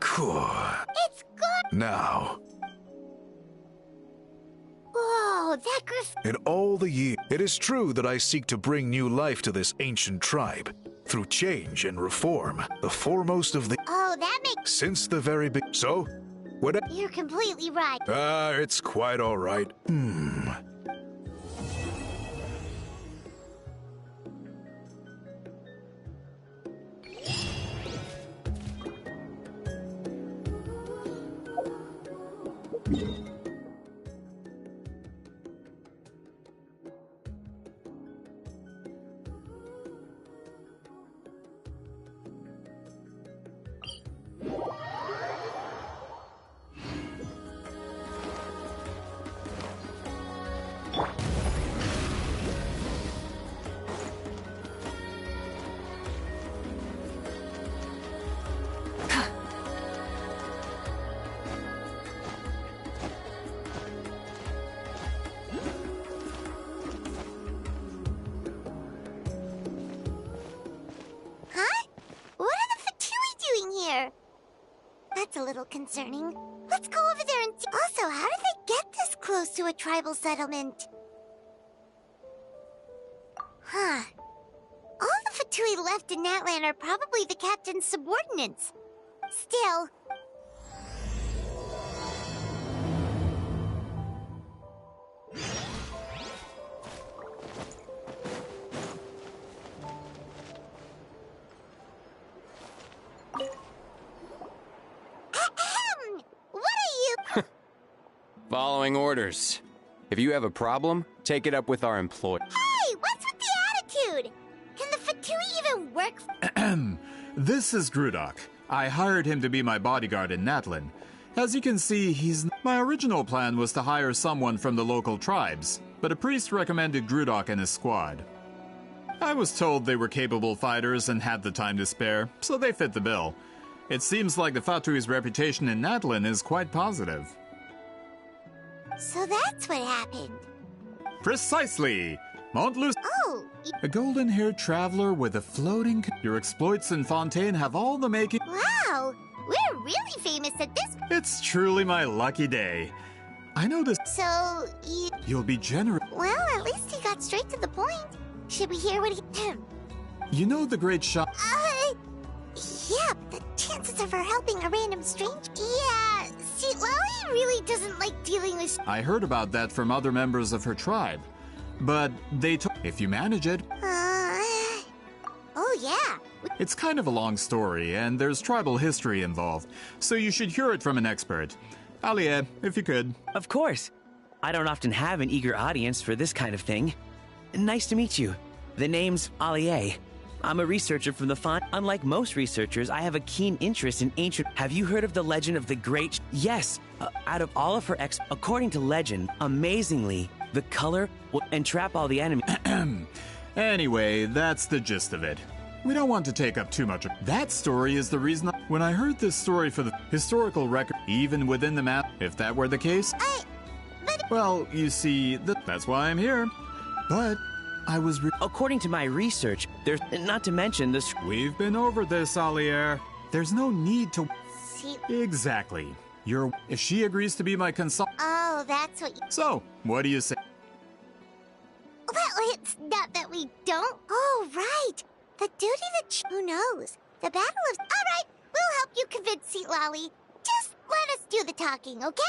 Cool. It's good. Now, Whoa, that griff... in all the years, it is true that I seek to bring new life to this ancient tribe through change and reform, the foremost of the... Oh, that makes... Since the very beginning. So, what... You're completely right. It's quite all right. Huh? What are the Fatui doing here? That's a little concerning. Let's go over there and see. Also, how did they get this close to a tribal settlement? Huh. All the Fatui left in Natlan are probably the captain's subordinates. Still... Ahem! What are you... Following orders. If you have a problem, take it up with our employee. Hey, what's with the attitude? Can the Fatui even work? This is Grudok. I hired him to be my bodyguard in Natlan. As you can see, My original plan was to hire someone from the local tribes, but a priest recommended Grudok and his squad. I was told they were capable fighters and had the time to spare, so they fit the bill. It seems like the Fatui's reputation in Natlan is quite positive. So that's what happened. Precisely! Montluc. Oh! A golden-haired traveler with a floating... Your exploits in Fontaine have all the making... Wow! We're really famous at this... It's truly my lucky day. I know this... So, You'll be generous. Well, at least he got straight to the point. Should we hear what he... You know the great shot... Yeah, but the chances of her helping a random stranger... Yeah, see, Lolly really doesn't like dealing with... I heard about that from other members of her tribe. But they told... If you manage it... Oh, yeah. It's kind of a long story, and there's tribal history involved, so you should hear it from an expert. Alie, if you could. Of course. I don't often have an eager audience for this kind of thing. Nice to meet you. The name's Alie. I'm a researcher from the Font. Unlike most researchers, I have a keen interest in ancient... Have you heard of the legend of the Great... Yes! Out of all of her According to legend, amazingly, the color will entrap all the enemies. Anyway, that's the gist of it. We don't want to take up too much. That story is the reason... When I heard this story for the historical record, even within the map, if that were the case... Well, you see, that's why I'm here. But... I was... According to my research, there's... Not to mention this... We've been over this, Alier. There's no need to... See... Exactly. If she agrees to be my consultant... Oh, that's what you... So, what do you say? Well, it's not that we don't... Oh, right. The duty that... Who knows? The battle of... All right, we'll help you convince Seat Lolly. Just let us do the talking, okay?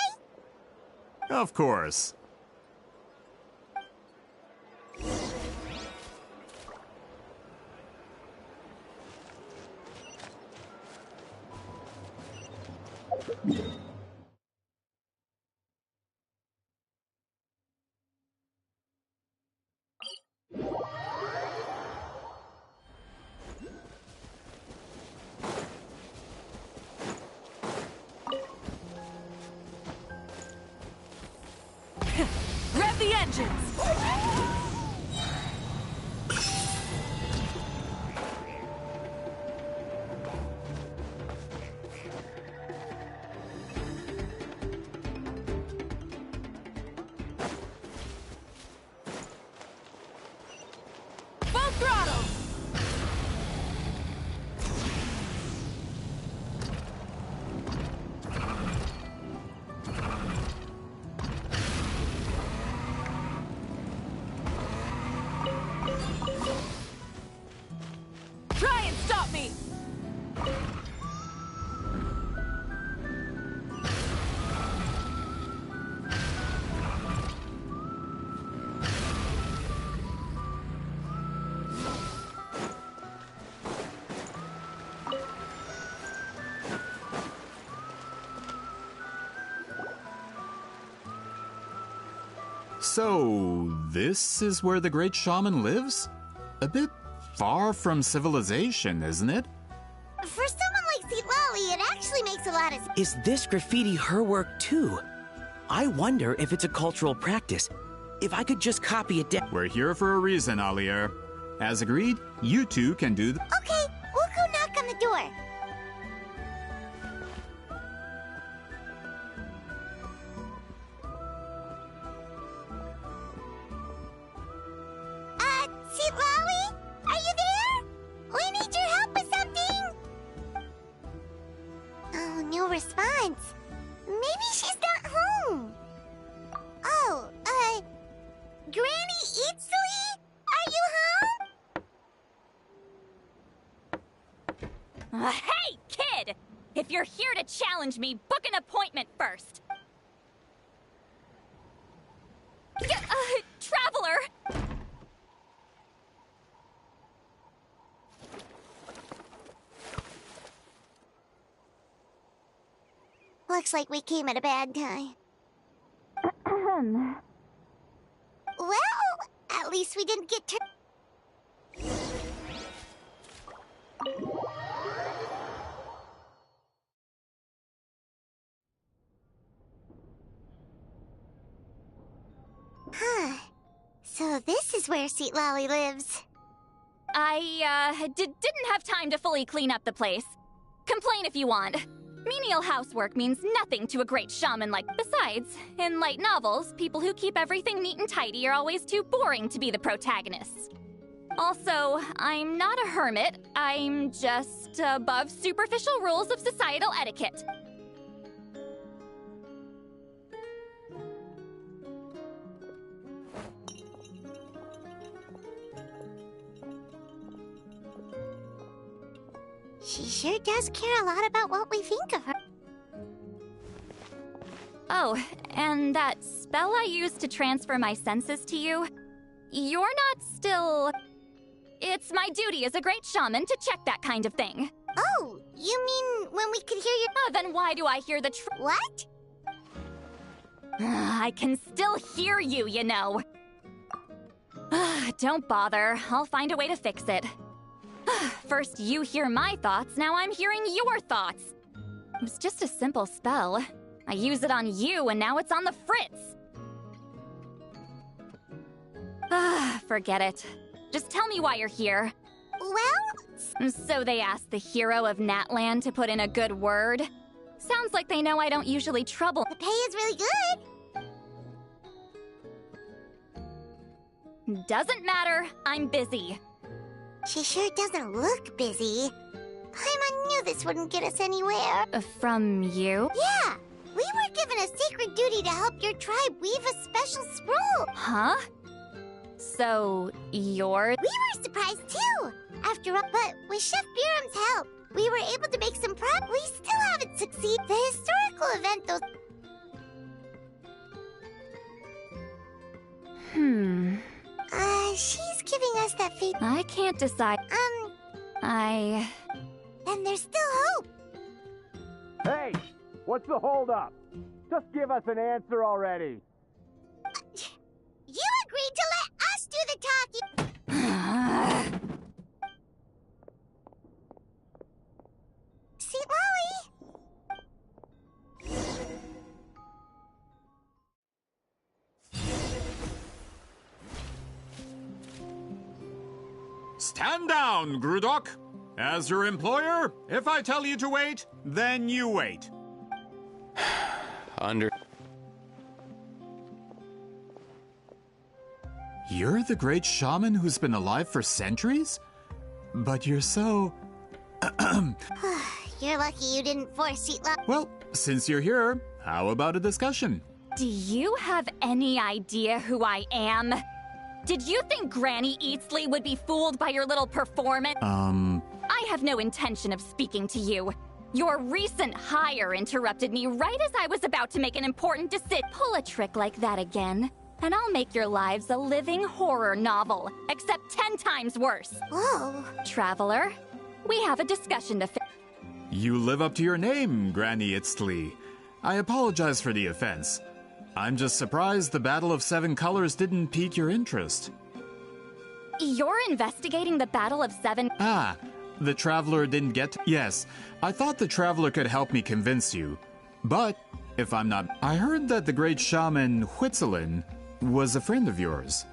Of course. Rev the engines! Full throttle! So, this is where the great shaman lives? A bit far from civilization, isn't it? For someone like Citlali, it actually makes a lot of sense. Is this graffiti her work too? I wonder if it's a cultural practice. If I could just copy it down. We're here for a reason, Alier. As agreed, you two can do the— Okay, we'll go knock on the door. Citlali? Are you there? We need your help with something. Oh, no response. Maybe she's not home. Oh, Granny Eatsley? Are you home? Hey, kid! If you're here to challenge me, book an appointment first. Traveler! Looks like we came at a bad time. Well, at least we didn't get turned. Huh. So this is where Citlali lives. I, didn't have time to fully clean up the place. Complain if you want. Menial housework means nothing to a great shaman like... Besides, in light novels, people who keep everything neat and tidy are always too boring to be the protagonists. Also, I'm not a hermit. I'm just above superficial rules of societal etiquette. She sure does care a lot about what we think of her. Oh, and that spell I used to transfer my senses to you, you're not still... It's my duty as a great shaman to check that kind of thing. Oh, you mean when we could hear your... Then why do I hear the What? I can still hear you, you know. Don't bother. I'll find a way to fix it. First you hear my thoughts, now I'm hearing your thoughts. It was just a simple spell. I use it on you, and now it's on the Fritz. Forget it. Just tell me why you're here. Well... So they asked the hero of Natland to put in a good word? Sounds like they know I don't usually trouble. The pay is really good. Doesn't matter. I'm busy. She sure doesn't look busy. Paimon knew this wouldn't get us anywhere. From you? Yeah! We were given a sacred duty to help your tribe weave a special scroll. Huh? So, you're... We were surprised too! After all, but with Chef Biram's help, we were able to make some progress. We still haven't succeeded. The historical event, though... She's giving us that feed. I can't decide. Then there's still hope. Hey! What's the holdup? Just give us an answer already. You agreed to let us do the talking. Citlali! Stand down, Grudok. As your employer, if I tell you to wait, then you wait. You're the great shaman who's been alive for centuries? But you're so... You're lucky you didn't force Citlali. Well, since you're here, how about a discussion? Do you have any idea who I am? Did you think Granny Eatsley would be fooled by your little performance? I have no intention of speaking to you. Your recent hire interrupted me right as I was about to make an important decision. Pull a trick like that again, and I'll make your lives a living horror novel, except 10 times worse. Whoa. Traveler, we have a discussion to finish. You live up to your name, Granny Itztli. I apologize for the offense. I'm just surprised the Battle of Seven Colors didn't pique your interest. You're investigating the Battle of Seven... Ah, the Traveler didn't get... Yes, I thought the Traveler could help me convince you. But, if I'm not... I heard that the great shaman Huitzilin was a friend of yours.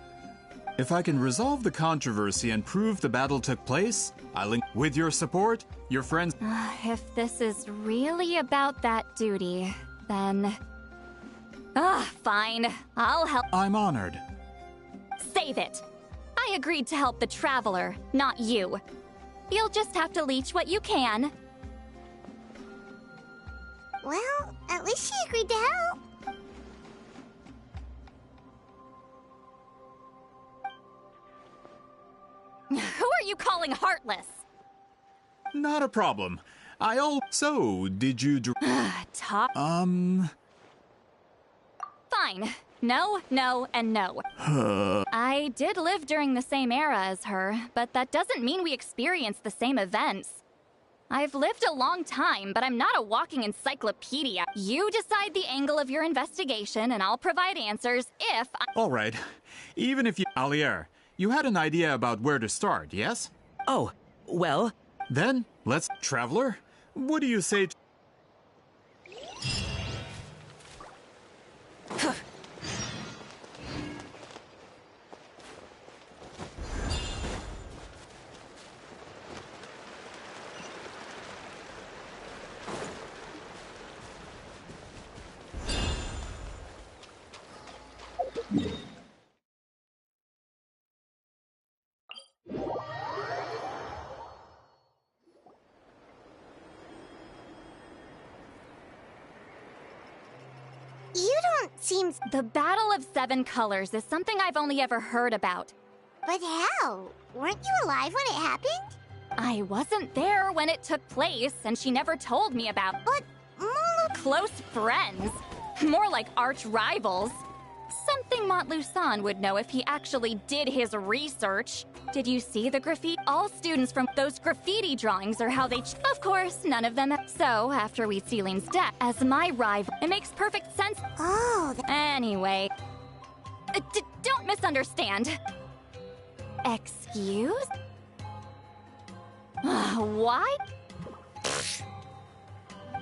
If I can resolve the controversy and prove the battle took place, I'll link... With your support, your friends... If this is really about that duty, then... fine. I'll help... I'm honored. Save it! I agreed to help the Traveler, not you. You'll just have to leech what you can. Well, at least she agreed to help. Who are you calling heartless? Not a problem. So, did you... Talk... Um... Fine. No, no, and no. I did live during the same era as her, but that doesn't mean we experienced the same events. I've lived a long time, but I'm not a walking encyclopedia. You decide the angle of your investigation, and I'll provide answers if I... All right. Even if you... Alier, you had an idea about where to start, yes? Oh, well... Then, let's... Traveler, what do you say to... You don't seem... The Battle of Seven Colors is something I've only ever heard about. But how? Weren't you alive when it happened? I wasn't there when it took place, and she never told me about... But... Close friends. More like arch rivals. Something Montluçon would know if he actually did his research. Did you see the graffiti? All students from those graffiti drawings are how they... Of course, none of them... So, after Huitzilin's death, as my rival, it makes perfect sense... Oh... Anyway... don't misunderstand. Excuse? Why?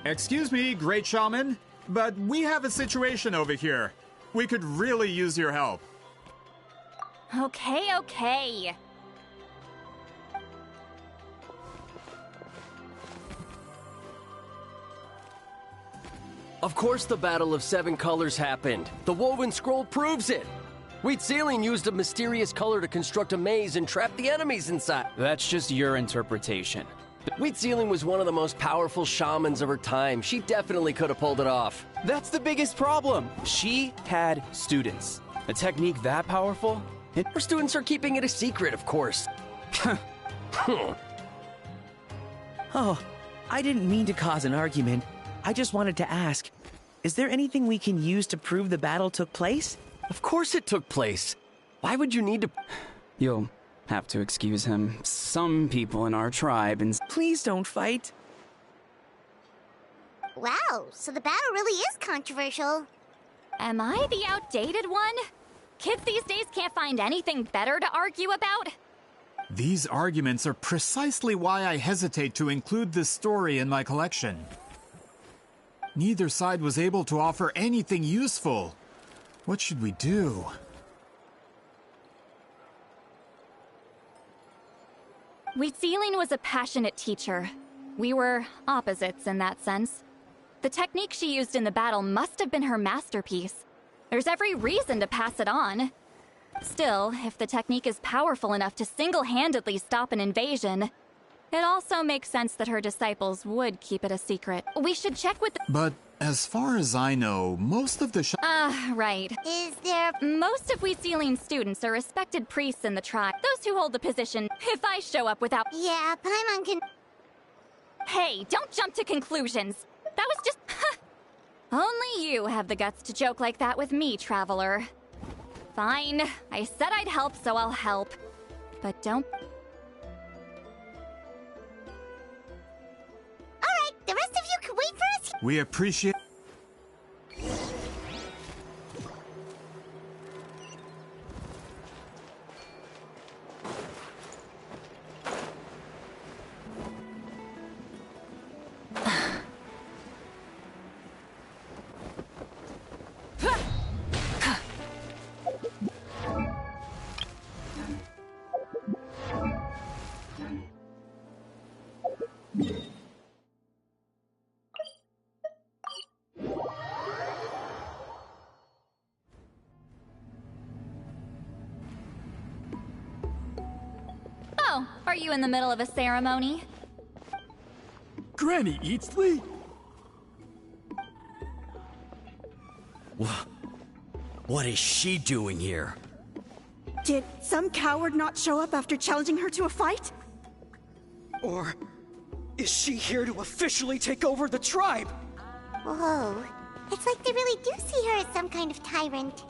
Excuse me, Great Shaman, but we have a situation over here. We could really use your help. Okay. Of course the Battle of Seven Colors happened. The woven scroll proves it. Huitzilin used a mysterious color to construct a maze and trap the enemies inside. That's just your interpretation. Huitzilin was one of the most powerful shamans of her time. She definitely could have pulled it off. That's the biggest problem. She had students. A technique that powerful? Her students are keeping it a secret, of course. Oh, I didn't mean to cause an argument. I just wanted to ask, is there anything we can use to prove the battle took place? Of course it took place. Why would you need to... You'll have to excuse him. Some people in our tribe and... Please don't fight. Wow, so the battle really is controversial. Am I the outdated one? Kids these days can't find anything better to argue about? These arguments are precisely why I hesitate to include this story in my collection. Neither side was able to offer anything useful. What should we do? Huitzilin was a passionate teacher. We were opposites in that sense. The technique she used in the battle must have been her masterpiece. There's every reason to pass it on. Still, if the technique is powerful enough to single-handedly stop an invasion, it also makes sense that her disciples would keep it a secret. We should check with the... But as far as I know, most of the right. Is there... Most of Huitzilin's students are respected priests in the tribe. Those who hold the position, if I show up without... Yeah, Paimon can... Hey, don't jump to conclusions. That was just... Only you have the guts to joke like that with me, Traveler. Fine. I said I'd help, so I'll help. But don't... Alright, the rest of you can wait for us. We appreciate... Are you in the middle of a ceremony? Granny Eatsley? What is she doing here? Did some coward not show up after challenging her to a fight? Or is she here to officially take over the tribe? Whoa. It's like they really do see her as some kind of tyrant.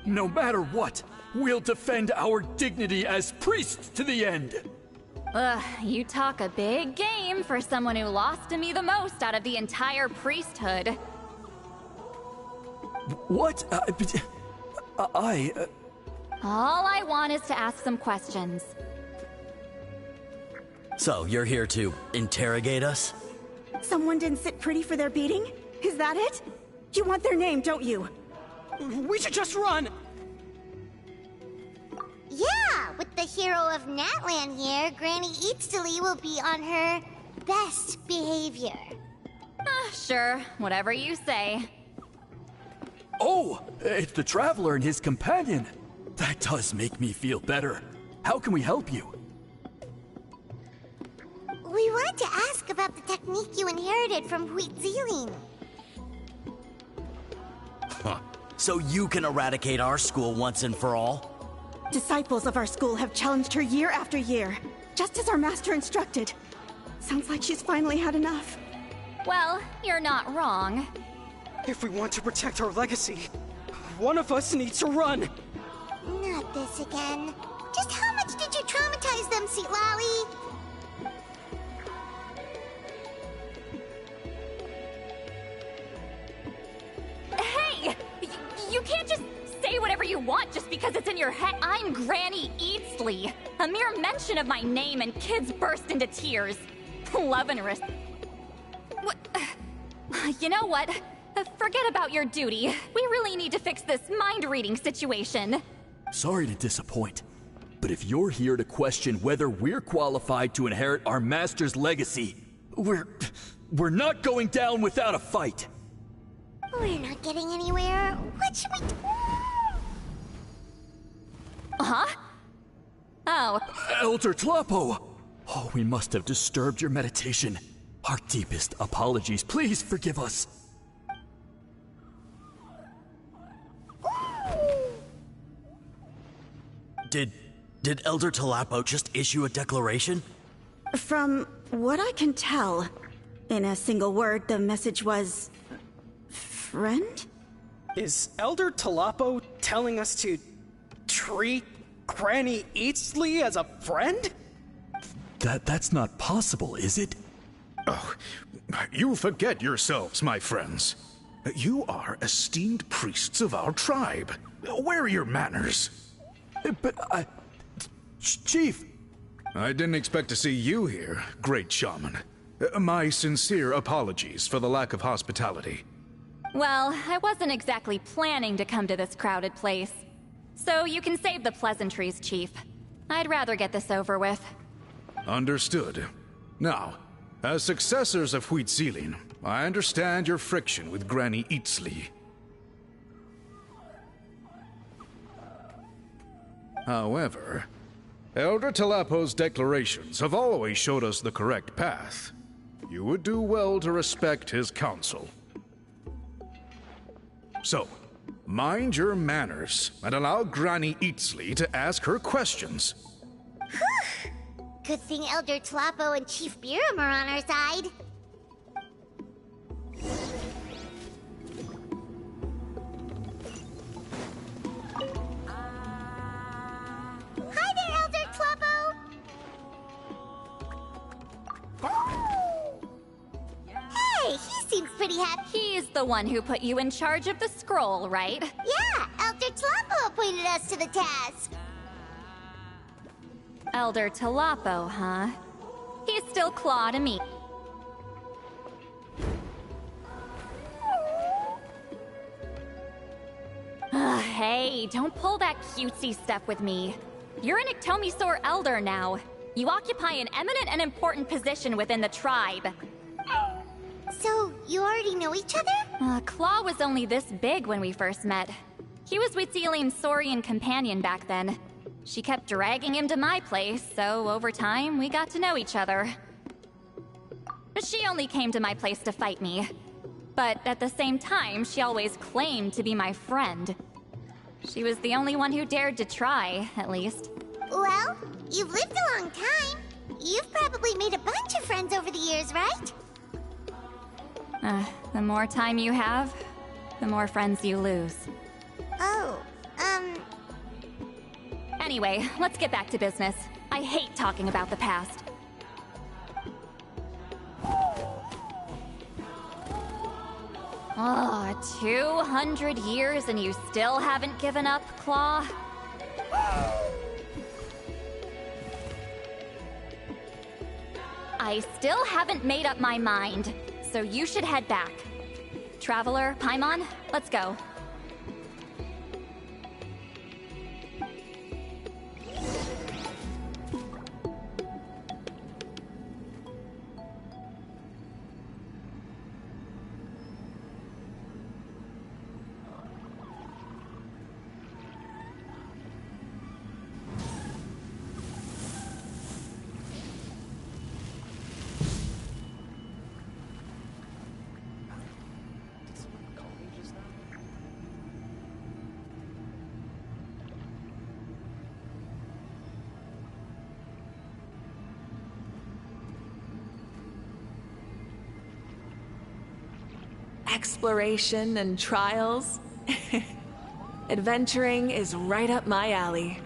No matter what, we'll defend our dignity as priests to the end. Ugh, you talk a big game for someone who lost to me the most out of the entire priesthood. What? All I want is to ask some questions. So, you're here to interrogate us? Someone didn't sit pretty for their beating? Is that it? You want their name, don't you? We should just run! Yeah, with the hero of Natlan here, Granny Eatsley will be on her best behavior. Sure, whatever you say. Oh, it's the Traveler and his companion. That does make me feel better. How can we help you? We wanted to ask about the technique you inherited from Huitziling. Huh. So you can eradicate our school once and for all? Disciples of our school have challenged her year after year, just as our master instructed. Sounds like she's finally had enough. Well, you're not wrong. If we want to protect our legacy, one of us needs to run. Not this again. Just how much did you traumatize them, Sweet Lolly? Hey! You can't just say whatever you want just because it's in your head. I'm Granny Eatsley. A mere mention of my name and kids burst into tears. Love and respect. You know what? Forget about your duty. We really need to fix this mind-reading situation. Sorry to disappoint, but if you're here to question whether we're qualified to inherit our master's legacy, we're not going down without a fight. We're not getting anywhere. What should we do? Huh? Oh. Elder Tlapo! Oh, we must have disturbed your meditation. Our deepest apologies. Please forgive us. Did Elder Tlapo just issue a declaration? From what I can tell, in a single word, the message was... friend? Is Elder Tlapo telling us to treat Granny Eatsley as a friend? That's not possible, is it? Oh, you forget yourselves, my friends. You are esteemed priests of our tribe. Where are your manners? But Chief! I didn't expect to see you here, great shaman. My sincere apologies for the lack of hospitality. Well, I wasn't exactly planning to come to this crowded place. So you can save the pleasantries, Chief. I'd rather get this over with. Understood. Now, as successors of Huitziling, I understand your friction with Granny Eatsley. However, Elder Tlapo's declarations have always showed us the correct path. You would do well to respect his counsel. So, mind your manners and allow Granny Eatsley to ask her questions. Good thing Elder Tlapo and Chief Biram are on our side. Hi there, Elder Tlapo! Hey, he seems pretty happy. He's the one who put you in charge of the scroll, right? Yeah, Elder Tlapo appointed us to the task. Elder Tlapo, huh? He's still Claw to me. Hey, don't pull that cutesy stuff with me. You're an Iktomisaur Elder now. You occupy an eminent and important position within the tribe. So, you already know each other? Claw was only this big when we first met. He was Wheatzeline's Saurian companion back then. She kept dragging him to my place, so over time, we got to know each other. But she only came to my place to fight me. But at the same time, she always claimed to be my friend. She was the only one who dared to try, at least. Well, you've lived a long time. You've probably made a bunch of friends over the years, right? The more time you have, the more friends you lose. Oh, Anyway, let's get back to business. I hate talking about the past. Oh, 200 years and you still haven't given up, Claw? I still haven't made up my mind, so you should head back. Traveler, Paimon, let's go. Exploration and trials. Adventuring is right up my alley.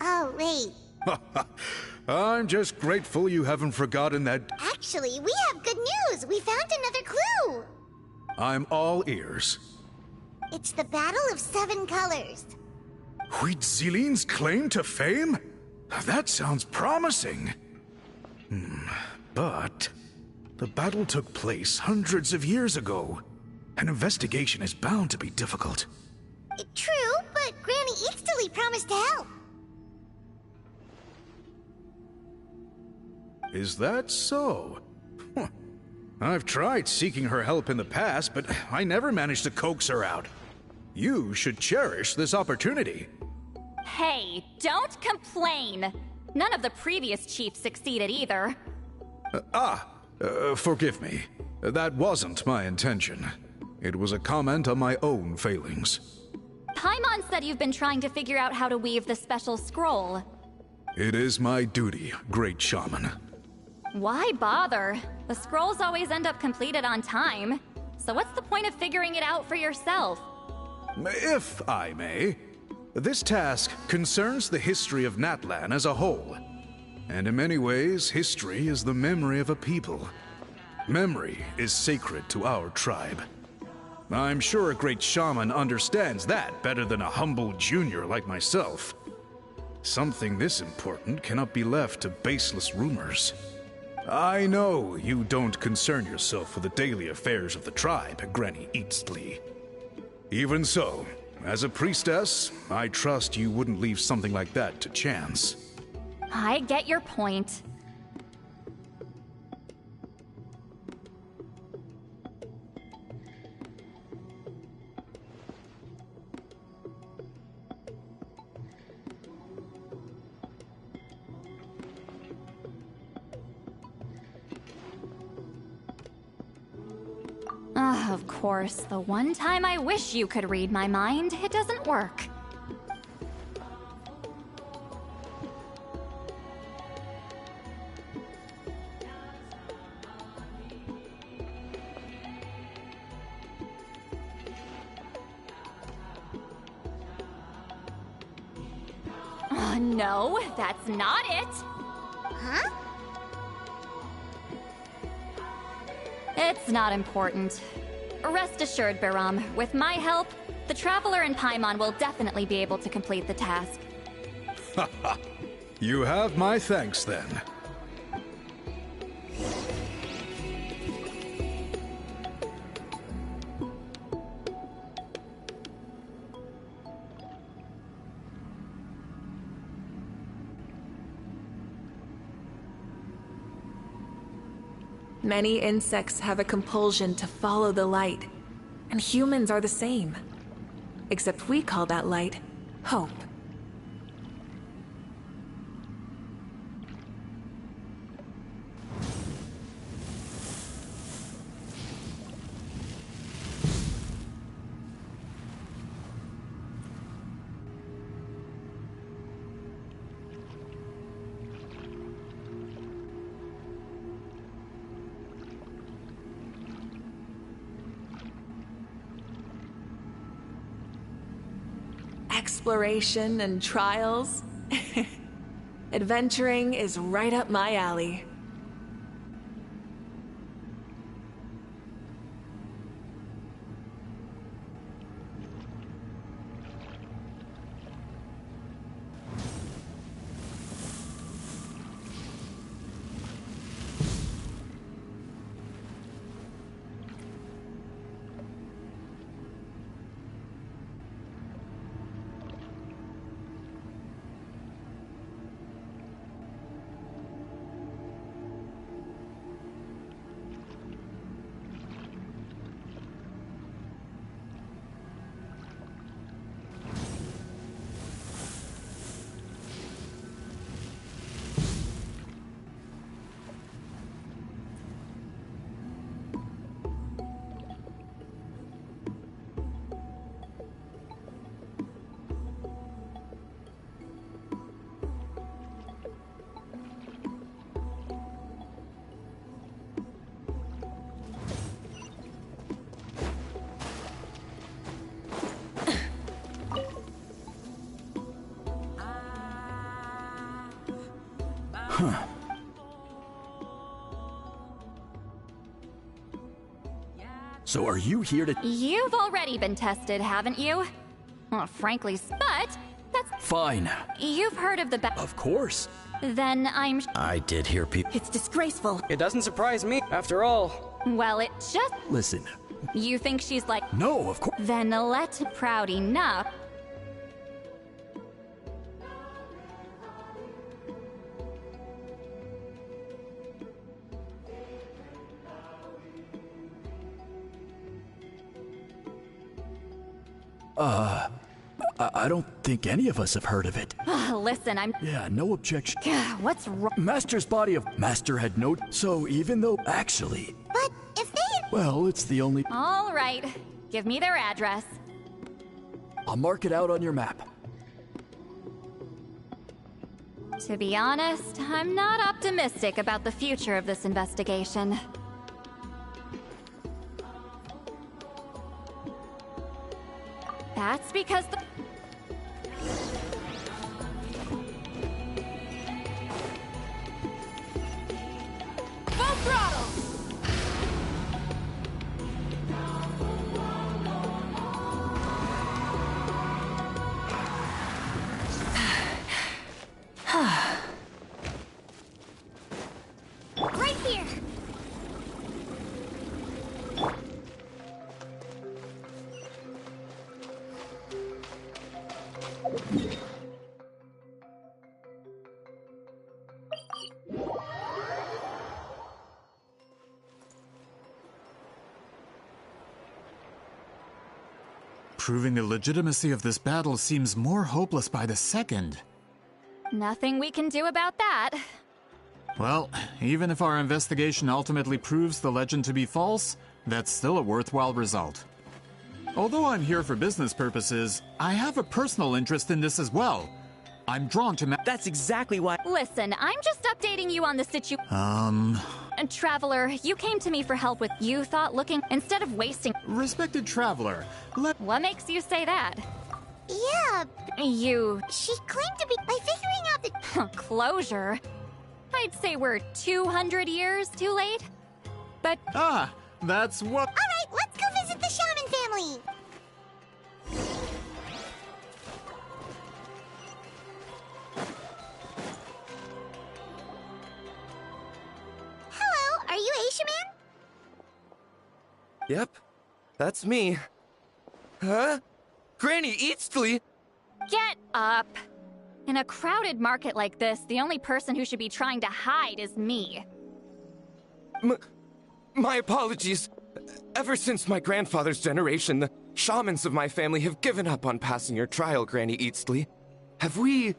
Oh, wait. I'm just grateful you haven't forgotten that. Actually, we have good news! We found another clue! I'm all ears. It's the Battle of 7 Colors. Huitzilin's claim to fame? That sounds promising. But the battle took place hundreds of years ago. An investigation is bound to be difficult. True, but Granny Easterly promised to help. Is that so? I've tried seeking her help in the past, but I never managed to coax her out. You should cherish this opportunity. Hey, don't complain. None of the previous chiefs succeeded either. Forgive me. That wasn't my intention. It was a comment on my own failings. Paimon said you've been trying to figure out how to weave the special scroll. It is my duty, great shaman. Why bother? The scrolls always end up completed on time. So what's the point of figuring it out for yourself? If I may, this task concerns the history of Natlan as a whole. And in many ways, history is the memory of a people. Memory is sacred to our tribe. I'm sure a great shaman understands that better than a humble junior like myself. Something this important cannot be left to baseless rumors. I know you don't concern yourself with the daily affairs of the tribe, Granny Easterly. Even so, as a priestess, I trust you wouldn't leave something like that to chance. I get your point. Of course, the one time I wish you could read my mind, it doesn't work. No, that's not it. Huh? It's not important. Rest assured, Biram, with my help, the Traveler and Paimon will definitely be able to complete the task. You have my thanks, then. Many insects have a compulsion to follow the light, and humans are the same. Except we call that light hope. Exploration and trials. Adventuring is right up my alley. So are you here to... You've already been tested, haven't you? Well, frankly, but that's... Fine. You've heard of the Of course. Then I'm... I did hear people... It's disgraceful. It doesn't surprise me, after all. Well, it just... Listen. You think she's like... No, of course... Then let proud enough... I don't think any of us have heard of it. Listen, I'm... Yeah, no objection. What's wrong? Master's body of... Master had no... So even though... Actually... But if they... Well, it's the only... All right. Give me their address. I'll mark it out on your map. To be honest, I'm not optimistic about the future of this investigation. That's because the... Full throttle! Right here! Proving the legitimacy of this battle seems more hopeless by the second. Nothing we can do about that. Well, even if our investigation ultimately proves the legend to be false, that's still a worthwhile result. Although I'm here for business purposes, I have a personal interest in this as well. I'm drawn to That's exactly why- Listen, I'm just updating you on the Traveler, you came to me for help with... You thought looking... Instead of wasting... Respected Traveler, What makes you say that? Yeah. You... She claimed to be... By figuring out the... Closure? I'd say we're 200 years too late. But... Ah, that's what... Alright, let's go visit the Shaman family! Hello, are you Aisha Man? Yep, that's me. Huh? Granny Eastly? Get up! In a crowded market like this, the only person who should be trying to hide is me. My apologies. Ever since my grandfather's generation, the shamans of my family have given up on passing your trial, Granny Eastly. Have we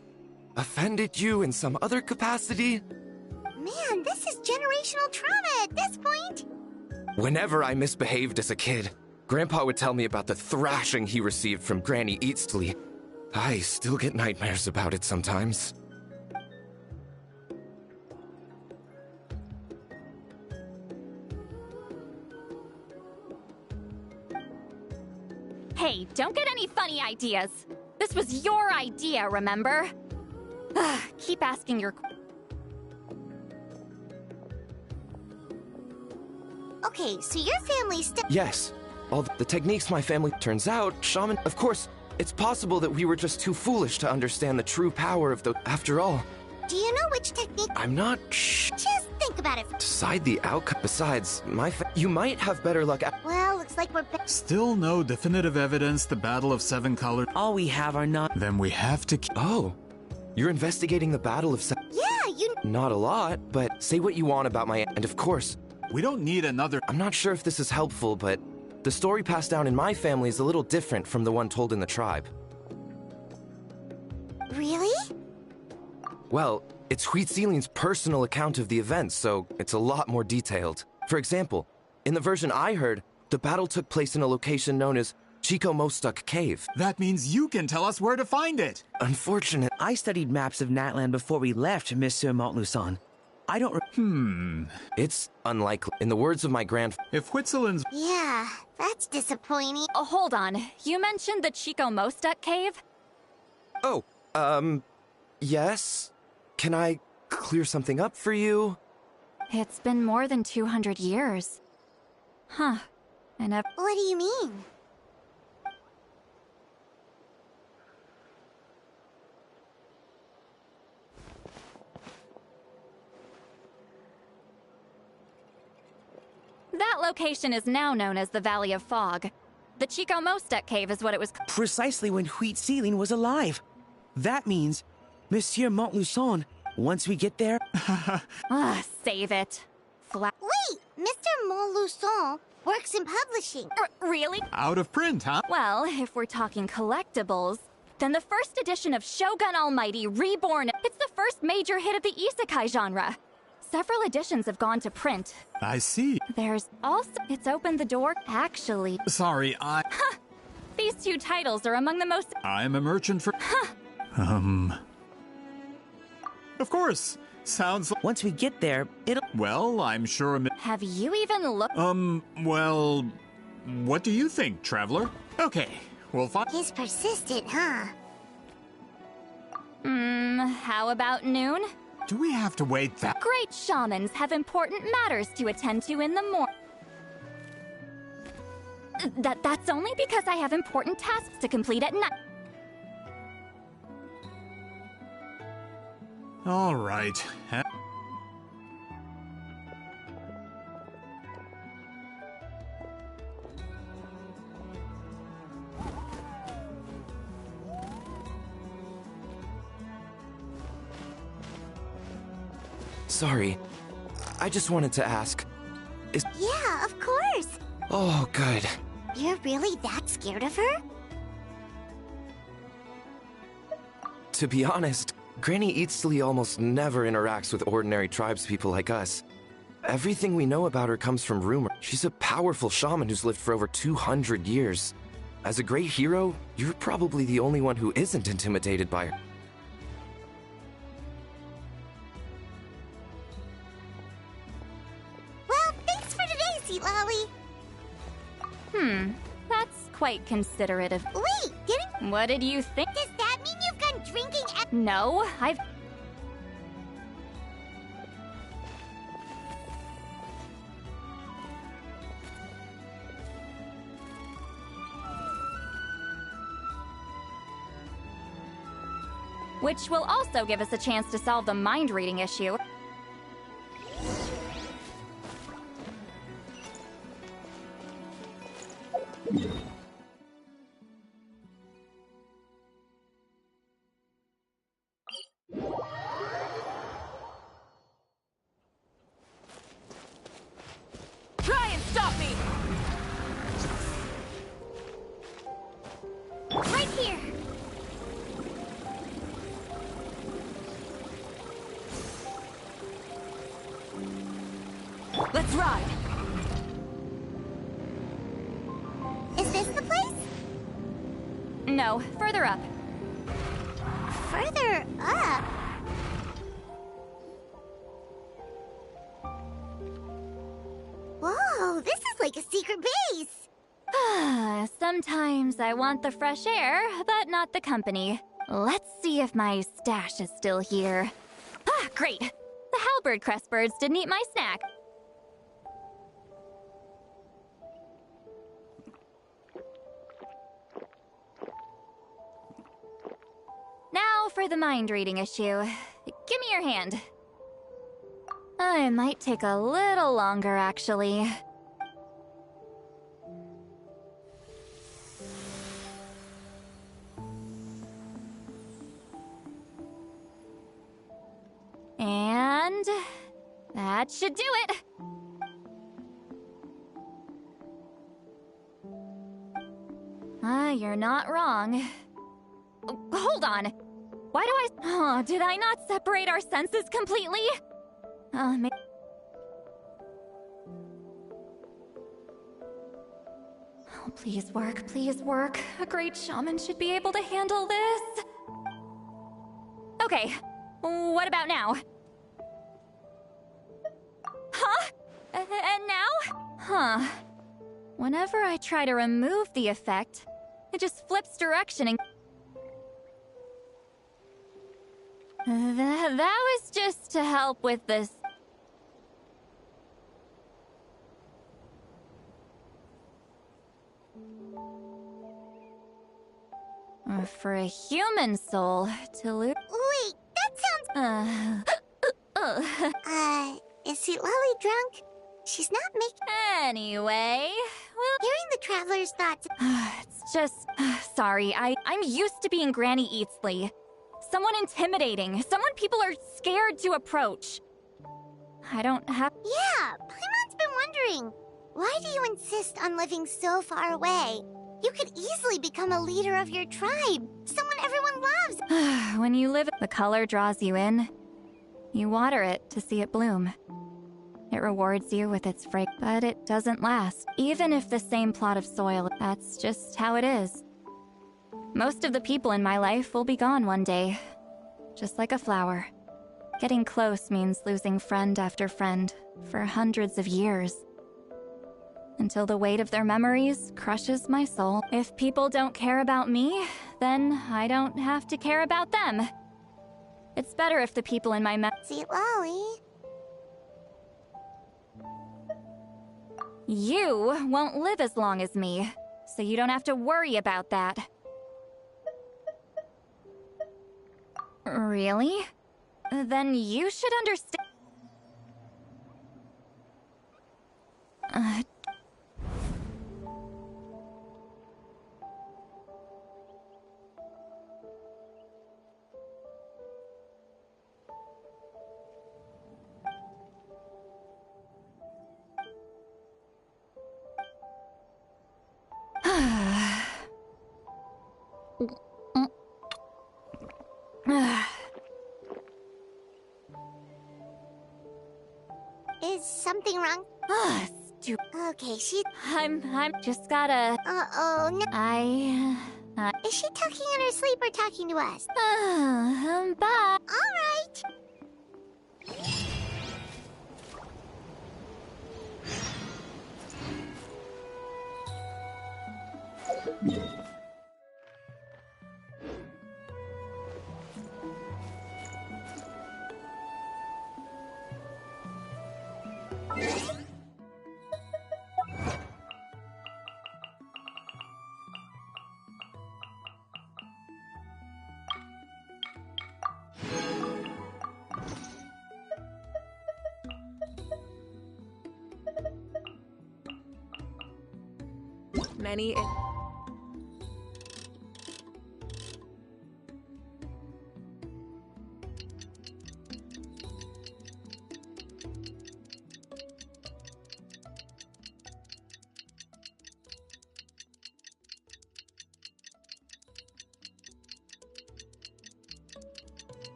offended you in some other capacity? Man, this is generational trauma at this point. Whenever I misbehaved as a kid, Grandpa would tell me about the thrashing he received from Granny Eastly. I still get nightmares about it sometimes. Hey, don't get any funny ideas. This was your idea, remember? Keep asking your... Okay, so your family's still... Yes. All the techniques my family... Turns out, shaman... Of course, it's possible that we were just too foolish to understand the true power of the... After all... Do you know which technique... I'm not... Shh. Just think about it. Decide the outcome. Besides, you might have better luck... Well, looks like we're... Still no definitive evidence the Battle of Seven Colors... All we have are not... Then we have to... Oh. You're investigating the Battle of Seven... Yeah, you... Not a lot, but say what you want about my... And of course... We don't need another... I'm not sure if this is helpful, but... The story passed down in my family is a little different from the one told in the tribe. Really? Well, it's Huitzilin's personal account of the events, so it's a lot more detailed. For example, in the version I heard, the battle took place in a location known as Chico Mostuk Cave. That means you can tell us where to find it! Unfortunate. I studied maps of Natlan before we left, Monsieur Montluçon. I don't... It's unlikely. In the words of my grandfather... If Huitzilin's... Yeah, that's disappointing. Oh, hold on. You mentioned the Chico Mostuk Cave? Oh, yes? Can I clear something up for you. It's been more than 200 years. Huh. What do you mean? That location is now known as the Valley of Fog. The Chico Mostek Cave is what it was. Precisely when Wheat Ceiling was alive. That means, Monsieur Montluçon, once we get there... Save it. Wait! Mr. Montluçon works in publishing. Really? Out of print, huh? Well, if we're talking collectibles, then the first edition of Shogun Almighty Reborn, it's the first major hit of the isekai genre. Several editions have gone to print. I see. There's also... It's opened the door, actually. Sorry, These two titles are among the most... I'm a merchant for... Of course. Sounds like... Once we get there, it'll... Well, I'm sure... Have you even looked... Well... What do you think, Traveler? Okay, we'll find... He's persistent, huh? How about noon? Do we have to wait that... Great shamans have important matters to attend to in the morning. That's only because I have important tasks to complete at night. All right. Sorry. I just wanted to ask. Yeah, of course. Oh, good. You're really that scared of her? To be honest, Granny Eatsley almost never interacts with ordinary tribespeople like us. Everything we know about her comes from rumor. She's a powerful shaman who's lived for over 200 years. As a great hero, you're probably the only one who isn't intimidated by her. Well, thanks for today, Sea Lolly. That's quite considerate of... Wait, getting... What did you think? Does that mean you've gone drinking at... No, I've... Which will also give us a chance to solve the mind-reading issue. Try and stop me! Right here! Let's ride! Is this the place? No, further up. Further up? Whoa, this is like a secret base! Sometimes I want the fresh air, but not the company. Let's see if my stash is still here. Great! The halberd crest birds didn't eat my snack. Now for the mind-reading issue. Give me your hand. It might take a little longer, actually. And... that should do it! You're not wrong. Hold on! Why do I... Oh, did I not separate our senses completely? Oh, please work, please work. A great shaman should be able to handle this. Okay, what about now? Huh? And now? Huh. Whenever I try to remove the effect, it just flips direction and... That was just to help with this. For a human soul to lose. Wait, that sounds. Is Lolly drunk? She's not making. Anyway, well. Hearing the traveler's thoughts. It's just. Sorry, I'm used to being Granny Eatsley. Someone intimidating. Someone people are scared to approach. I don't have. Yeah, Paimon's been wondering. Why do you insist on living so far away? You could easily become a leader of your tribe. Someone everyone loves. When you live, the color draws you in. You water it to see it bloom. It rewards you with its fragrance, but it doesn't last. Even if the same plot of soil, that's just how it is. Most of the people in my life will be gone one day. Just like a flower. Getting close means losing friend after friend for hundreds of years. Until the weight of their memories crushes my soul. If people don't care about me, then I don't have to care about them. It's better if the people in my See, Lolly. You won't live as long as me, so you don't have to worry about that. Really? Then you should understand. Is something wrong? Stupid. Okay, she. I'm just gotta. Uh-oh, no. Is she talking in her sleep or talking to us? Bye. All right. Many.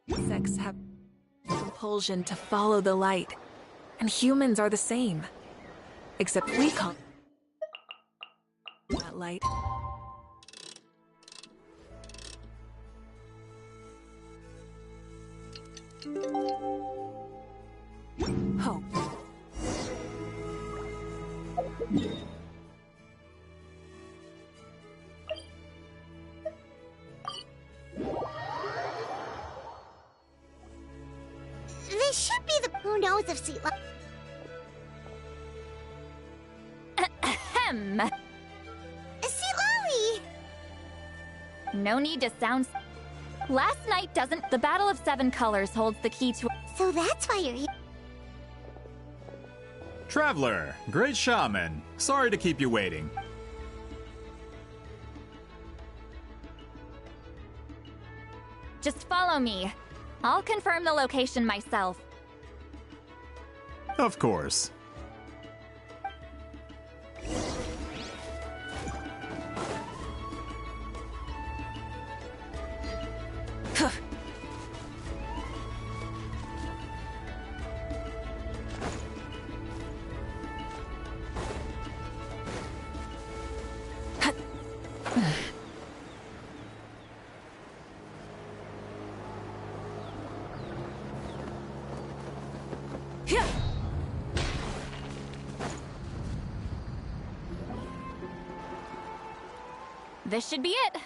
Insects have compulsion to follow the light, and humans are the same. Except we call that light. Hope. This should be the. Who knows if Seatla. Ahem. Lolly! No need to sound. Last night doesn't. The Battle of Seven Colors holds the key to. So that's why you're here. Traveler, great shaman. Sorry to keep you waiting. Just follow me. I'll confirm the location myself. Of course. This should be it.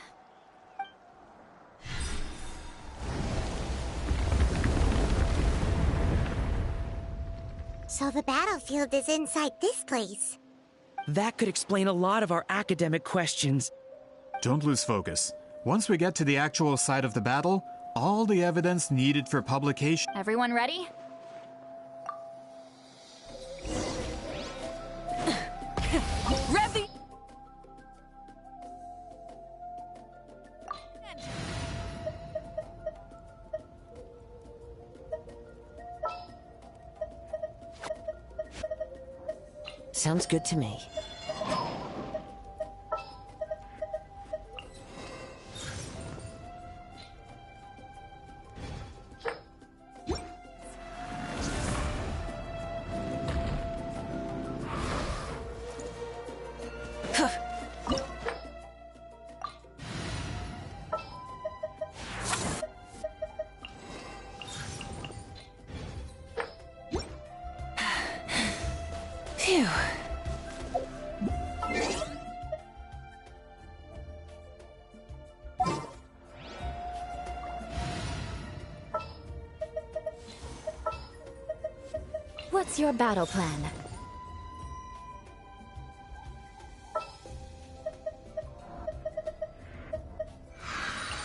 So the battlefield is inside this place. That could explain a lot of our academic questions. Don't lose focus. Once we get to the actual site of the battle, all the evidence needed for publication... Everyone ready? Rev the... Sounds good to me. Phew. What's your battle plan?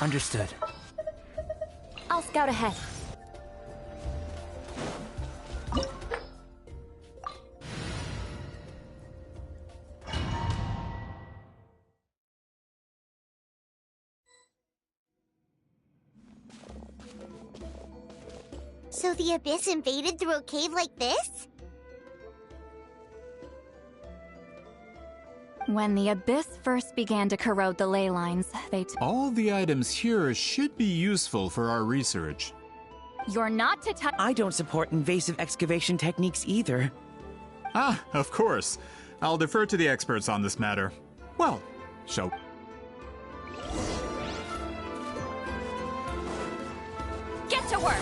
Understood. I'll scout ahead. So the Abyss invaded through a cave like this? When the Abyss first began to corrode the ley lines, they All the items here should be useful for our research. You're not to touch. I don't support invasive excavation techniques either. Ah, of course. I'll defer to the experts on this matter. Well, shall... Get to work!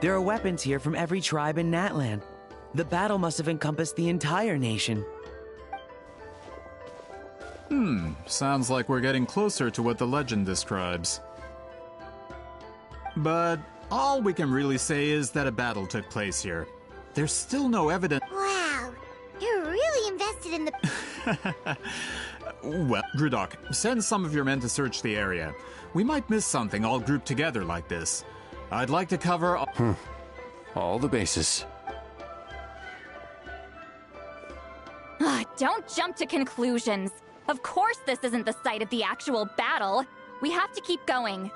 There are weapons here from every tribe in Natlan. The battle must have encompassed the entire nation. Sounds like we're getting closer to what the legend describes. But all we can really say is that a battle took place here. There's still no evidence... Wow, you're really invested in the... Well, Grudok, send some of your men to search the area. We might miss something all grouped together like this. I'd like to cover... All the bases. Don't jump to conclusions. Of course this isn't the site of the actual battle. We have to keep going.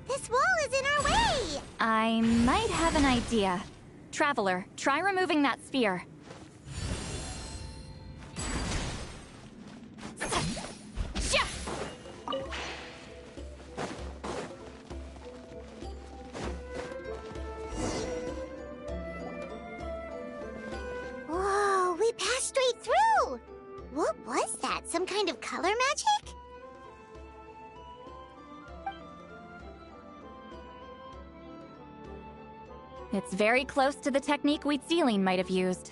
This wall is in our way! I might have an idea. Traveler, try removing that sphere. Whoa, we passed straight through! What was that? Some kind of color magic? It's very close to the technique Wheatsealing might have used.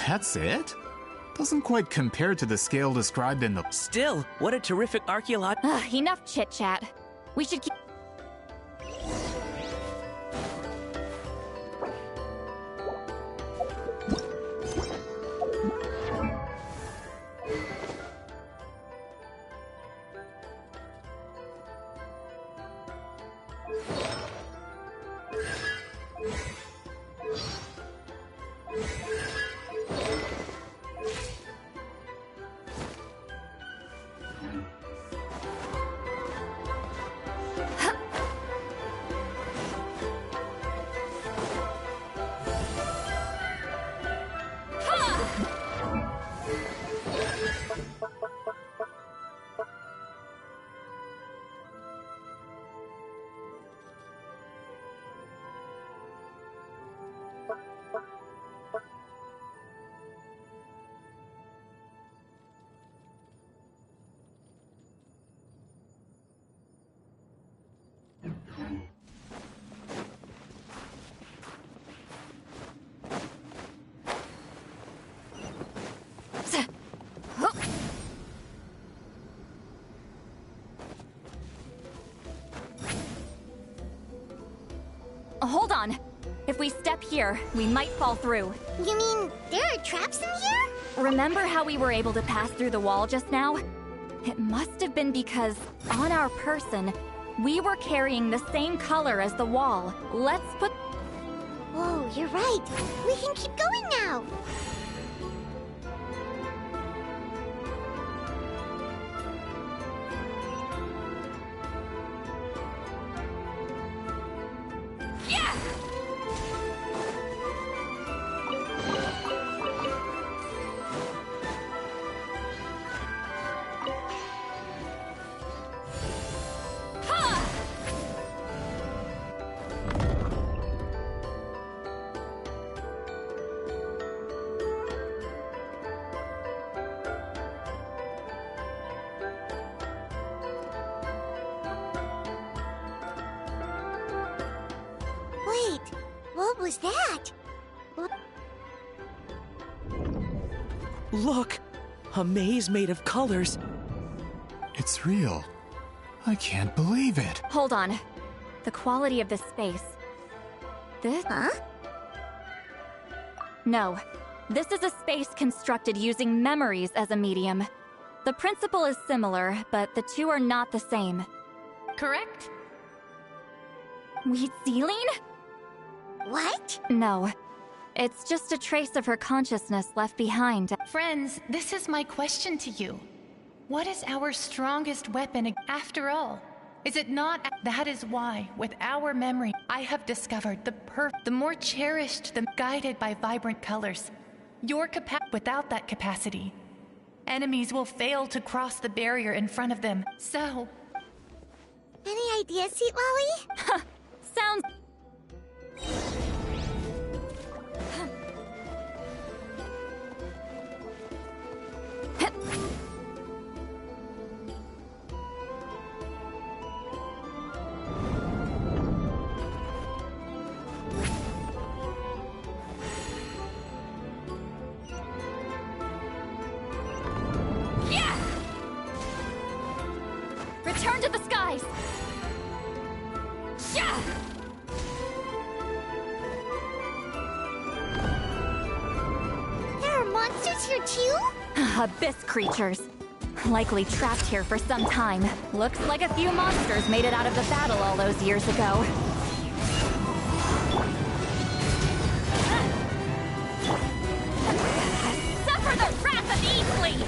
That's it? Doesn't quite compare to the scale described in the... Still, what a terrific archaeological... Enough chit-chat. We should keep... If we step here, we might fall through. You mean there are traps in here? Remember how we were able to pass through the wall just now? It must have been because, on our person, we were carrying the same color as the wall. Let's put... Whoa, you're right. We can keep going now. Yeah! Wait, what was that? Look! A maze made of colors. It's real. I can't believe it. Hold on. The quality of this space. This? Huh? No. This is a space constructed using memories as a medium. The principle is similar, but the two are not the same. Correct? Wheat ceiling? What? No. It's just a trace of her consciousness left behind. Friends, this is my question to you. What is our strongest weapon after all? Is it not? That is why, with our memory, I have discovered the more cherished, the guided by vibrant colors. Without that capacity, enemies will fail to cross the barrier in front of them. So... Any ideas, Sweet Lolly? Sounds... Return to the skies! Yeah! There are monsters here too? Abyss creatures. Likely trapped here for some time. Looks like a few monsters made it out of the battle all those years ago. Suffer the wrath of Easley!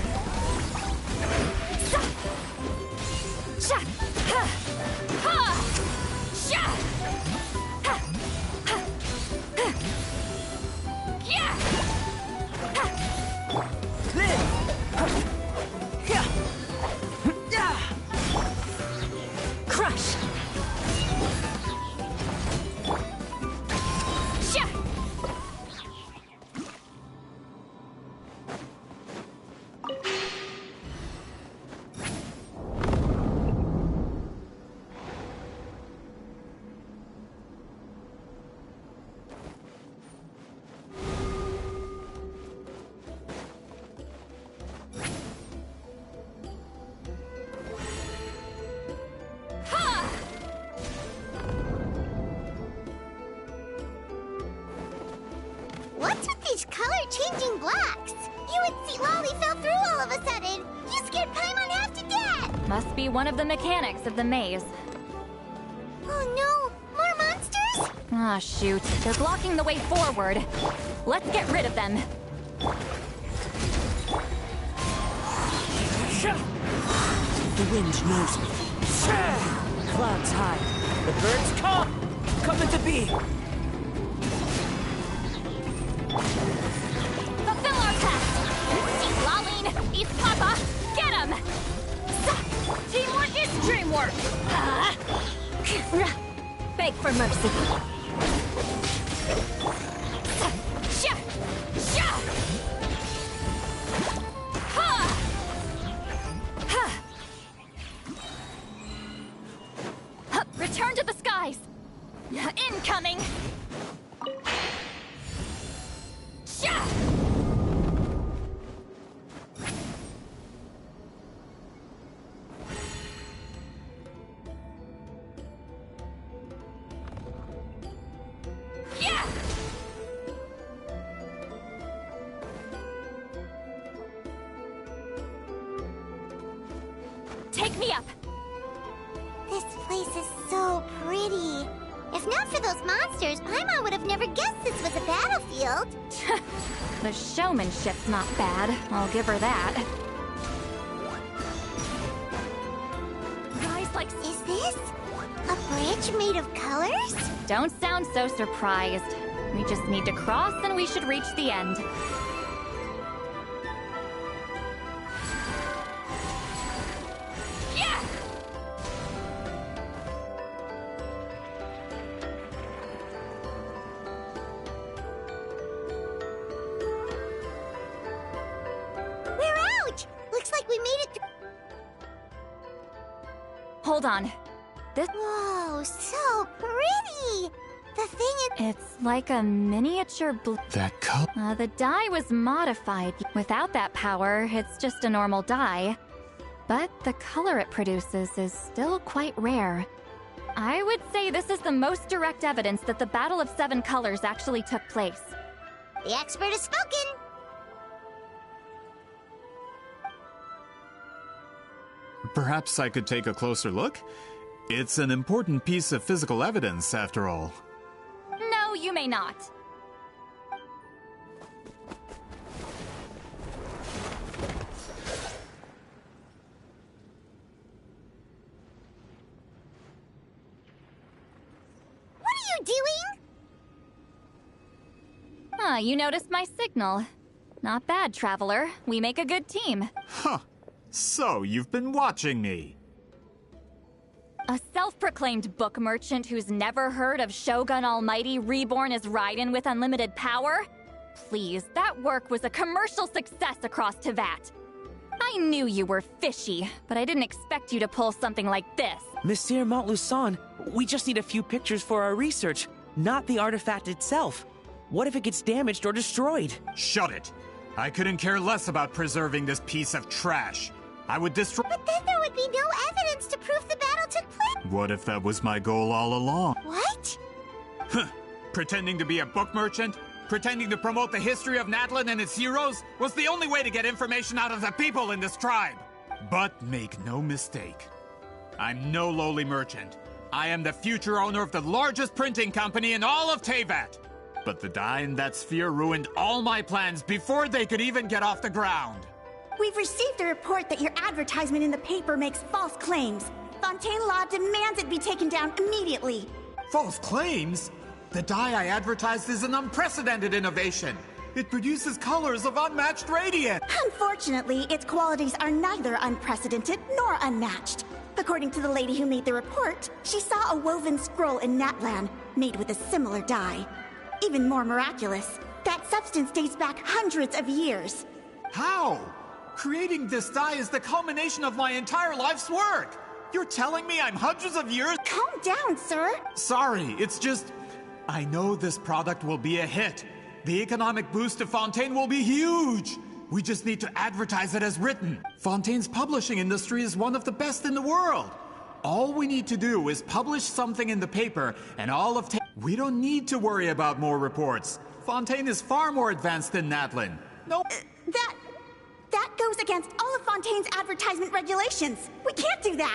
Crush! What's with these color-changing blocks? You and Sweet Lolly fell through all of a sudden. You scared Paimon half to death. Must be one of the mechanics of the maze. Oh no, more monsters? Ah, shoot. They're blocking the way forward. Let's get rid of them. The wind knows me. Clouds high. The birds come! Coming to be! Fulfill our task! Eat Laline! Eat Papa! Get him! Teamwork is dreamwork! Beg for mercy. Return to the skies! Incoming! Yeah! take me up. This place is so pretty. If not for those monsters, Paimon would have never guessed this was a battlefield. The showmanship's not bad, I'll give her that. Guys, like... Is this a bridge made of colors? Don't sound so surprised. We just need to cross and we should reach the end. Yeah! We're out! Looks like we made it through. Hold on. This... Whoa, so pretty! The thing is... It's like a miniature That color... the dye was modified. Without that power, it's just a normal dye. But the color it produces is still quite rare. I would say this is the most direct evidence that the Battle of Seven Colors actually took place. The expert has spoken! Perhaps I could take a closer look? It's an important piece of physical evidence, after all. No, you may not. What are you doing? Ah, you noticed my signal. Not bad, Traveler. We make a good team. Huh. So, you've been watching me. A self-proclaimed book merchant who's never heard of Shogun Almighty reborn as Raiden with unlimited power? Please, that work was a commercial success across Teyvat. I knew you were fishy, but I didn't expect you to pull something like this. Monsieur Montluçon, we just need a few pictures for our research, not the artifact itself. What if it gets damaged or destroyed? Shut it! I couldn't care less about preserving this piece of trash. I would destroy... But then there would be no evidence to prove the battle took place. What if that was my goal all along? What? Huh. Pretending to be a book merchant, pretending to promote the history of Natlan and its heroes, was the only way to get information out of the people in this tribe. But make no mistake, I'm no lowly merchant. I am the future owner of the largest printing company in all of Teyvat. But the dye in that sphere ruined all my plans before they could even get off the ground. We've received a report that your advertisement in the paper makes false claims. Fontaine Law demands it be taken down immediately. False claims? The dye I advertised is an unprecedented innovation. It produces colors of unmatched radiance. Unfortunately, its qualities are neither unprecedented nor unmatched. According to the lady who made the report, she saw a woven scroll in Natlan made with a similar dye. Even more miraculous, that substance dates back hundreds of years. How? Creating this dye is the culmination of my entire life's work. You're telling me I'm hundreds of years— Calm down, sir. Sorry, it's just... I know this product will be a hit. The economic boost to Fontaine will be huge. We just need to advertise it as written. Fontaine's publishing industry is one of the best in the world. All we need to do is publish something in the paper, and all of we don't need to worry about more reports. Fontaine is far more advanced than Natlan. Nope. That goes against all of Fontaine's advertisement regulations. We can't do that.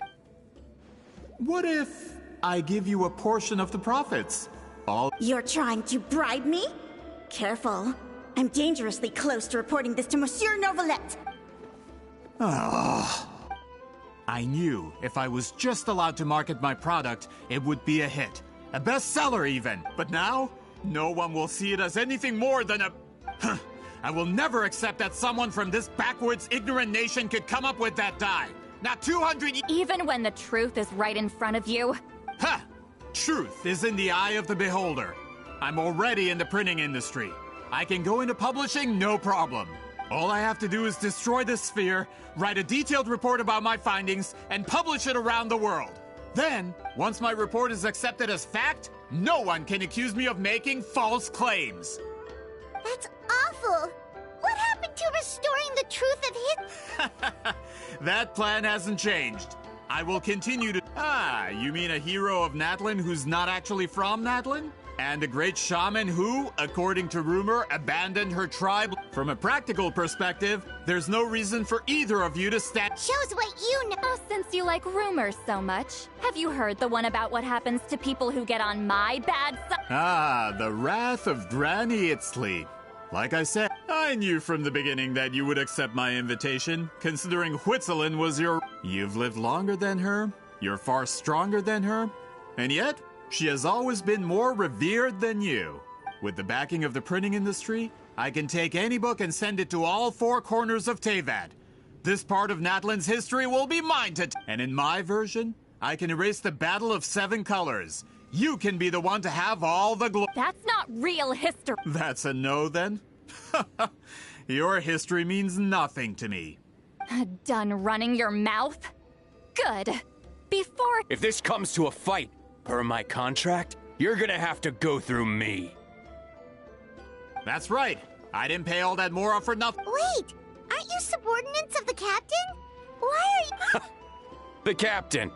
What if I give you a portion of the profits? You're trying to bribe me? Careful. I'm dangerously close to reporting this to Monsieur Novelette. I knew if I was just allowed to market my product, it would be a hit. A bestseller even. But now, no one will see it as anything more than a... I will never accept that someone from this backwoods, ignorant nation could come up with that dye. Not 200... Even when the truth is right in front of you? Ha! Truth is in the eye of the beholder. I'm already in the printing industry. I can go into publishing, no problem. All I have to do is destroy this sphere, write a detailed report about my findings, and publish it around the world. Then, once my report is accepted as fact, no one can accuse me of making false claims. That's awful. What happened to restoring the truth of his... That plan hasn't changed. I will continue to... you mean a hero of Natlan who's not actually from Natlan? And a great shaman who, according to rumor, abandoned her tribe? From a practical perspective, there's no reason for either of you to stand. Shows what you know. Oh, since you like rumors so much, have you heard the one about what happens to people who get on my bad side? Ah, the wrath of Granny Itzley. Like I said, I knew from the beginning that you would accept my invitation, considering Whitzelin was your... You've lived longer than her, you're far stronger than her, and yet, she has always been more revered than you. With the backing of the printing industry, I can take any book and send it to all four corners of Teyvat. This part of Natlan's history will be mine to and in my version, I can erase the Battle of Seven Colors. You can be the one to have all the glory. That's not real history. That's a no, then? Your history means nothing to me. Done running your mouth? Good. Before... If this comes to a fight, per my contract, you're gonna have to go through me. That's right. I didn't pay all that Mora for nothing. Wait, aren't you subordinates of the captain? Why are you... The captain.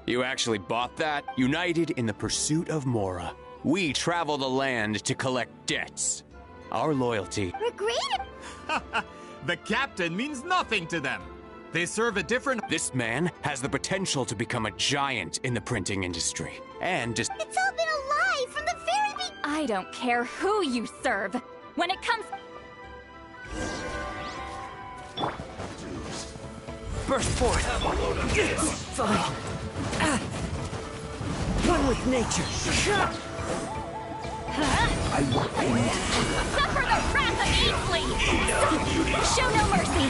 You actually bought that? United in the pursuit of Mora. We travel the land to collect debts. Our loyalty... Regret? The captain means nothing to them. They serve a different... This man has the potential to become a giant in the printing industry. And just... It's all been a lie from the very beginning. I don't care who you serve. When it comes... Burst forth! Fine. One with nature. Suffer the wrath of Easley! Show no mercy!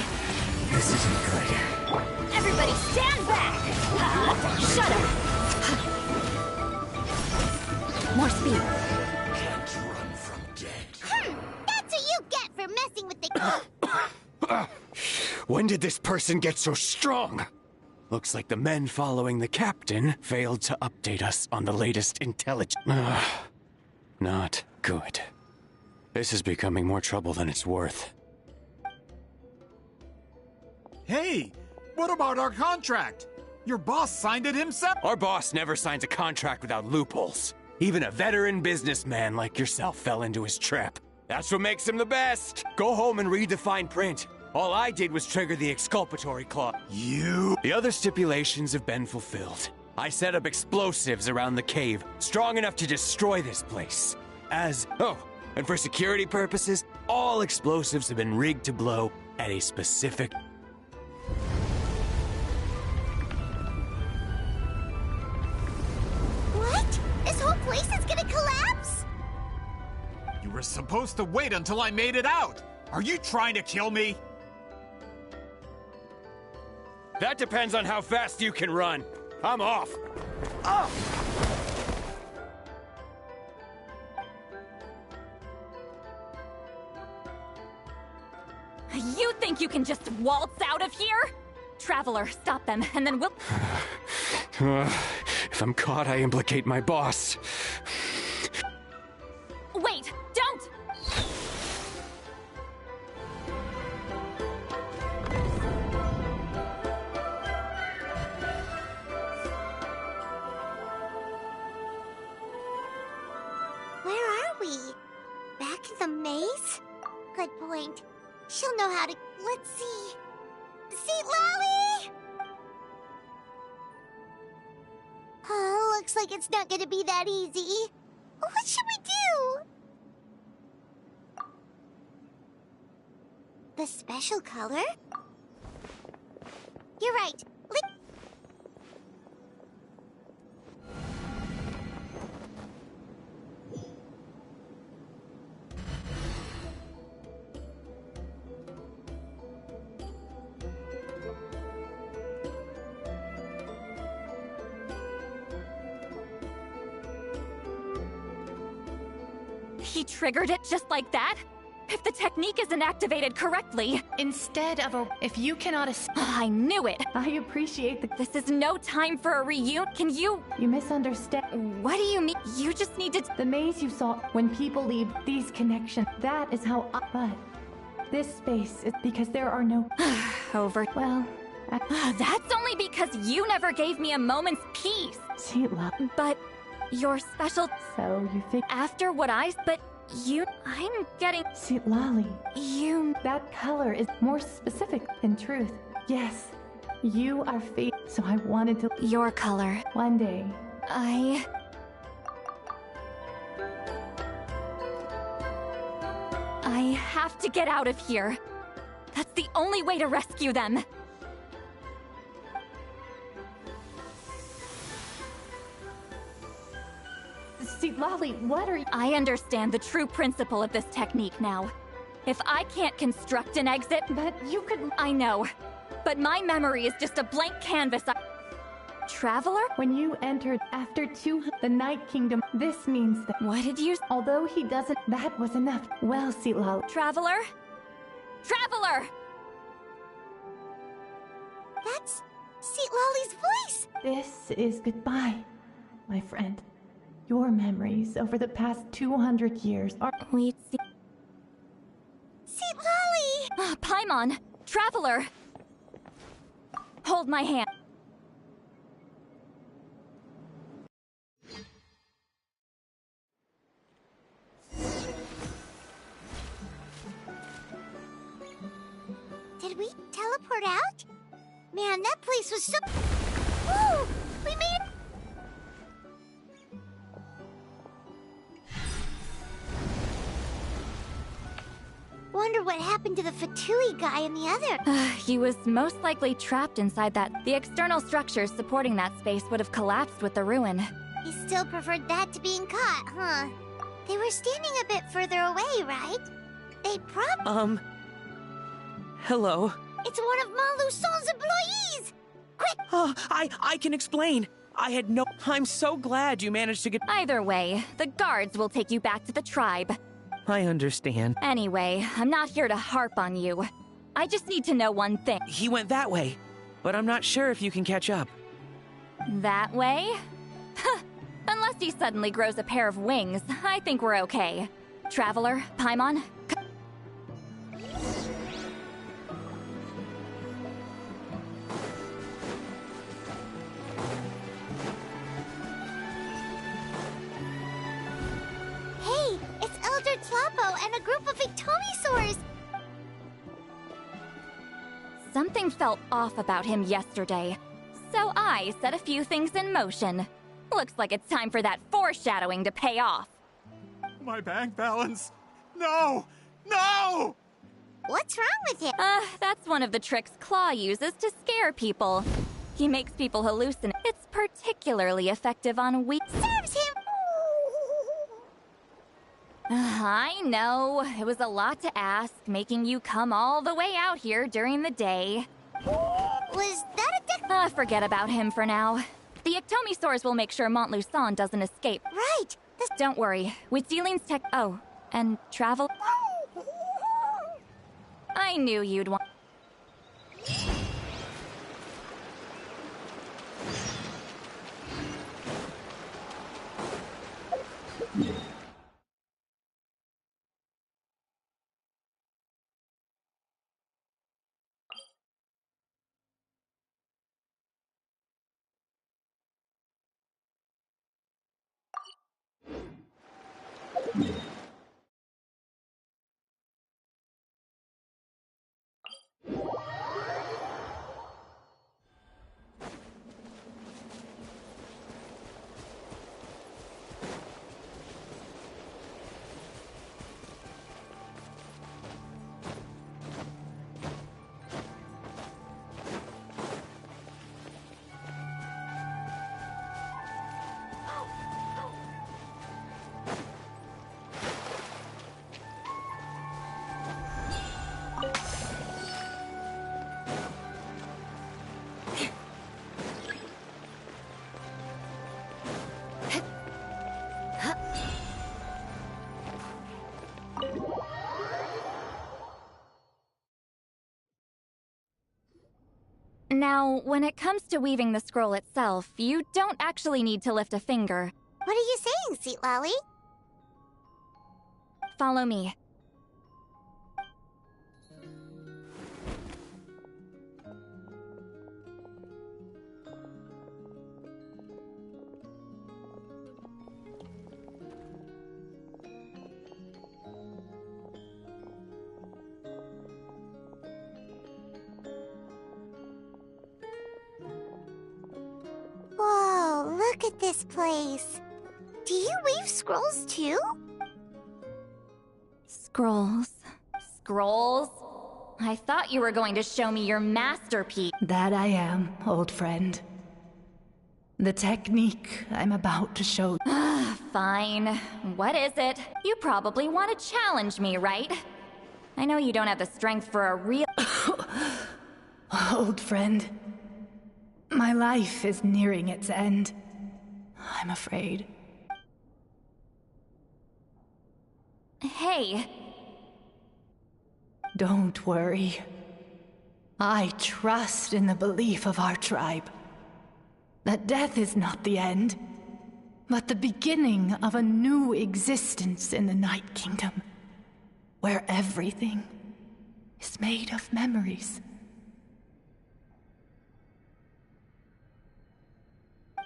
This isn't good. Everybody stand back! Shut up! More speed. Can't run from dead. That's what you get for messing with the... When did this person get so strong? Looks like the men following the captain failed to update us on the latest intelligence. Not good. This is becoming more trouble than it's worth. Hey, what about our contract? Your boss signed it himself. Our boss never signs a contract without loopholes. Even a veteran businessman like yourself fell into his trap. That's what makes him the best. Go home and read the fine print. All I did was trigger the exculpatory clause. You... The other stipulations have been fulfilled. I set up explosives around the cave, strong enough to destroy this place. Oh, and for security purposes, all explosives have been rigged to blow at a specific... What? This whole place is gonna collapse? You were supposed to wait until I made it out. Are you trying to kill me? That depends on how fast you can run. I'm off. Oh! You think you can just waltz out of here? Traveler, stop them, and then we'll... If I'm caught, I implicate my boss. Wait, don't! Where are we? Back in the maze? Good point. She'll know how to... Let's see... See, Lally? Oh, looks like it's not gonna be that easy. What should we do? The special color? You're right. He triggered it just like that? If the technique isn't activated correctly... Instead of a... If you cannot... I knew it! I appreciate the... This is no time for a reunion. Can you... You misunderstand. What do you mean? You just need to... The maze you saw when people leave these connections. That is how I... But... This space is because there are no... Over. Well... That's only because you never gave me a moment's peace. Sweet love. But... You're special... So you think... After what I... But I'm getting... Sweet Lolly. You... That color is more specific in truth. Yes, you are fate, so I wanted to... Your color. One day. I have to get out of here. That's the only way to rescue them. Sweet Lolly, what are you... I understand the true principle of this technique now. If I can't construct an exit... But you could... I know. But my memory is just a blank canvas. Traveler? When you entered after the Night Kingdom, this means that... What did you... Although he doesn't... That was enough. Well, Sweet Lolly... Traveler? Traveler! That's Sweet Lolly's voice! This is goodbye, my friend. Your memories over the past 200 years are... Sweet Lolly! Paimon! Traveler! Hold my hand. Did we teleport out? Man, that place was so... Woo! We made it! Wonder what happened to the Fatui guy and the other. He was most likely trapped inside that. The external structures supporting that space would have collapsed with the ruin. He still preferred that to being caught, huh? They were standing a bit further away, right? They Hello? It's one of Montluçon's employees! Quick! Oh, I can explain. I'm so glad you managed to get... Either way, the guards will take you back to the tribe. I understand. Anyway, I'm not here to harp on you. I just need to know one thing. He went that way, but I'm not sure if you can catch up. That way? Unless he suddenly grows a pair of wings, I think we're okay. Traveler, Paimon? Hey, it's Elder Tlapo and a group of Ictomisaurs! Something felt off about him yesterday, so I set a few things in motion. Looks like it's time for that foreshadowing to pay off. My bank balance! No! No! What's wrong with him? That's one of the tricks Claw uses to scare people. He makes people hallucinate. It's particularly effective on weak... Serves him! I know. It was a lot to ask, making you come all the way out here during the day. Was that a forget about him for now. The Ictomisaurs will make sure Montluçon doesn't escape. Right! Don't worry. With Sealy's tech... Oh, and travel... I knew you'd want... Now, when it comes to weaving the scroll itself, you don't actually need to lift a finger. What are you saying, Sweet Lolly? Follow me. Look at this place. Do you weave scrolls too? Scrolls. Scrolls? I thought you were going to show me your masterpiece. That I am, old friend. The technique I'm about to show. Fine. What is it? You probably want to challenge me, right? I know you don't have the strength for a real... Old friend. My life is nearing its end. I'm afraid. Hey. Don't worry. I trust in the belief of our tribe. That death is not the end, but the beginning of a new existence in the Night Kingdom, where everything is made of memories.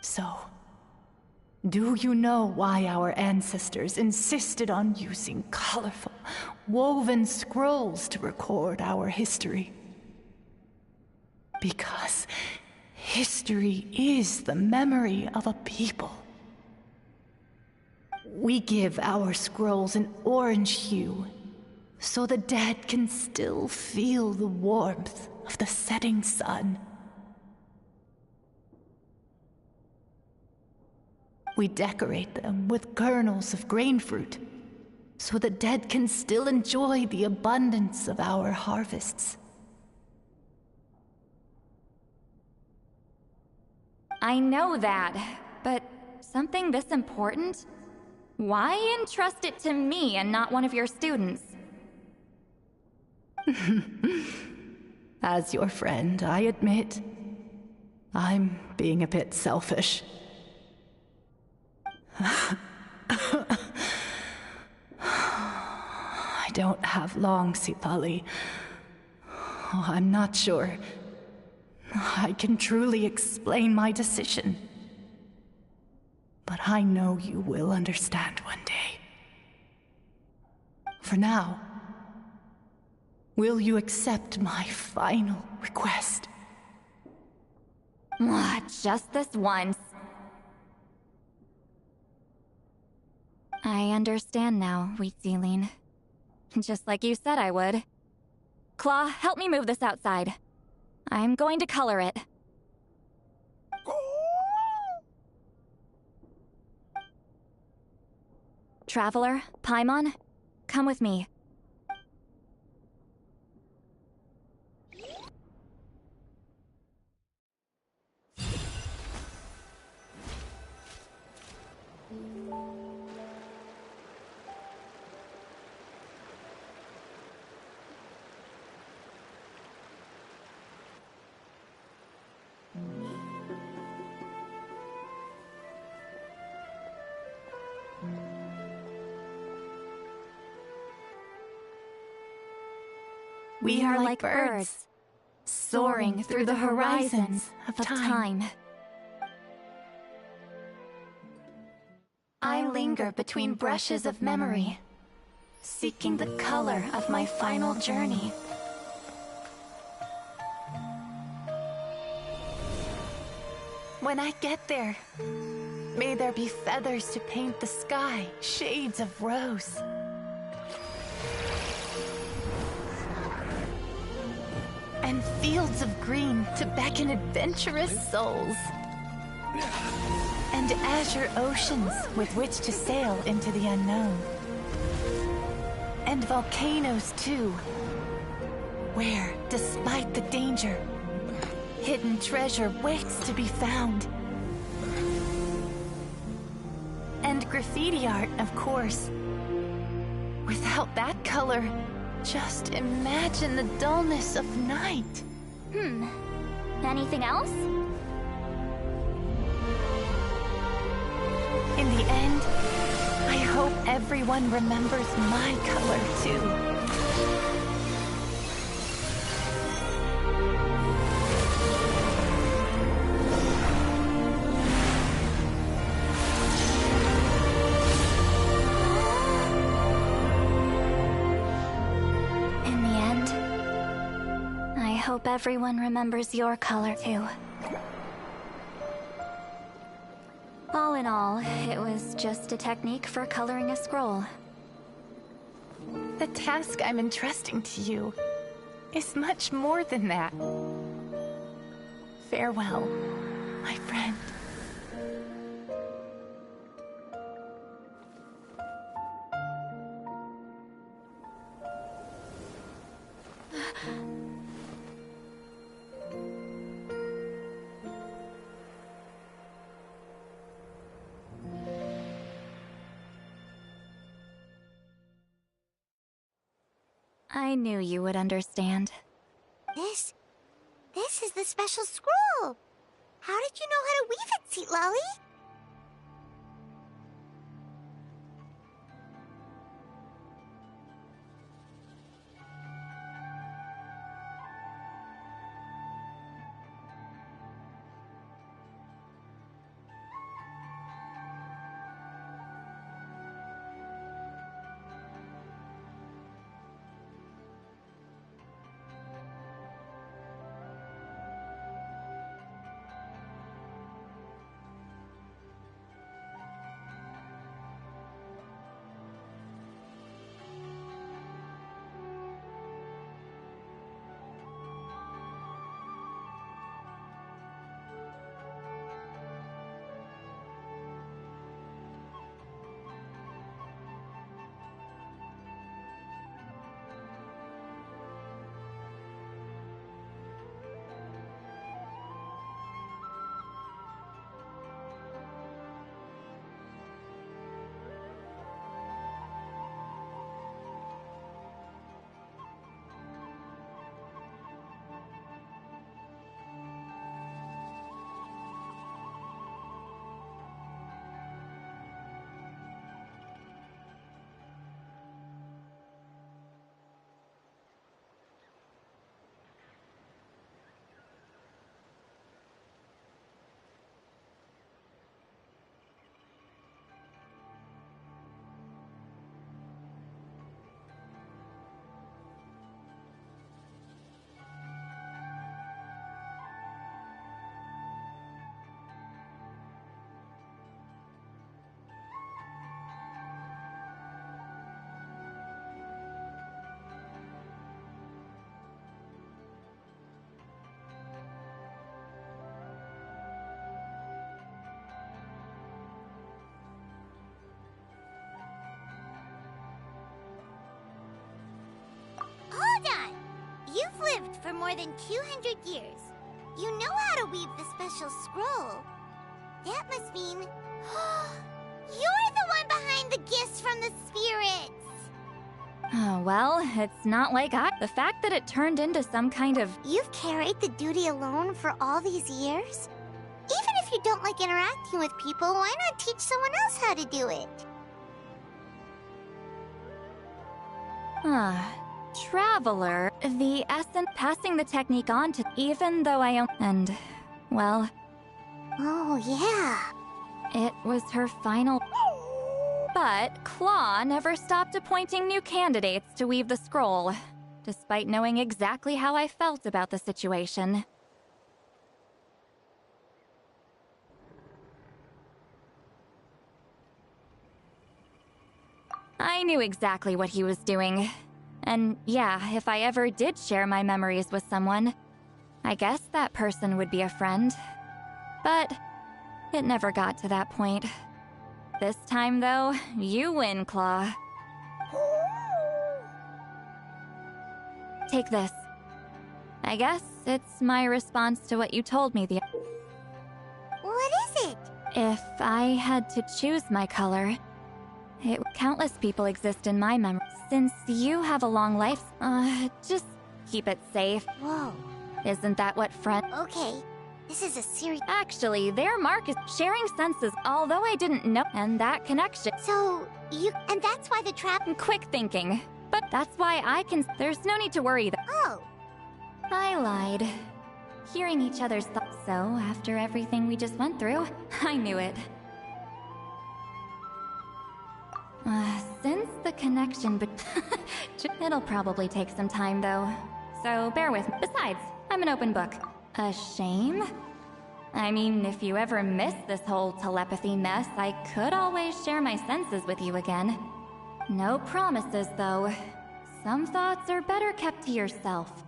So, do you know why our ancestors insisted on using colorful, woven scrolls to record our history? Because history is the memory of a people. We give our scrolls an orange hue, so the dead can still feel the warmth of the setting sun. We decorate them with kernels of grain fruit, so the dead can still enjoy the abundance of our harvests. I know that, but something this important? Why entrust it to me and not one of your students? As your friend, I admit, I'm being a bit selfish. I don't have long, Sipali. Oh, I'm not sure I can truly explain my decision. But I know you will understand one day. For now, will you accept my final request? Just this once. I understand now, Wheat Celine. Just like you said I would. Claw, help me move this outside. I'm going to color it. Traveler, Paimon, come with me. We are like birds, soaring through the horizons of time. I linger between brushes of memory, seeking the color of my final journey. When I get there, may there be feathers to paint the sky, shades of rose. And fields of green to beckon adventurous souls. And azure oceans with which to sail into the unknown. And volcanoes too, where, despite the danger, hidden treasure waits to be found. And graffiti art, of course. Without that color, just imagine the dullness of night. Anything else? In the end, I hope everyone remembers my color too. I hope everyone remembers your color too. All in all, it was just a technique for coloring a scroll. The task I'm entrusting to you is much more than that. Farewell, my friend. I knew you would understand. This is the special scroll. How did you know how to weave it, Seat Lolly? Hold on! You've lived for more than 200 years. You know how to weave the special scroll. That must mean... you're the one behind the gifts from the spirits! Oh, well, it's not like the fact that it turned into some kind of... You've carried the duty alone for all these years? Even if you don't like interacting with people, why not teach someone else how to do it? Traveler, the essence passing the technique on to... Even though I own... And, well... Oh, yeah. It was her final... But Claw never stopped appointing new candidates to weave the scroll, despite knowing exactly how I felt about the situation. I knew exactly what he was doing. And yeah, if I ever did share my memories with someone, I guess that person would be a friend. But it never got to that point. This time, though, you win, Claw. Take this. I guess it's my response to what you told me the... What is it? If I had to choose my color, countless people exist in my memory. Since you have a long life, just keep it safe. Whoa. Isn't that what friend... Okay. This is a serious... Actually, their mark is sharing senses, although I didn't know, and that connection... So, and that's why the trap... Quick thinking. But that's why I can... There's no need to worry that... Oh! I lied. Hearing each other's thoughts, so after everything we just went through, I knew it. Since the connection... It'll probably take some time, though. So bear with me. Besides, I'm an open book. A shame? I mean, if you ever miss this whole telepathy mess, I could always share my senses with you again. No promises, though. Some thoughts are better kept to yourself.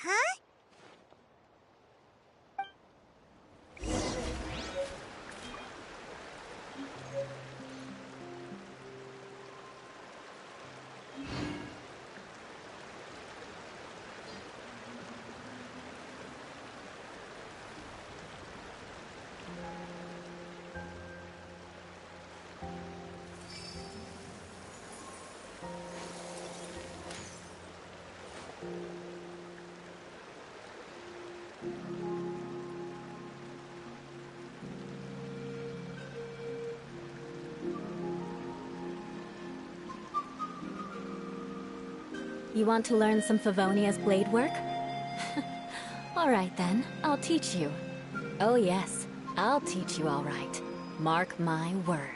Huh? You want to learn some Favonia's blade work? Alright then, I'll teach you. Oh yes, I'll teach you alright. Mark my words.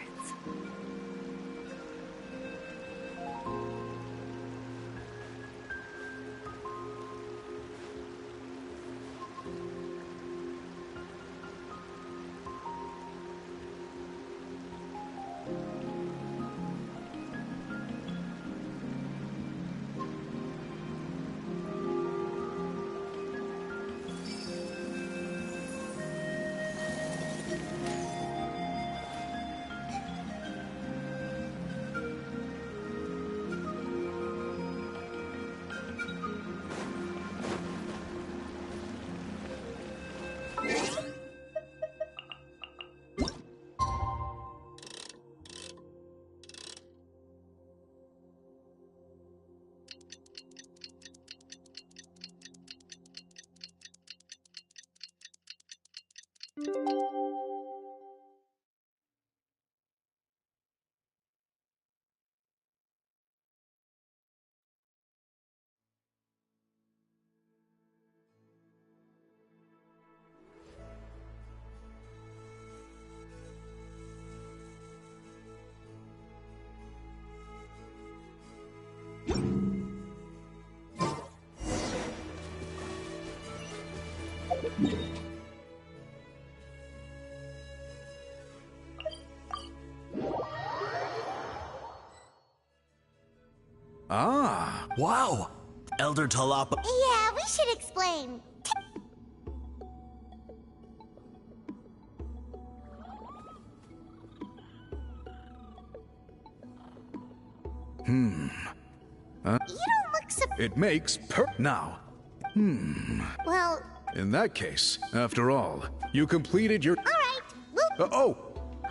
Ah, wow. Elder Talapa. Yeah, we should explain. You don't look so... It makes now. Well... In that case, after all, you completed your... Alright, oh!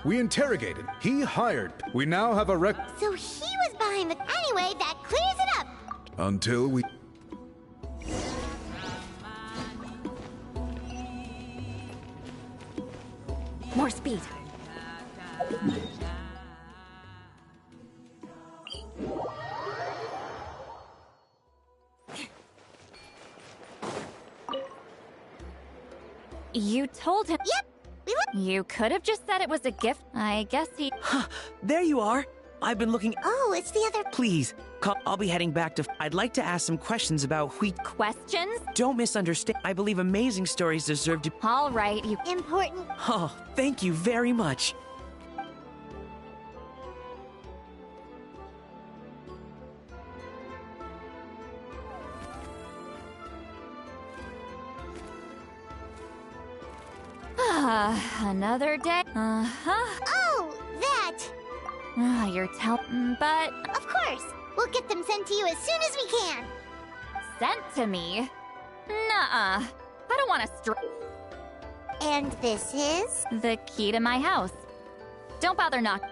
We interrogated. He hired. We now have a So he was behind the... Anyway, that clears it up! Until we... More speed. You told him... Yep, You could have just said it was a gift. I guess he... There you are. I've been looking... Oh, it's the other... Please, I'll be heading back to... I'd like to ask some questions about wheat... Questions? Don't misunderstand. I believe amazing stories deserve to... All right, you... Important. Oh, thank you very much. Another day. Oh, that! You're but... Of course! We'll get them sent to you as soon as we can! Sent to me? Nuh-uh. I don't want to And this is? The key to my house. Don't bother knocking.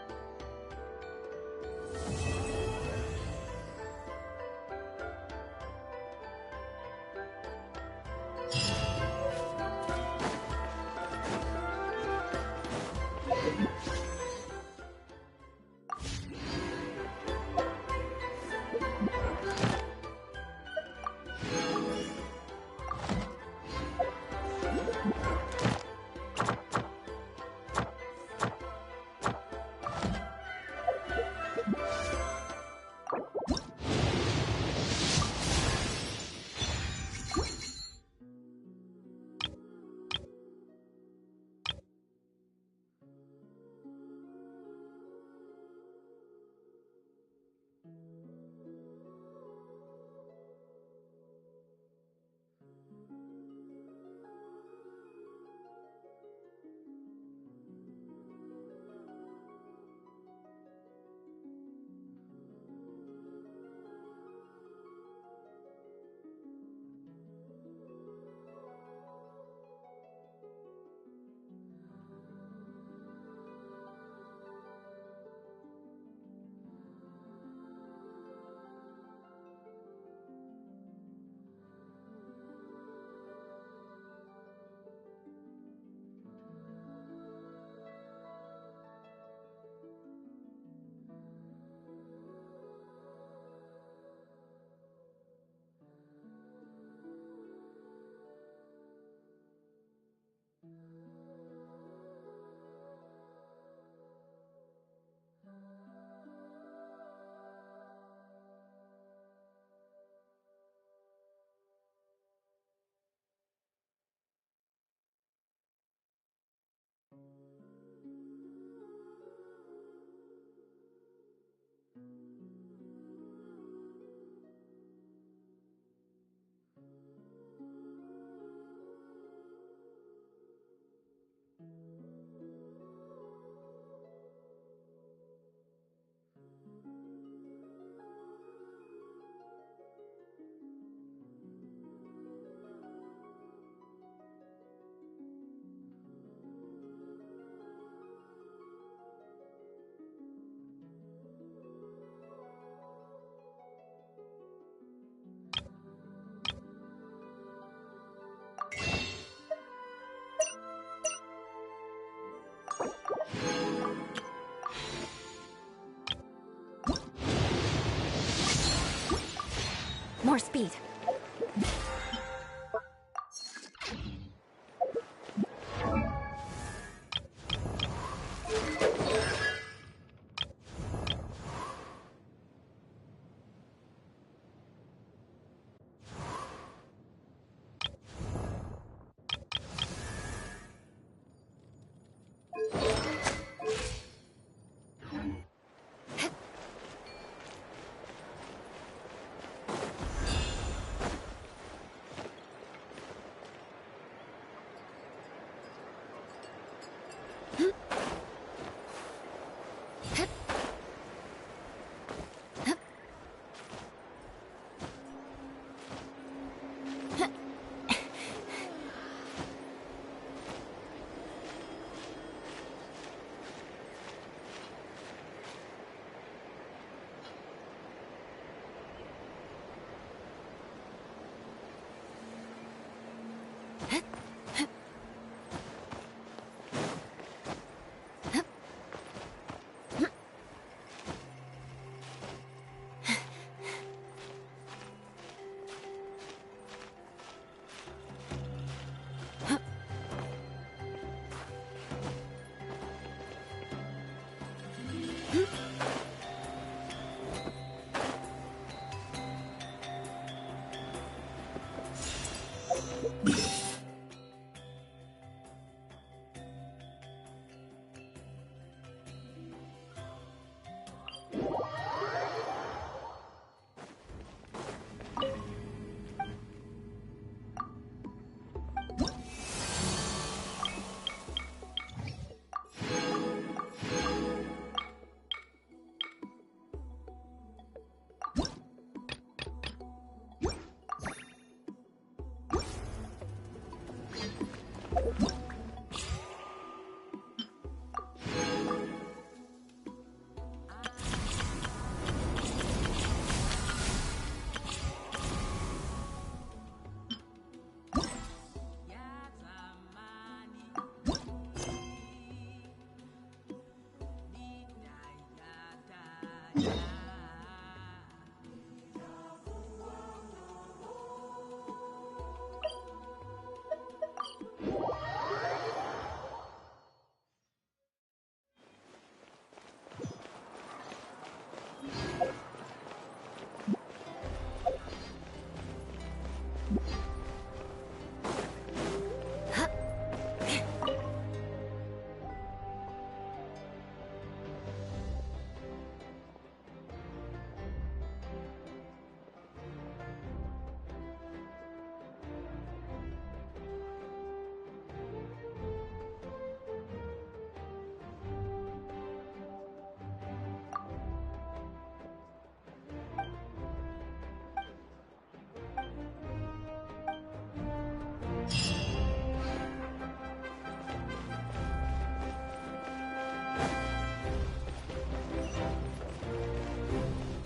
More speed.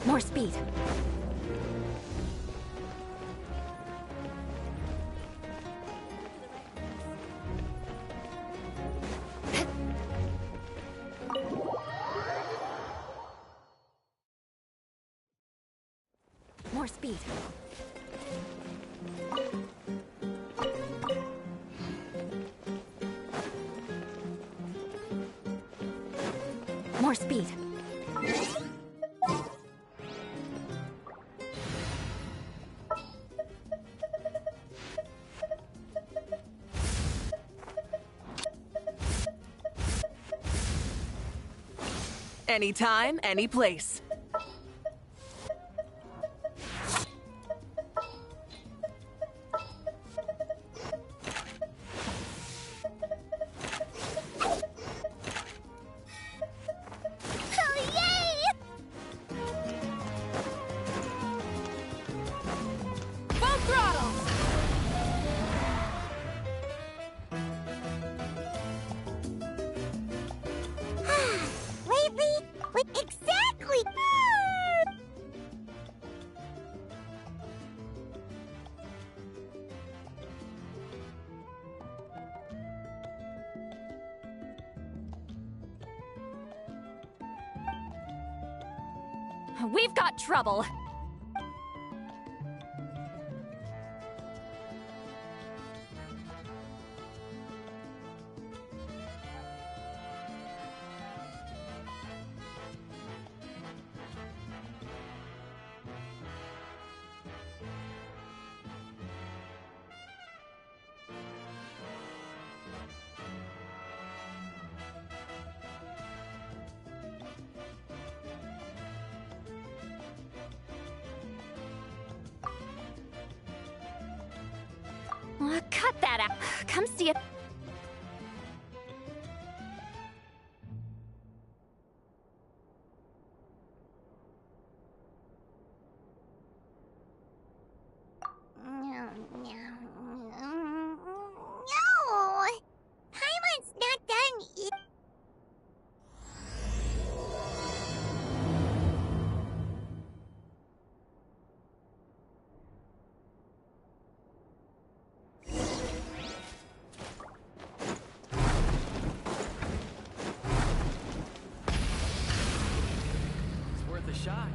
More speed. More speed. More speed. Anytime, any place. We've got trouble. Cut that out. Come see it. No! Paimon's not done yet. It's worth a shot.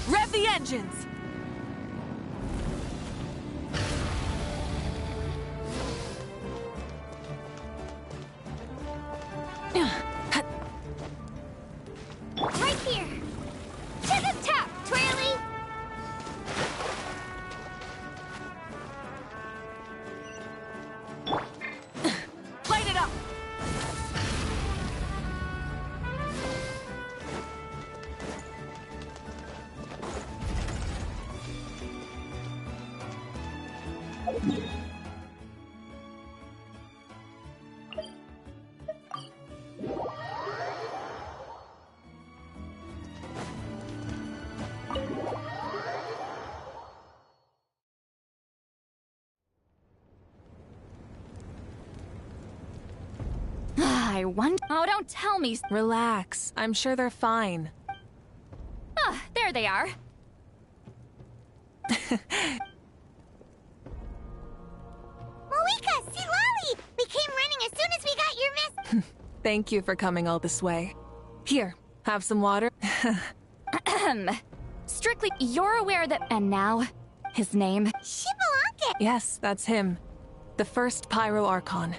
Rev the engines! Right here! To the top, Twirly! Light it up! I wonder. Oh, don't tell me. Relax. I'm sure they're fine. Ah, there they are. Moika, see Lolly! We came running as soon as we got your mess. Thank you for coming all this way. Here, have some water. Strictly, you're aware that. And now, his name? Shibalanke! Yes, that's him. The first Pyro Archon.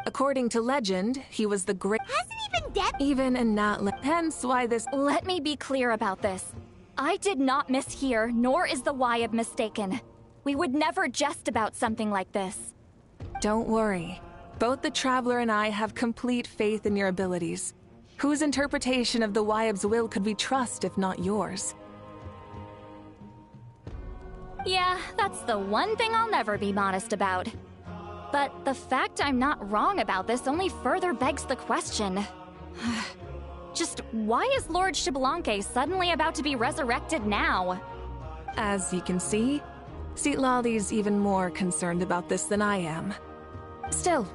According to legend, he was the great. Hasn't he been dead? Even in Natlan. Hence why this. Let me be clear about this. I did not mishear, nor is the Wyab mistaken. We would never jest about something like this. Don't worry. Both the Traveler and I have complete faith in your abilities. Whose interpretation of the Wyab's will could we trust if not yours? Yeah, that's the one thing I'll never be modest about. But the fact I'm not wrong about this only further begs the question. Just why is Lord Shibalanke suddenly about to be resurrected now? As you can see, Citlali's even more concerned about this than I am. Still,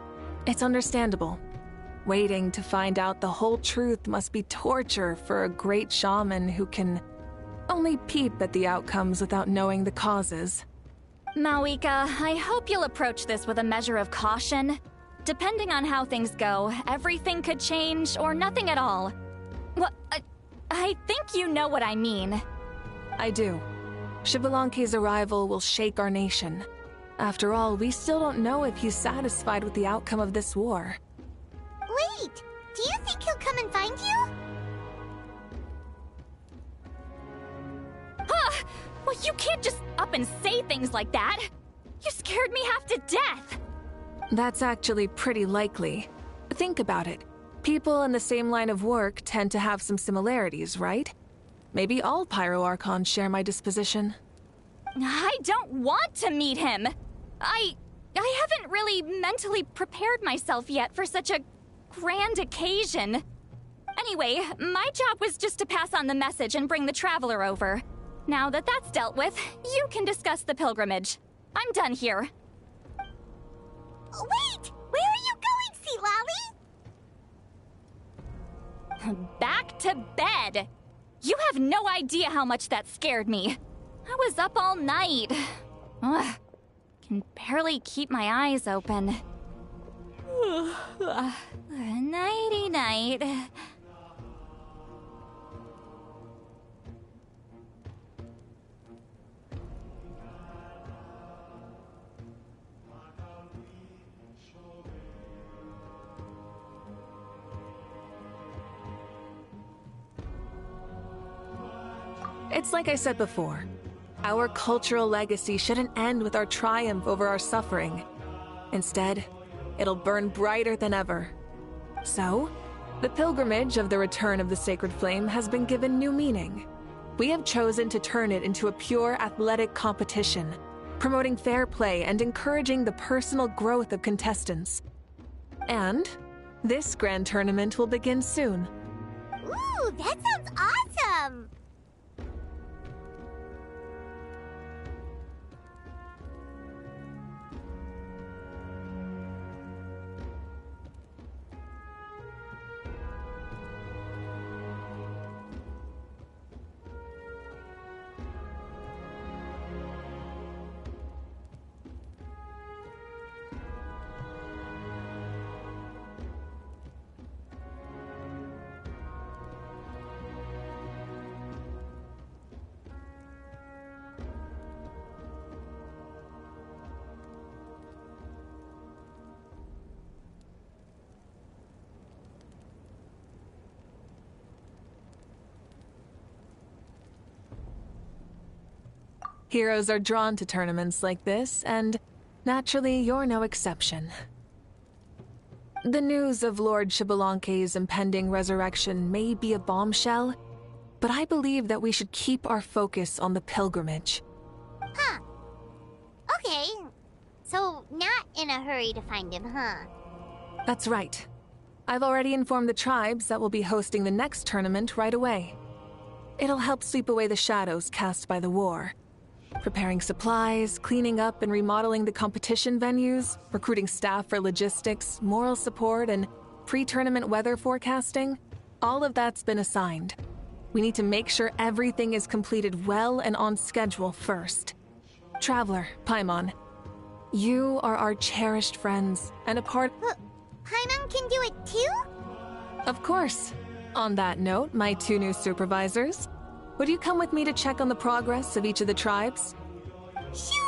it's understandable. Waiting to find out the whole truth must be torture for a great shaman who can only peep at the outcomes without knowing the causes. Mawika, I hope you'll approach this with a measure of caution. Depending on how things go, everything could change or nothing at all. Well, I think you know what I mean. I do. Shibalanke's arrival will shake our nation. After all, we still don't know if he's satisfied with the outcome of this war. Wait, do you think he'll come and find you? Well, you can't just up and say things like that. You scared me half to death. That's actually pretty likely. Think about it. People in the same line of work tend to have some similarities, right? Maybe all Pyro Archons share my disposition. I don't want to meet him. I haven't really mentally prepared myself yet for such a grand occasion. Anyway, my job was just to pass on the message and bring the Traveler over. Now that that's dealt with, you can discuss the pilgrimage. I'm done here. Wait! Where are you going, Citlali? Back to bed! You have no idea how much that scared me. I was up all night. Ugh, can barely keep my eyes open. Nighty-night. It's like I said before. Our cultural legacy shouldn't end with our triumph over our suffering. Instead, it'll burn brighter than ever. So, the pilgrimage of the return of the sacred flame has been given new meaning. We have chosen to turn it into a pure athletic competition, promoting fair play and encouraging the personal growth of contestants. And this grand tournament will begin soon. Ooh, that sounds awesome! Heroes are drawn to tournaments like this, and naturally, you're no exception. The news of Lord Xbalanque's impending resurrection may be a bombshell, but I believe that we should keep our focus on the pilgrimage. Huh. Okay. So, not in a hurry to find him, huh? That's right. I've already informed the tribes that we'll be hosting the next tournament right away. It'll help sweep away the shadows cast by the war. Preparing supplies, cleaning up and remodeling the competition venues, recruiting staff for logistics, moral support, and pre-tournament weather forecasting, all of that's been assigned. We need to make sure everything is completed well and on schedule first. Traveler, Paimon, you are our cherished friends and a part— Paimon can do it too? Of course. On that note, my 2 new supervisors, would you come with me to check on the progress of each of the tribes? Sure!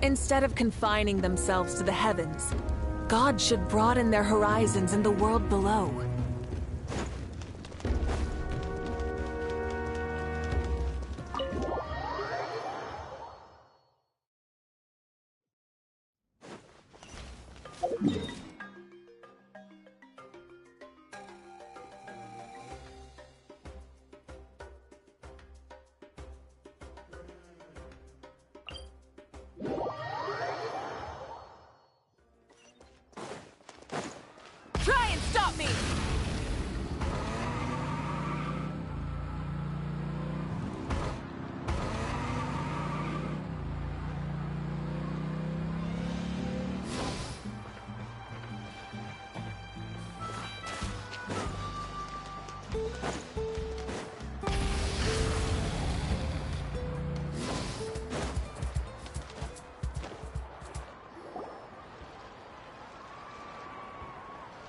Instead of confining themselves to the heavens, God should broaden their horizons in the world below.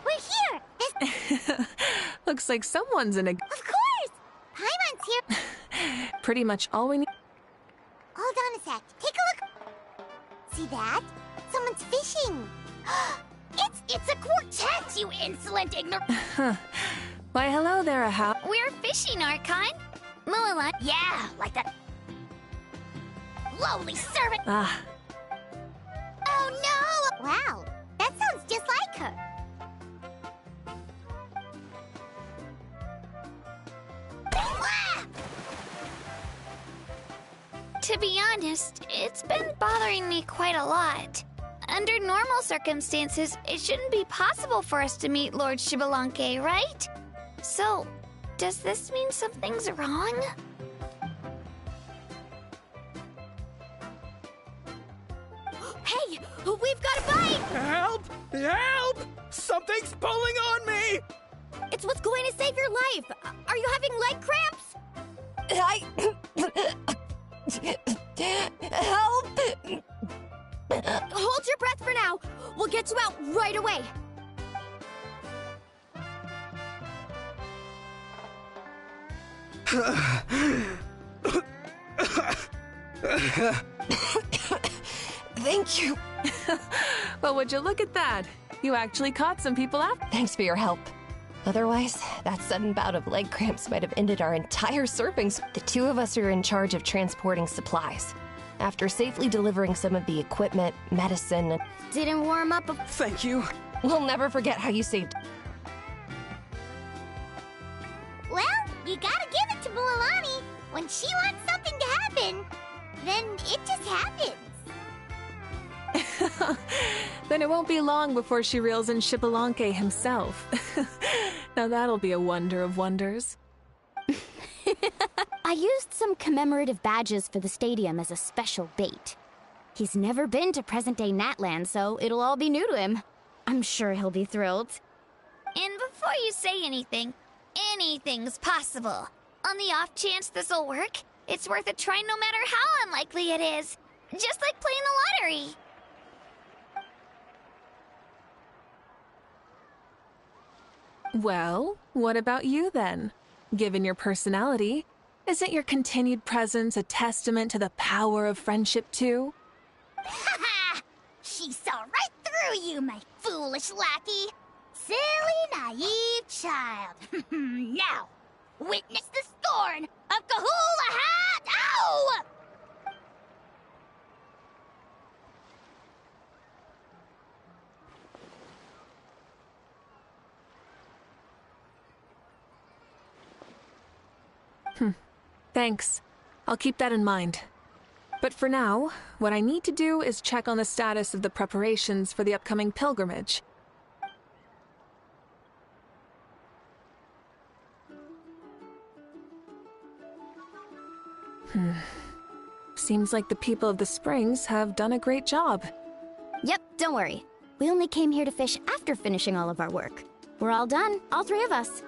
We're here! Looks like someone's in a... Of course! Paimon's here! Pretty much all we need... Hold on a sec. Take a look. See that? Someone's fishing. It's a quartet, you insolent ignorant. Why, hello there, Ahau. We're fishing, Archon. Mulan. Yeah, like that. Lowly servant. Ah. Oh no! Wow, that sounds just like her. To be honest, it's been bothering me quite a lot. Under normal circumstances, it shouldn't be possible for us to meet Lord Shibalanke, right? So, does this mean something's wrong? Hey, we've got a bite! Help! Help! Something's pulling on me! It's what's going to save your life. Are you having leg cramps? Help! Hold your breath for now. We'll get you out right away. Thank you. Well, would you look at that? You actually caught some people out. Thanks for your help. Otherwise, that sudden bout of leg cramps might have ended our entire surfing. The two of us are in charge of transporting supplies. After safely delivering some of the equipment, medicine, and... Didn't warm up Thank you. We'll never forget how you saved... Well, you gotta give it to Mulalani. When she wants something to happen, then it just happens. Then it won't be long before she reels in Shibalanke himself. Now that'll be a wonder of wonders. I used some commemorative badges for the stadium as a special bait. He's never been to present-day Natland, so it'll all be new to him. I'm sure he'll be thrilled. And before you say anything, anything's possible. On the off chance this'll work, it's worth a try no matter how unlikely it is. Just like playing the lottery. Well, what about you then? Given your personality, isn't your continued presence a testament to the power of friendship too? Ha ha! She saw right through you, my foolish lackey. Silly, naive child. Now, witness the scorn of Kahula Hat! Ow! Thanks. I'll keep that in mind. But for now, what I need to do is check on the status of the preparations for the upcoming pilgrimage. Seems like the people of the Springs have done a great job. Yep, don't worry. We only came here to fish after finishing all of our work. We're all done, all three of us.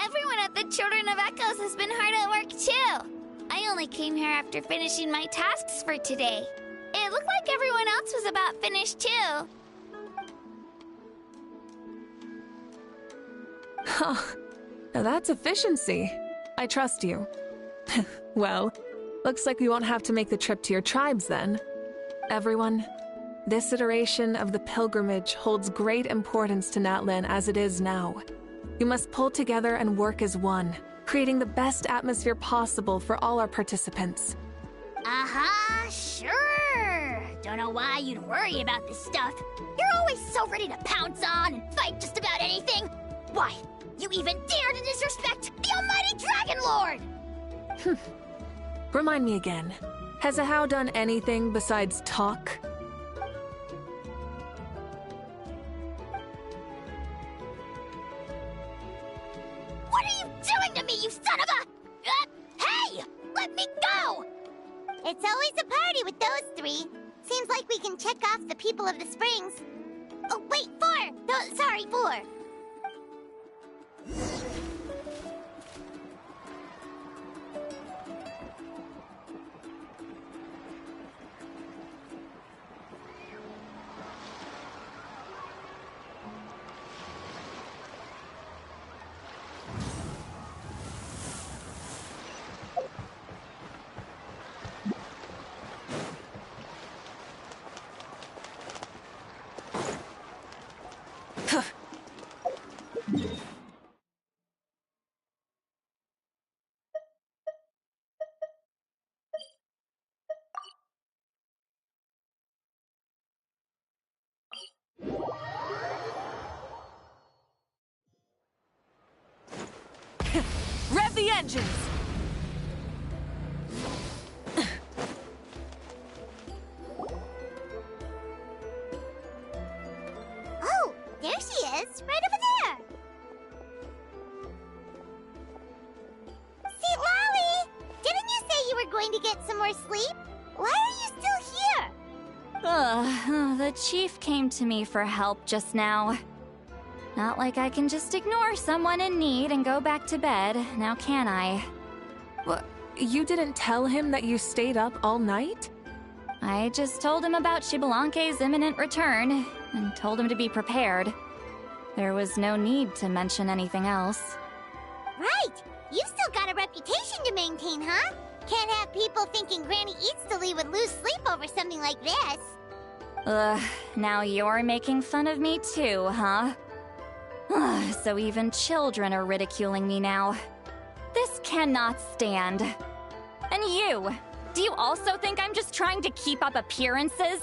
Everyone at the Children of Echoes has been hard at work too. I only came here after finishing my tasks for today. It looked like everyone else was about finished too. Huh. Now that's efficiency. I trust you. Well, looks like we won't have to make the trip to your tribes then. Everyone, this iteration of the pilgrimage holds great importance to Natlan as it is now. We must pull together and work as one, creating the best atmosphere possible for all our participants. Sure. Don't know why you'd worry about this stuff. You're always so ready to pounce on and fight just about anything. Why, you even dare to disrespect the almighty Dragon Lord! Remind me again, has Ahau done anything besides talk? What are you doing to me, you son of a... hey! Let me go! It's always a party with those three. Seems like we can check off the people of the Springs. Oh, wait, four! Sorry, four. Rev the engines! Oh, there she is, right over there. See, Lolly, didn't you say you were going to get some more sleep? Why are you still here? The chief came to me for help just now. Not like I can just ignore someone in need and go back to bed, now can I? What? You didn't tell him that you stayed up all night? I just told him about Xbalanque's imminent return, and told him to be prepared. There was no need to mention anything else. Right! You've still got a reputation to maintain, huh? Can't have people thinking Granny Eatsley would lose sleep over something like this. Ugh, now you're making fun of me too, huh? So even children are ridiculing me now. This cannot stand. And you! Do you also think I'm just trying to keep up appearances?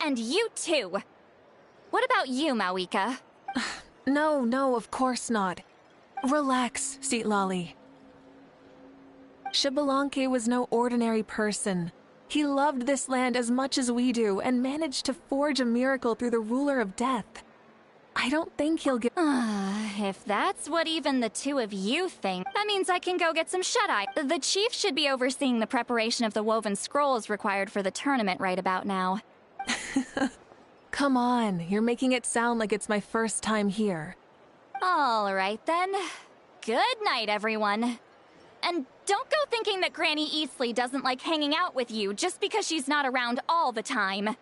And you too. What about you, Mawika? No, of course not. Relax, Lolly. Xbalanque was no ordinary person. He loved this land as much as we do and managed to forge a miracle through the ruler of death. I don't think he'll give— If that's what even the two of you think, that means I can go get some shut-eye. The chief should be overseeing the preparation of the woven scrolls required for the tournament right about now. Come on, you're making it sound like it's my first time here. All right then. Good night, everyone. And don't go thinking that Granny Eatsley doesn't like hanging out with you just because she's not around all the time.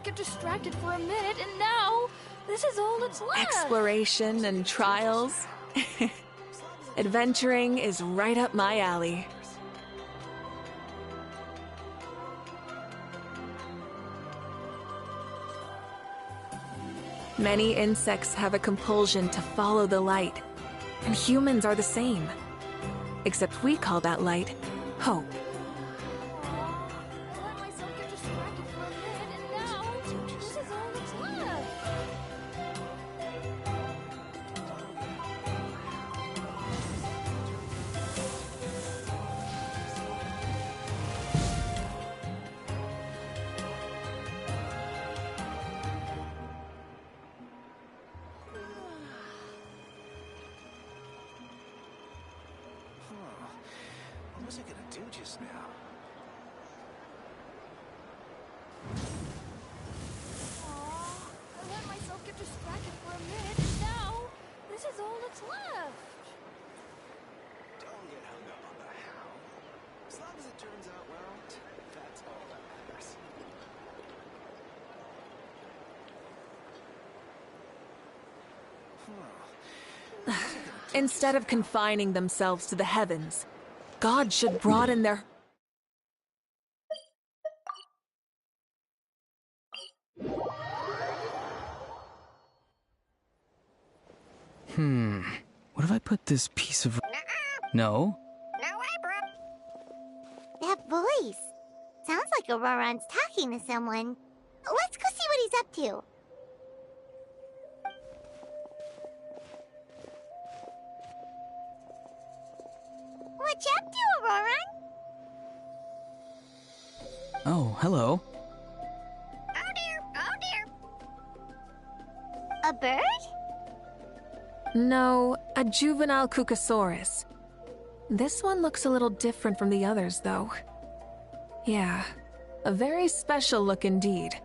Get distracted for a minute, and now this is all that's left. Exploration and trials. Adventuring is right up my alley. Many insects have a compulsion to follow the light, and humans are the same. Except we call that light hope. was I gonna do just now? I let myself get distracted for a minute, and now this is all that's left. Don't get hung up on the how. As long as it turns out well, that's all that matters. Instead of confining themselves to the heavens, God should broaden their... What if I put this piece of... No? That voice. Sounds like Auroron's talking to someone. Let's go see what he's up to. What you up to, Auroron? Oh, hello. Oh dear. A bird? No, a juvenile Cucosaurus. This one looks a little different from the others, though. Yeah, a very special look indeed.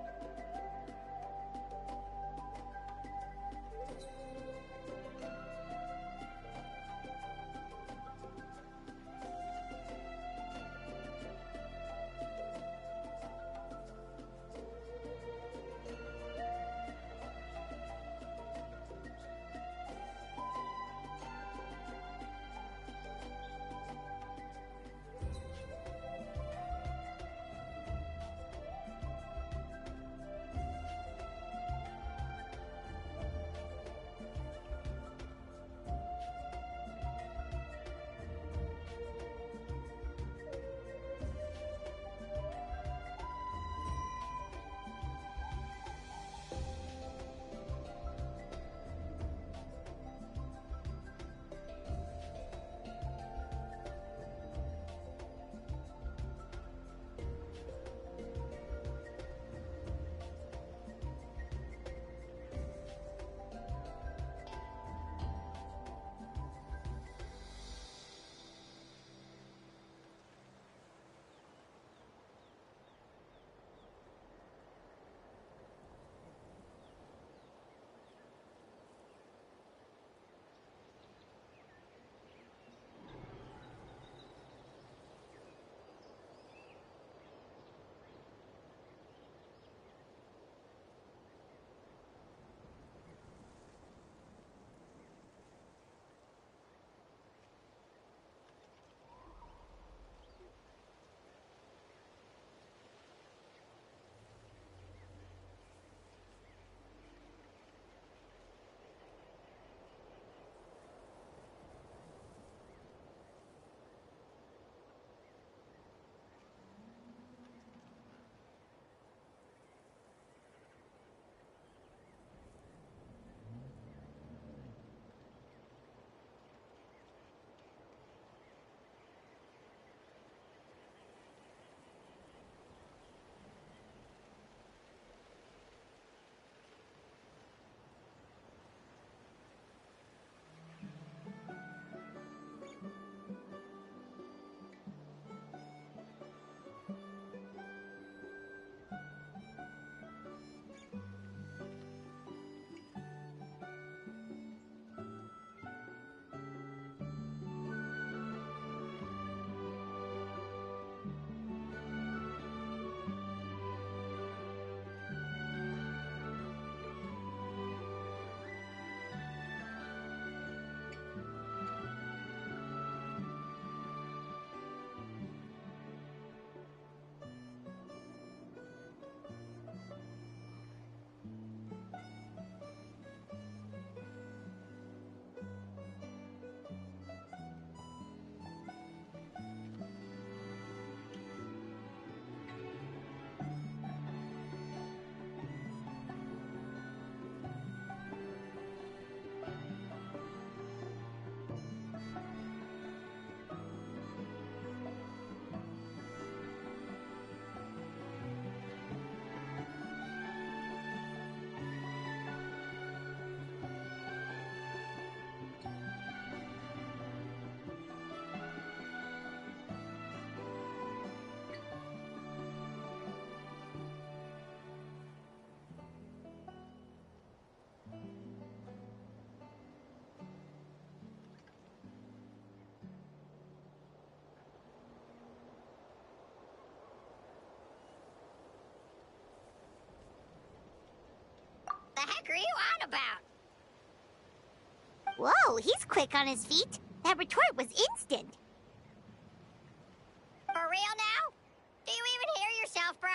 heck are you on about? Whoa, he's quick on his feet. That retort was instant. For real now? Do you even hear yourself, bro?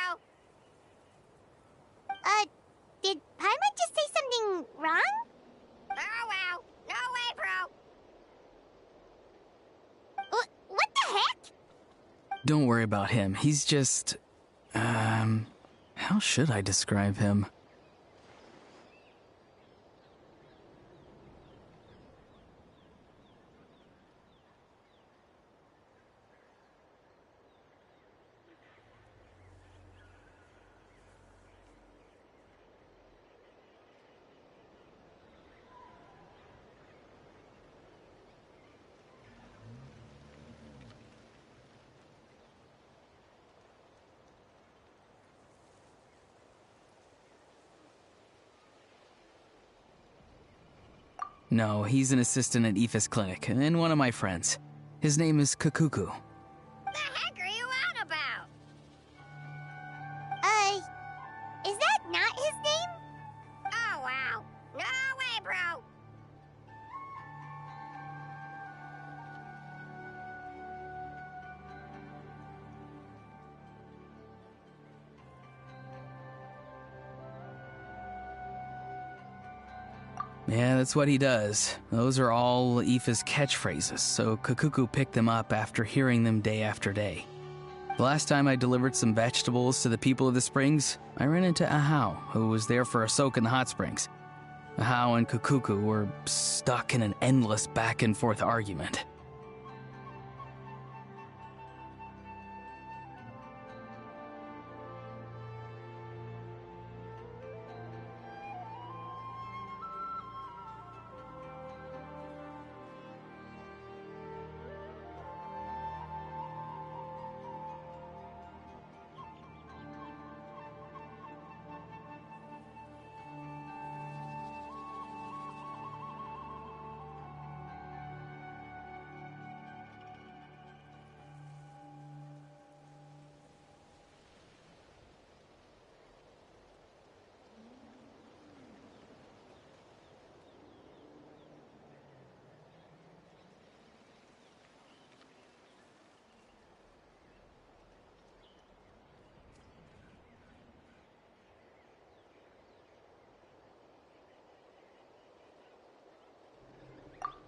Did Paimon just say something wrong? Oh, wow. No way, bro. What the heck? Don't worry about him. He's just... how should I describe him? No, he's an assistant at Aoife's clinic, and one of my friends. His name is Kakuku. The heck are you on about? Is that not his name? Oh, wow. No way, bro. Yeah, that's what he does. Those are all Aoife's catchphrases, so Kakuku picked them up after hearing them day after day. The last time I delivered some vegetables to the people of the springs, I ran into Ahau, who was there for a soak in the hot springs. Ahau and Kakuku were stuck in an endless back-and-forth argument.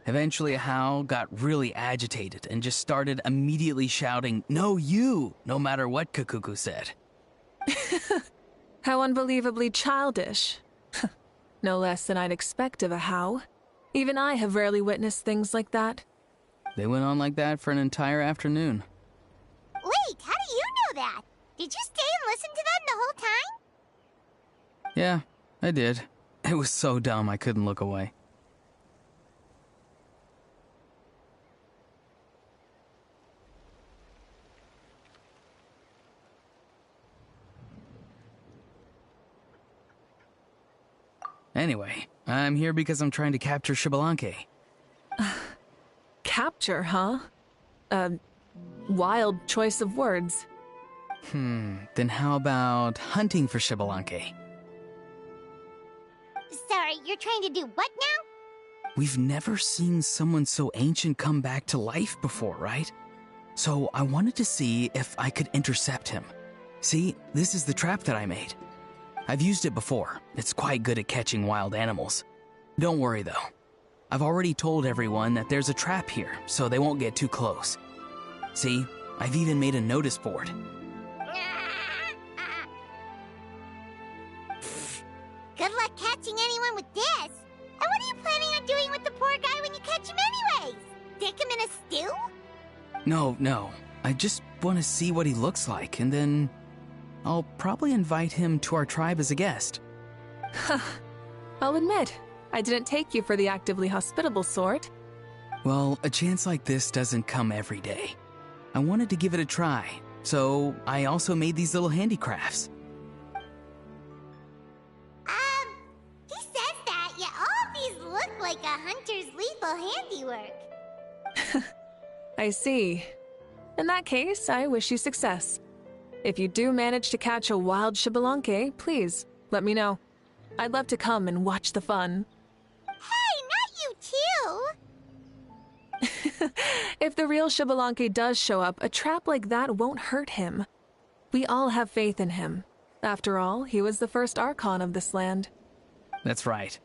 Eventually, Ahau got really agitated and just started immediately shouting, "No, you!" no matter what Kakuku said. How unbelievably childish. No less than I'd expect of Ahau. Even I have rarely witnessed things like that. They went on like that for an entire afternoon. Wait, how do you know that? Did you stay and listen to them the whole time? Yeah, I did. It was so dumb I couldn't look away. Anyway, I'm here because I'm trying to capture Xbalanque. Capture, huh? Wild choice of words. Then how about hunting for Xbalanque? Sorry, you're trying to do what now? We've never seen someone so ancient come back to life before, right? So I wanted to see if I could intercept him. See, this is the trap that I made. I've used it before. It's quite good at catching wild animals. Don't worry, though. I've already told everyone that there's a trap here, so they won't get too close. See, I've even made a notice board. Good luck catching anyone with this. And what are you planning on doing with the poor guy when you catch him anyways? Stick him in a stew? No. I just want to see what he looks like, and then I'll probably invite him to our tribe as a guest. I'll admit, I didn't take you for the actively hospitable sort. Well, a chance like this doesn't come every day. I wanted to give it a try, so I also made these little handicrafts. He says that, yet all of these look like a hunter's lethal handiwork. I see. In that case, I wish you success. If you do manage to catch a wild Xbalanque, please, let me know. I'd love to come and watch the fun. Hey, not you too! If the real Xbalanque does show up, a trap like that won't hurt him. We all have faith in him. After all, he was the first Archon of this land. That's right.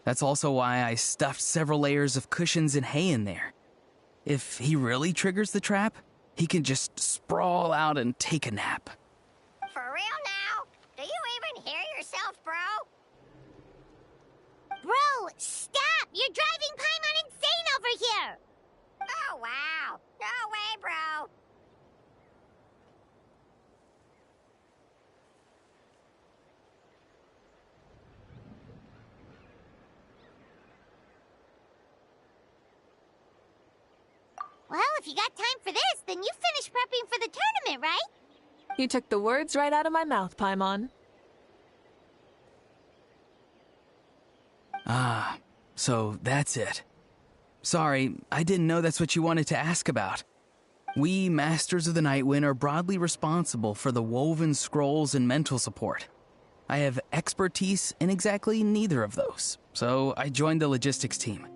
That's also why I stuffed several layers of cushions and hay in there. If he really triggers the trap, he can just sprawl out and take a nap. For real now? Do you even hear yourself, bro? Bro, stop! You're driving Paimon insane over here! Oh, wow. No way, bro. Well, if you got time for this, then you finished prepping for the tournament, right? You took the words right out of my mouth, Paimon. Ah, so that's it. Sorry, I didn't know that's what you wanted to ask about. We, Masters of the Nightwind, are broadly responsible for the woven scrolls and mental support. I have expertise in exactly neither of those, so I joined the logistics team.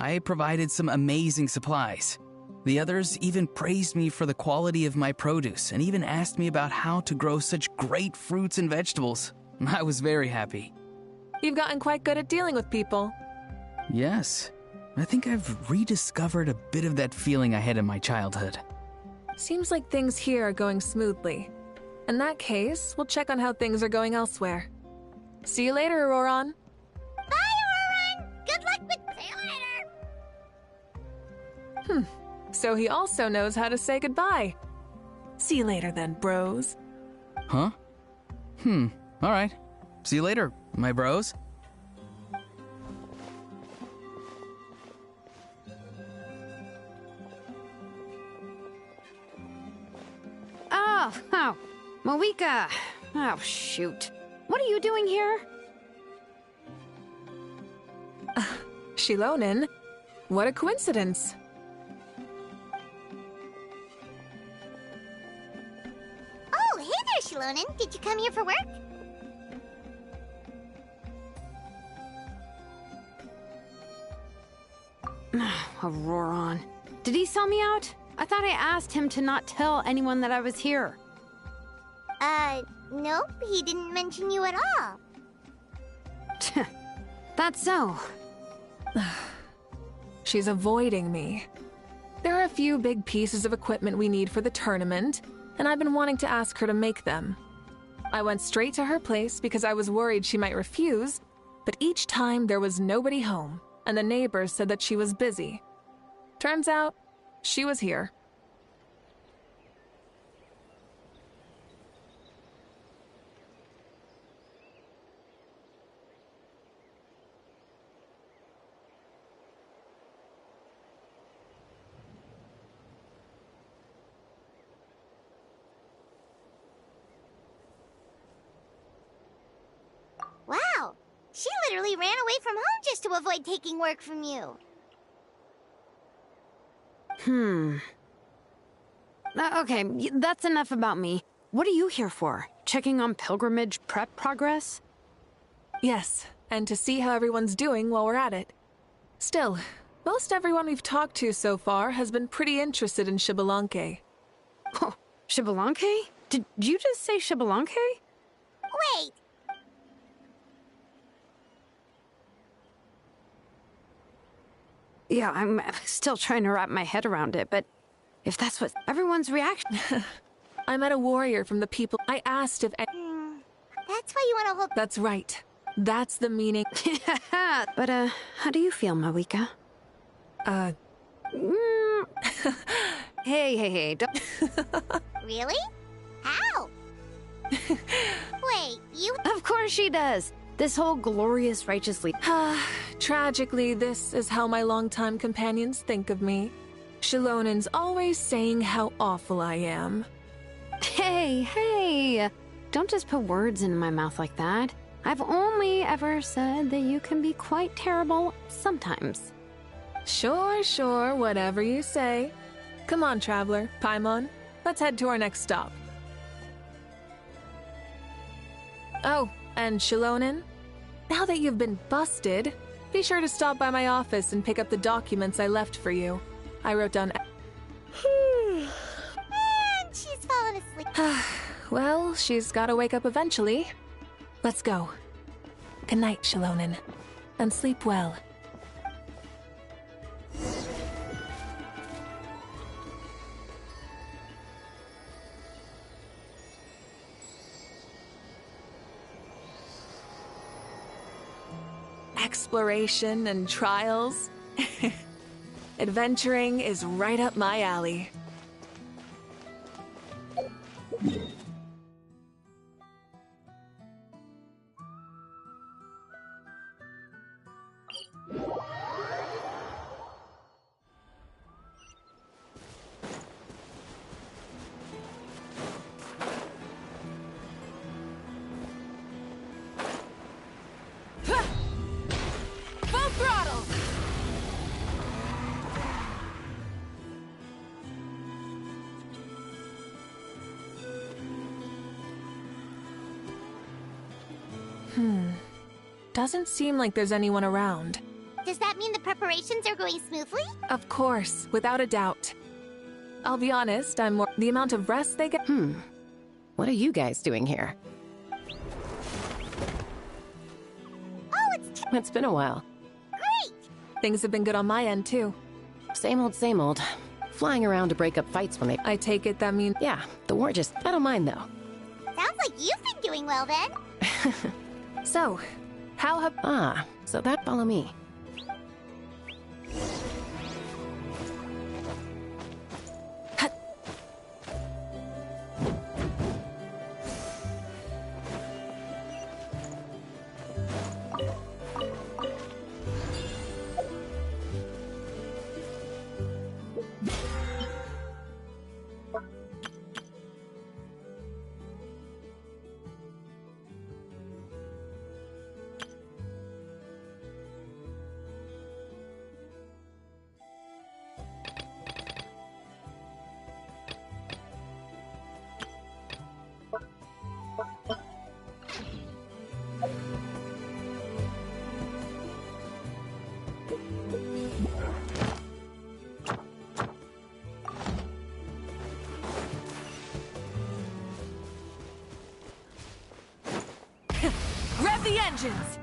I provided some amazing supplies. The others even praised me for the quality of my produce and even asked me about how to grow such great fruits and vegetables. I was very happy. You've gotten quite good at dealing with people. Yes, I think I've rediscovered a bit of that feeling I had in my childhood. Seems like things here are going smoothly. In that case, we'll check on how things are going elsewhere. See you later, Auroron. Bye, Auroron! Good luck with... See you later! So he also knows how to say goodbye. See you later then, bros. Huh? Alright. See you later, my bros. Oh, Moeka. Oh, shoot. What are you doing here? Xilonen? What a coincidence. Oh, hey there, Xilonen. Did you come here for work? Auroron. Did he sell me out? I thought I asked him to not tell anyone that I was here. Nope. He didn't mention you at all. That's so. She's avoiding me. There are a few big pieces of equipment we need for the tournament, and I've been wanting to ask her to make them. I went straight to her place because I was worried she might refuse, but each time there was nobody home, and the neighbors said that she was busy. Turns out, she was here. Wow. She literally ran away from home just to avoid taking work from you. Okay, that's enough about me. What are you here for? Checking on pilgrimage prep progress? Yes, and to see how everyone's doing while we're at it. Still, most everyone we've talked to so far has been pretty interested in Xbalanque. Oh, Xbalanque? Did you just say Xbalanque? Wait. Yeah, I'm still trying to wrap my head around it, but if that's what everyone's reaction... I met a warrior from the people. I asked if... That's why you want to hold... That's right. That's the meaning. But, how do you feel, Moeka? Hey, don't... Really? How? Wait, you... Of course she does. This whole glorious righteous lead. Tragically, this is how my longtime companions think of me. Xilonen's always saying how awful I am. Hey! Don't just put words in my mouth like that. I've only ever said that you can be quite terrible sometimes. Sure, whatever you say. Come on, Traveler, Paimon. Let's head to our next stop. Oh, and Xilonen, Now that you've been busted, be sure to stop by my office and pick up the documents I left for you. I wrote down... And she's fallen asleep. Well, she's gotta wake up eventually. Let's go. Good night, Shalonen. And sleep well. Exploration and trials. Adventuring is right up my alley. Full throttle! Doesn't seem like there's anyone around. Does that mean the preparations are going smoothly? Of course, without a doubt. I'll be honest, I'm more... The amount of rest they get... What are you guys doing here? Oh, it's... It's been a while. Great! Things have been good on my end, too. Same old, same old. Flying around to break up fights when they... I take it that means... Yeah, the war just... I don't mind, though. Sounds like you've been doing well, then. So, how have... Ah, so that... Follow me. Rev the engines!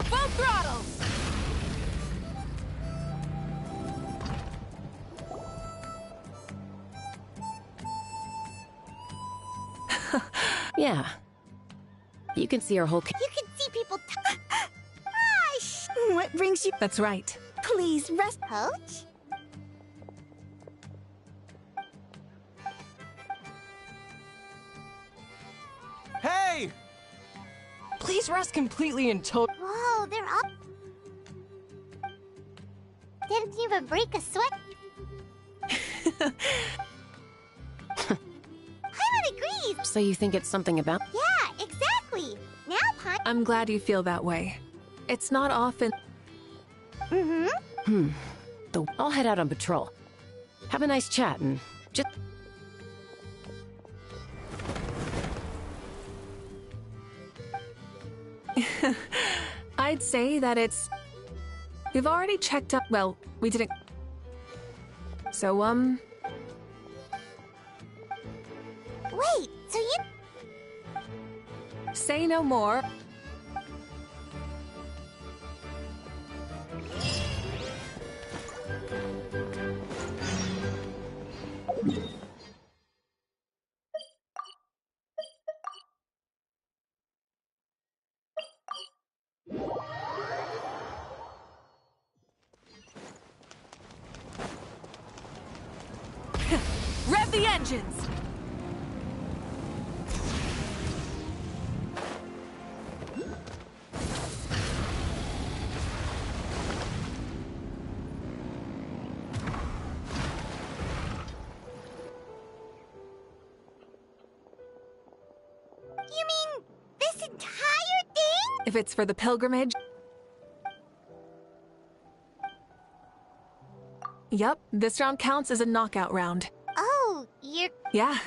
Full throttle! Yeah. You can see our whole... You can see people... Gosh! What brings you... That's right. Please rest... Coach? Hey! Please rest completely and total. Whoa, they're up. Didn't even break a sweat. Paimon agrees. So you think it's something about... Yeah, exactly. Now, I'm glad you feel that way. It's not often... I'll head out on patrol. Have a nice chat and just... I'd say that it's... We've already checked up... Well, we didn't... So, Wait, so you... Say no more. Rev the engines! If it's for the pilgrimage... Yup, this round counts as a knockout round. Oh, you're... Yeah,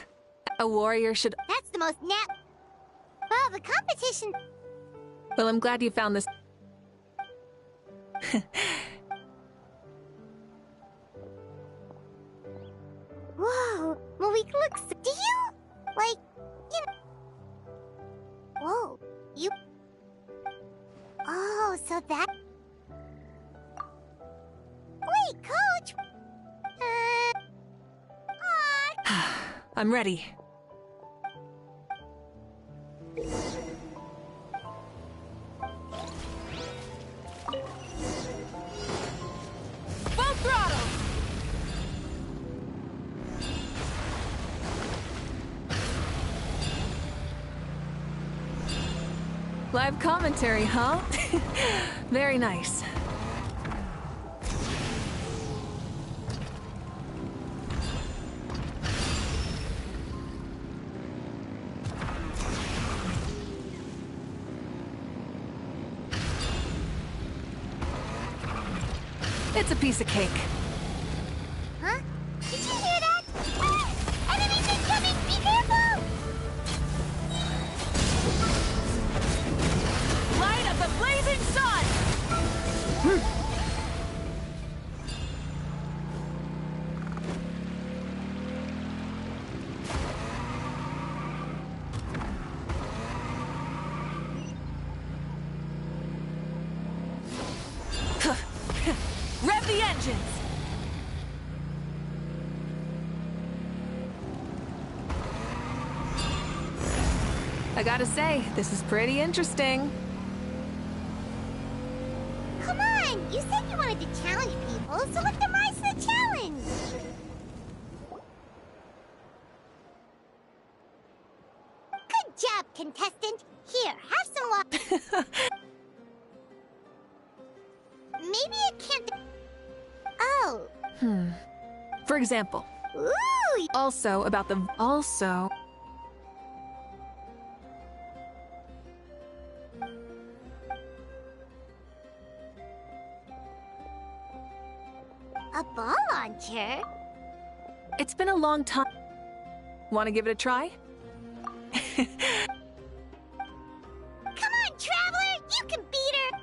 a warrior should... That's the most Well, the competition... Well, I'm glad you found this... Whoa, Malik looks... Do you... Like, you know... Whoa, you... Oh, so that... Wait, Coach! I'm ready. Full throttle! Live commentary, huh? Very nice. It's a piece of cake. Huh? Did you hear that? Ah! Enemies incoming! Be careful! Light of the blazing sun! Rev the engines! I gotta say, this is pretty interesting. Come on! You said you wanted to challenge people, so let them rise to the challenge! Good job, contestant! Here, have some water. Maybe it can't... Oh. For example. Ooh! Also about the... Also... A ball launcher? It's been a long time. Want to give it a try? Come on, Traveler! You can beat her!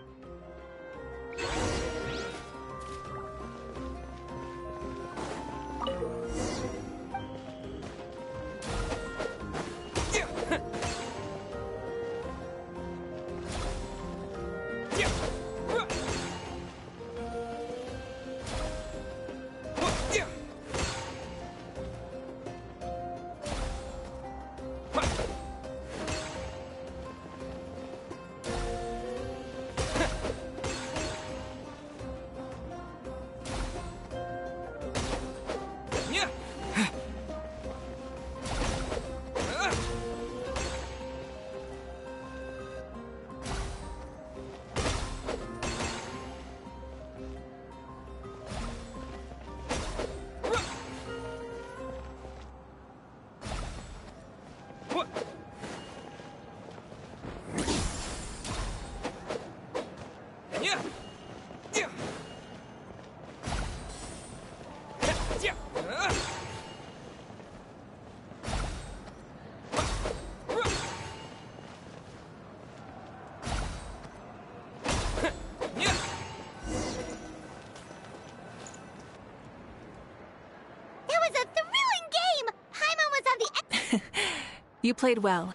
You played well.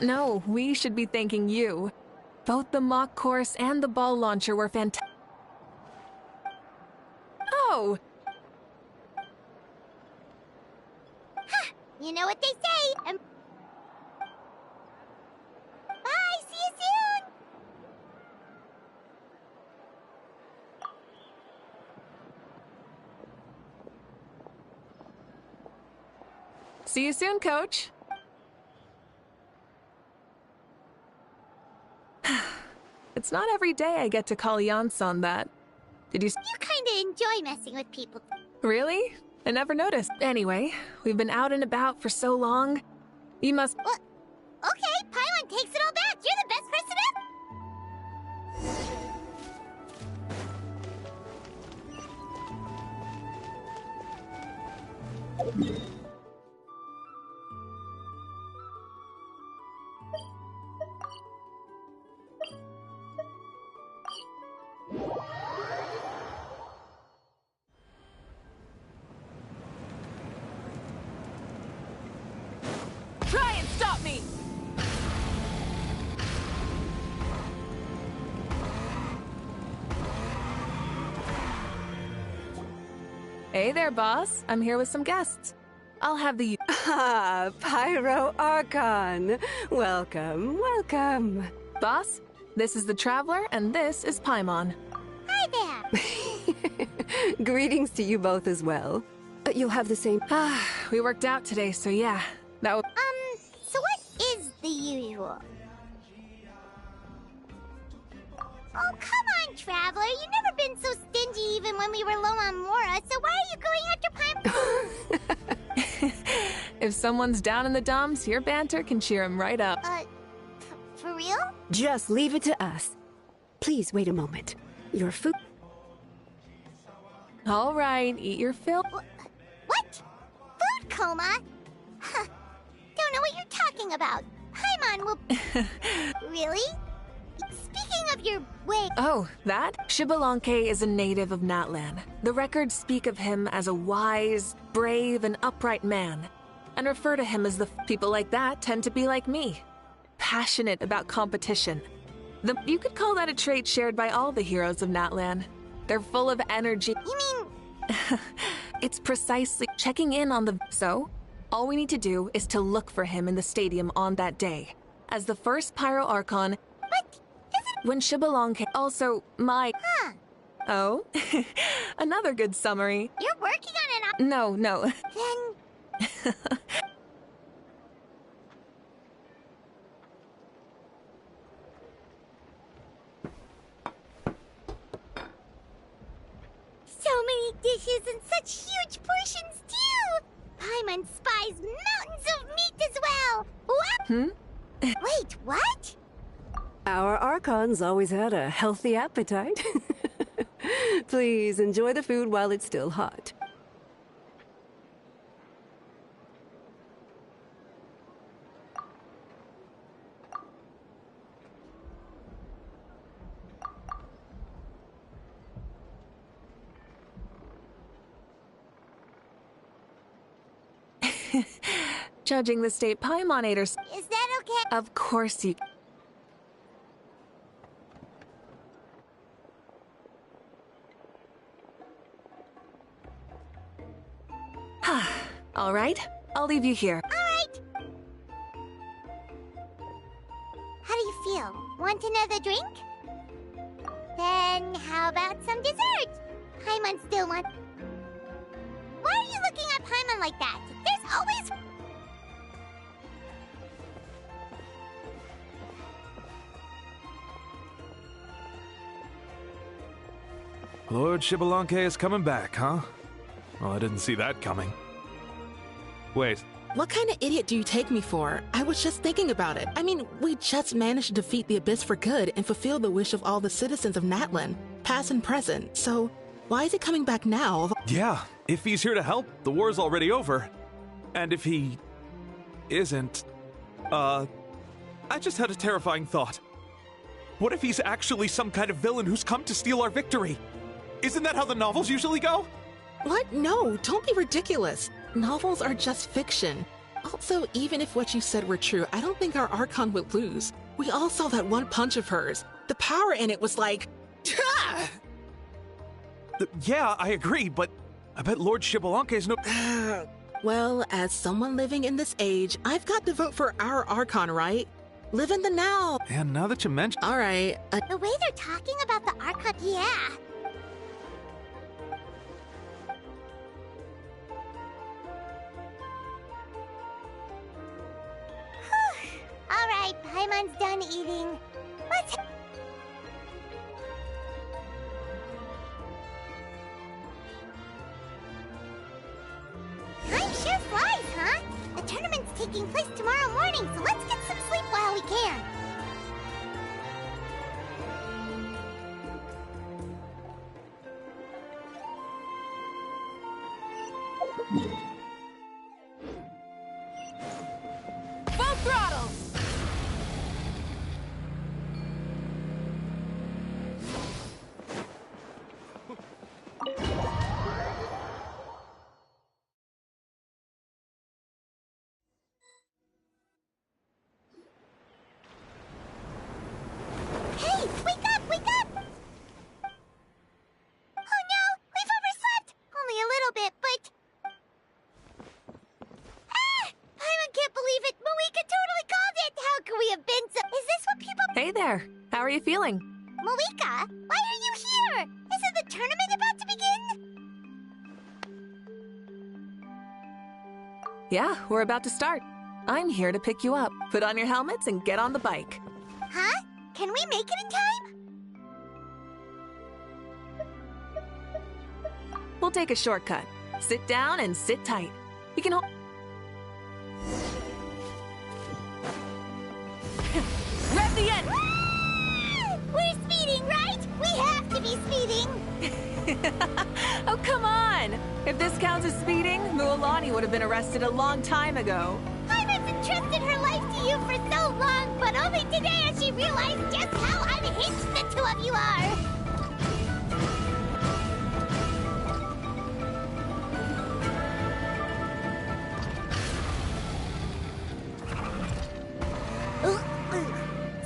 No, we should be thanking you. Both the mock course and the ball launcher were fantastic. Oh! You know what they say. Bye, see you soon! See you soon, Coach. It's not every day I get to call Jan-san that. Did you... You kinda enjoy messing with people. Really? I never noticed. Anyway, we've been out and about for so long. You must... What? Okay, Paimon takes it all back. You're the best person ever. Try and stop me! Hey there, boss. I'm here with some guests. I'll have the... Ah, Pyro Archon. Welcome, welcome. Boss, this is the Traveler, and this is Paimon. Hi there. Greetings to you both as well. You'll have the same... We worked out today, so yeah. That was... So what is the usual? Oh, come on, Traveler. You've never been so stingy even when we were low on Mora, so why are you going after Paimon? If someone's down in the dumps, your banter can cheer him right up. For real? Just leave it to us. Please wait a moment. Your food... All right, eat your fill. What? Food coma? Huh. Don't know what you're talking about. Paimon will... Really? Speaking of your way... Oh, that? Xbalanque is a native of Natlan. The records speak of him as a wise, brave, and upright man, and refer to him as the... People like that tend to be like me. Passionate about competition. You could call that a trait shared by all the heroes of Natlan. They're full of energy. You mean... It's precisely checking in on the... So, all we need to do is to look for him in the stadium on that day. As the first Pyro Archon... But... When Xbalanque... Also, my... Huh. Oh? Another good summary. You're working on an... No. Then... So many dishes and such huge portions, too! Paimon spies mountains of meat as well! What? Wait, what? Our Archons always had a healthy appetite. Please enjoy the food while it's still hot. Judging the state Paimonators... Is that okay? Of course you... All right, I'll leave you here. All right. How do you feel? Want another drink? Then how about some dessert? Paimon still wants... Why are you looking at Paimon like that? There's always... Lord Xbalanque is coming back, huh? Well, I didn't see that coming. Wait. What kind of idiot do you take me for? I was just thinking about it. I mean, we just managed to defeat the Abyss for good and fulfill the wish of all the citizens of Natlan, past and present. So, why is he coming back now? Yeah, if he's here to help, the war's already over. And if he... isn't... I just had a terrifying thought. What if he's actually some kind of villain who's come to steal our victory? Isn't that how the novels usually go? What? No, don't be ridiculous. Novels are just fiction. Also, even if what you said were true, I don't think our Archon would lose. We all saw that one punch of hers. The power in it was like... Yeah, I agree, but I bet Lord Xbalanque is no... Well, as someone living in this age, I've got to vote for our Archon, right? Live in the now. And now that you mention... All right. The way they're talking about the Archon, yeah. All right, Paimon's done eating. Let's... Time sure flies, huh? The tournament's taking place tomorrow morning, so let's get some sleep while we can. Full throttle! Hey, wake up, wake up! Oh no, we've overslept! Only a little bit, but... Ah! I can't believe it! Malika totally called it! How could we have been so... Is this what people... Hey there. How are you feeling? Malika, why are you here? Isn't the tournament about to begin? Yeah, we're about to start. I'm here to pick you up. Put on your helmets and get on the bike. Huh? Can we make it in time? We'll take a shortcut. Sit down and sit tight. You can hold... Rev the end! We're speeding, right? We have to be speeding! Oh, come on! If this counts as speeding, Mualani would have been arrested a long time ago. I've entrusted her life to you for so long, but only today has she realized just how unhinged the two of you are!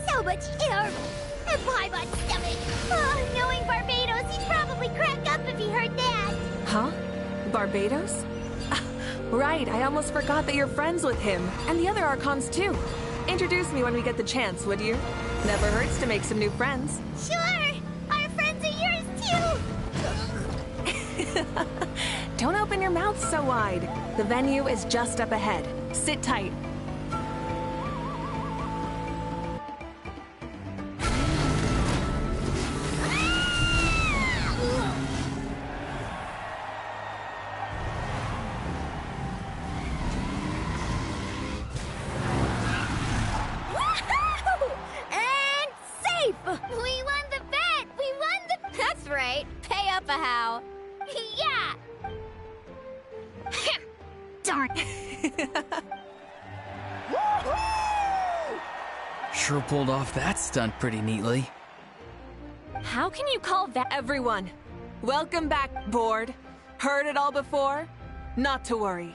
So much air! And Paimon's stomach! Oh, knowing Barbados, he'd probably crack up if he heard that! Huh? Barbados? Right, I almost forgot that you're friends with him, and the other Archons too. Introduce me when we get the chance, would you? Never hurts to make some new friends. Sure! Our friends are yours too! Don't open your mouth so wide. The venue is just up ahead. Sit tight. And safe! We won the bet! We won the... That's right. Pay up a how. Yeah! Darn. Sure pulled off that stunt pretty neatly. How can you call that? Everyone, welcome back, board. Heard it all before? Not to worry.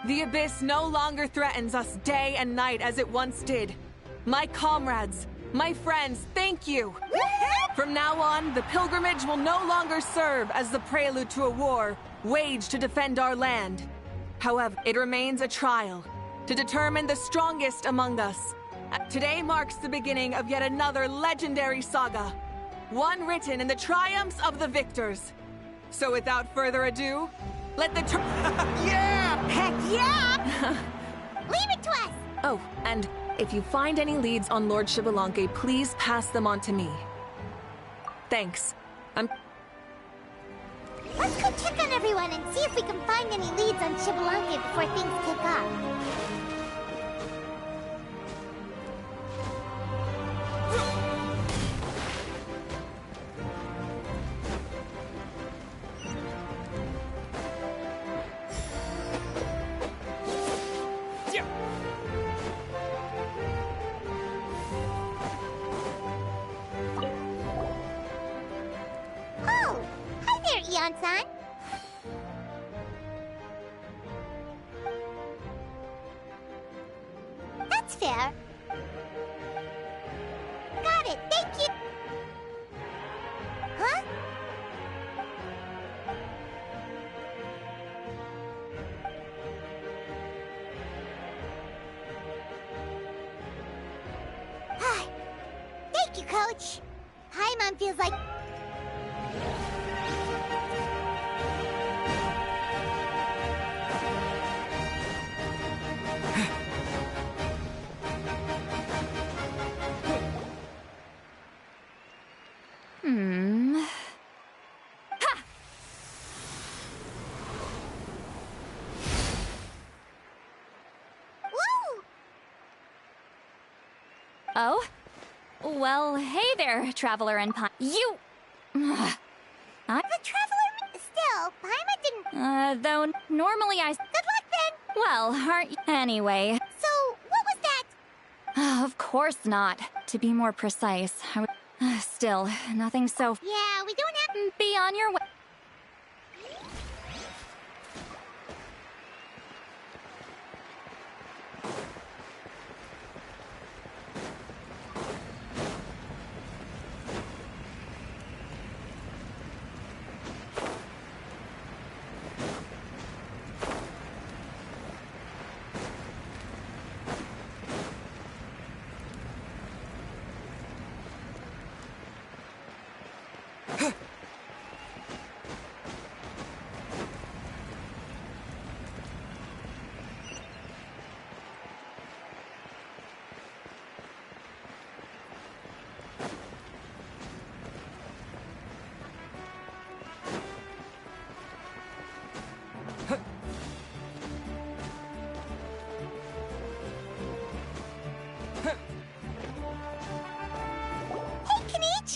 The Abyss no longer threatens us day and night as it once did. My comrades, my friends, thank you. From now on, the pilgrimage will no longer serve as the prelude to a war waged to defend our land. However, it remains a trial to determine the strongest among us. Today marks the beginning of yet another legendary saga, one written in the triumphs of the victors. So without further ado, let the Yeah! Heck yeah! Leave it to us! Oh, and if you find any leads on Lord Shibalanke, please pass them on to me. Thanks. Let's go check on everyone and see if we can find any leads on Shibalanke before things kick off. Oh! Hi there, Eon-san! That's fair. Got it, thank you! Huh? Thank you, Coach. Paimon feels like... Oh? Well, hey there, Traveler and Paimon. You... The Traveler... Still, Paimon didn't... Though normally I... Good luck then! Well, aren't you... Anyway. So, what was that? Of course not. To be more precise, I would... Still, nothing so... Yeah, we don't have... Be on your way.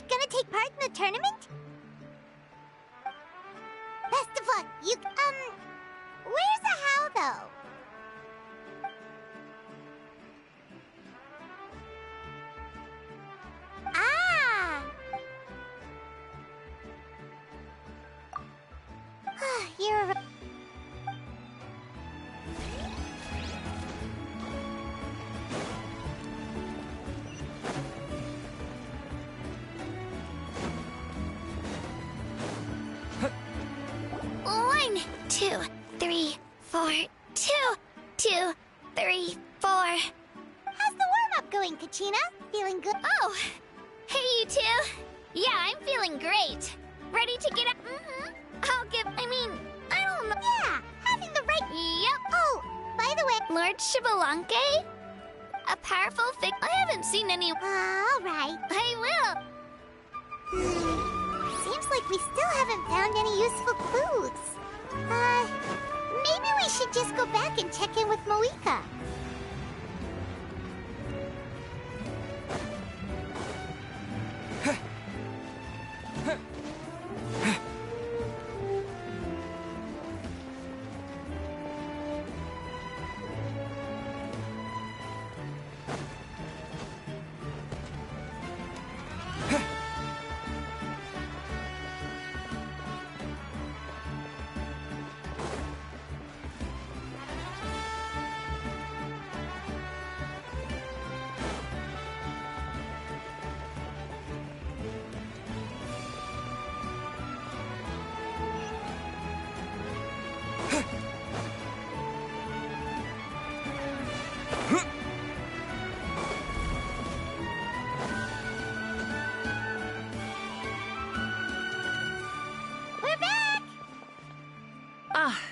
Gonna take part in the tournament? Best of luck. Where's the how, though? Ah! You're... One, 2, 3, 4, 2, 2, 3, 4. How's the warm-up going, Kachina? Feeling good? Oh, hey, you two. Yeah, I'm feeling great. Ready to get up? I don't know. Yeah, having the right... Yep. Oh, by the way... Lord Shibalanke? A powerful I haven't seen any... all right. I will. Seems like we still haven't found any useful clues. Maybe we should just go back and check in with Moika.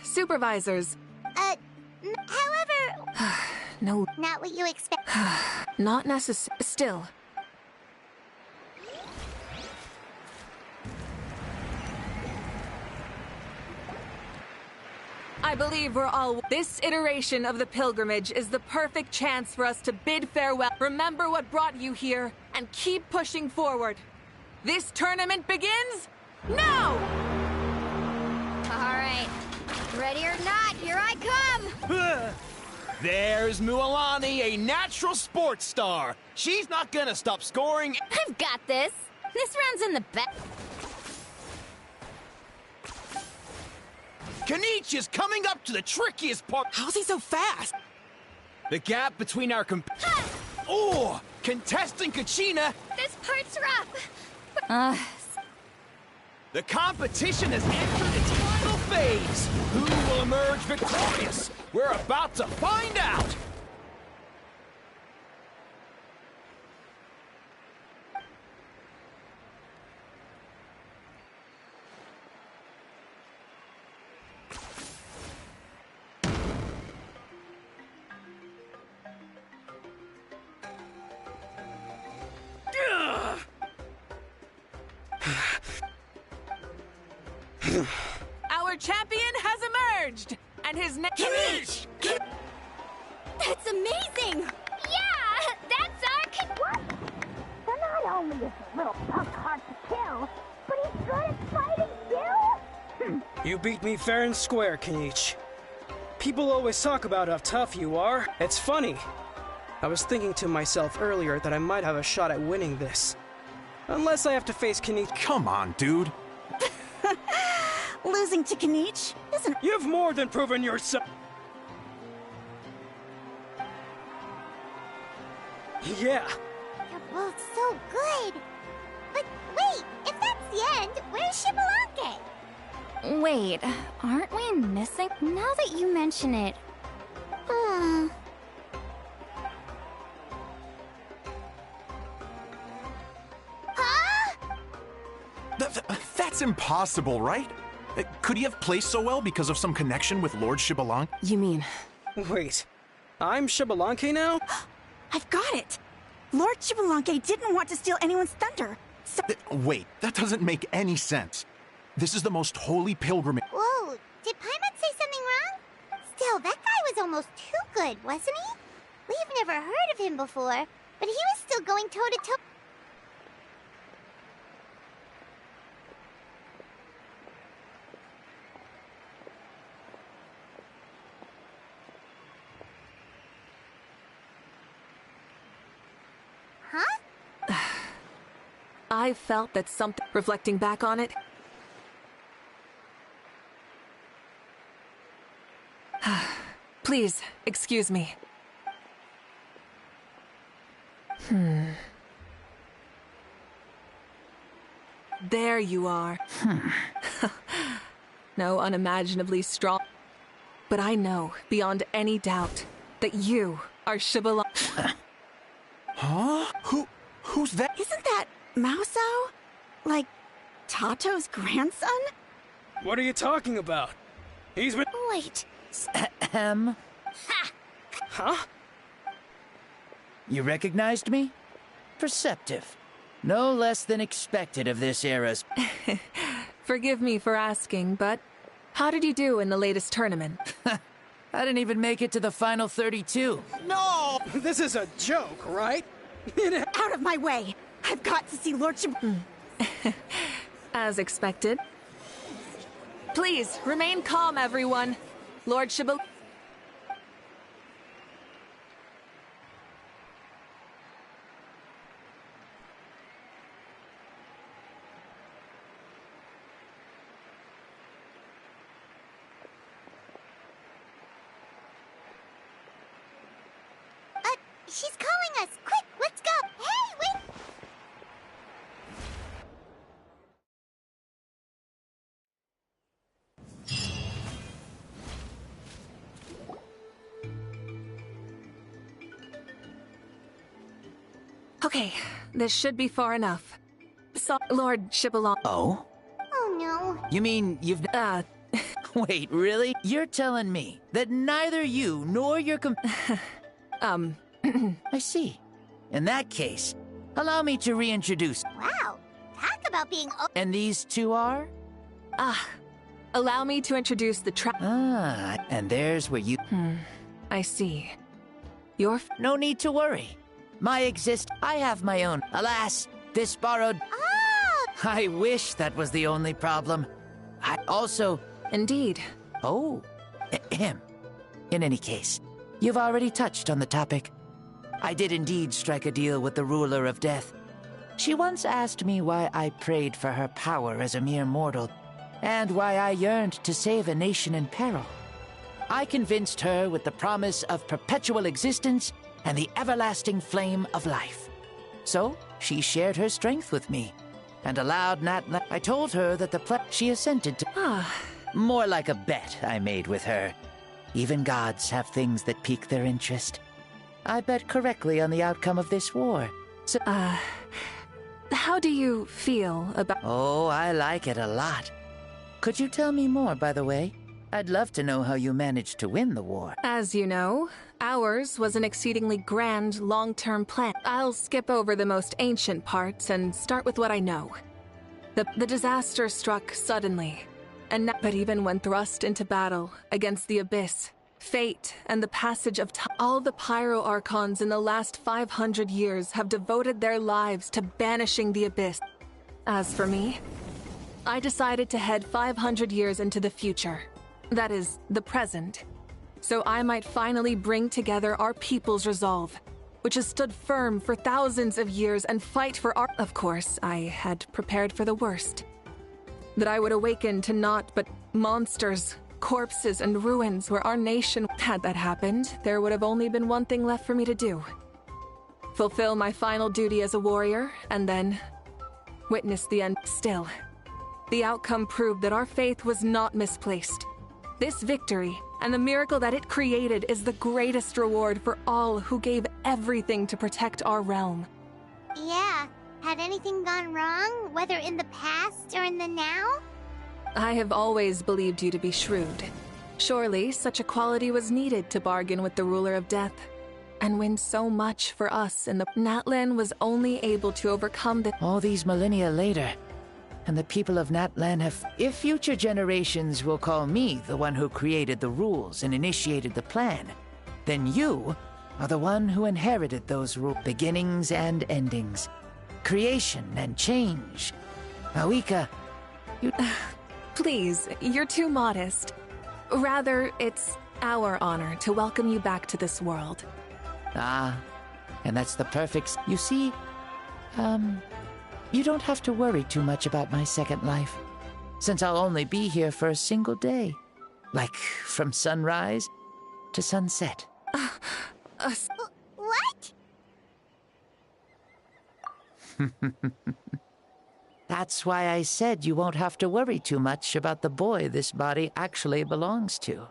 Supervisors. However... No. Not what you expect. Not necessary. Still. I believe we're all... This iteration of the pilgrimage is the perfect chance for us to bid farewell. Remember what brought you here, and keep pushing forward. This tournament begins now! All right. Ready or not, here I come! There's Mualani, a natural sports star. She's not gonna stop scoring. I've got this. This round's in the back. Kanichi's coming up to the trickiest part. How's he so fast? The gap between our Oh! Contestant Kachina! This part's rough. The competition has entered its final phase. Who will emerge victorious? We're about to find out! Our champion has emerged, and his name... That's amazing! Yeah! That's our... What? only is the little punk hard to kill, but he's good at fighting you? You beat me fair and square, Kenichi. People always talk about how tough you are. It's funny. I was thinking to myself earlier that I might have a shot at winning this. Unless I have to face Kenichi. Come on, dude. Losing to Kenichi isn't... You've more than proven yourself. Yeah. You're both so good. But wait, if that's the end, where's Shibalanke? Wait, aren't we missing? Now that you mention it. That's impossible, right? Could he have placed so well because of some connection with Lord Shibalanke? You mean... Wait, I'm Shibalanke now? I've got it! Lord Shibalanke didn't want to steal anyone's thunder, so... Wait, that doesn't make any sense. This is the most holy pilgrimage. Whoa, did Paimon say something wrong? Still, that guy was almost too good, wasn't he? We've never heard of him before, but he was still going toe-to-toe. Huh? I felt that something... Reflecting back on it... Please, excuse me. There you are. No unimaginably strong. But I know, beyond any doubt, that you are Shibalanke. Huh? Who's that? Isn't that Mausao? Like, Tato's grandson? What are you talking about? He's been... Wait. Huh? You recognized me? Perceptive. No less than expected of this era's... Forgive me for asking, but how did you do in the latest tournament? I didn't even make it to the final 32. No! This is a joke, right? Out of my way! I've got to see Lord As expected. Please, remain calm, everyone. Lord Shibalanke... She's calling us! Quick, let's go! Hey, wait! Okay, this should be far enough. So, Lord Shibalanke... Oh? Oh no. You mean you've... Wait, really? You're telling me that neither you nor your I see. In that case, allow me to reintroduce... Wow, talk about being... And these two are? Allow me to introduce the and there's where you... I see. You're... No need to worry. I have my own. Alas, this borrowed... Oh! I wish that was the only problem. I also... Indeed. Oh, him. In any case, you've already touched on the topic. I did indeed strike a deal with the ruler of death. She once asked me why I prayed for her power as a mere mortal, and why I yearned to save a nation in peril. I convinced her with the promise of perpetual existence and the everlasting flame of life. So, she shared her strength with me, and allowed I told her that she assented to... More like a bet I made with her. Even gods have things that pique their interest. I bet correctly on the outcome of this war. So, how do you feel about... Oh, I like it a lot. Could you tell me more, by the way? I'd love to know how you managed to win the war. As you know, ours was an exceedingly grand, long-term plan. I'll skip over the most ancient parts and start with what I know. The disaster struck suddenly, but even when thrust into battle against the Abyss, Fate and the passage of time. All the Pyro Archons in the last 500 years have devoted their lives to banishing the Abyss. As for me, I decided to head 500 years into the future. That is, the present. So I might finally bring together our people's resolve, which has stood firm for thousands of years, and fight for our— Of course, I had prepared for the worst. That I would awaken to naught but monsters, corpses, and ruins where our nation— Had that happened, there would have only been one thing left for me to do. Fulfill my final duty as a warrior, and then witness the end. Still, the outcome proved that our faith was not misplaced. This victory, and the miracle that it created, is the greatest reward for all who gave everything to protect our realm. Yeah. Had anything gone wrong, whether in the past or in the now? I have always believed you to be shrewd. Surely, such a quality was needed to bargain with the ruler of death, and win so much for us in the— Natlan was only able to overcome the— All these millennia later, and the people of Natlan have— If future generations will call me the one who created the rules and initiated the plan, then you are the one who inherited those rules. Beginnings and endings. Creation and change. Maoika, you— Please, you're too modest. Rather, it's our honor to welcome you back to this world. Ah, and that's the perfect— You see, you don't have to worry too much about my second life, since I'll only be here for a single day. Like, from sunrise to sunset. What? That's why I said you won't have to worry too much about the boy this body actually belongs to.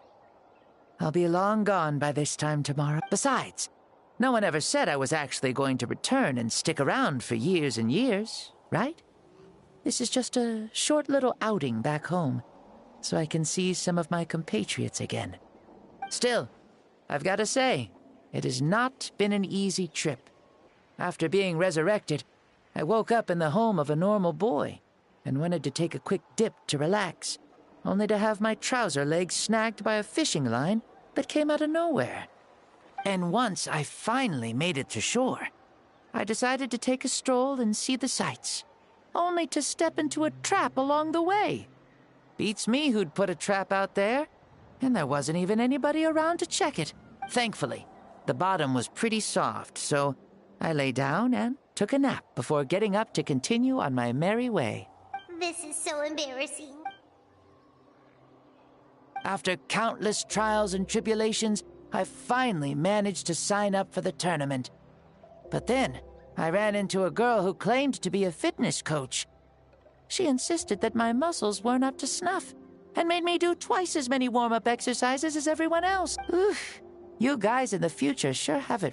I'll be long gone by this time tomorrow. Besides, no one ever said I was actually going to return and stick around for years and years, right? This is just a short little outing back home, so I can see some of my compatriots again. Still, I've got to say, it has not been an easy trip. After being resurrected, I woke up in the home of a normal boy and wanted to take a quick dip to relax, only to have my trouser leg snagged by a fishing line that came out of nowhere. And once I finally made it to shore, I decided to take a stroll and see the sights, only to step into a trap along the way. Beats me who'd put a trap out there, and there wasn't even anybody around to check it. Thankfully, the bottom was pretty soft, so I lay down and took a nap before getting up to continue on my merry way. This is so embarrassing. After countless trials and tribulations, I finally managed to sign up for the tournament. But then, I ran into a girl who claimed to be a fitness coach. She insisted that my muscles weren't up to snuff, and made me do twice as many warm-up exercises as everyone else. Oof. You guys in the future sure have it.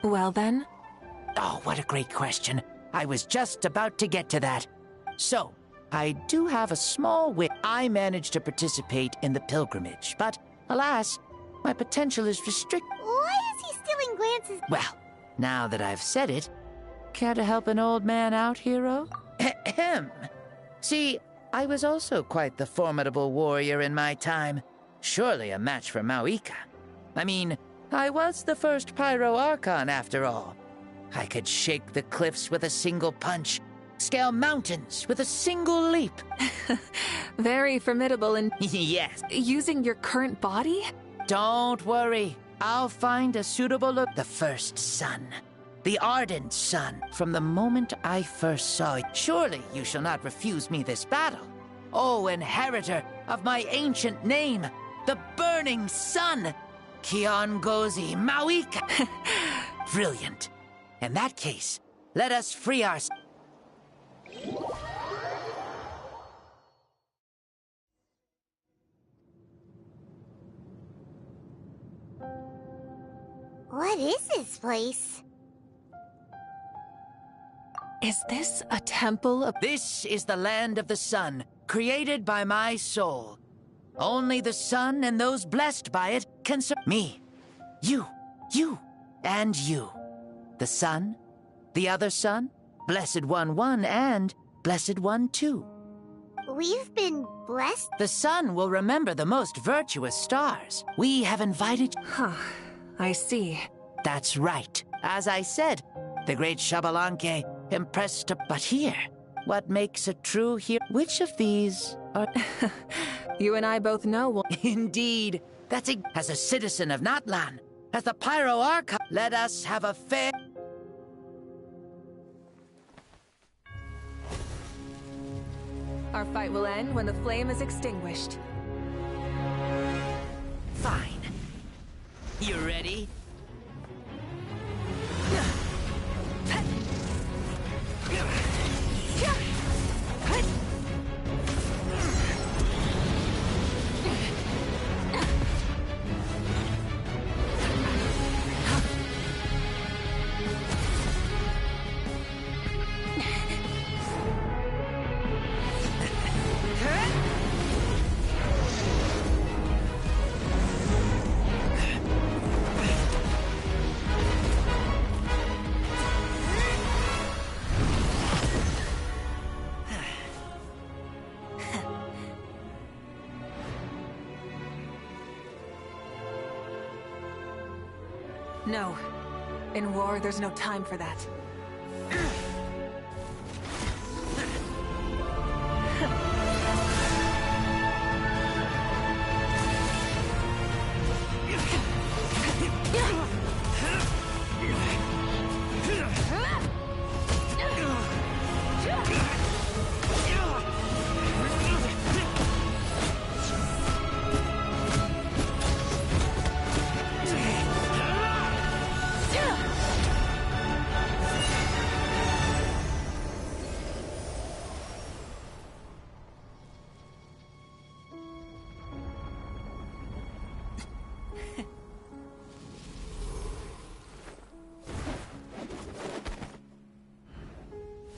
Well then? Oh, what a great question. I was just about to get to that. So, I do have a small win. I managed to participate in the pilgrimage, but alas, my potential is restricted. Why is he stealing glances? Well, now that I've said it, care to help an old man out, hero? Ahem. See, I was also quite the formidable warrior in my time. Surely a match for Maoika. I mean, I was the first Pyro Archon after all. I could shake the cliffs with a single punch, scale mountains with a single leap. Very formidable and— Yes. Using your current body? Don't worry. I'll find a suitable look. The first sun. The ardent sun. From the moment I first saw it. Surely you shall not refuse me this battle. O inheritor of my ancient name, the burning sun, Kiongozi Maoika. Brilliant. In that case, let us free our— What is this place? Is this a temple of— This is the land of the sun, created by my soul. Only the sun and those blessed by it can serve me. You, and you. The sun, the other sun, Blessed One 1, and Blessed One 2. we've been blessed? The sun will remember the most virtuous stars. We have invited... Huh. I see. That's right. As I said, the great Xbalanque impressed... But here, what makes a true hero? Which of these are... You and I both know... Indeed. That's a... As a citizen of Natlan, as the Pyro Archon, let us have a fair... Our fight will end when the flame is extinguished. Fine. You ready? No. In war, there's no time for that.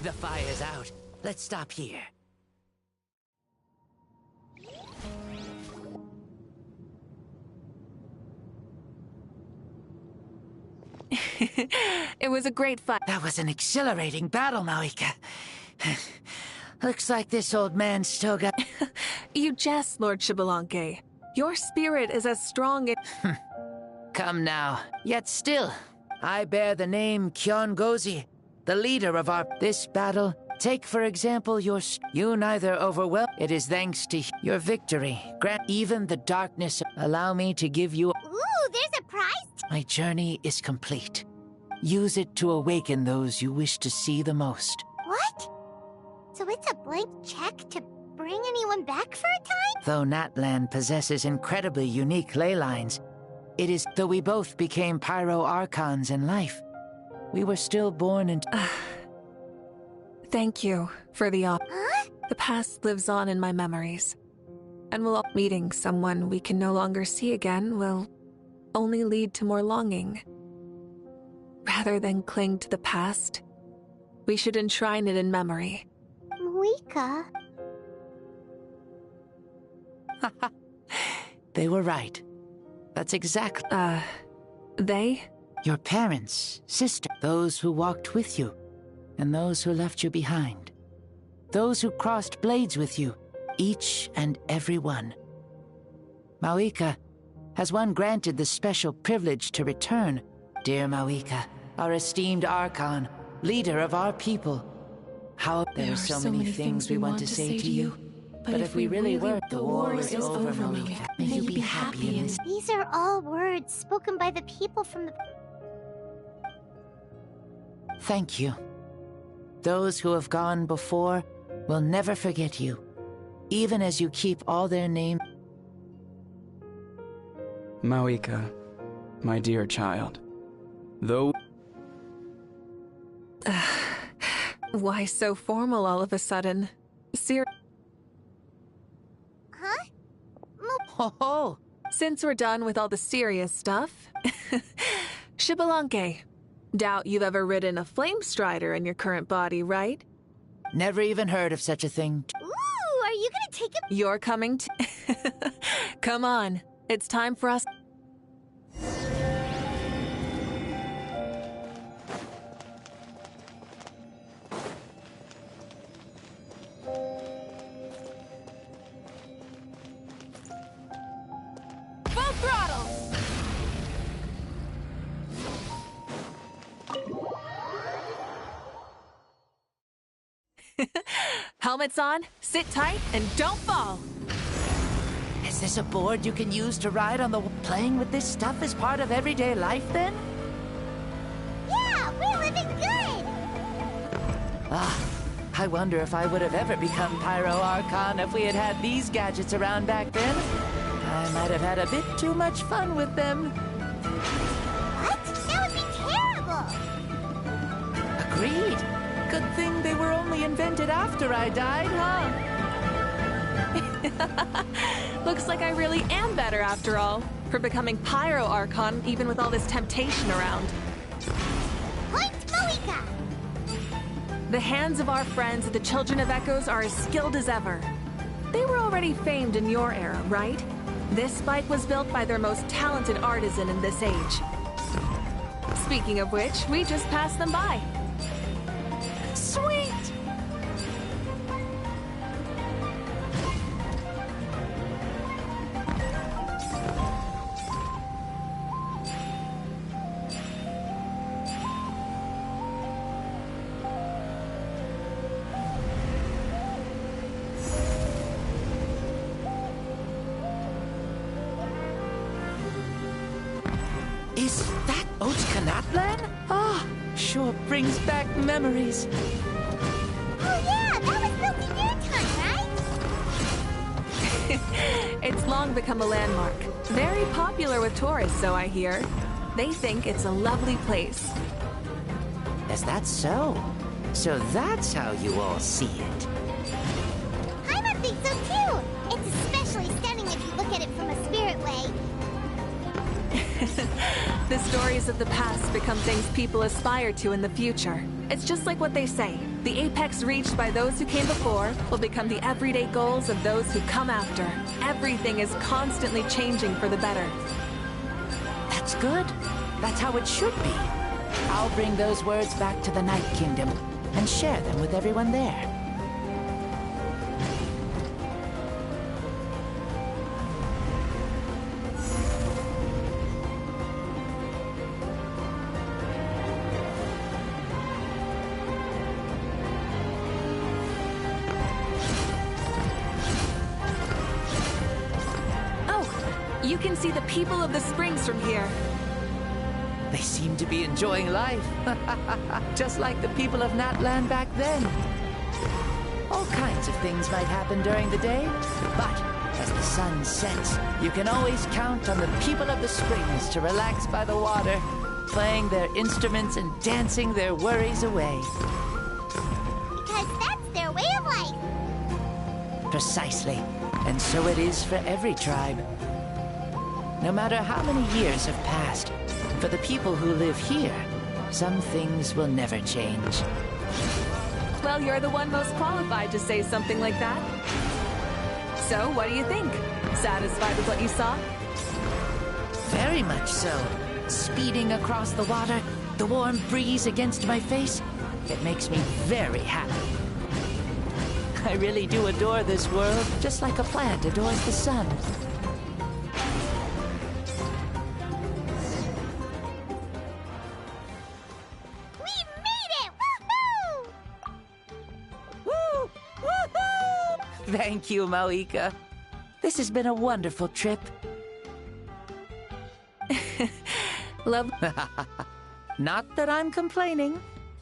The fire's out. Let's stop here. It was a great fight. That was an exhilarating battle, Maoika. Looks like this old man still got... You jest, Lord Xbalanque. Your spirit is as strong as... Come now. Yet still, I bear the name Kiongozi, the leader of our... This battle, take for example you neither overwhelm... It is thanks to your victory. Grant even the darkness... Allow me to give you... Ooh, there's a prize? My journey is complete. Use it to awaken those you wish to see the most. What? So it's a blank check to bring anyone back for a time? Though Natlan possesses incredibly unique ley lines, it is... Though we both became Pyro Archons in life, we were still born in... Thank you for the Huh? The past lives on in my memories. And meeting someone we can no longer see again will only lead to more longing. Rather than cling to the past, we should enshrine it in memory. Maoika. They were right. That's exactly... They? Your parents, sister, those who walked with you, and those who left you behind. Those who crossed blades with you, each and every one. Maoika, has one granted the special privilege to return, dear Maoika, our esteemed Archon, leader of our people. How there are so many things we want to say to you, but if we really were, the war is over, Maoika. May you be happy in this. These are all words spoken by the people from the... Thank you. Those who have gone before will never forget you, even as you keep all their names. Maoika, my dear child, though... Why so formal all of a sudden? Huh? Ho-ho! Since we're done with all the serious stuff... Xbalanque, doubt you've ever ridden a flame strider in your current body, right? Never even heard of such a thing. Ooh, are you gonna take a... You're coming to... Come on, it's time for us... helmets on, sit tight, and don't fall. Is this a board you can use to ride on the... Playing with this stuff is part of everyday life, then? Yeah, we're living good! I wonder if I would have ever become Pyro Archon if we had had these gadgets around back then. I might have had a bit too much fun with them. What? That would be terrible! Agreed. Good thing they were only invented after I died, huh? Looks like I really am better after all, for becoming Pyro Archon even with all this temptation around. Point Moika! The hands of our friends at the Children of Echoes are as skilled as ever. They were already famed in your era, right? This bike was built by their most talented artisan in this age. Speaking of which, we just passed them by. Sweet! Is that Oatskanatlan? Ah, sure brings back memories. Oh yeah, that was built in your time, right? It's long become a landmark. Very popular with tourists, so I hear. They think it's a lovely place. Is that so? So that's how you all see it. I think so too! It's especially stunning if you look at it from a spirit way. The stories of the past become things people aspire to in the future. It's just like what they say. The apex reached by those who came before will become the everyday goals of those who come after. Everything is constantly changing for the better. That's good. That's how it should be. I'll bring those words back to the Night Kingdom and share them with everyone there. You can see the people of the springs from here. They seem to be enjoying life. Just like the people of Natlan back then. All kinds of things might happen during the day, but as the sun sets, you can always count on the people of the springs to relax by the water, playing their instruments and dancing their worries away. Because that's their way of life. Precisely. And so it is for every tribe. No matter how many years have passed, for the people who live here, some things will never change. Well, you're the one most qualified to say something like that. So, what do you think? Satisfied with what you saw? Very much so. Speeding across the water, the warm breeze against my face, it makes me very happy. I really do adore this world, just like a plant adores the sun. Thank you, Moika. This has been a wonderful trip. Love. Not that I'm complaining.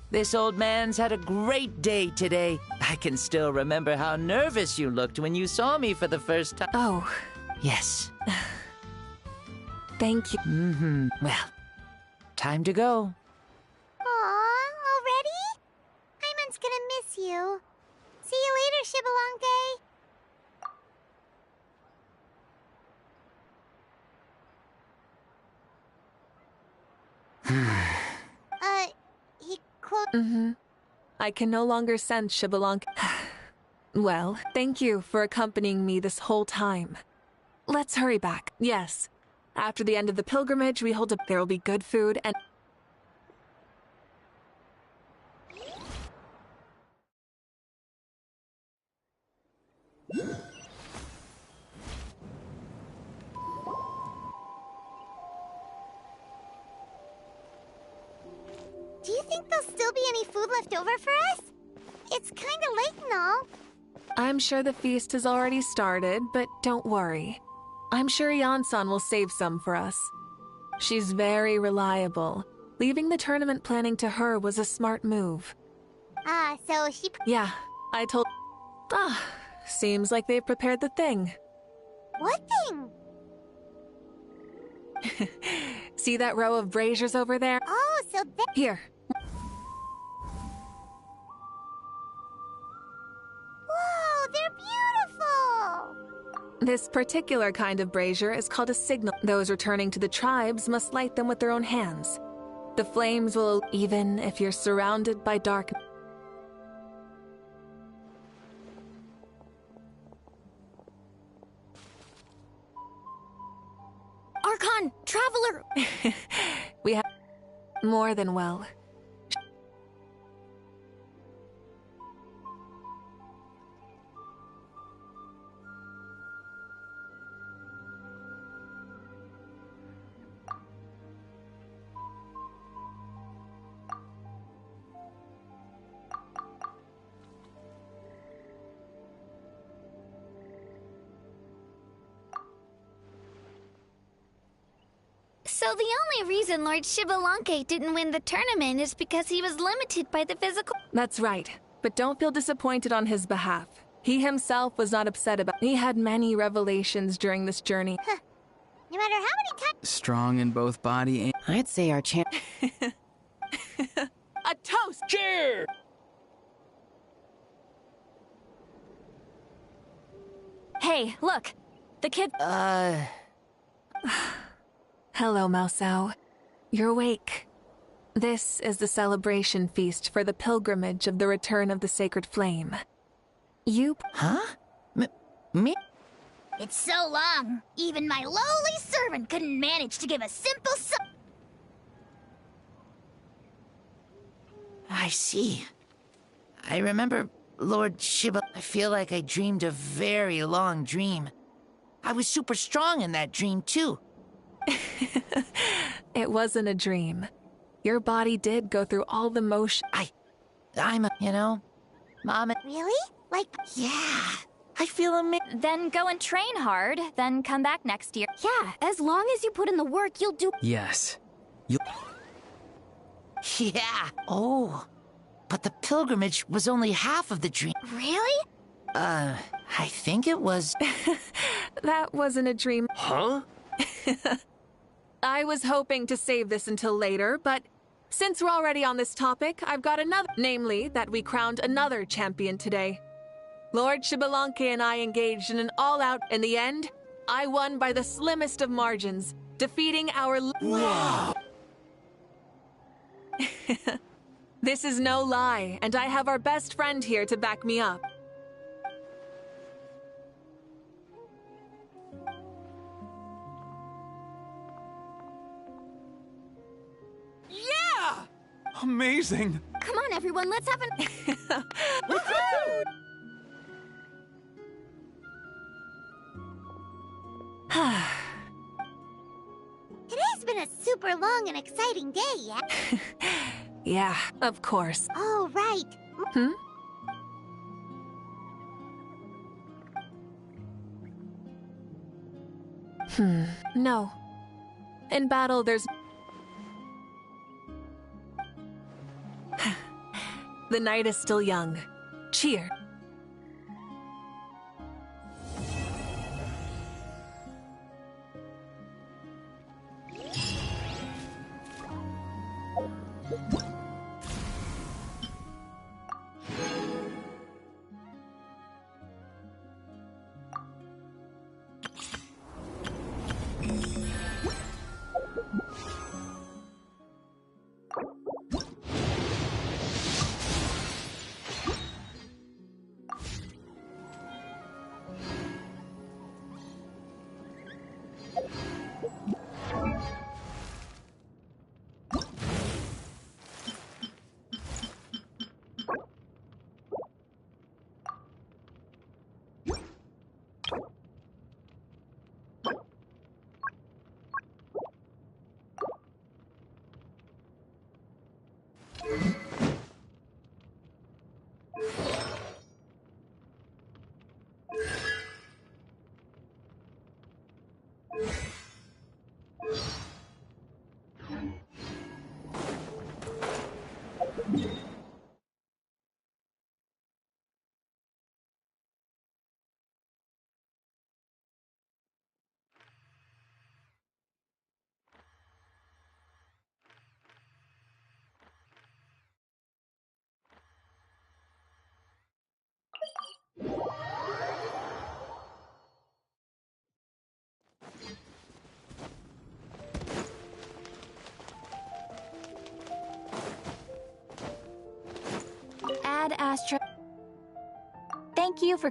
This old man's had a great day today. I can still remember how nervous you looked when you saw me for the first time. Oh. Yes. Thank you. Mm-hmm. Well, time to go. Aw, already? Paimon's gonna miss you. See you later, Shibalonke. He quote. Mm-hmm. I can no longer sense Shibalonke. Well, thank you for accompanying me this whole time. Let's hurry back. Yes. After the end of the pilgrimage, we hold up. There will be good food and... Do you think there'll still be any food left over for us? It's kinda late and all. I'm sure the feast has already started, but don't worry. I'm sure Yansan will save some for us. She's very reliable. Leaving the tournament planning to her was a smart move. So she... Yeah, I told... Seems like they've prepared the thing. What thing? See that row of braziers over there? Oh, so Here. Whoa, they're beautiful! This particular kind of brazier is called a signal. Those returning to the tribes must light them with their own hands. The flames will, even if you're surrounded by darkness. Archon! Traveler! We have more than well. So the only reason Lord Shibalanke didn't win the tournament is because he was limited by the physical... That's right, but don't feel disappointed on his behalf. He himself was not upset about... He had many revelations during this journey. No matter how many times... Strong in both body and... I'd say our champ... A toast! Cheers! Hey, look! The kid... Hello, Mausau. You're awake. This is the celebration feast for the pilgrimage of the return of the sacred flame. You... Huh? Me? It's so long, even my lowly servant couldn't manage to give a simple I see. I remember Lord Shiba. I feel like I dreamed a very long dream. I was super strong in that dream, too. It wasn't a dream. Your body did go through all the motion. I'm, Mom. Really? Like... Yeah. I feel amazing. Then go and train hard, then come back next year. Yeah, as long as you put in the work, you'll do... Yes. Yeah. Oh. But the pilgrimage was only half of the dream. Really? I think it was... That wasn't a dream. Huh? I was hoping to save this until later, but since we're already on this topic, I've got another. Namely, that we crowned another champion today. Lord Shibalanke and I engaged in an all-out. In the end, I won by the slimmest of margins, defeating our... Wow! This is no lie, and I have our best friend here to back me up. Yeah! Amazing! Come on, everyone, let's have an... Today's been a super long and exciting day, yeah? Yeah, of course. Oh, right. No. In battle, there's... The night is still young. Cheer. last trip. Thank you for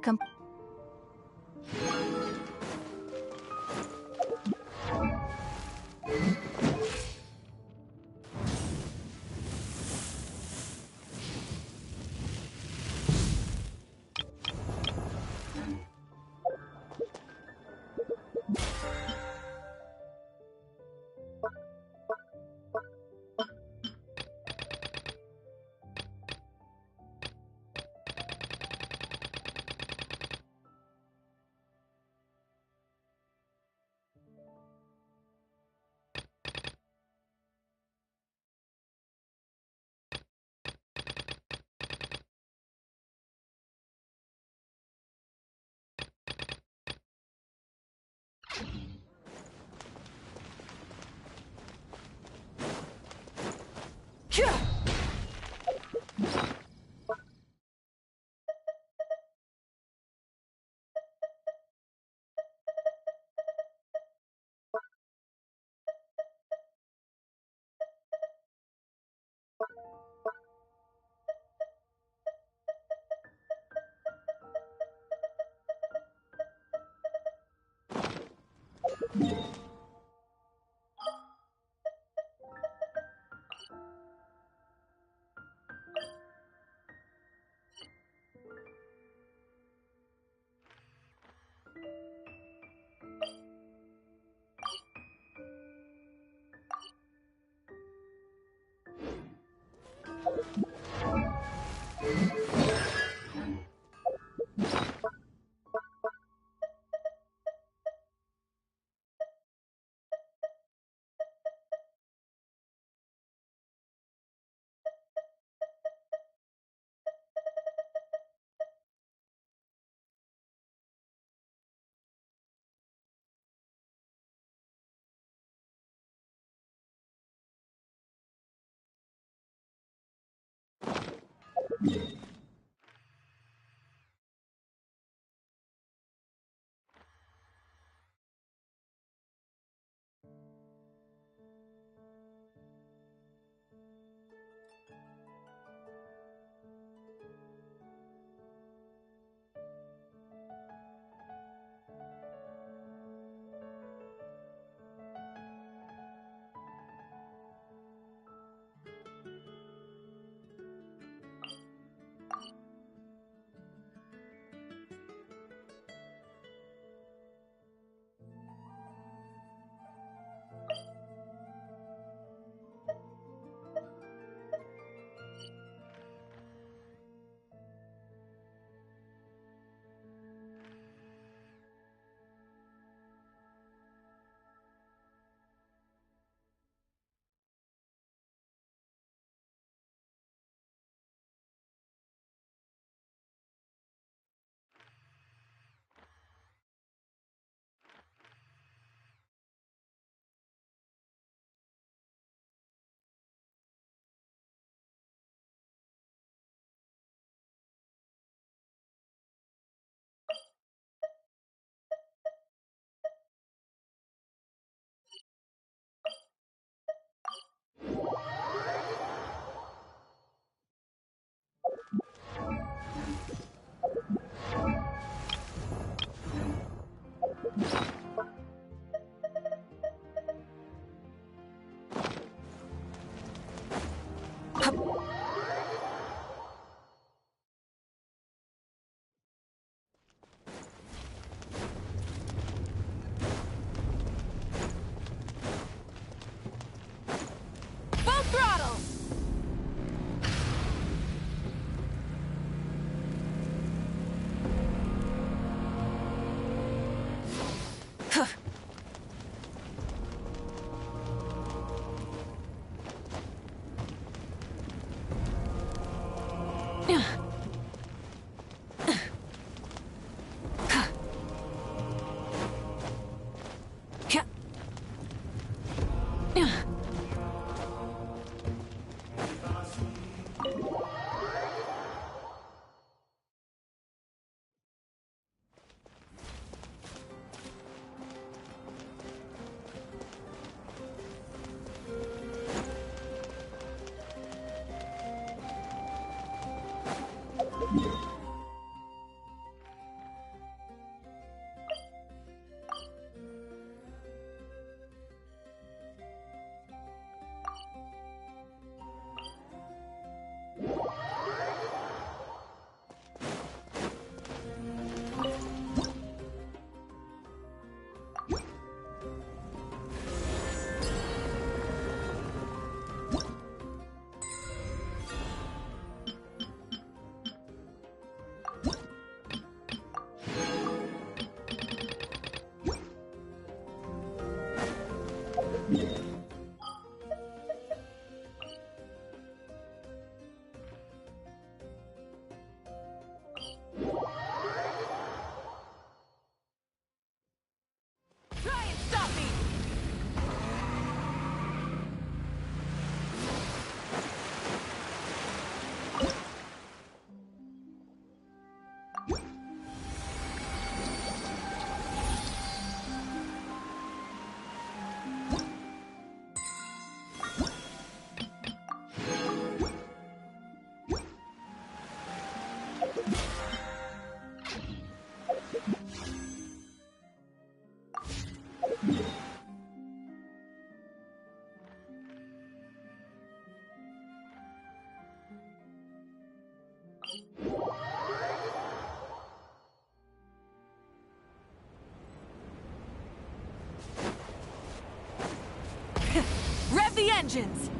up the engines!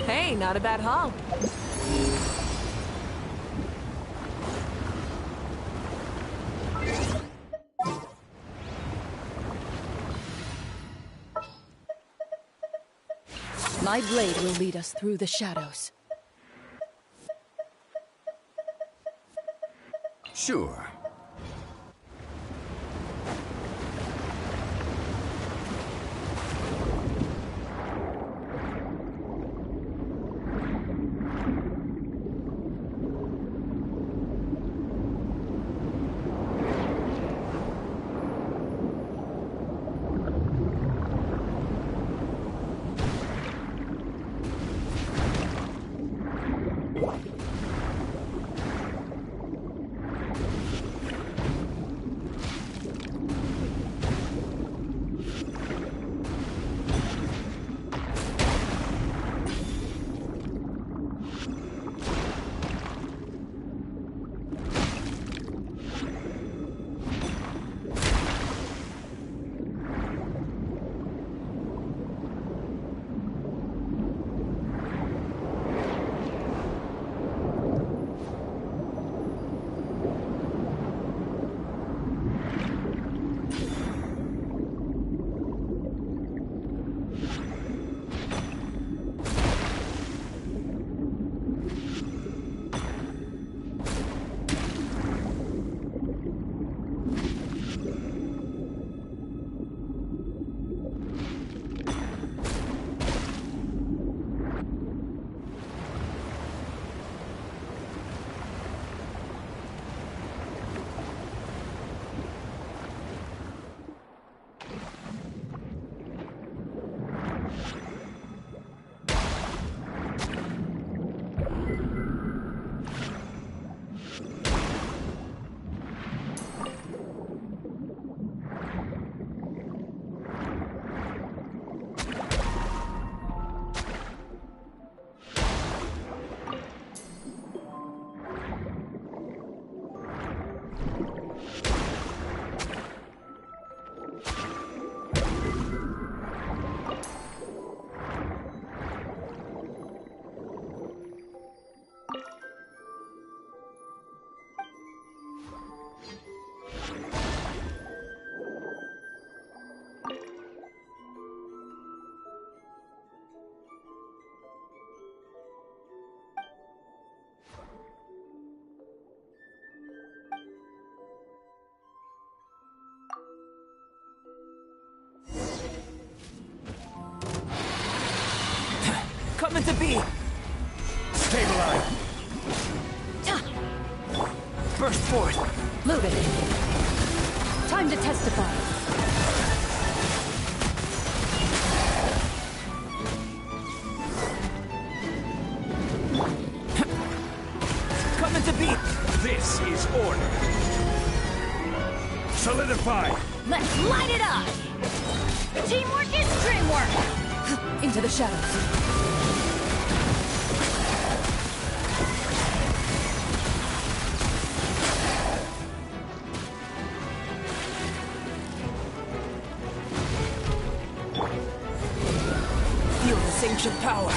Hey, not a bad haul. My blade will lead us through the shadows. Sure. Coming to be! Stabilize! Burst forth! Loaded. Time to testify. Coming to be! This is order. Solidify! Let's light it up! Teamwork is dreamwork! Into the shadows. Feel this ancient power.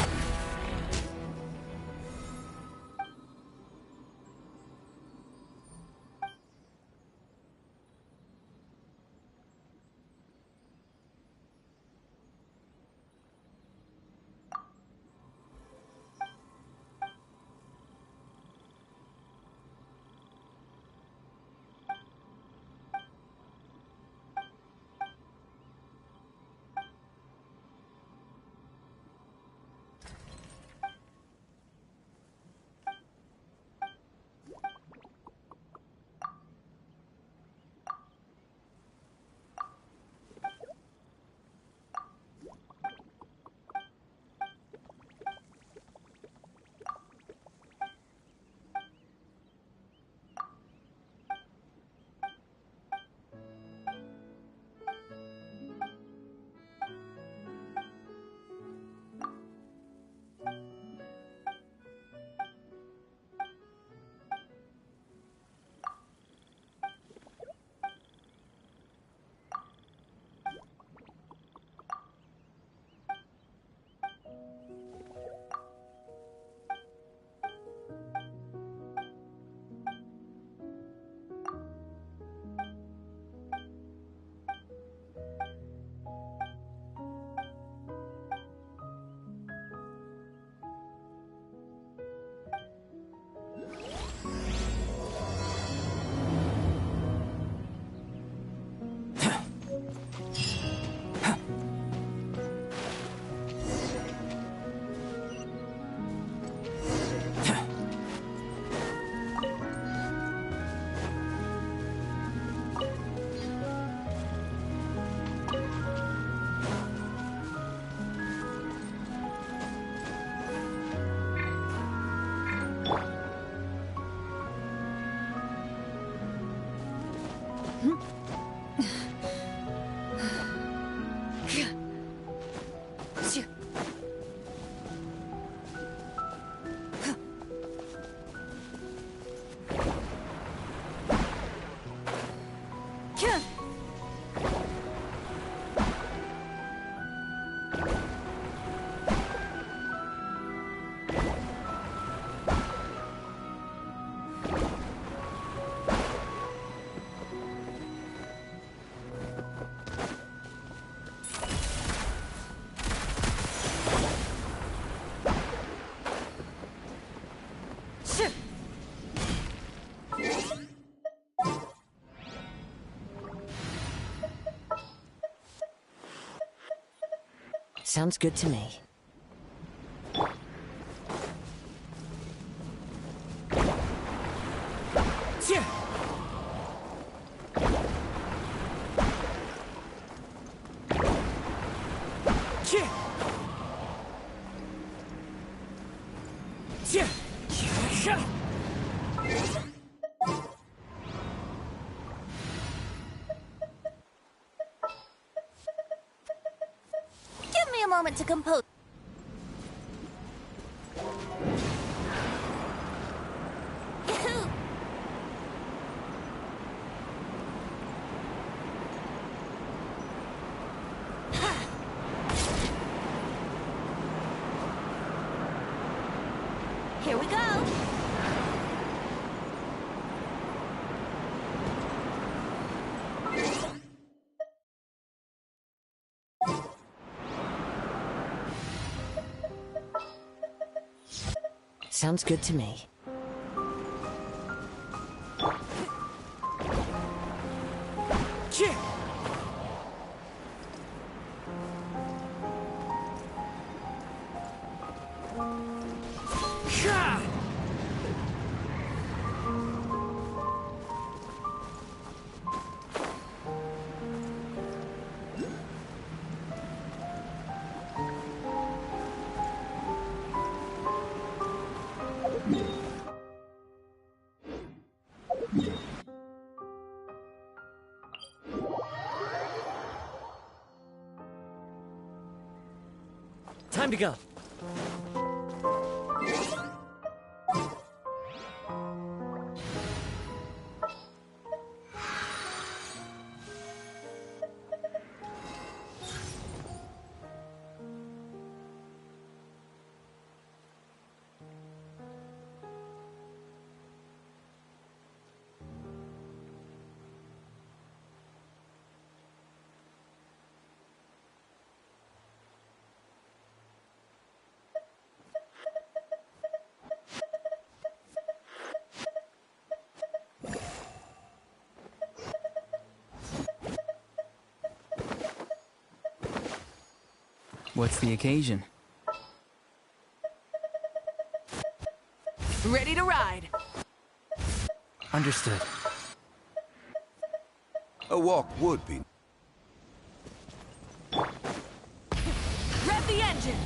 Sounds good to me. Give me a moment to compose. Here we go. Sounds good to me. Time to go. What's the occasion? Ready to ride. Understood. A walk would be. Rev the engines.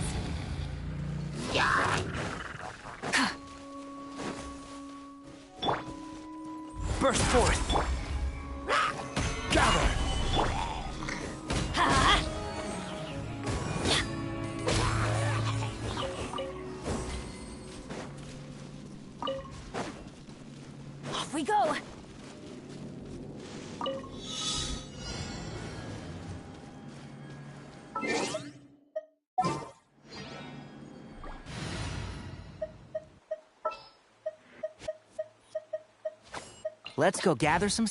Burst forth. Gather. Off we go! Let's go gather some...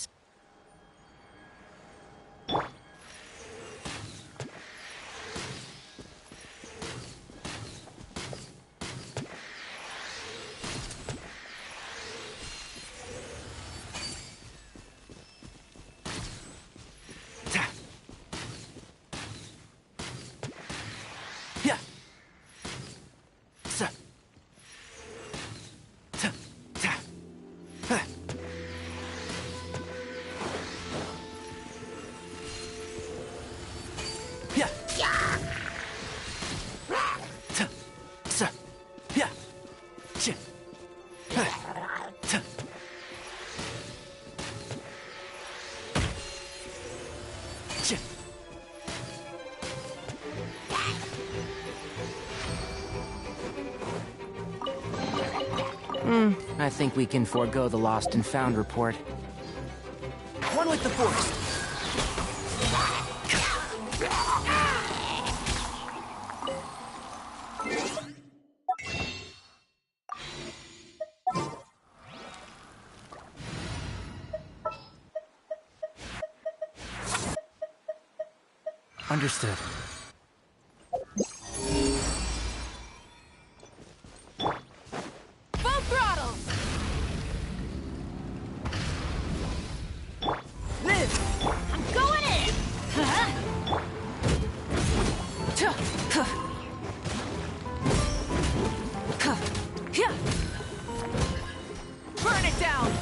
I think we can forego the lost and found report. One with the force. Understood. Full throttle. Live! I'm going in! Burn it down.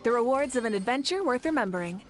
The rewards of an adventure worth remembering.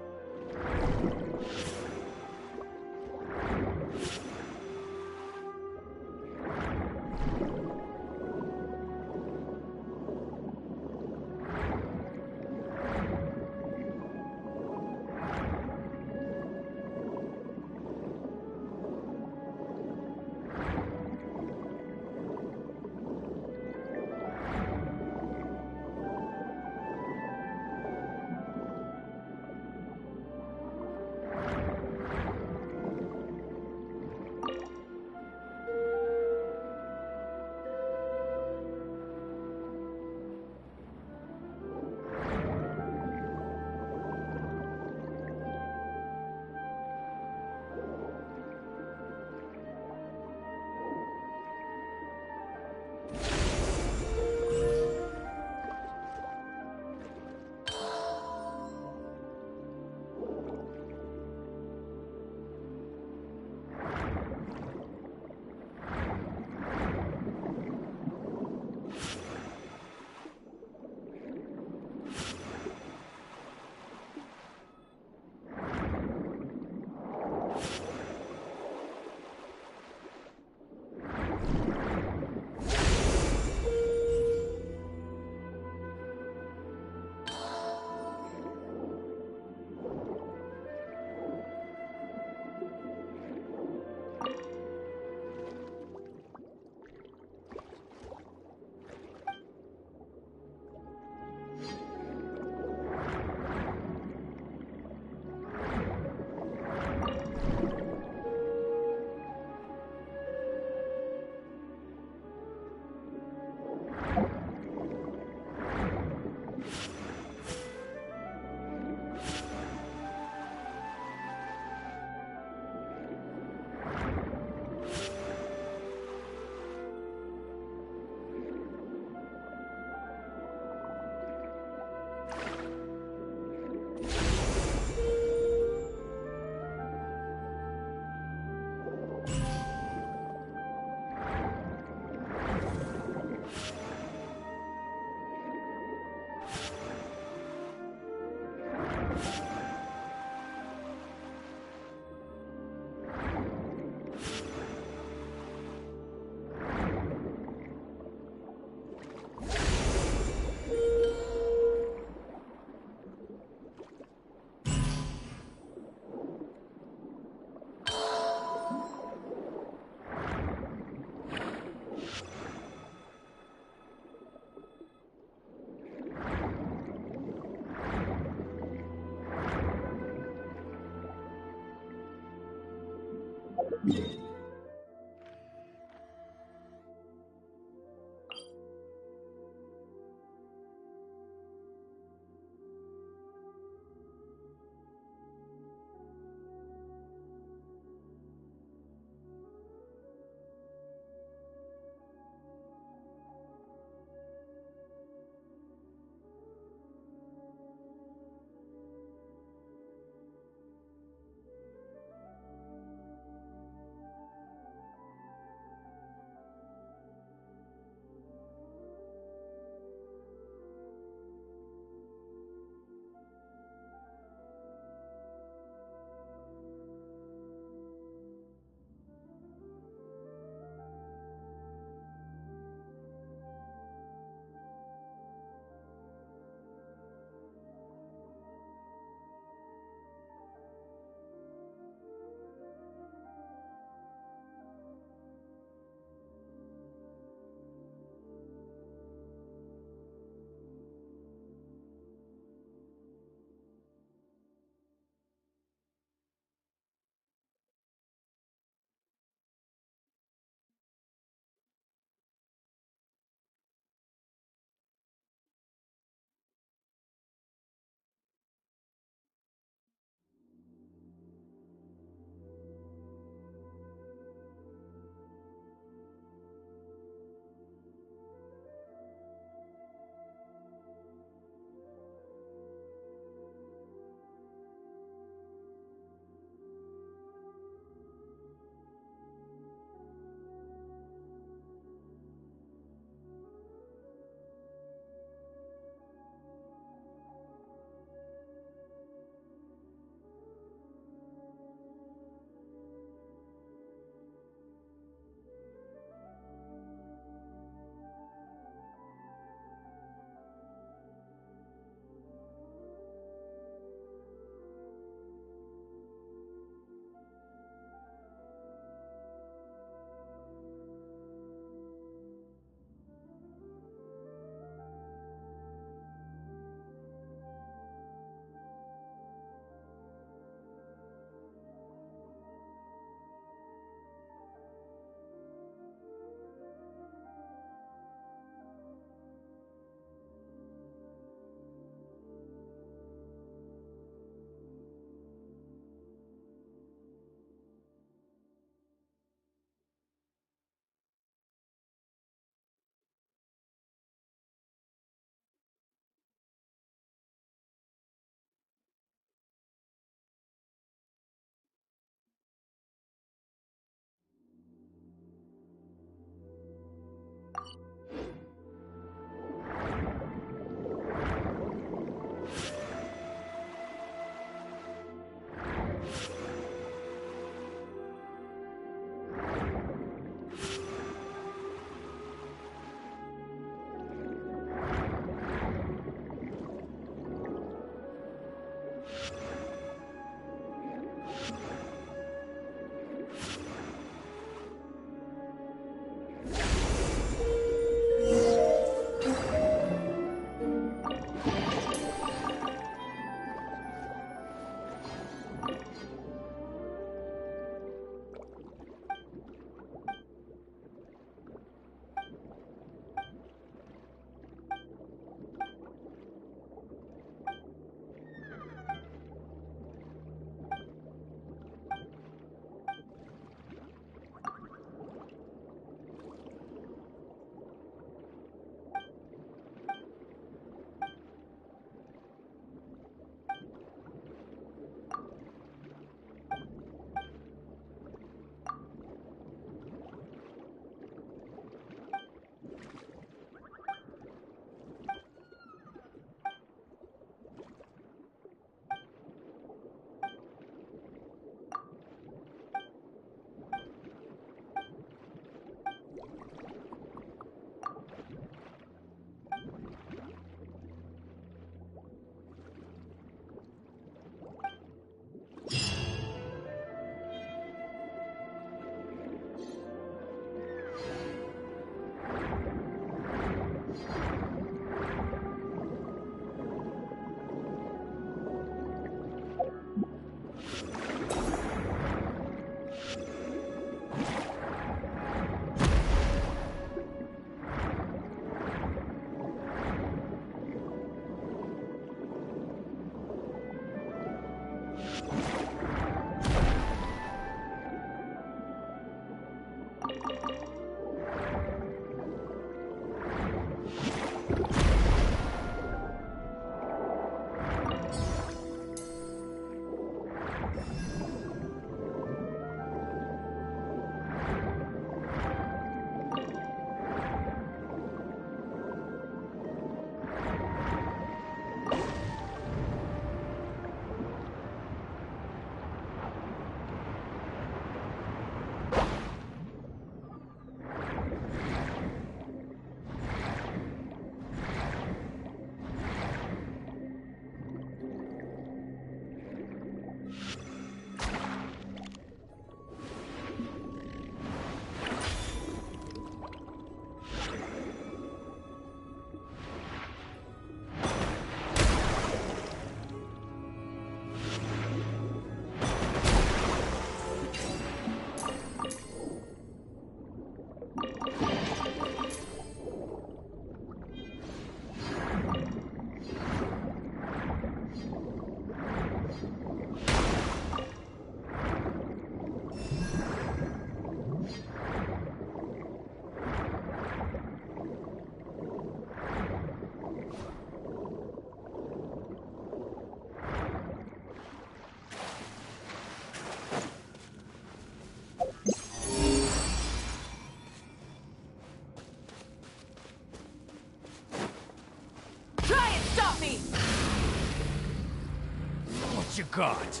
What you got?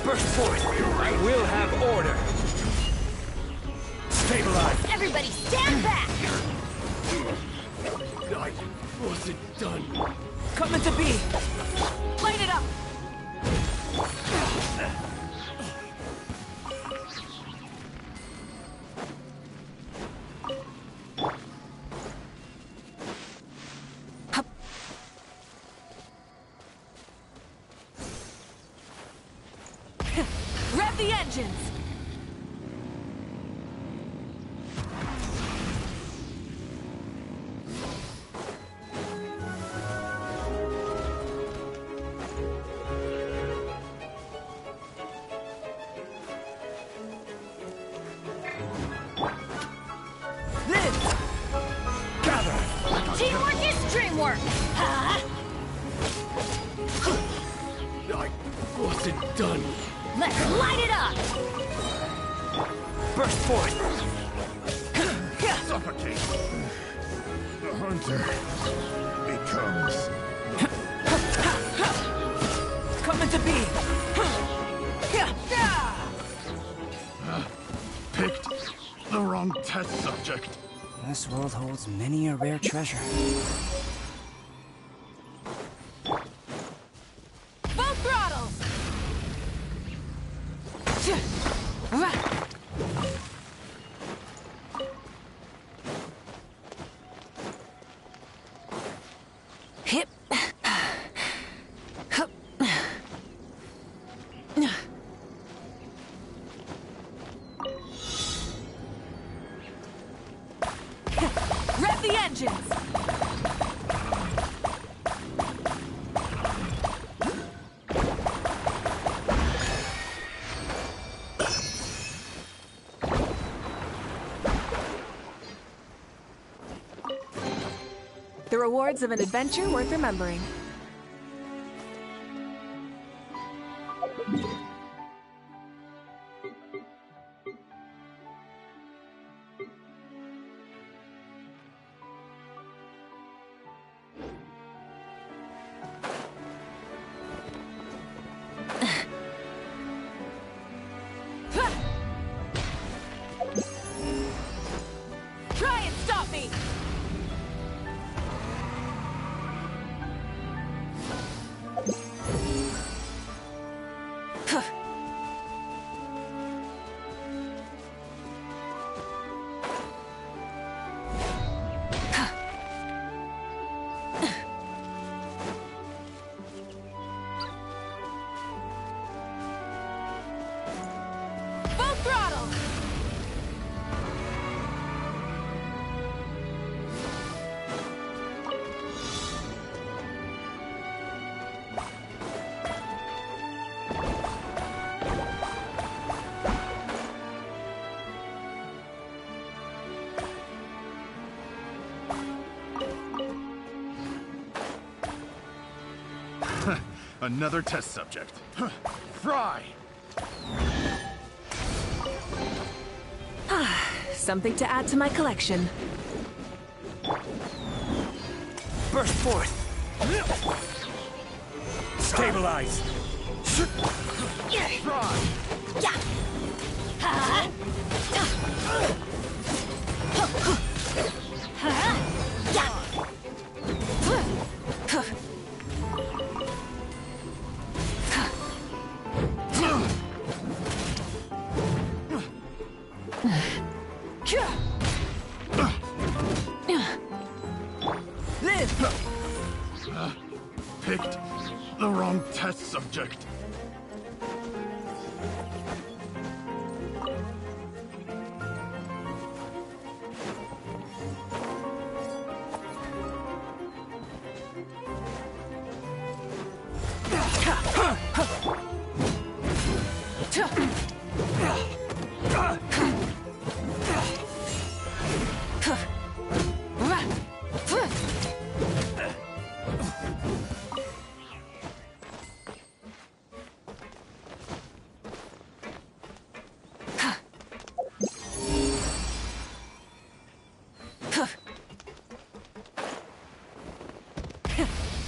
Burst forth! I will have order! Stabilize! Everybody stand back! I wasn't done. Coming to be! Light it up! Rev the engines! Teamwork is dreamwork! Huh? I wasn't done. Let's light it up! Burst forth! Suffocate! The hunter becomes... Coming to be! Picked the wrong test subject. This world holds many a rare treasure. Both throttles! Hip. Rev the engines! The rewards of an adventure worth remembering. Try and stop me! Another test subject. Fry! Something to add to my collection. Burst forth! Stabilize! Picked the wrong test subject.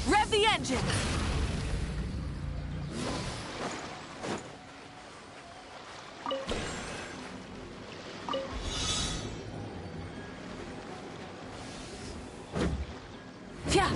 Rev the engine! Yeah.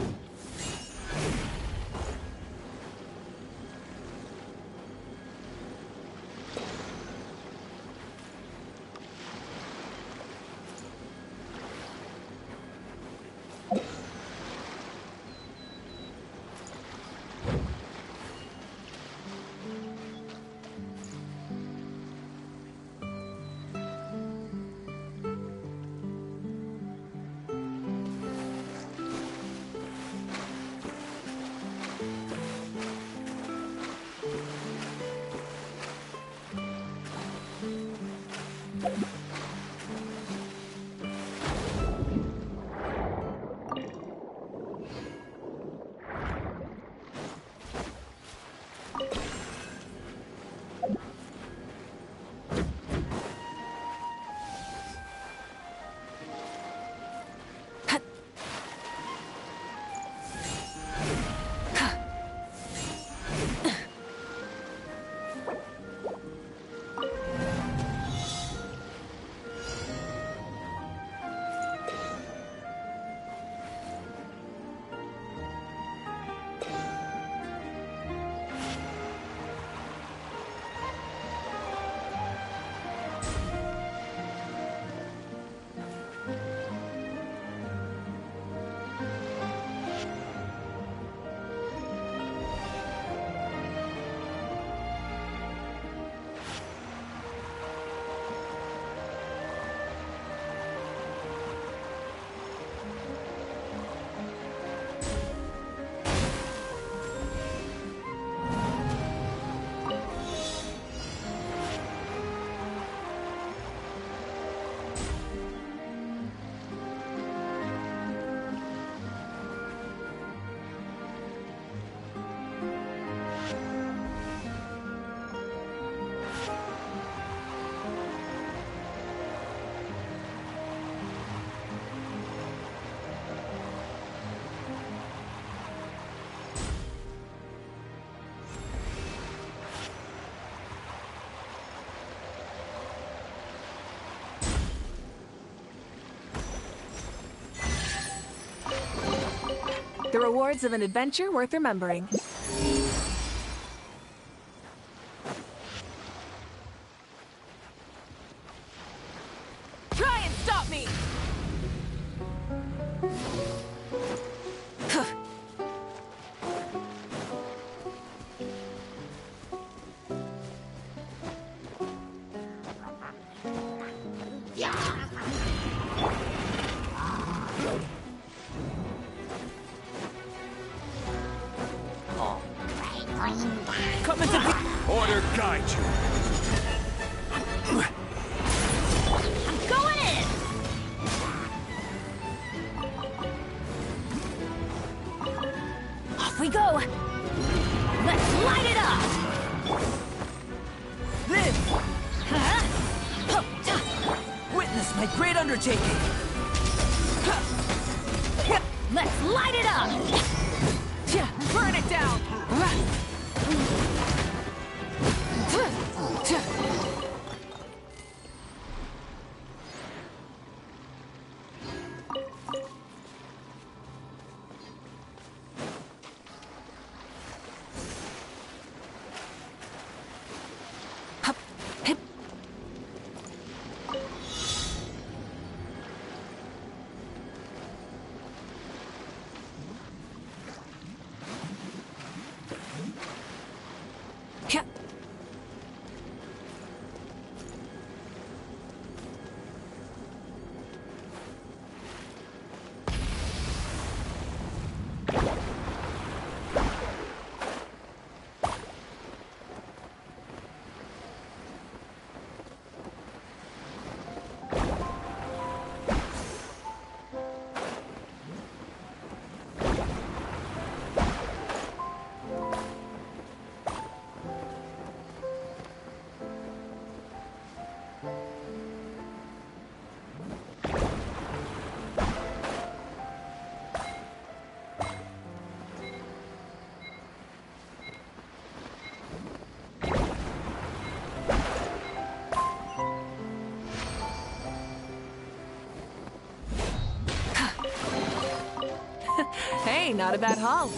The rewards of an adventure worth remembering. Try and stop me! Coming to be. Order guide you. I'm going in! Off we go! Let's light it up! Live! Witness my great undertaking! Let's light it up! Burn it down! Hey, not a bad haul.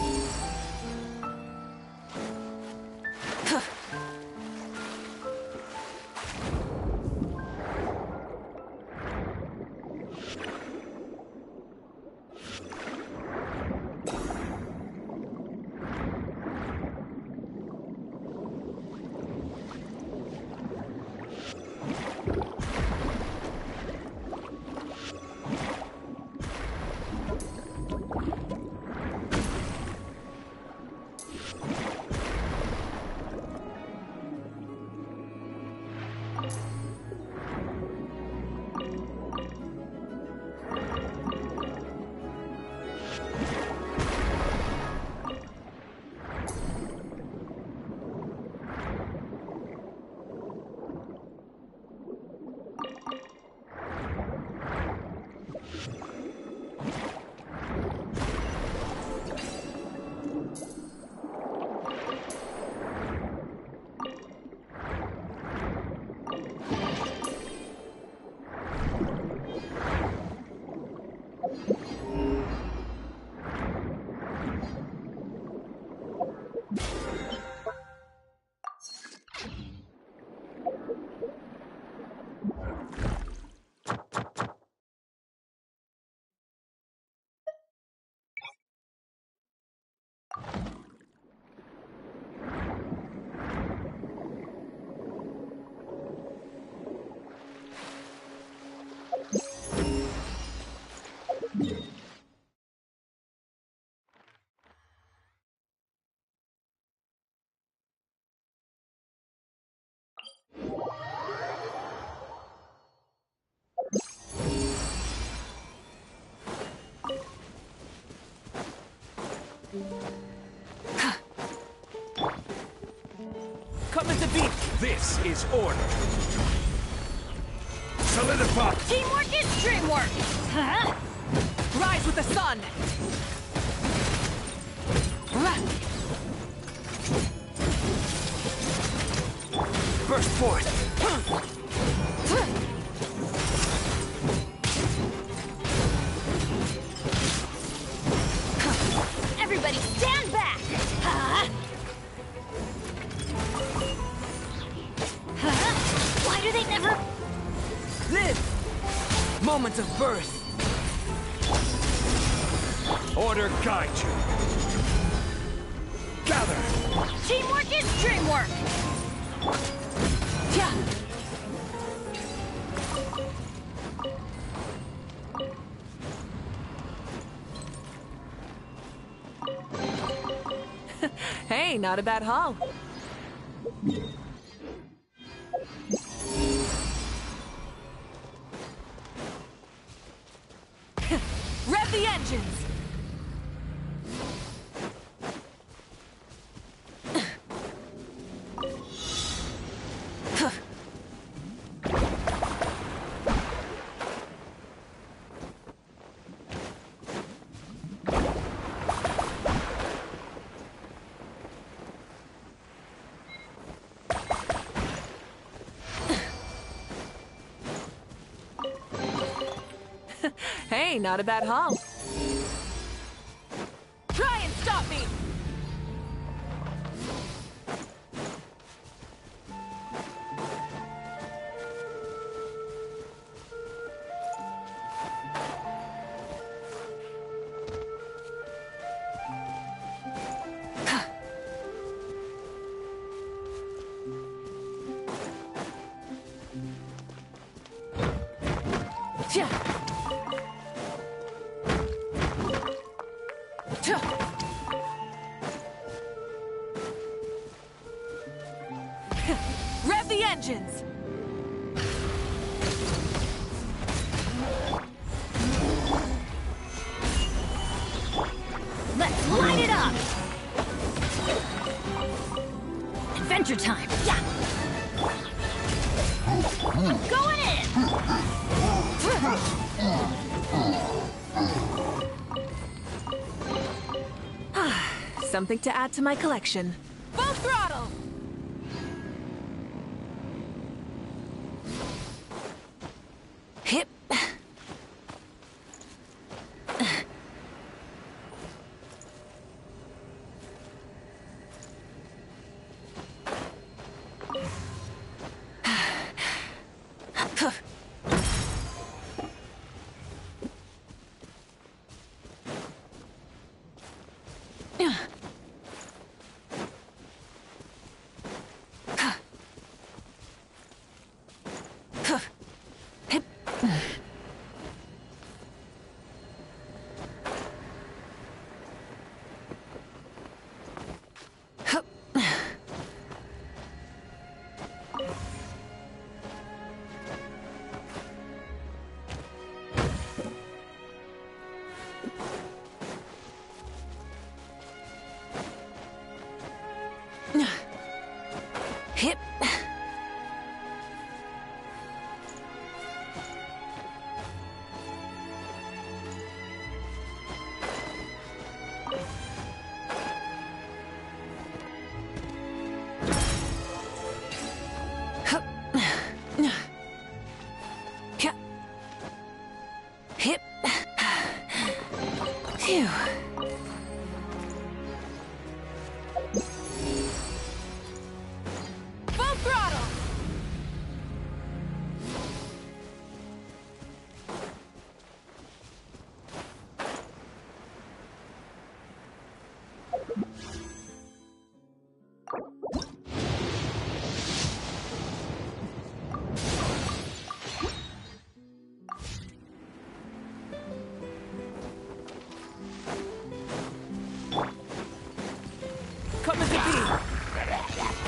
Coming to beat! This is order! Solidify! Teamwork is dreamwork! Huh? Rise with the sun! Burst forth! Everybody stand back! Huh? Huh? Why do they never... Live! Moment of birth! Order guide you! Gather! Teamwork is dreamwork! Yeah. Hey, not a bad haul. Rev the engines! Hey, not a bad haul. Try and stop me! Rev the engines! Let's light it up! Adventure time! Yeah! Going in! Something to add to my collection. Full throttle! Hip. Hip. Hip. Phew. Full throttle! Coming to be!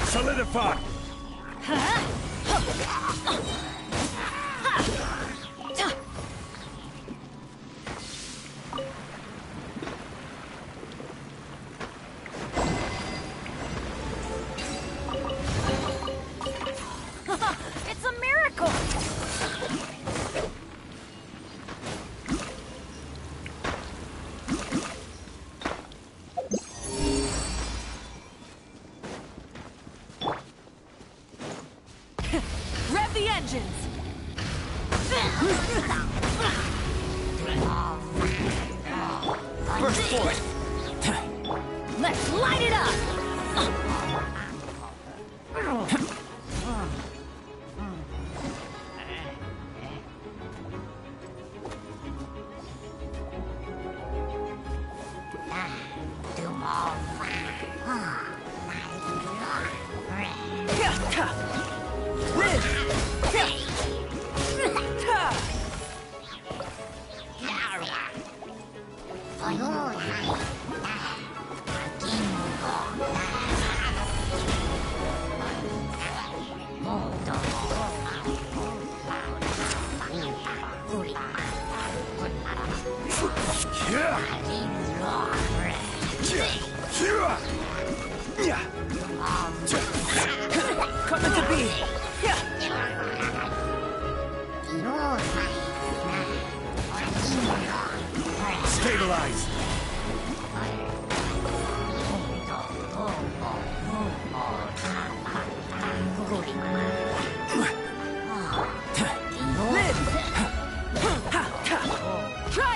Solidify! It's a miracle! Rev the engines! First force! Let's light it up! Coming to be! Stabilize! Try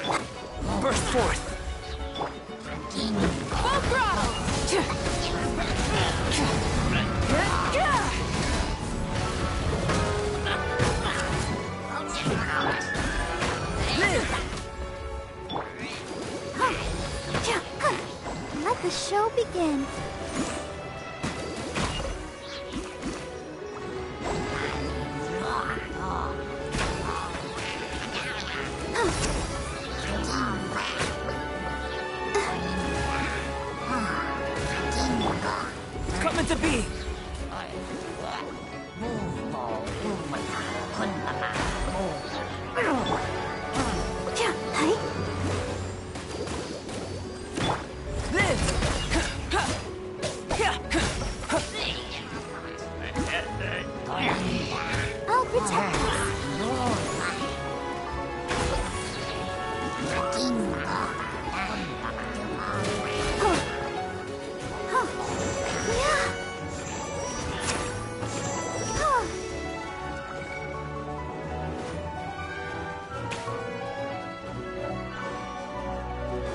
Burst forth! Full throttle! Let the show begin. Coming to be! I'll protect us.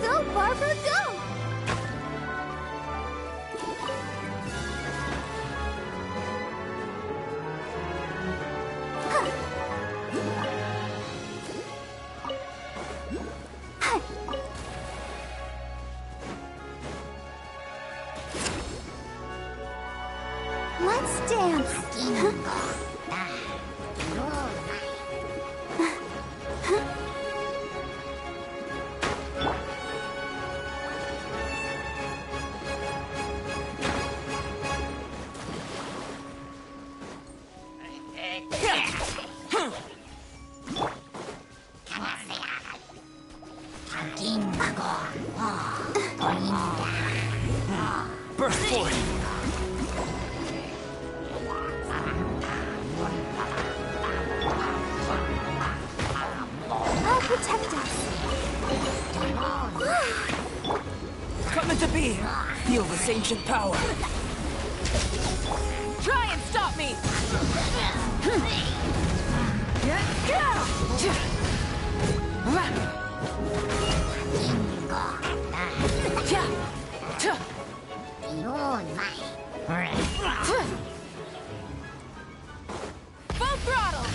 Go, Barber, go! Let's dance. Burst forth! I'll protect us. Coming to be! Feel this ancient power! Try and stop me! Full throttle!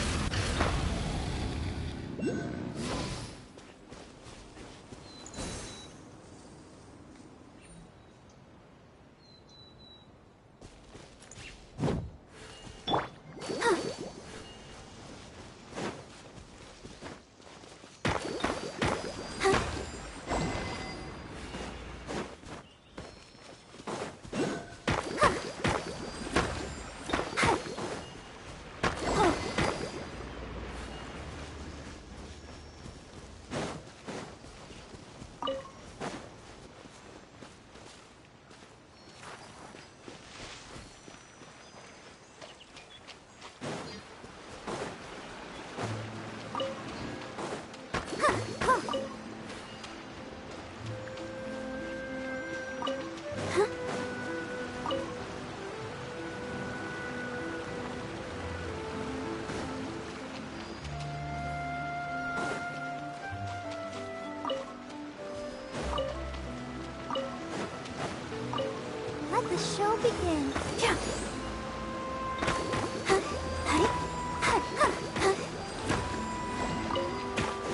Let the show begin.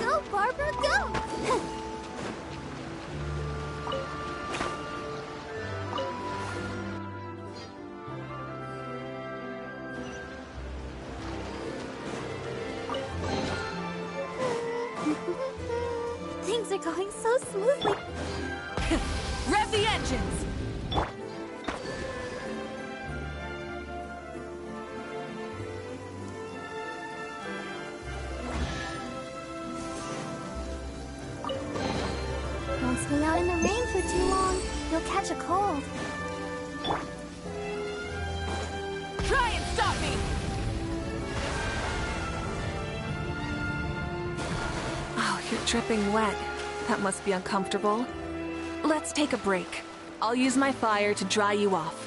Go, Barbara, go! Things are going so smoothly. Rev the engines! Don't stay out in the rain for too long. You'll catch a cold. Try and stop me! Oh, you're dripping wet. That must be uncomfortable. Let's take a break. I'll use my fire to dry you off.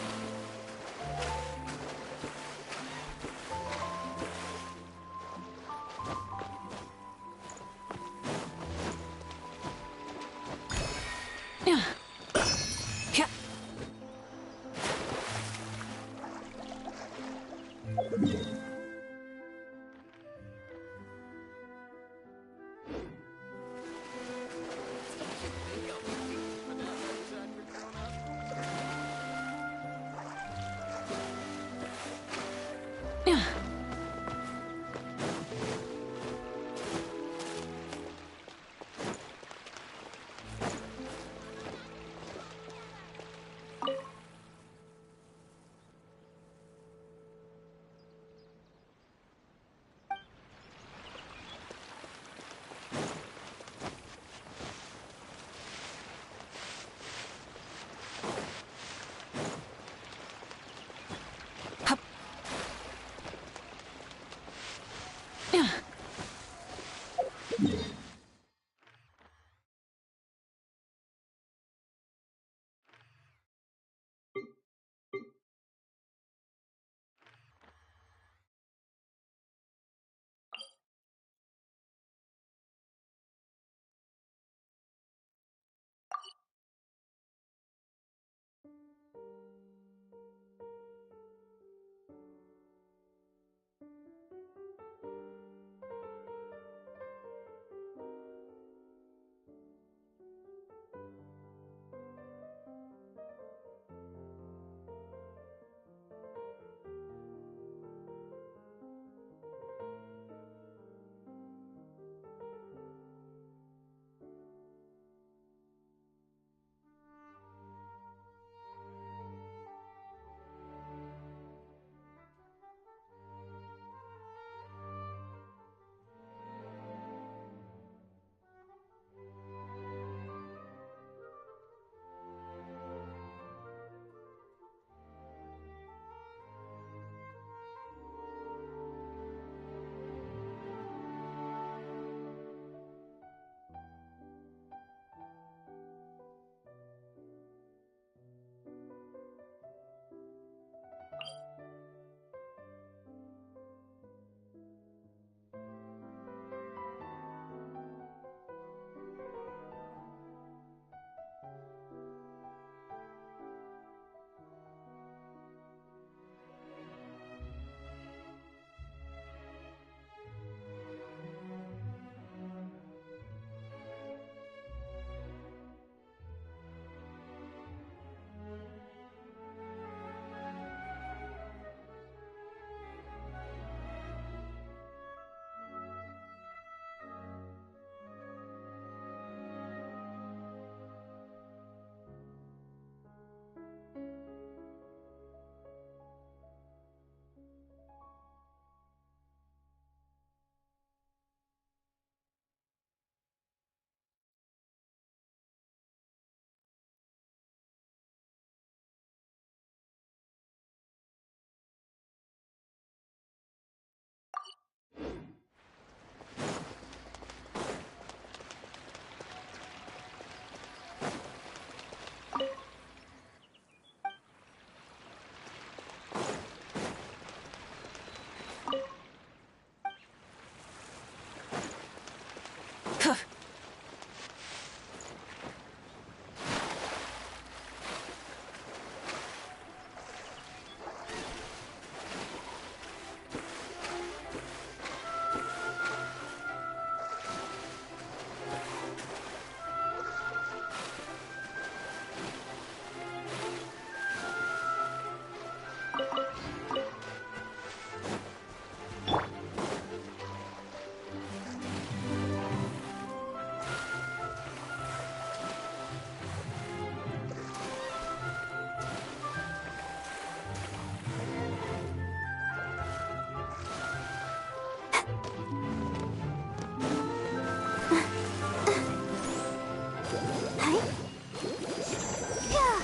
Yeah.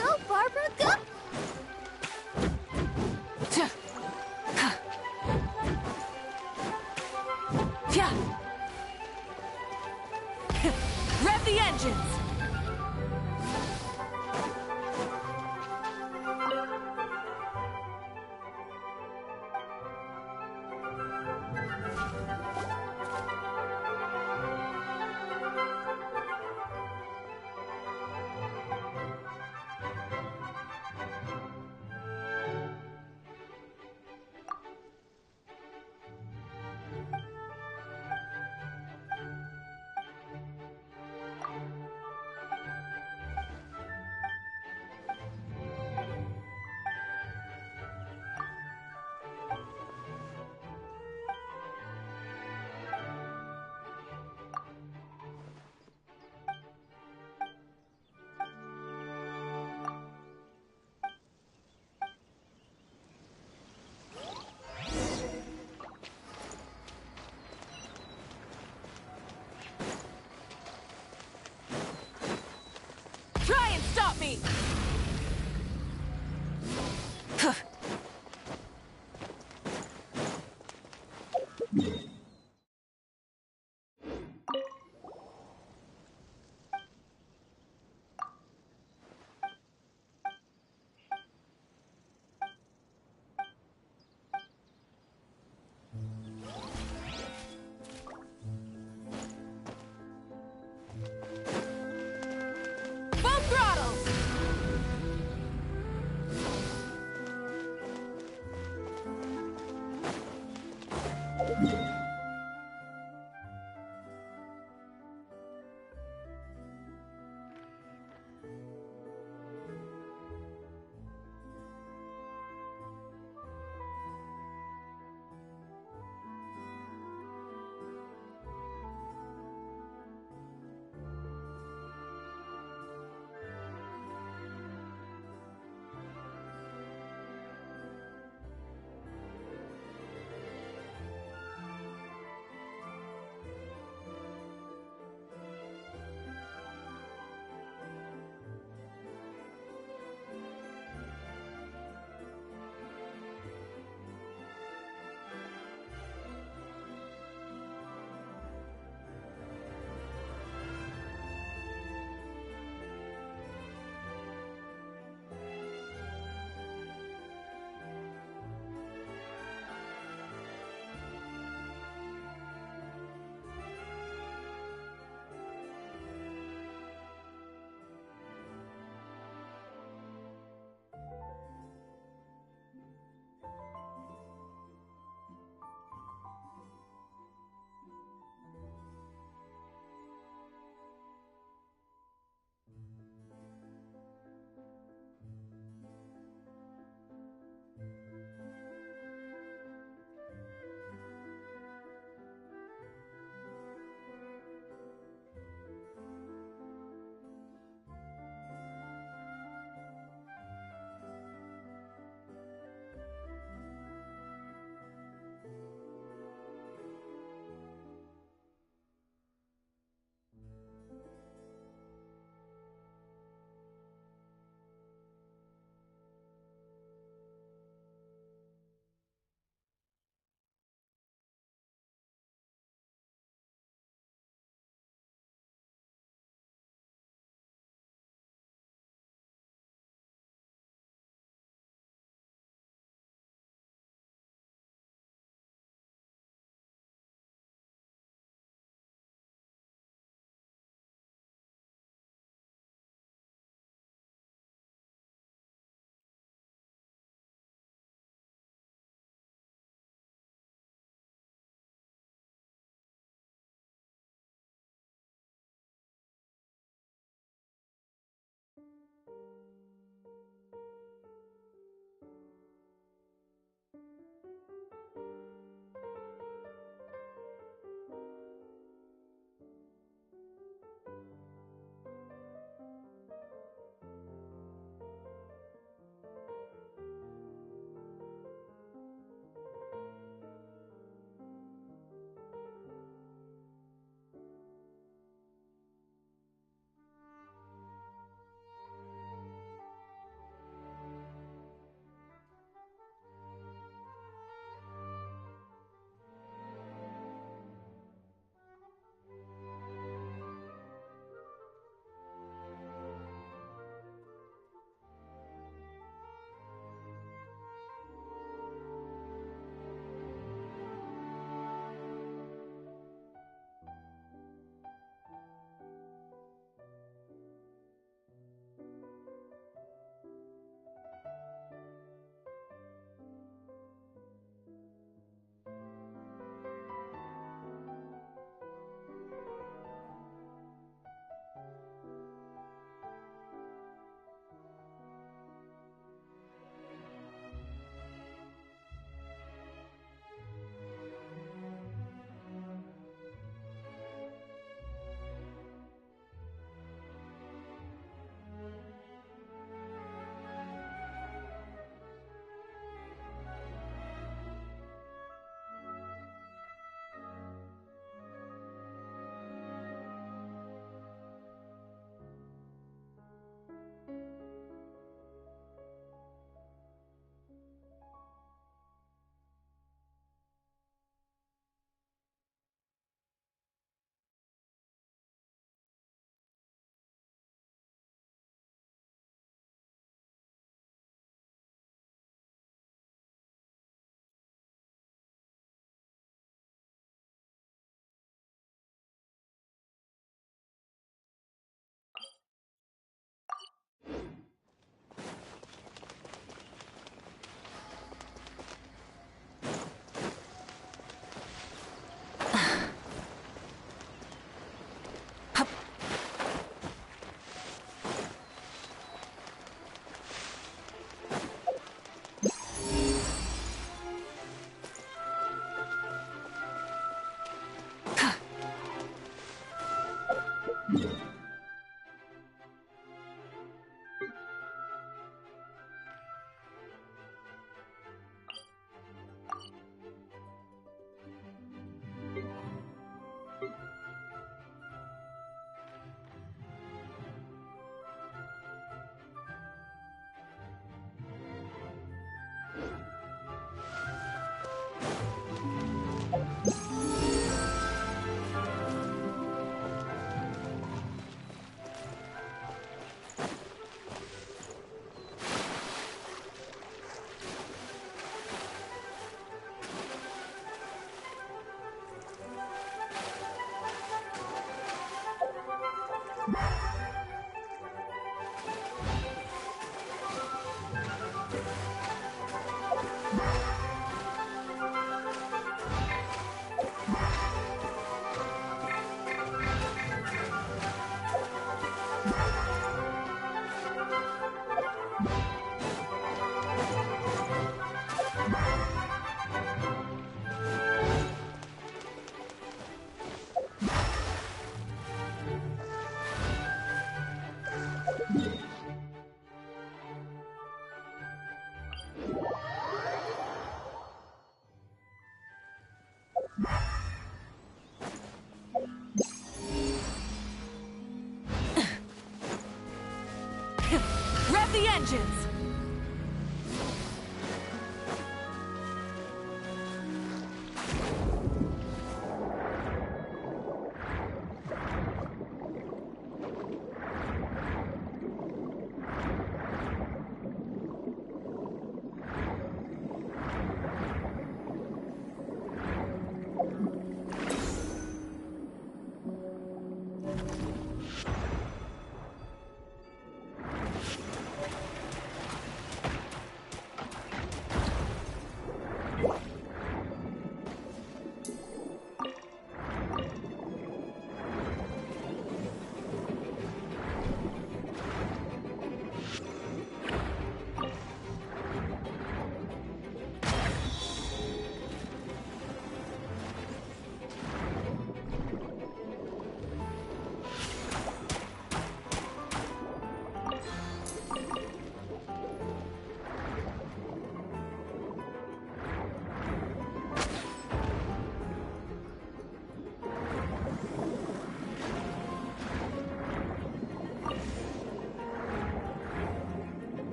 Go, Barbara, go! Rev the engines! Try and stop me! Full throttle! Rev the engines!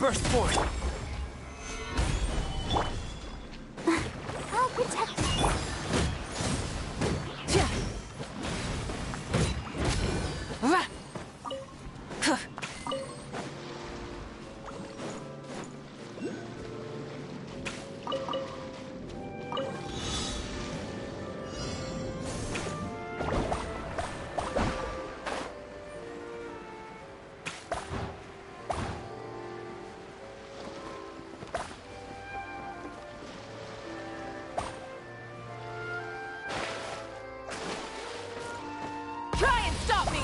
burst forth! I'll protect you. Try and stop me!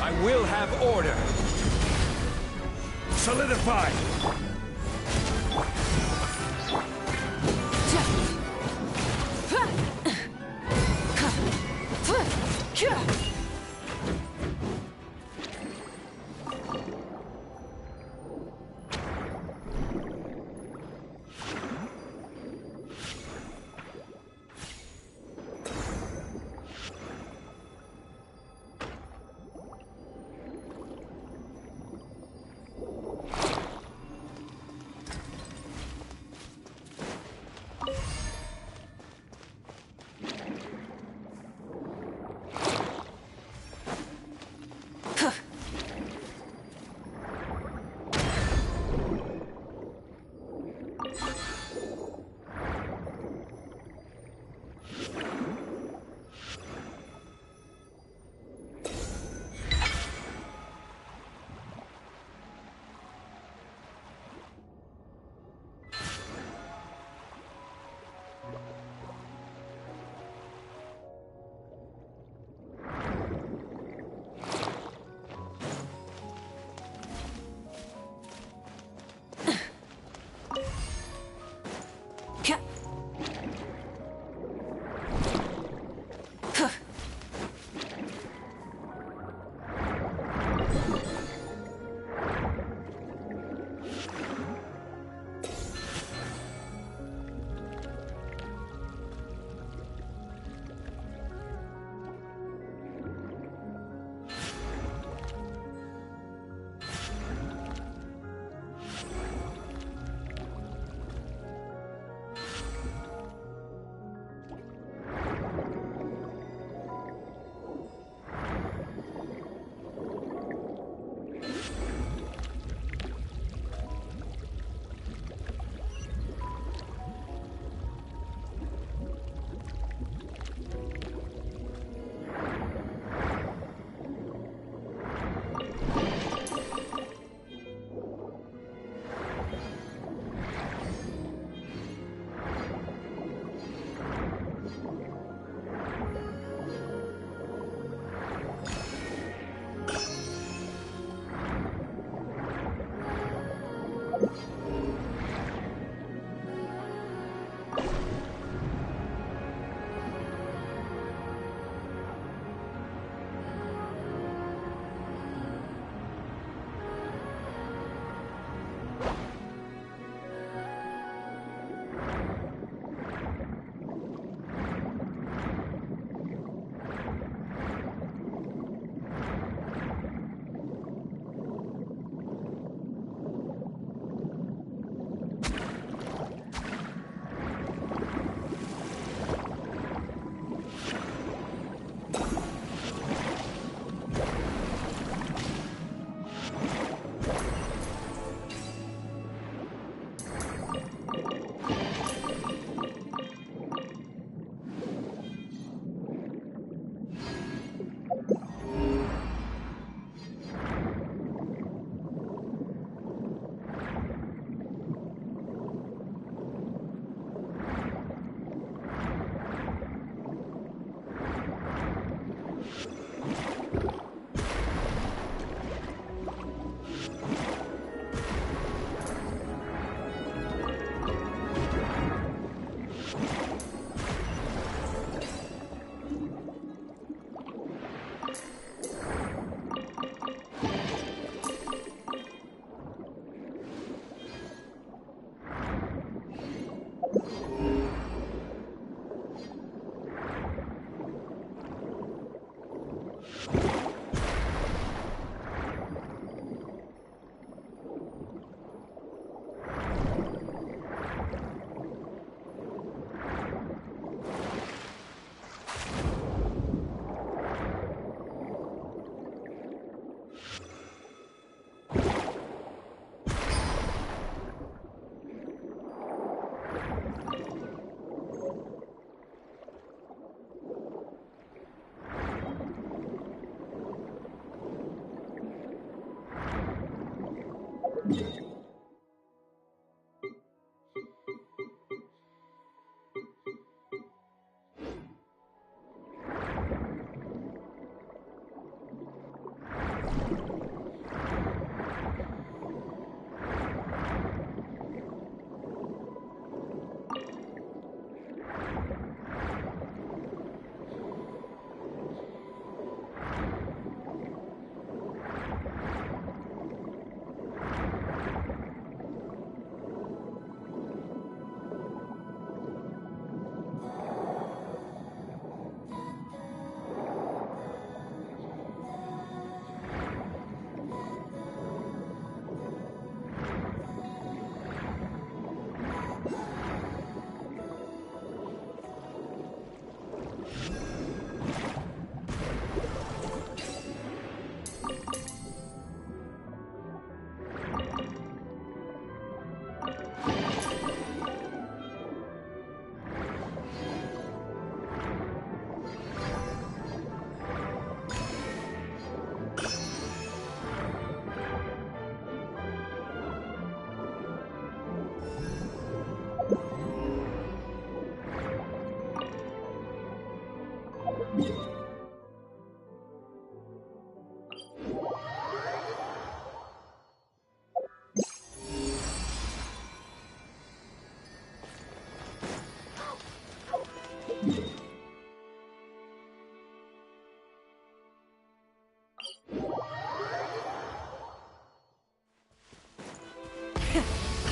I will have order. Solidify.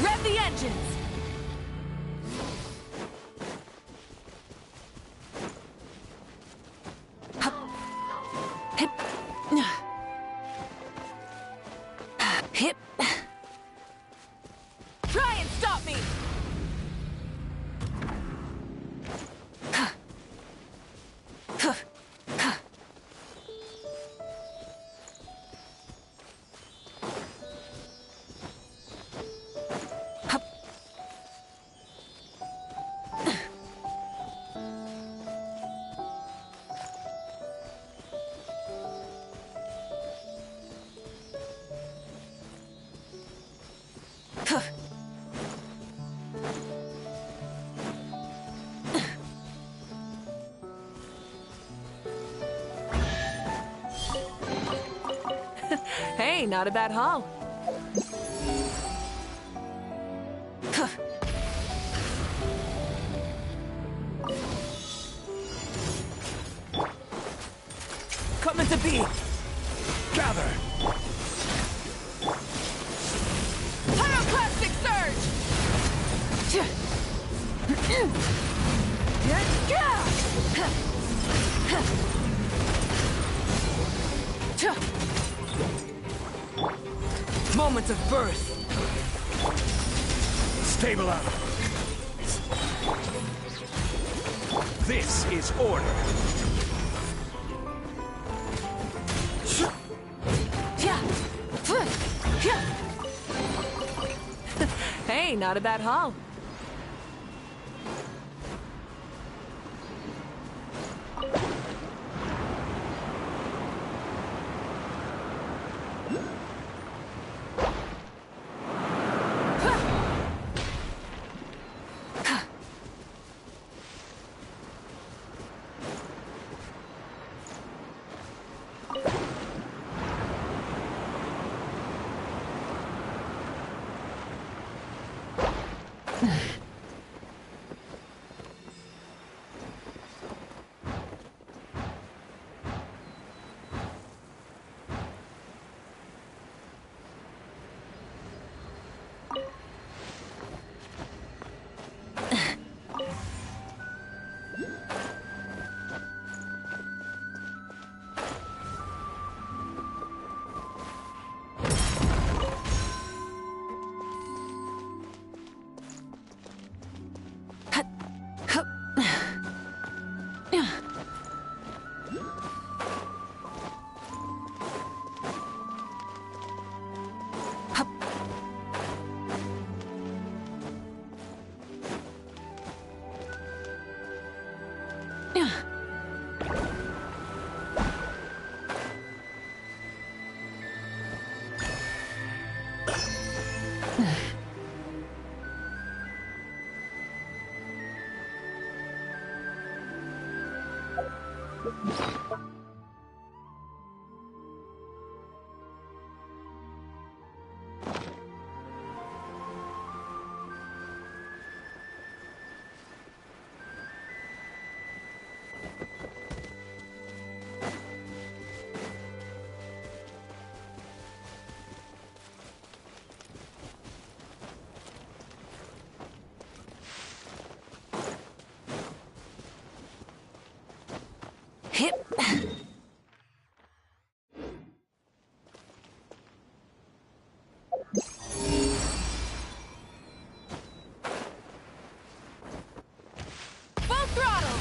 Rev the engines! Hip. Hip. Try and stop me! Hey, not a bad haul. Coming to be! Gather! Pyroclastic surge! Moment of birth! Stabilize! This is order! Hey, not a bad haul. Hip. Full throttle!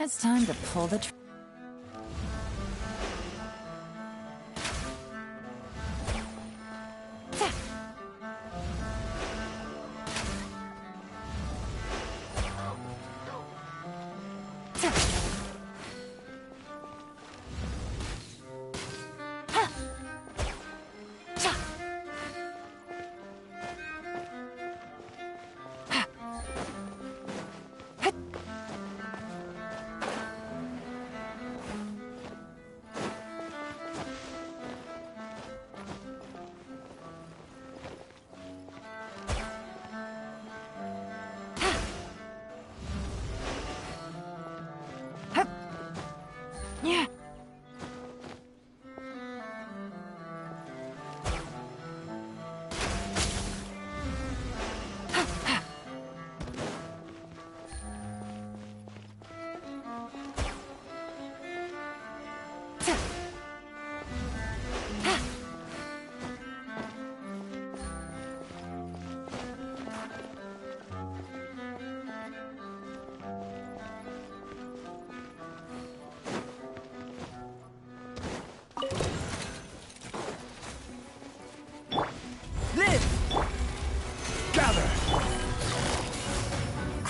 It's time to pull the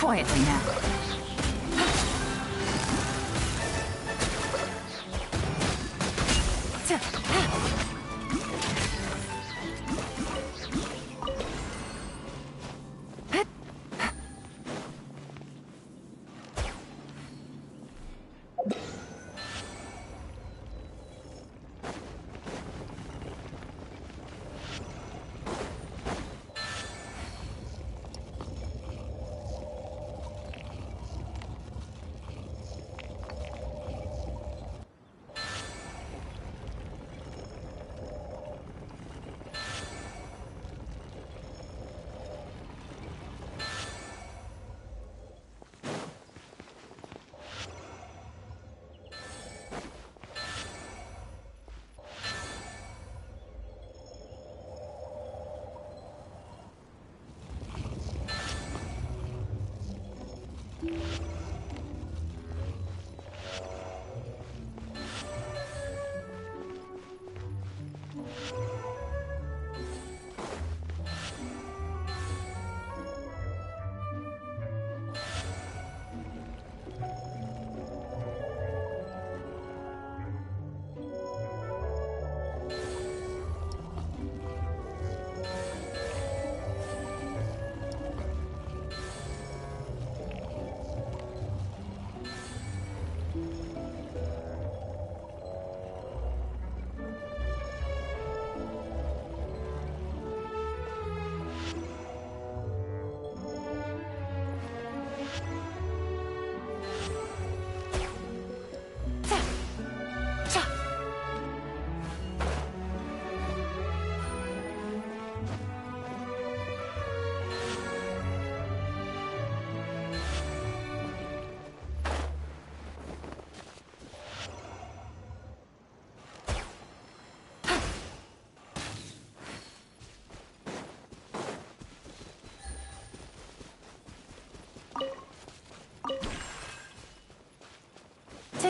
quietly now.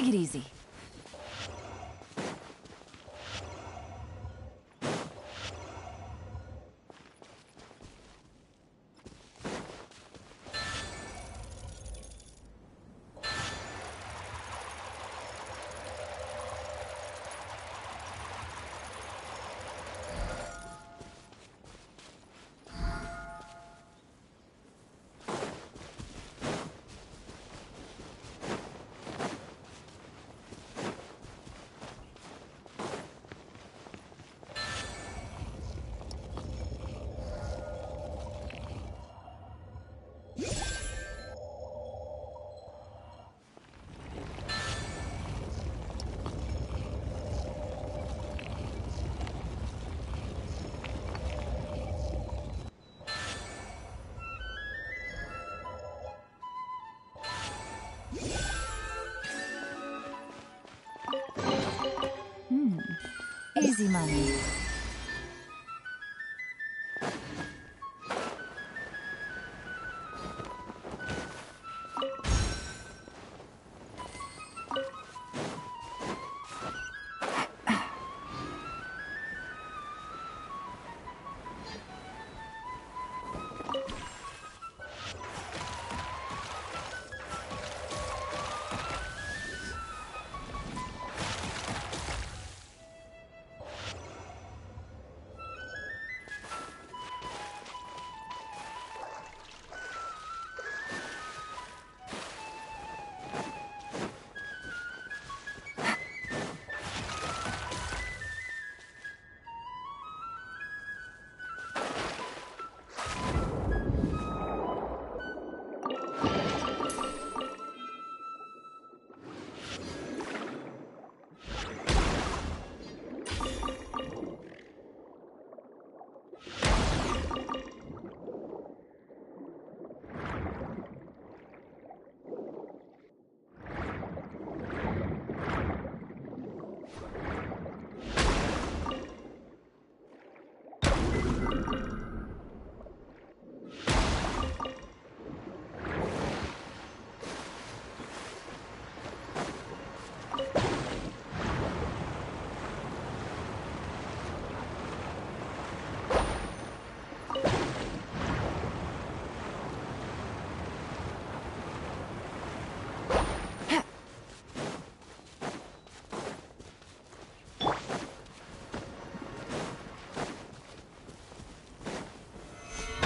Take it easy. Easy money.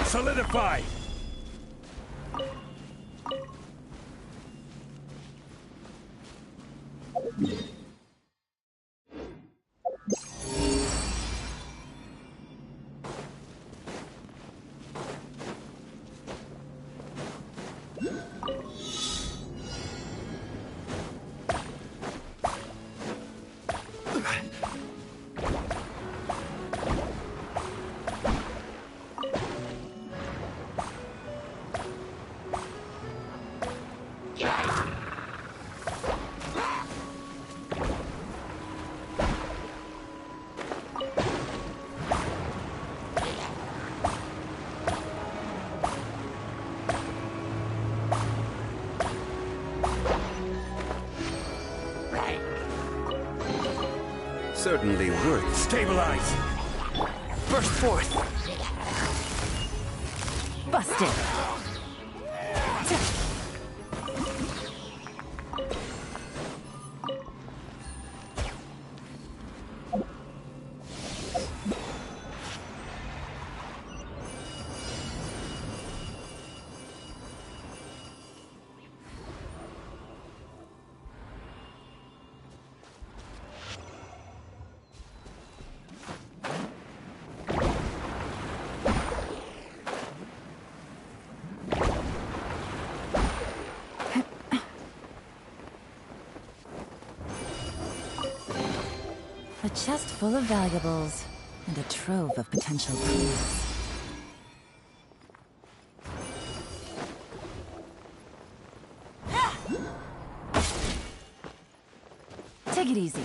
Solidify! Certainly worth. Stabilize! Burst forth! Busted! A chest full of valuables, and a trove of potential clues. Take it easy.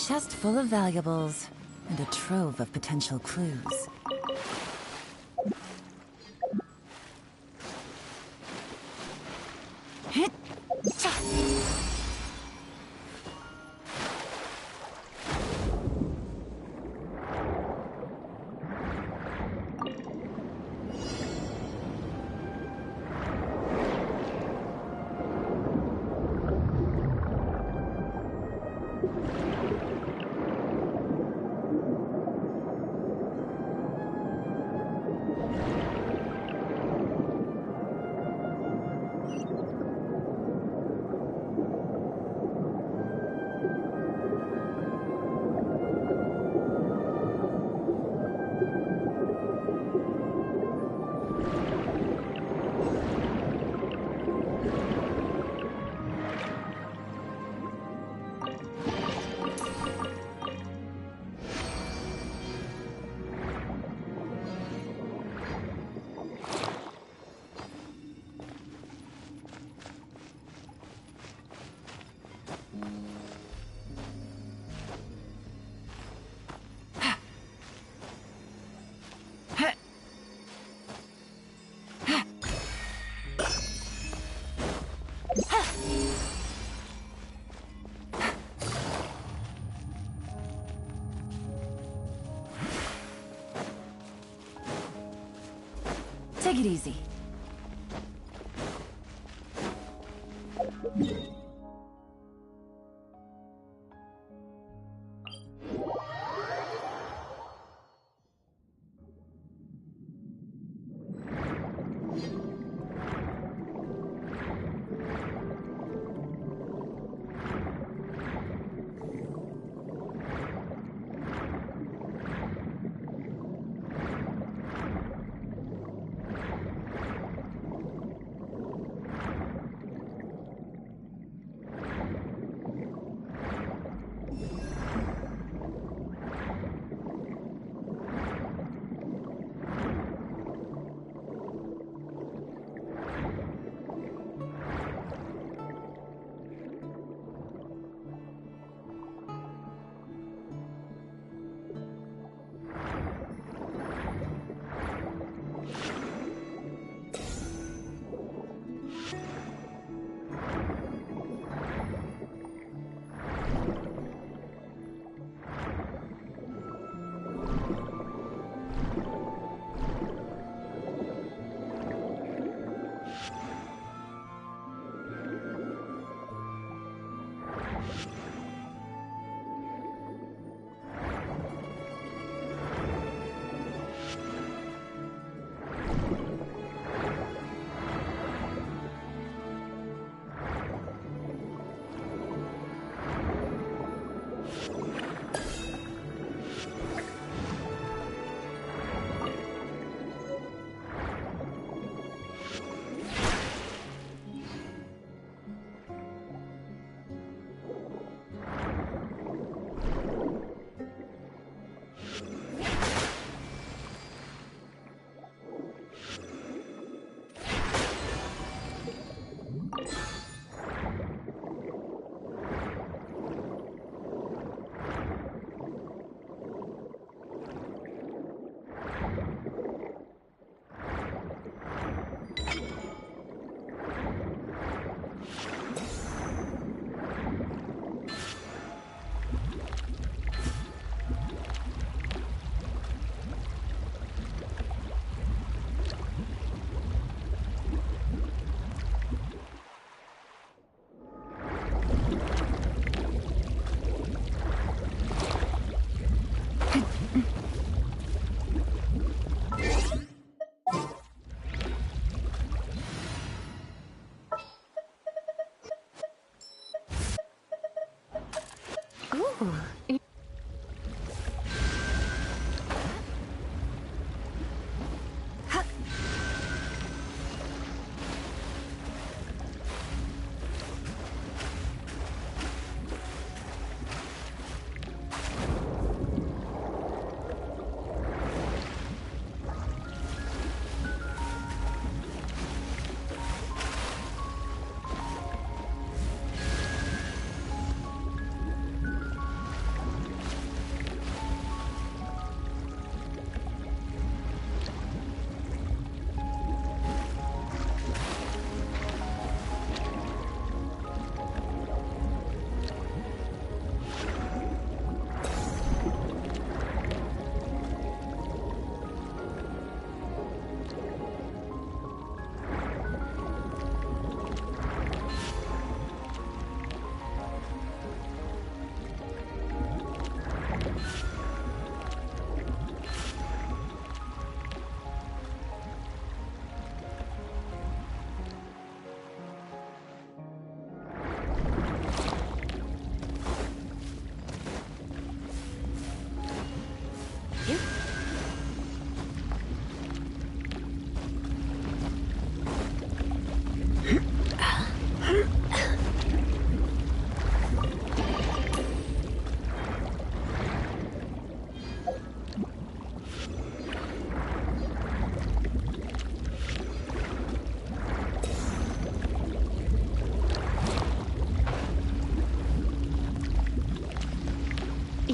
chest full of valuables and a trove of potential clues. Take it easy.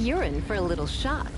You're in for a little shock.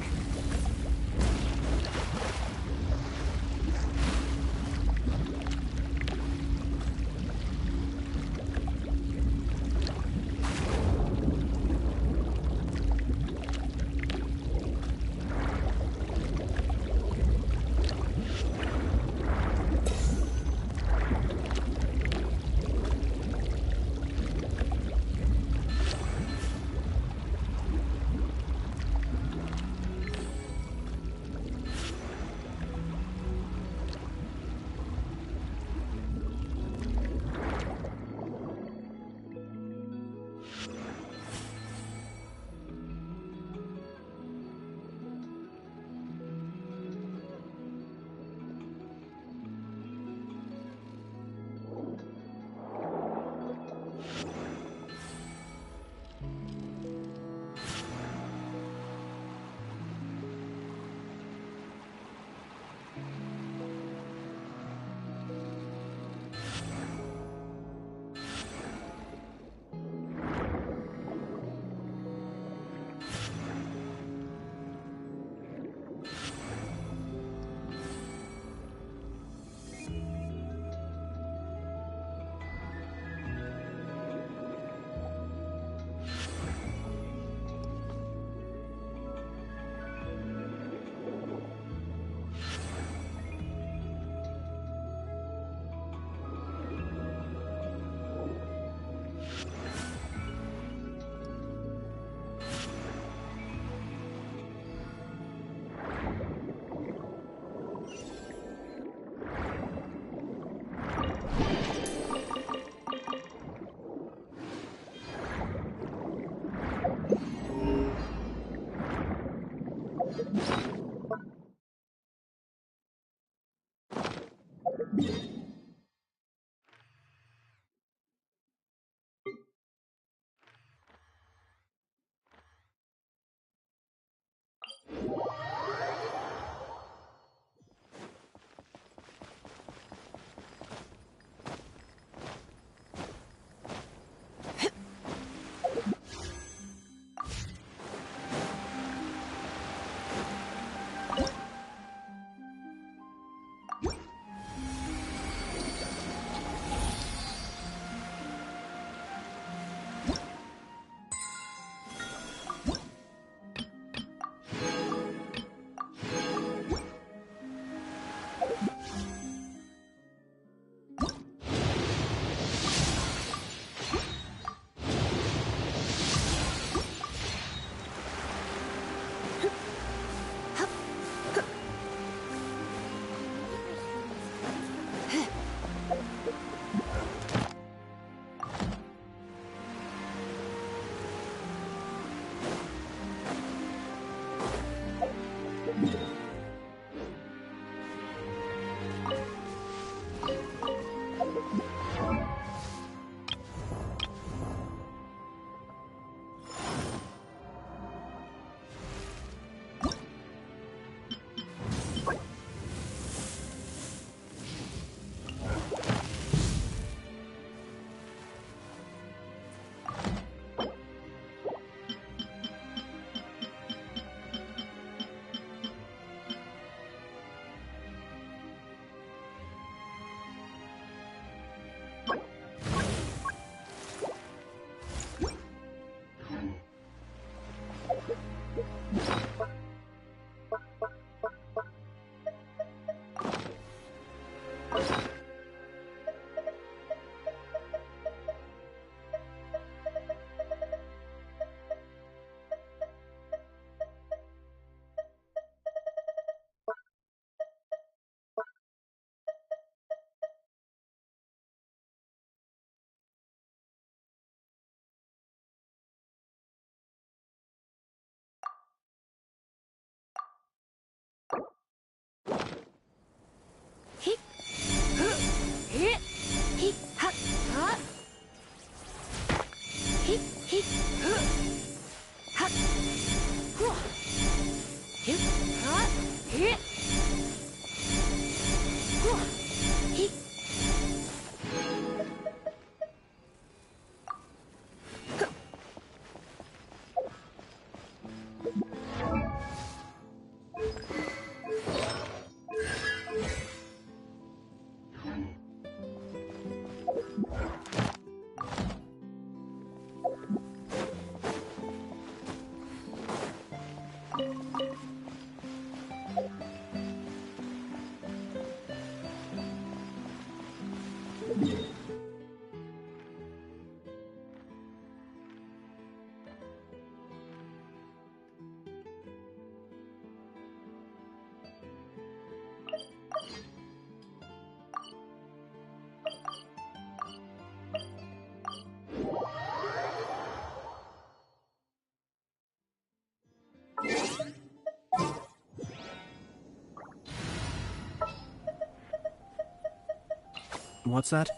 What's that?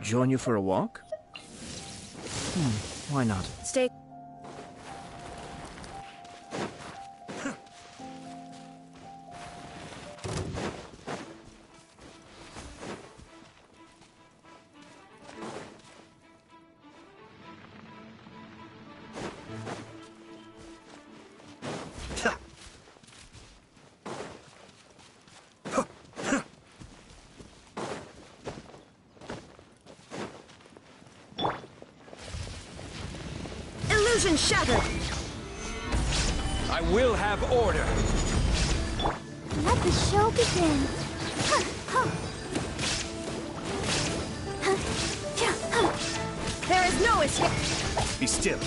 Join you for a walk? Why not? Stay. Illusion shattered! I will have order. Let the show begin. There is no escape! Be still.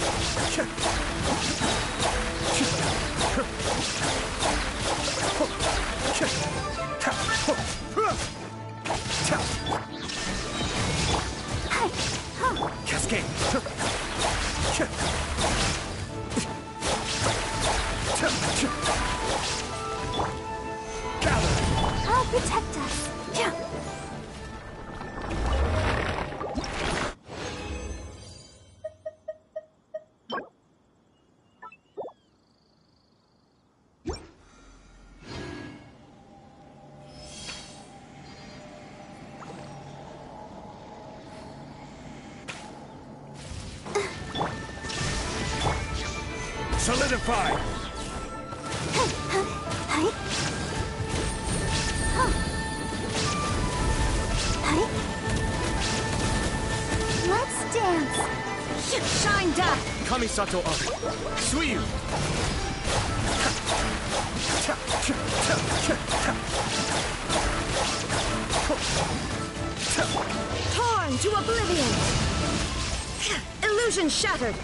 Cascade. I'll protect us. Solidify. Let's dance. Shine down! Kamisato up. Suiyu. Torn to oblivion! Illusion shattered!